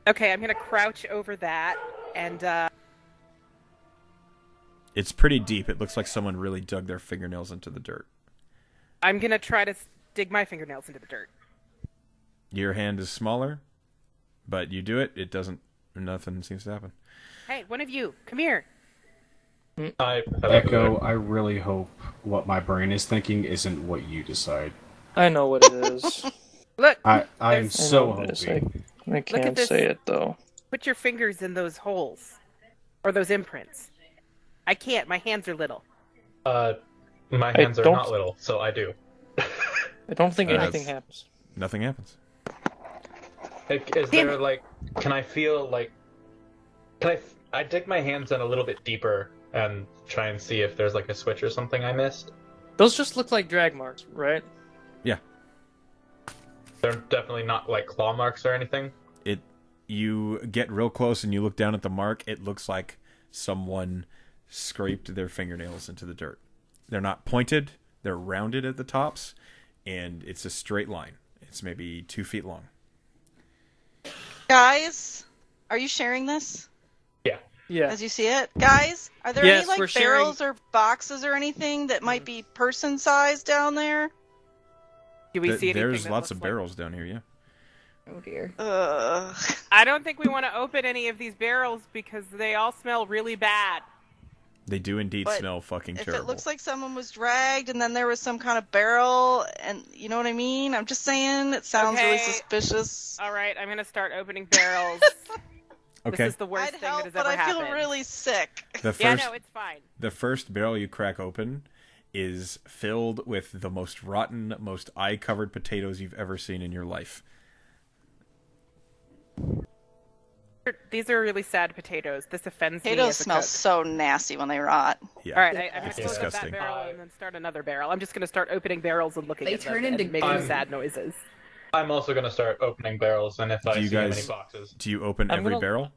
Okay, I'm gonna crouch over that, and It's pretty deep. It looks like someone really dug their fingernails into the dirt. I'm gonna try to dig my fingernails into the dirt. Your hand is smaller, but you do it. It doesn't. Nothing seems to happen. Hey, one of you, come here. Echo, I really hope what my brain is thinking isn't what you decide. I know what it is. Look, I'm so hoping. I can't this. say it, though. Put your fingers in those holes. Or those imprints. I can't, my hands are little. My hands are don't- not little, so I do. I don't think anything happens. Nothing happens. Like, is there like, can I feel like, I dig my hands in a little bit deeper and try and see if there's like a switch or something I missed? Those just look like drag marks, right? Yeah. They're definitely not like claw marks or anything. You get real close and you look down at the mark. It looks like someone scraped their fingernails into the dirt. They're not pointed. They're rounded at the tops, and it's a straight line. It's maybe 2 feet long. Guys, are you sharing this? Yeah. As you see it? Guys, are there Yes, any we're like sharing. barrels or boxes or anything that might be person sized down there? Do we see anything There's that lots looks of barrels down here, yeah. Oh dear. I don't think we want to open any of these barrels because they all smell really bad. They do indeed But smell fucking If terrible. it looks like someone was dragged and then there was some kind of barrel, and you know what I mean? I'm just saying, it sounds really Okay. suspicious. All right, I'm gonna start opening barrels. Okay. This is the worst I'd thing help, that has but ever I happened. feel really sick. The Yeah, first, no, it's fine. the first barrel you crack open is filled with the most rotten, most eye-covered potatoes you've ever seen in your life. These are really sad potatoes. This offends me Potatoes as a smell cook. so nasty when they rot. Yeah. All right, I'm gonna It's close up that disgusting. barrel and then start another barrel. I'm just gonna start opening barrels and looking They at them turn into and making goo. sad noises. I'm also going to start opening barrels, and if I Do you see any guys- boxes. Do you open I'm every gonna- barrel?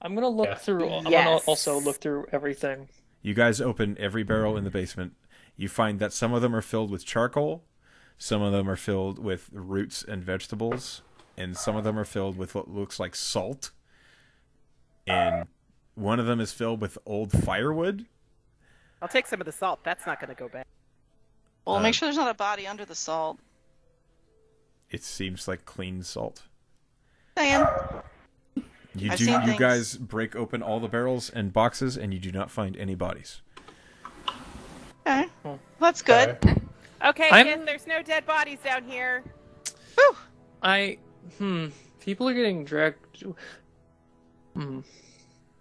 I'm gonna look Yeah. through. I'm gonna Yes. also look through everything. You guys open every barrel in the basement. You find that some of them are filled with charcoal, some of them are filled with roots and vegetables, and some of them are filled with what looks like salt. And one of them is filled with old firewood. I'll take some of the salt. That's not gonna go bad. Well, make sure there's not a body under the salt. It seems like clean salt. Saying. You I've do. seen You things. guys break open all the barrels and boxes, and you do not find any bodies. Okay. That's good. Okay, I'm- Kid, there's no dead bodies down here. People are getting dragged.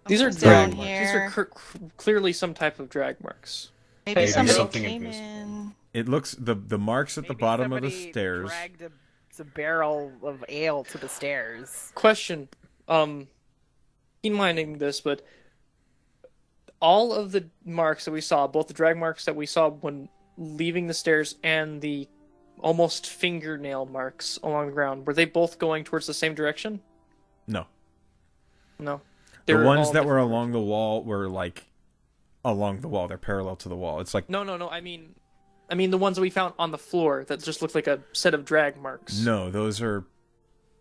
These are Someone's drag down marks. here. These are clearly some type of drag marks. Maybe Maybe somebody something came invisible. in. It looks the marks at the Maybe bottom of the somebody stairs. dragged a barrel of ale to the stairs. Question: keen minding this, but all of the marks that we saw, both the drag marks that we saw when leaving the stairs and the almost fingernail marks along the ground, were they both going towards the same direction? No. No. The ones that were along the wall were like along the wall. They're parallel to the wall. It's like No. I mean the ones that we found on the floor that just looked like a set of drag marks. No, those are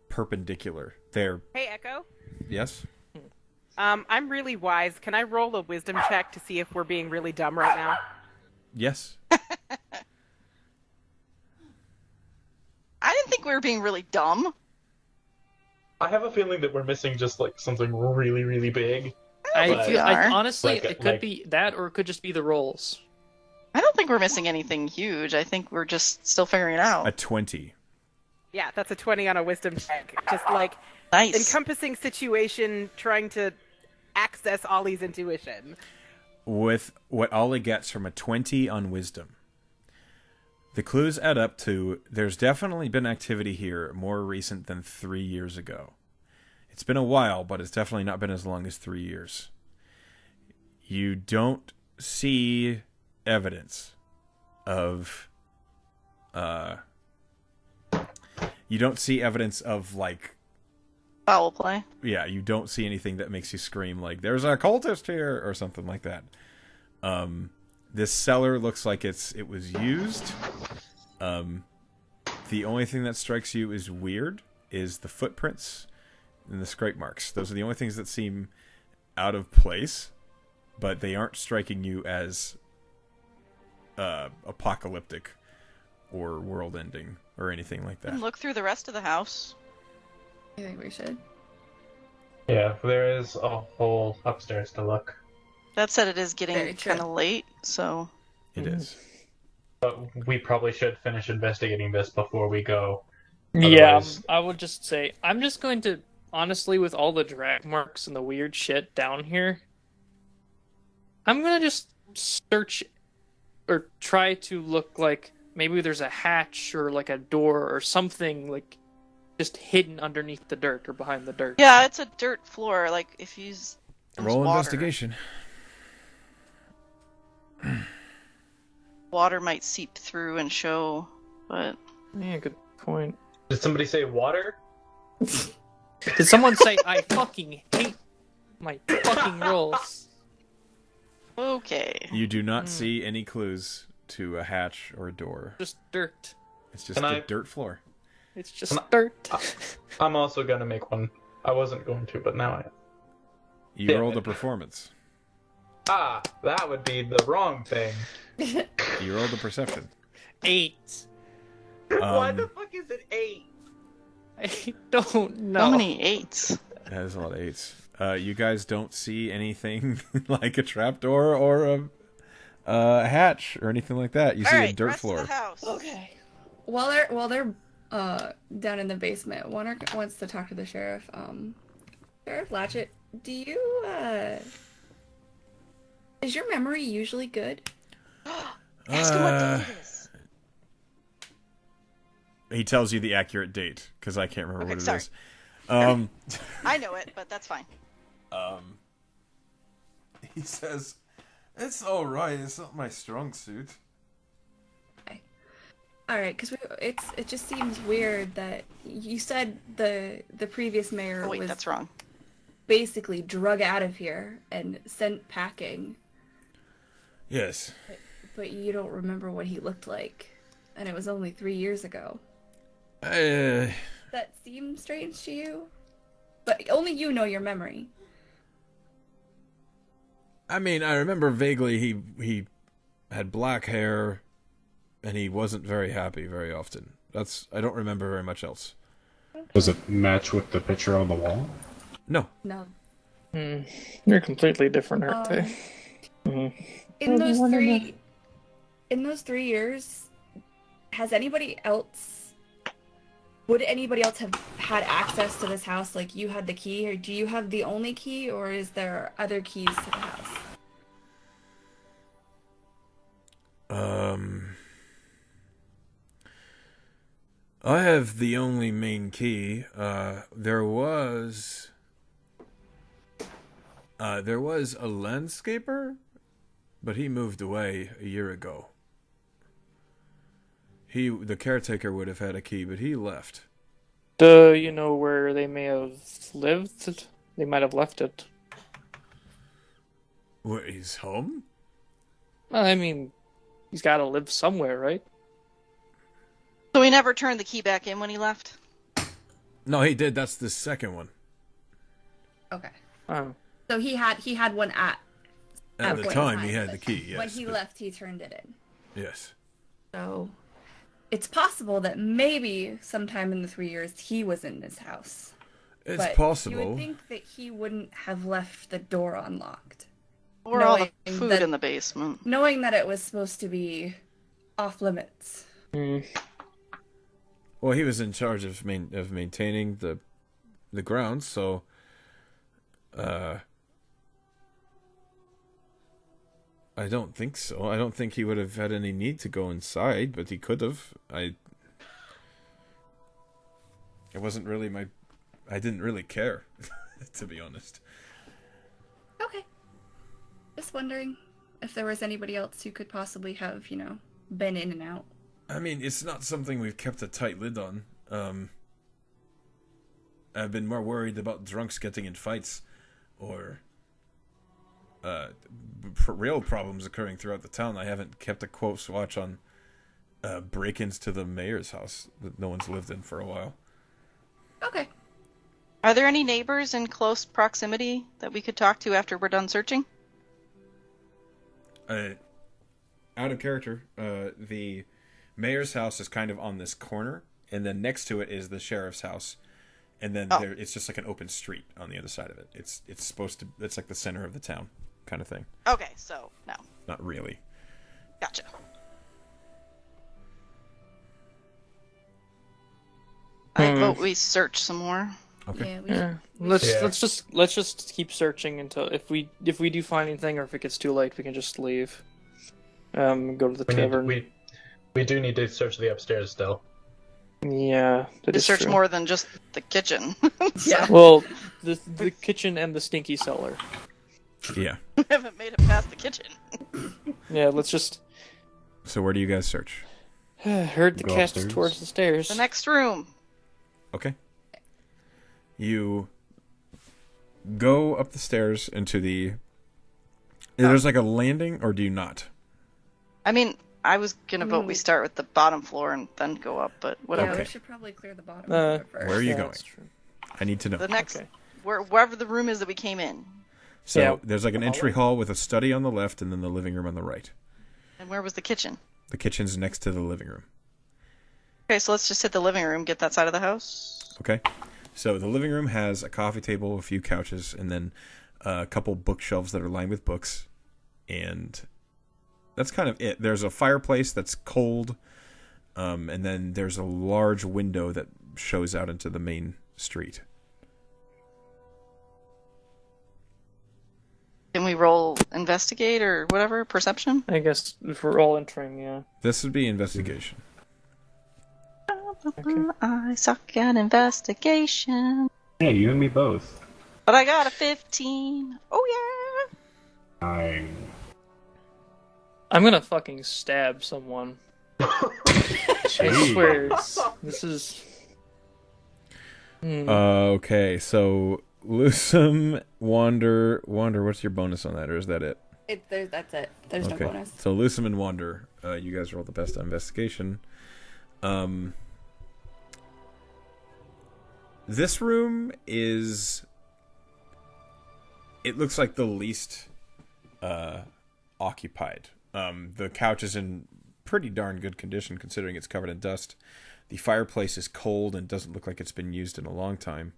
perpendicular. They're Hey, Echo. yes. I'm really wise. Can I roll a wisdom check to see if we're being really dumb right now? Yes. I didn't think we were being really dumb. I have a feeling that we're missing just like something really, really big. Honestly, Like- it could like- be that, or it could just be the rolls. I don't think we're missing anything huge. I think we're just still figuring it out. A 20. Yeah, that's a 20 on a wisdom check. Just like Nice. encompassing situation, trying to access Ollie's intuition. With what Ollie gets from a 20 on wisdom, the clues add up to there's definitely been activity here more recent than 3 years ago. It's been a while, but it's definitely not been as long as 3 years. You don't see evidence of like Foul play. yeah, you don't see anything that makes you scream like there's a cultist here or something like that. This cellar looks like it was used. The only thing that strikes you as weird is the footprints and the scrape marks. Those are the only things that seem out of place, but they aren't striking you as apocalyptic or world-ending or anything like that. And look through the rest of the house. I think we should. Yeah, there is a whole upstairs to look. That said, it is Very getting true. kind of late, so... It is. But we probably should finish investigating this before we go. Yeah, Otherwise- I would just say I'm just going to honestly, with all the drag marks and the weird shit down here, I'm gonna just search or try to look like maybe there's a hatch or like a door or something like just hidden underneath the dirt or behind the dirt. Yeah, it's a dirt floor, like, if you use... Roll water. investigation. Water might seep through and show, but... Yeah, good point. Did somebody say water? Did someone say I fucking hate my fucking rolls? Okay. You do not see any clues to a hatch or a door. Just dirt. It's just Can a I- dirt floor. It's just dirt. I'm also gonna make one. I wasn't going to, but now I am. You Damn rolled it. a performance. Ah, that would be the wrong thing. You rolled a perception. 8. Why the fuck is it 8? I don't know. How many 8s? That is a lot of 8s. You guys don't see anything like a trapdoor or a hatch or anything like that. You see a dirt rest floor. Of the house. Okay. While they're down in the basement, Warner wants to talk to the sheriff. Sheriff Latchet, do you is your memory usually good? Ask him what day it is. He tells you the accurate date because I can't remember Okay, what it sorry. is. I know it, but that's fine. He says, "It's all right. It's not my strong suit." All right, because it just seems weird that you said the previous mayor Oh, wait, was that's wrong. basically drug out of here and sent packing, Yes. but you don't remember what he looked like, and it was only 3 years ago. That seems strange to you, but only you know your memory. I mean, I remember vaguely he had black hair, and he wasn't very happy very often. I don't remember very much else. Does it match with the picture on the wall? No. No. They're completely different, aren't they? In Well, those one of three, in those 3 years, has anybody else? Would anybody else have had access to this house? Like you had the key, or do you have the only key, or is there other keys to the house? I have the only main key. There was There was a landscaper, but he moved away a year ago. The caretaker would have had a key, but he left. Do you know where they may have lived? They might have left it. Where, he's home? Well, I mean, he's got to live somewhere, right? So he never turned the key back in when he left? No, he did. That's the second one. Okay. Oh. So he had one at the time. He had the key. Yes. When he left, he turned it in. Yes. So it's possible that maybe sometime in the 3 years he was in this house. It's but possible. You would think that he wouldn't have left the door unlocked. Or all the food in the basement. Knowing that it was supposed to be off limits. Well, he was in charge of maintaining the grounds, so I don't think so. I don't think he would have had any need to go inside, but he could have. It wasn't really I didn't really care, to be honest. Okay. Just wondering if there was anybody else who could possibly have, been in and out. I mean, it's not something we've kept a tight lid on. I've been more worried about drunks getting in fights or real problems occurring throughout the town. I haven't kept a close watch on break-ins to the mayor's house that no one's lived in for a while. Okay. Are there any neighbors in close proximity that we could talk to after we're done searching? Out of character, the mayor's house is kind of on this corner, and then next to it is the sheriff's house, and then it's just like an open street on the other side of it. It's like the center of the town kind of thing. Okay, so no. Not really. Gotcha. I vote we search some more. Okay. Let's just keep searching until if we do find anything, or if it gets too late, we can just leave. Go to the tavern. We do need to search the upstairs still. Yeah, to search more than just the kitchen. Yeah. Well, the kitchen and the stinky cellar. Yeah. We haven't made it past the kitchen. Yeah, let's just. So where do you guys search? Heard the cat towards the stairs. The next room. Okay. You go up the stairs into the... There's like a landing, or do you not? I mean, I was going to vote we start with the bottom floor and then go up, but whatever. Yeah, we should probably clear the bottom floor first. Where are you going? I need to know. The next... Wherever the room is that we came in. So there's like an entry hall with a study on the left and then the living room on the right. And where was the kitchen? The kitchen's next to the living room. Okay, so let's just hit the living room, get that side of the house. Okay. So the living room has a coffee table, a few couches, and then a couple bookshelves that are lined with books. And that's kind of it. There's a fireplace that's cold, and then there's a large window that shows out into the main street. Can we roll investigate or whatever? Perception? I guess if we're all entering, yeah. This would be investigation. Okay. I suck at investigation. Hey, you and me both. But I got a 15. Oh, yeah. 9. I'm gonna fucking stab someone. I swear. This is... Okay, so... Lusum, Wander, what's your bonus on that, or is that it? That's it. There's no bonus. So Lusum and Wander, you guys rolled the best on investigation. This room is... It looks like the least occupied. The couch is in pretty darn good condition considering it's covered in dust. The fireplace is cold and doesn't look like it's been used in a long time.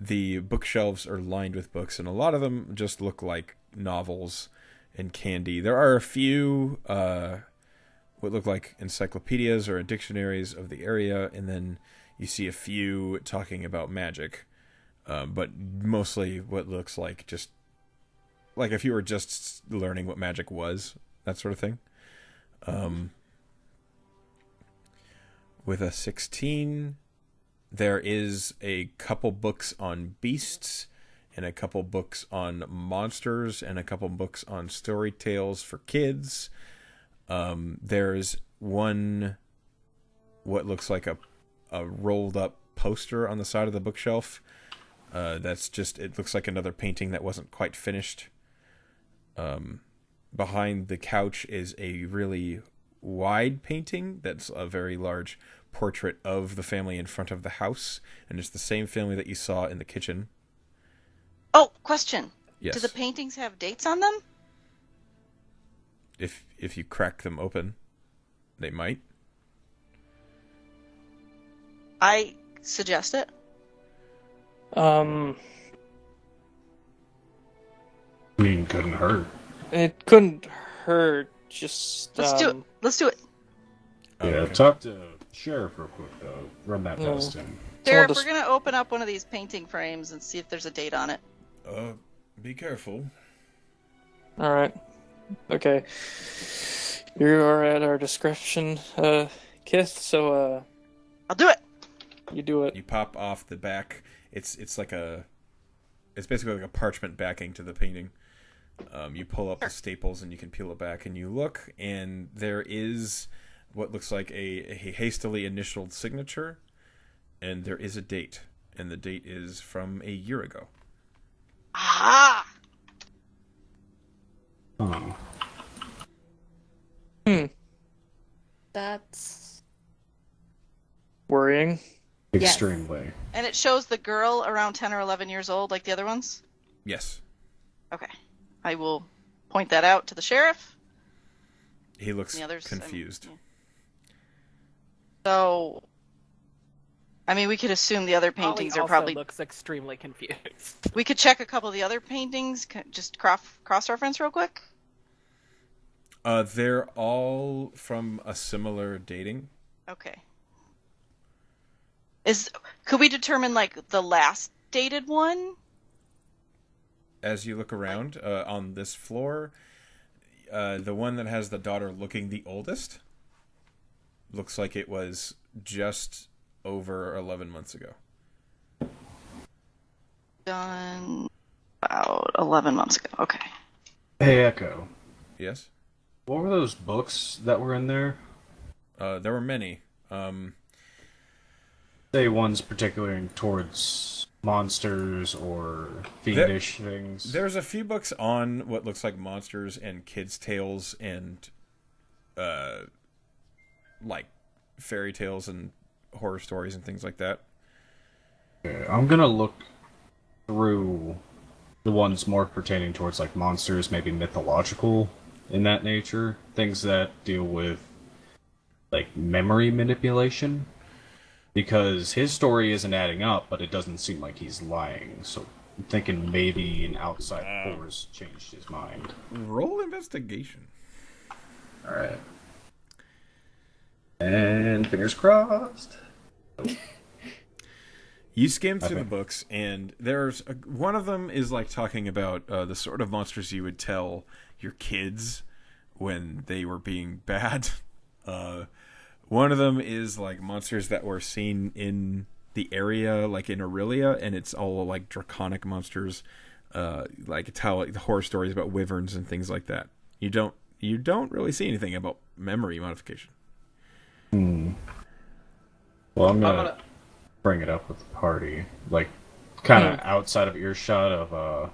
The bookshelves are lined with books, and a lot of them just look like novels and candy. There are a few what look like encyclopedias or dictionaries of the area, and then you see a few talking about magic, but mostly what looks like just like if you were just learning what magic was, that sort of thing. With a 16... There is a couple books on beasts and a couple books on monsters, and a couple books on story tales for kids. There's one, what looks like a rolled up poster on the side of the bookshelf. That's just, it looks like another painting that wasn't quite finished. Behind the couch is a really wide painting that's a very large portrait of the family in front of the house, and it's the same family that you saw in the kitchen. Oh, question. Yes. Do the paintings have dates on them? If you crack them open, they might. I suggest it. I mean, couldn't hurt. It couldn't hurt. Just Let's do it. Let's do it. Yeah, Okay. talk to Sheriff real quick, though. Run that past him. Sheriff, we're gonna open up one of these painting frames and see if there's a date on it. Be careful. All right. Okay. You are at our discretion, Kith. So I'll do it. You do it. You pop off the back. It's basically like a parchment backing to the painting. You pull up the staples and you can peel it back, and you look, and there is what looks like a hastily initialed signature, and there is a date, and the date is from a year ago. Aha! That's worrying. Extremely. And it shows the girl around 10 or 11 years old, like the other ones? Yes. Okay. I will point that out to the sheriff. He looks The others, confused. yeah. So, I mean, we could assume the other paintings Ollie are also probably... looks extremely confused. We could check a couple of the other paintings, just cross-reference real quick. They're all from a similar dating. Okay. Could we determine, like, the last dated one? As you look around on this floor, the one that has the daughter looking the oldest looks like it was just over 11 months ago. Done about 11 months ago. Okay. Hey, Echo. Yes? What were those books that were in there? There were many. Say ones particularly towards monsters or fiendish things. There's a few books on what looks like monsters and kids' tales and like fairy tales and horror stories and things like that. Okay, I'm gonna look through the ones more pertaining towards like monsters, maybe mythological in that nature, things that deal with like memory manipulation. Because his story isn't adding up, but it doesn't seem like he's lying. So I'm thinking maybe an outside force changed his mind. Roll investigation. Alright. And fingers crossed. You skim through the books, and there's one of them is like talking about the sort of monsters you would tell your kids when they were being bad. One of them is like monsters that were seen in the area, like in Aurelia, and it's all like draconic monsters, like tell like the horror stories about wyverns and things like that. You don't really see anything about memory modification. Well, I'm gonna bring it up with the party, like kind of outside of earshot of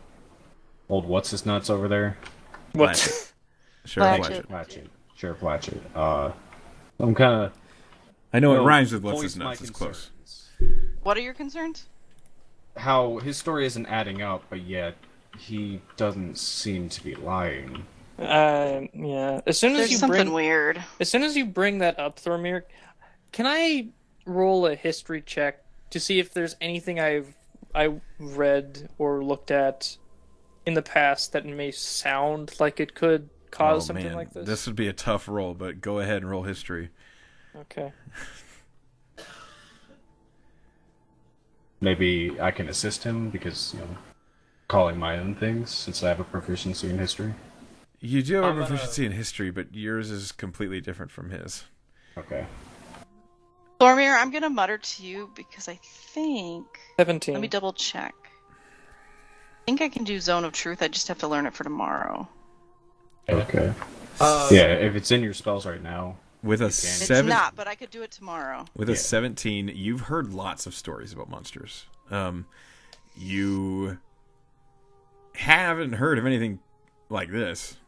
old what's his nuts over there. What? Sheriff Latchet. Sheriff Latchet. I'm kind of... I know it rhymes with what's his nuts. It's close. What are your concerns? How his story isn't adding up, but yet he doesn't seem to be lying. Yeah. As soon as There's you something weird. As soon as you bring that up, Thormir, can I roll a history check to see if there's anything I read or looked at in the past that may sound like it could cause something like this? This would be a tough roll, but go ahead and roll history. Okay. Maybe I can assist him because, calling my own things since I have a proficiency in history. You do have a proficiency in history, but yours is completely different from his. Okay. Thormir, I'm gonna mutter to you because I think... 17. Let me double check. think I can do Zone of Truth. I just have to learn it for tomorrow. Okay. Yeah, if it's in your spells right now. With a It's not, but I could do it tomorrow. With a 17, you've heard lots of stories about monsters. You haven't heard of anything like this.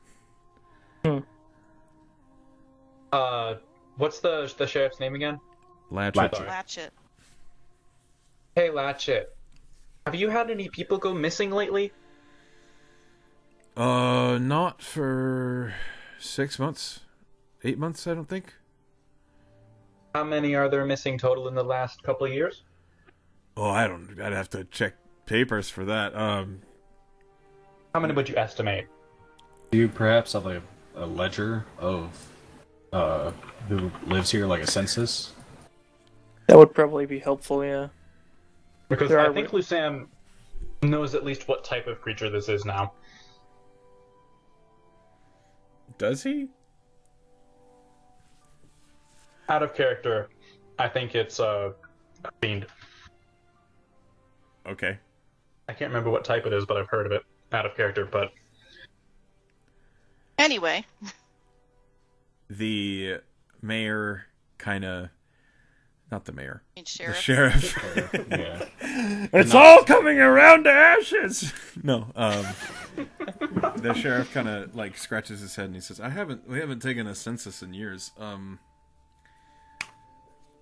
What's the sheriff's name again? Latchet. Hey, Latchet. Have you had any people go missing lately? Not for 6 months. 8 months, I don't think. How many are there missing total in the last couple of years? Oh, I don't. I'd have to check papers for that. How many would you estimate? Do you perhaps have a ledger of who lives here, like a census? That would probably be helpful, yeah. Because I think Lusam knows at least what type of creature this is now. Does he? Out of character, I think it's a fiend. Okay. I can't remember what type it is, but I've heard of it. Out of character, but... Anyway. The mayor kind of... Not the mayor. Sheriff. The sheriff. Yeah. It's all coming around to ashes! No, the sheriff kind of, like, scratches his head and he says, we haven't taken a census in years.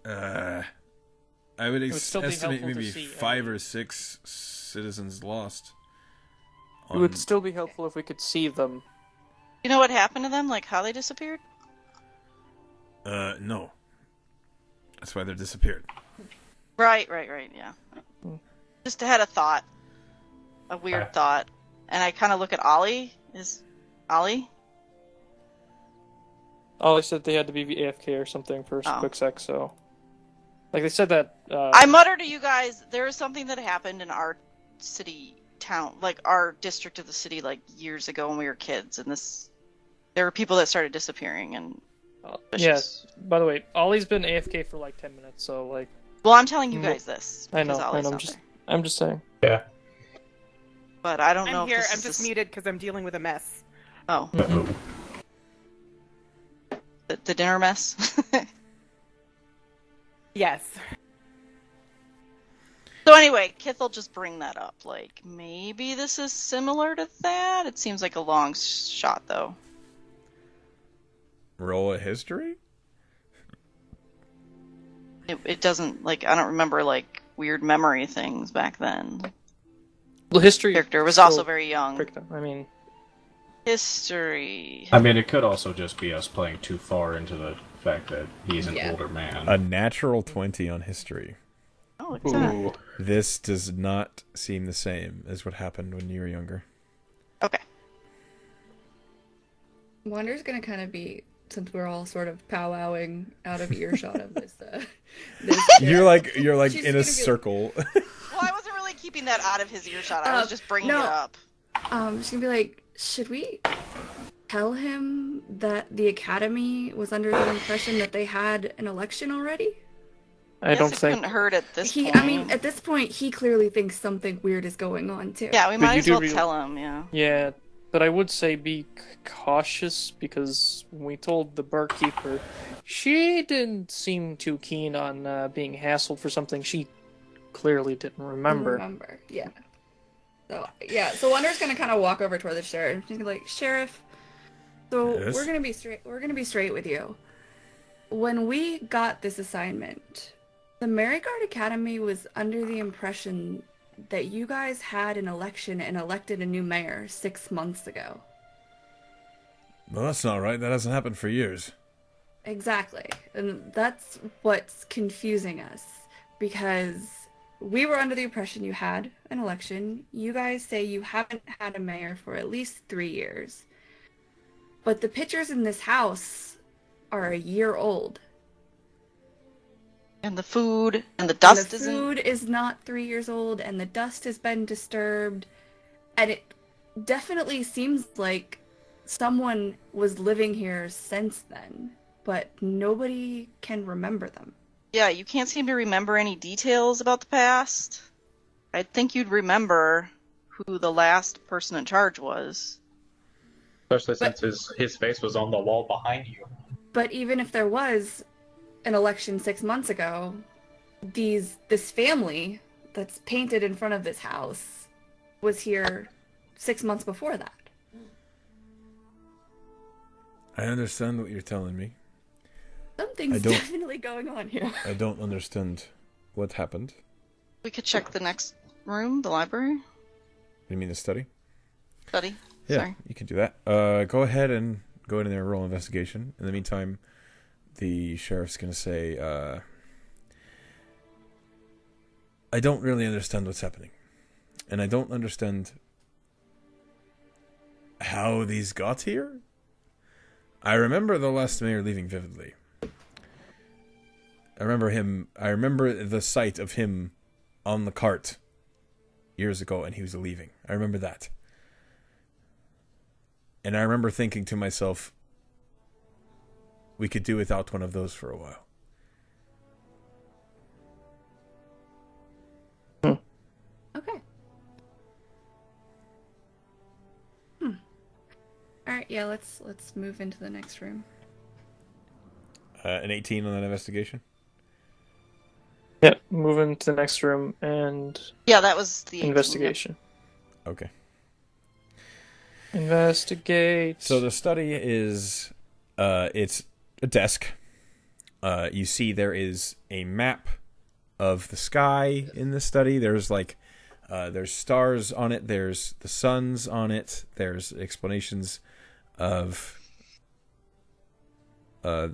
I would estimate maybe 5 or 6 citizens lost. It would still be helpful if we could see them. You know what happened to them? Like how they disappeared? No. That's why they're disappeared. Right, yeah. Just had a thought. A weird thought. And I kind of look at Ollie. Is Ollie? Ollie said they had to be AFK or something for a quick sec, so... Like, they said that... I muttered to you guys, there is something that happened in our city, town, like, our district of the city, like, years ago when we were kids, and there were people that started disappearing, and... Yes, by the way, Ollie's been AFK for, like, 10 minutes, so, like... Well, I'm telling you guys this. I know, Ollie's I'm just saying. Yeah. But I don't know I'm if here, I'm just muted because I'm dealing with a mess. Oh. The dinner mess? Yes. So anyway, Kith will just bring that up. Like, maybe this is similar to that? It seems like a long shot, though. Roll a history? It doesn't, like, I don't remember, like, weird memory things back then. Well, history... Character was also very young. I mean... History... I mean, it could also just be us playing too far into the fact that he's an older man. A natural 20 on history. Oh, look at that. This does not seem the same as what happened when you were younger. Okay. Wonder's gonna kind of be, since we're all sort of powwowing out of earshot of this. You're like She's in a circle. Well, I wasn't really keeping that out of his earshot. I was just bringing it up. She's gonna be like, should we tell him that the Academy was under the impression that they had an election already? I don't think... it couldn't hurt at this point. I mean, at this point, he clearly thinks something weird is going on, too. Yeah, we might as well tell him, yeah. Yeah, but I would say be cautious, because when we told the barkeeper, she didn't seem too keen on being hassled for something she clearly didn't remember. Yeah. So Wonder's gonna kind of walk over toward the sheriff. She's gonna be like, Sheriff, so Yes? we're gonna be straight with you. When we got this assignment, the Merigard Academy was under the impression that you guys had an election and elected a new mayor 6 months ago. Well, that's not right. That hasn't happened for years. Exactly. And that's what's confusing us, because we were under the impression you had an election. You guys say you haven't had a mayor for at least 3 years. But the pictures in this house are a year old. And the food and the dust and the food is not 3 years old, and the dust has been disturbed. And it definitely seems like someone was living here since then, but nobody can remember them. Yeah, you can't seem to remember any details about the past. I think you'd remember who the last person in charge was. Especially since his face was on the wall behind you. But even if there was an election 6 months ago, this family that's painted in front of this house was here 6 months before that. I understand what you're telling me. Something's definitely going on here. I don't understand what happened. We could check the next room, the library. You mean the study? Study. Yeah, Sorry. you can do that. Go ahead and go in there and roll investigation. In the meantime, the sheriff's going to say, I don't really understand what's happening. And I don't understand how these got here. I remember the last mayor leaving vividly. I remember the sight of him on the cart years ago, and he was leaving. I remember that. And I remember thinking to myself, we could do without one of those for a while. Okay. Alright, yeah, let's move into the next room. An 18 on that investigation? Yeah, move into the next room and... Yeah, that was the 18, investigation. Yep. Okay. Investigate. So the study is, it's a desk. You see there is a map of the sky in the study. There's there's stars on it. There's the suns on it. There's explanations of, a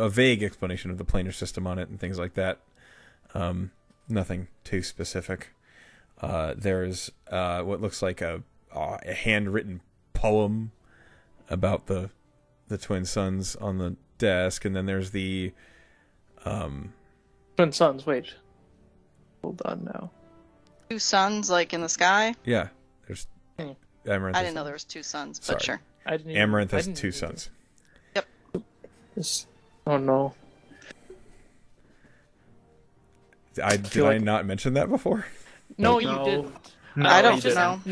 vague explanation of the planar system on it and things like that. Nothing too specific. There's what looks like a handwritten poem about the twin suns on the desk, and then there's the Twin suns, wait. Hold on now. 2 suns, like in the sky? Yeah, there's Amaranth. I didn't know there was 2 suns, but Sorry. sure. Amaranth has 2 suns. Yep. Oh no. Did I not mention that before? No, you didn't. No, I don't you didn't.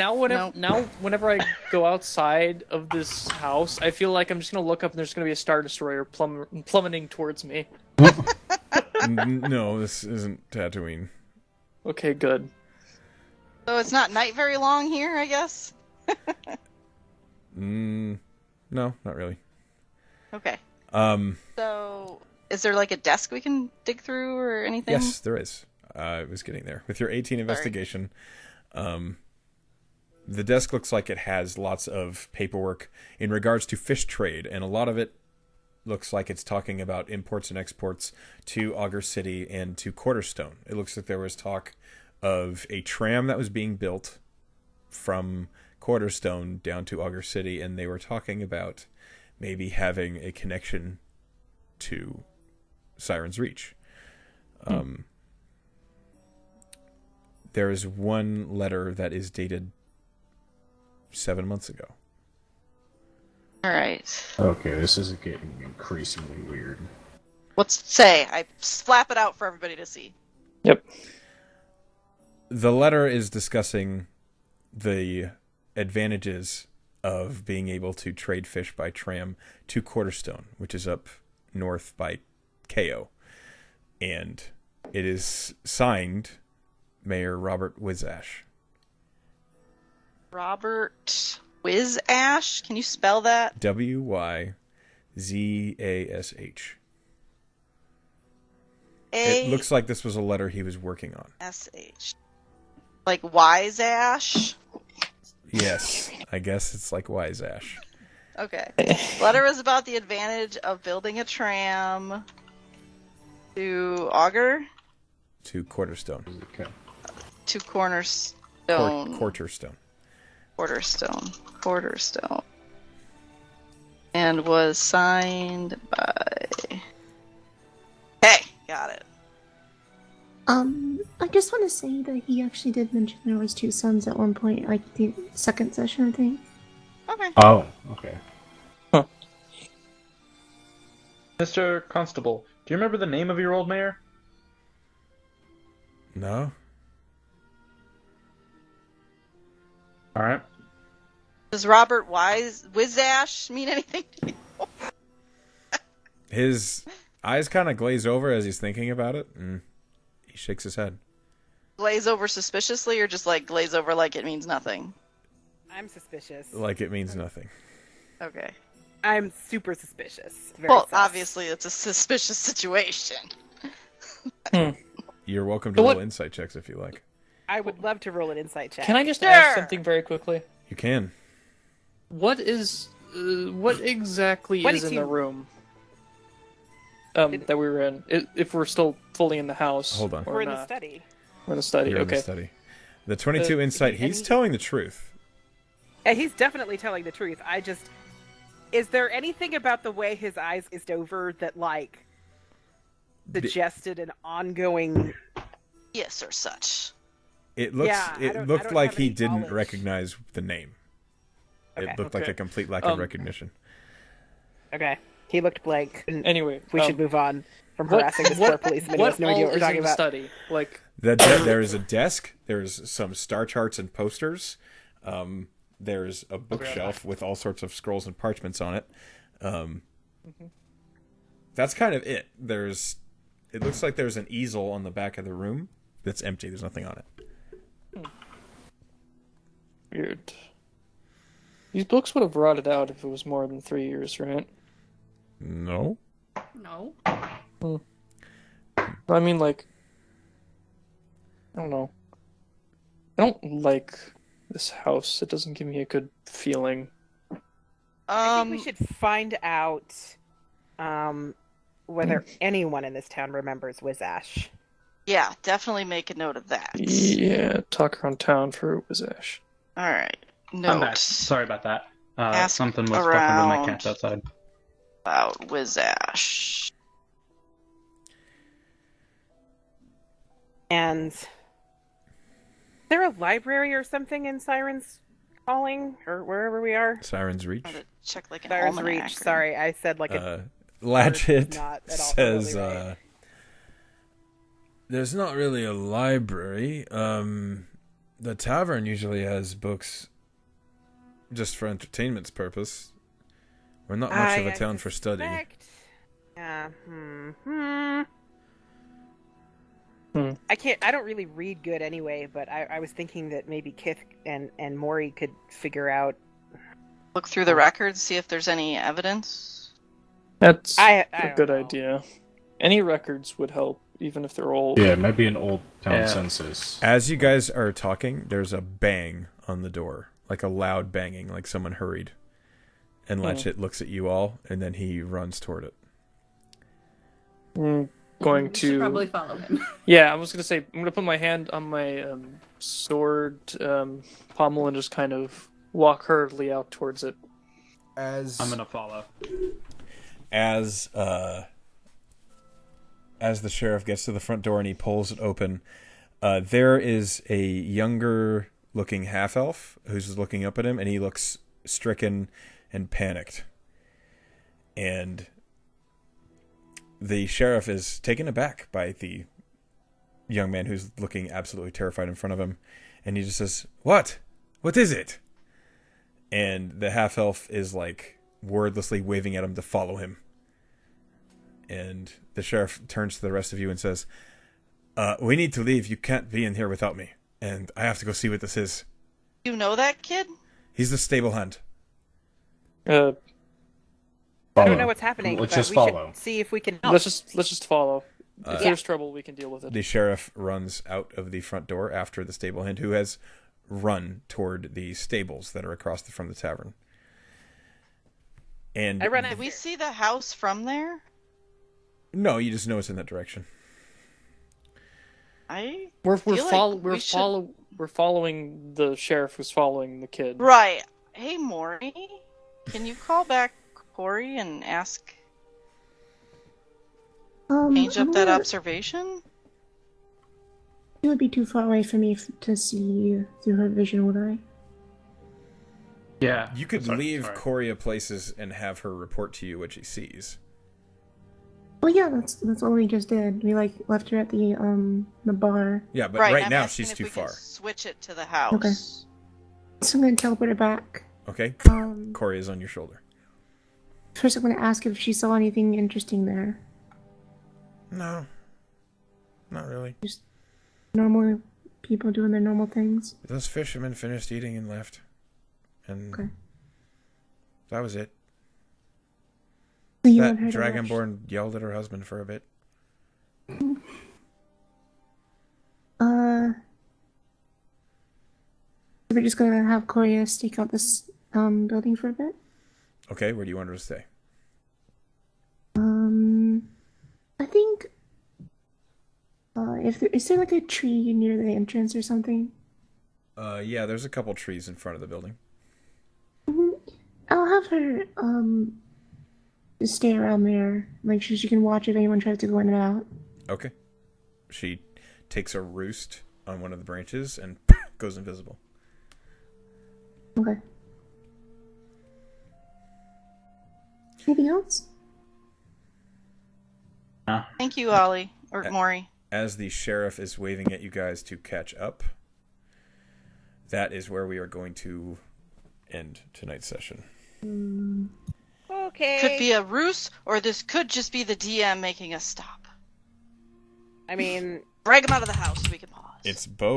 know. Whenever I go outside of this house, I feel like I'm just gonna look up and there's gonna be a Star Destroyer plummeting towards me. No, this isn't Tatooine. Okay, good. So it's not night very long here, I guess? No, not really. Okay. So, is there like a desk we can dig through or anything? Yes, there is. I was getting there. With your 18 investigation, the desk looks like it has lots of paperwork in regards to fish trade, and a lot of it looks like it's talking about imports and exports to Augur City and to Quarterstone. It looks like there was talk of a tram that was being built from Quarterstone down to Augur City, and they were talking about maybe having a connection to Siren's Reach. There is one letter that is dated 7 months ago. Alright. Okay, this is getting increasingly weird. What's it say? I slap it out for everybody to see. Yep. The letter is discussing the advantages of being able to trade fish by tram to Quarterstone, which is up north by KO. And it is signed Mayor Robert Wizash. Robert Wizash? Can you spell that? Wyzash. It looks like this was a letter he was working on. S-H. Like Wizash? Yes, I guess it's like Wizash. Okay. Letter was about the advantage of building a tram to Augur? To Quarterstone. Okay. To Cornerstone. Quarterstone. Quarterstone. And was signed by... Hey, got it. I just want to say that he actually did mention there was 2 suns at one point, like the second session, I think. Okay. Oh, okay. Mr. Constable, do you remember the name of your old mayor? No? All right. Does Robert Wizash mean anything to you? His eyes kind of glaze over as he's thinking about it, and he shakes his head. Glaze over suspiciously, or just like glaze over like it means nothing? I'm suspicious. Like it means nothing. Okay. I'm super suspicious. Well, obviously it's a suspicious situation. You're welcome to roll insight checks if you like. I would love to roll an insight check. Can I just ask something very quickly? You can. What exactly is in the room that we were in? If we're still fully in the house. Hold on. We're in the study. We're in the study. You're okay. in the study. The 22 insight. He's telling the truth. Yeah, he's definitely telling the truth. Is there anything about the way his eyes glazed over that like suggested an ongoing yes or such? It looks. Yeah, it looked like he didn't recognize the name. Okay. It looked like a complete lack of recognition. Okay. He looked blank. Anyway, we should move on from harassing this poor policeman who has no idea what we're talking about. Study? Like there is a desk. There's some star charts and posters. There's a bookshelf with all sorts of scrolls and parchments on it. That's kind of it. It looks like there's an easel on the back of the room that's empty. There's nothing on it. Weird. These books would have rotted out if it was more than 3 years, right? No. No. I mean, like, I don't know. I don't like this house. It doesn't give me a good feeling. I think we should find out whether anyone in this town remembers Wizash. Yeah, definitely make a note of that. Yeah, talk around town for Wizash. All right. I'm back. Sorry about that. Something was fucking with around my cats outside. About Wizash. And is there a library or something in Siren's Calling or wherever we are? Siren's Reach. Check like an Siren's almanac. Reach. Sorry, I said like a. Latchet not at all says, right. "There's not really a library. The tavern usually has books, just for entertainment's purpose. We're not much of a town for study." Yeah. I don't really read good anyway, but I was thinking that maybe Kith and Maury could figure out. Look through the records, see if there's any evidence. That's a good idea. Any records would help, even if they're old. Yeah, it might be an old town census. As you guys are talking, there's a bang on the door, like a loud banging, like someone hurried. And Latchet looks at you all, and then he runs toward it. Going We should to probably follow him. Yeah, I was gonna say I'm gonna put my hand on my sword pommel and just kind of walk hurriedly out towards it. I'm gonna follow. As the sheriff gets to the front door and he pulls it open, there is a younger looking half elf who's looking up at him, and he looks stricken and panicked. And the sheriff is taken aback by the young man who's looking absolutely terrified in front of him, and he just says, "What? What is it?" And the half elf is like wordlessly waving at him to follow him. And the sheriff turns to the rest of you and says, "We need to leave. You can't be in here without me. And I have to go see what this is." You know that kid? He's the stable hand. I don't know what's happening. Let's but just we follow. Should see if we can help. Let's just follow. If there's trouble, we can deal with it. The sheriff runs out of the front door after the stable hand, who has run toward the stables that are across from the tavern. And Did we see the house from there? No, you just know it's in that direction. We're following the sheriff who's following the kid. Right. Hey, Maury, can you call back Corey and ask? Change up that observation? It would be too far away for me to see through her vision, would I? Yeah. You could leave Coria places and have her report to you what she sees. Well, yeah, that's what we just did. We left her at the bar. Yeah, but right now she's if too we can far. switch it to the house. Okay. So I'm gonna teleport it back. Okay. Corey is on your shoulder. First, I'm gonna ask if she saw anything interesting there. No. Not really. Just normal people doing their normal things. Those fishermen finished eating and left. And Okay. that was it. So you want her That to Dragonborn yelled at her husband for a bit. We're just gonna have Korea stake out this building for a bit. Okay, where do you want her to stay? I think. Is there like a tree near the entrance or something? Yeah, there's a couple trees in front of the building. I'll have her just stay around there, like she can watch if anyone tries to go in and out. Okay. She takes a roost on one of the branches and goes invisible. Okay. Anything else? Thank you, Ollie. Or Maury. As the sheriff is waving at you guys to catch up, that is where we are going to end tonight's session. Okay. Could be a ruse, or this could just be the DM making us stop. I mean... Drag him out of the house so we can pause. It's both.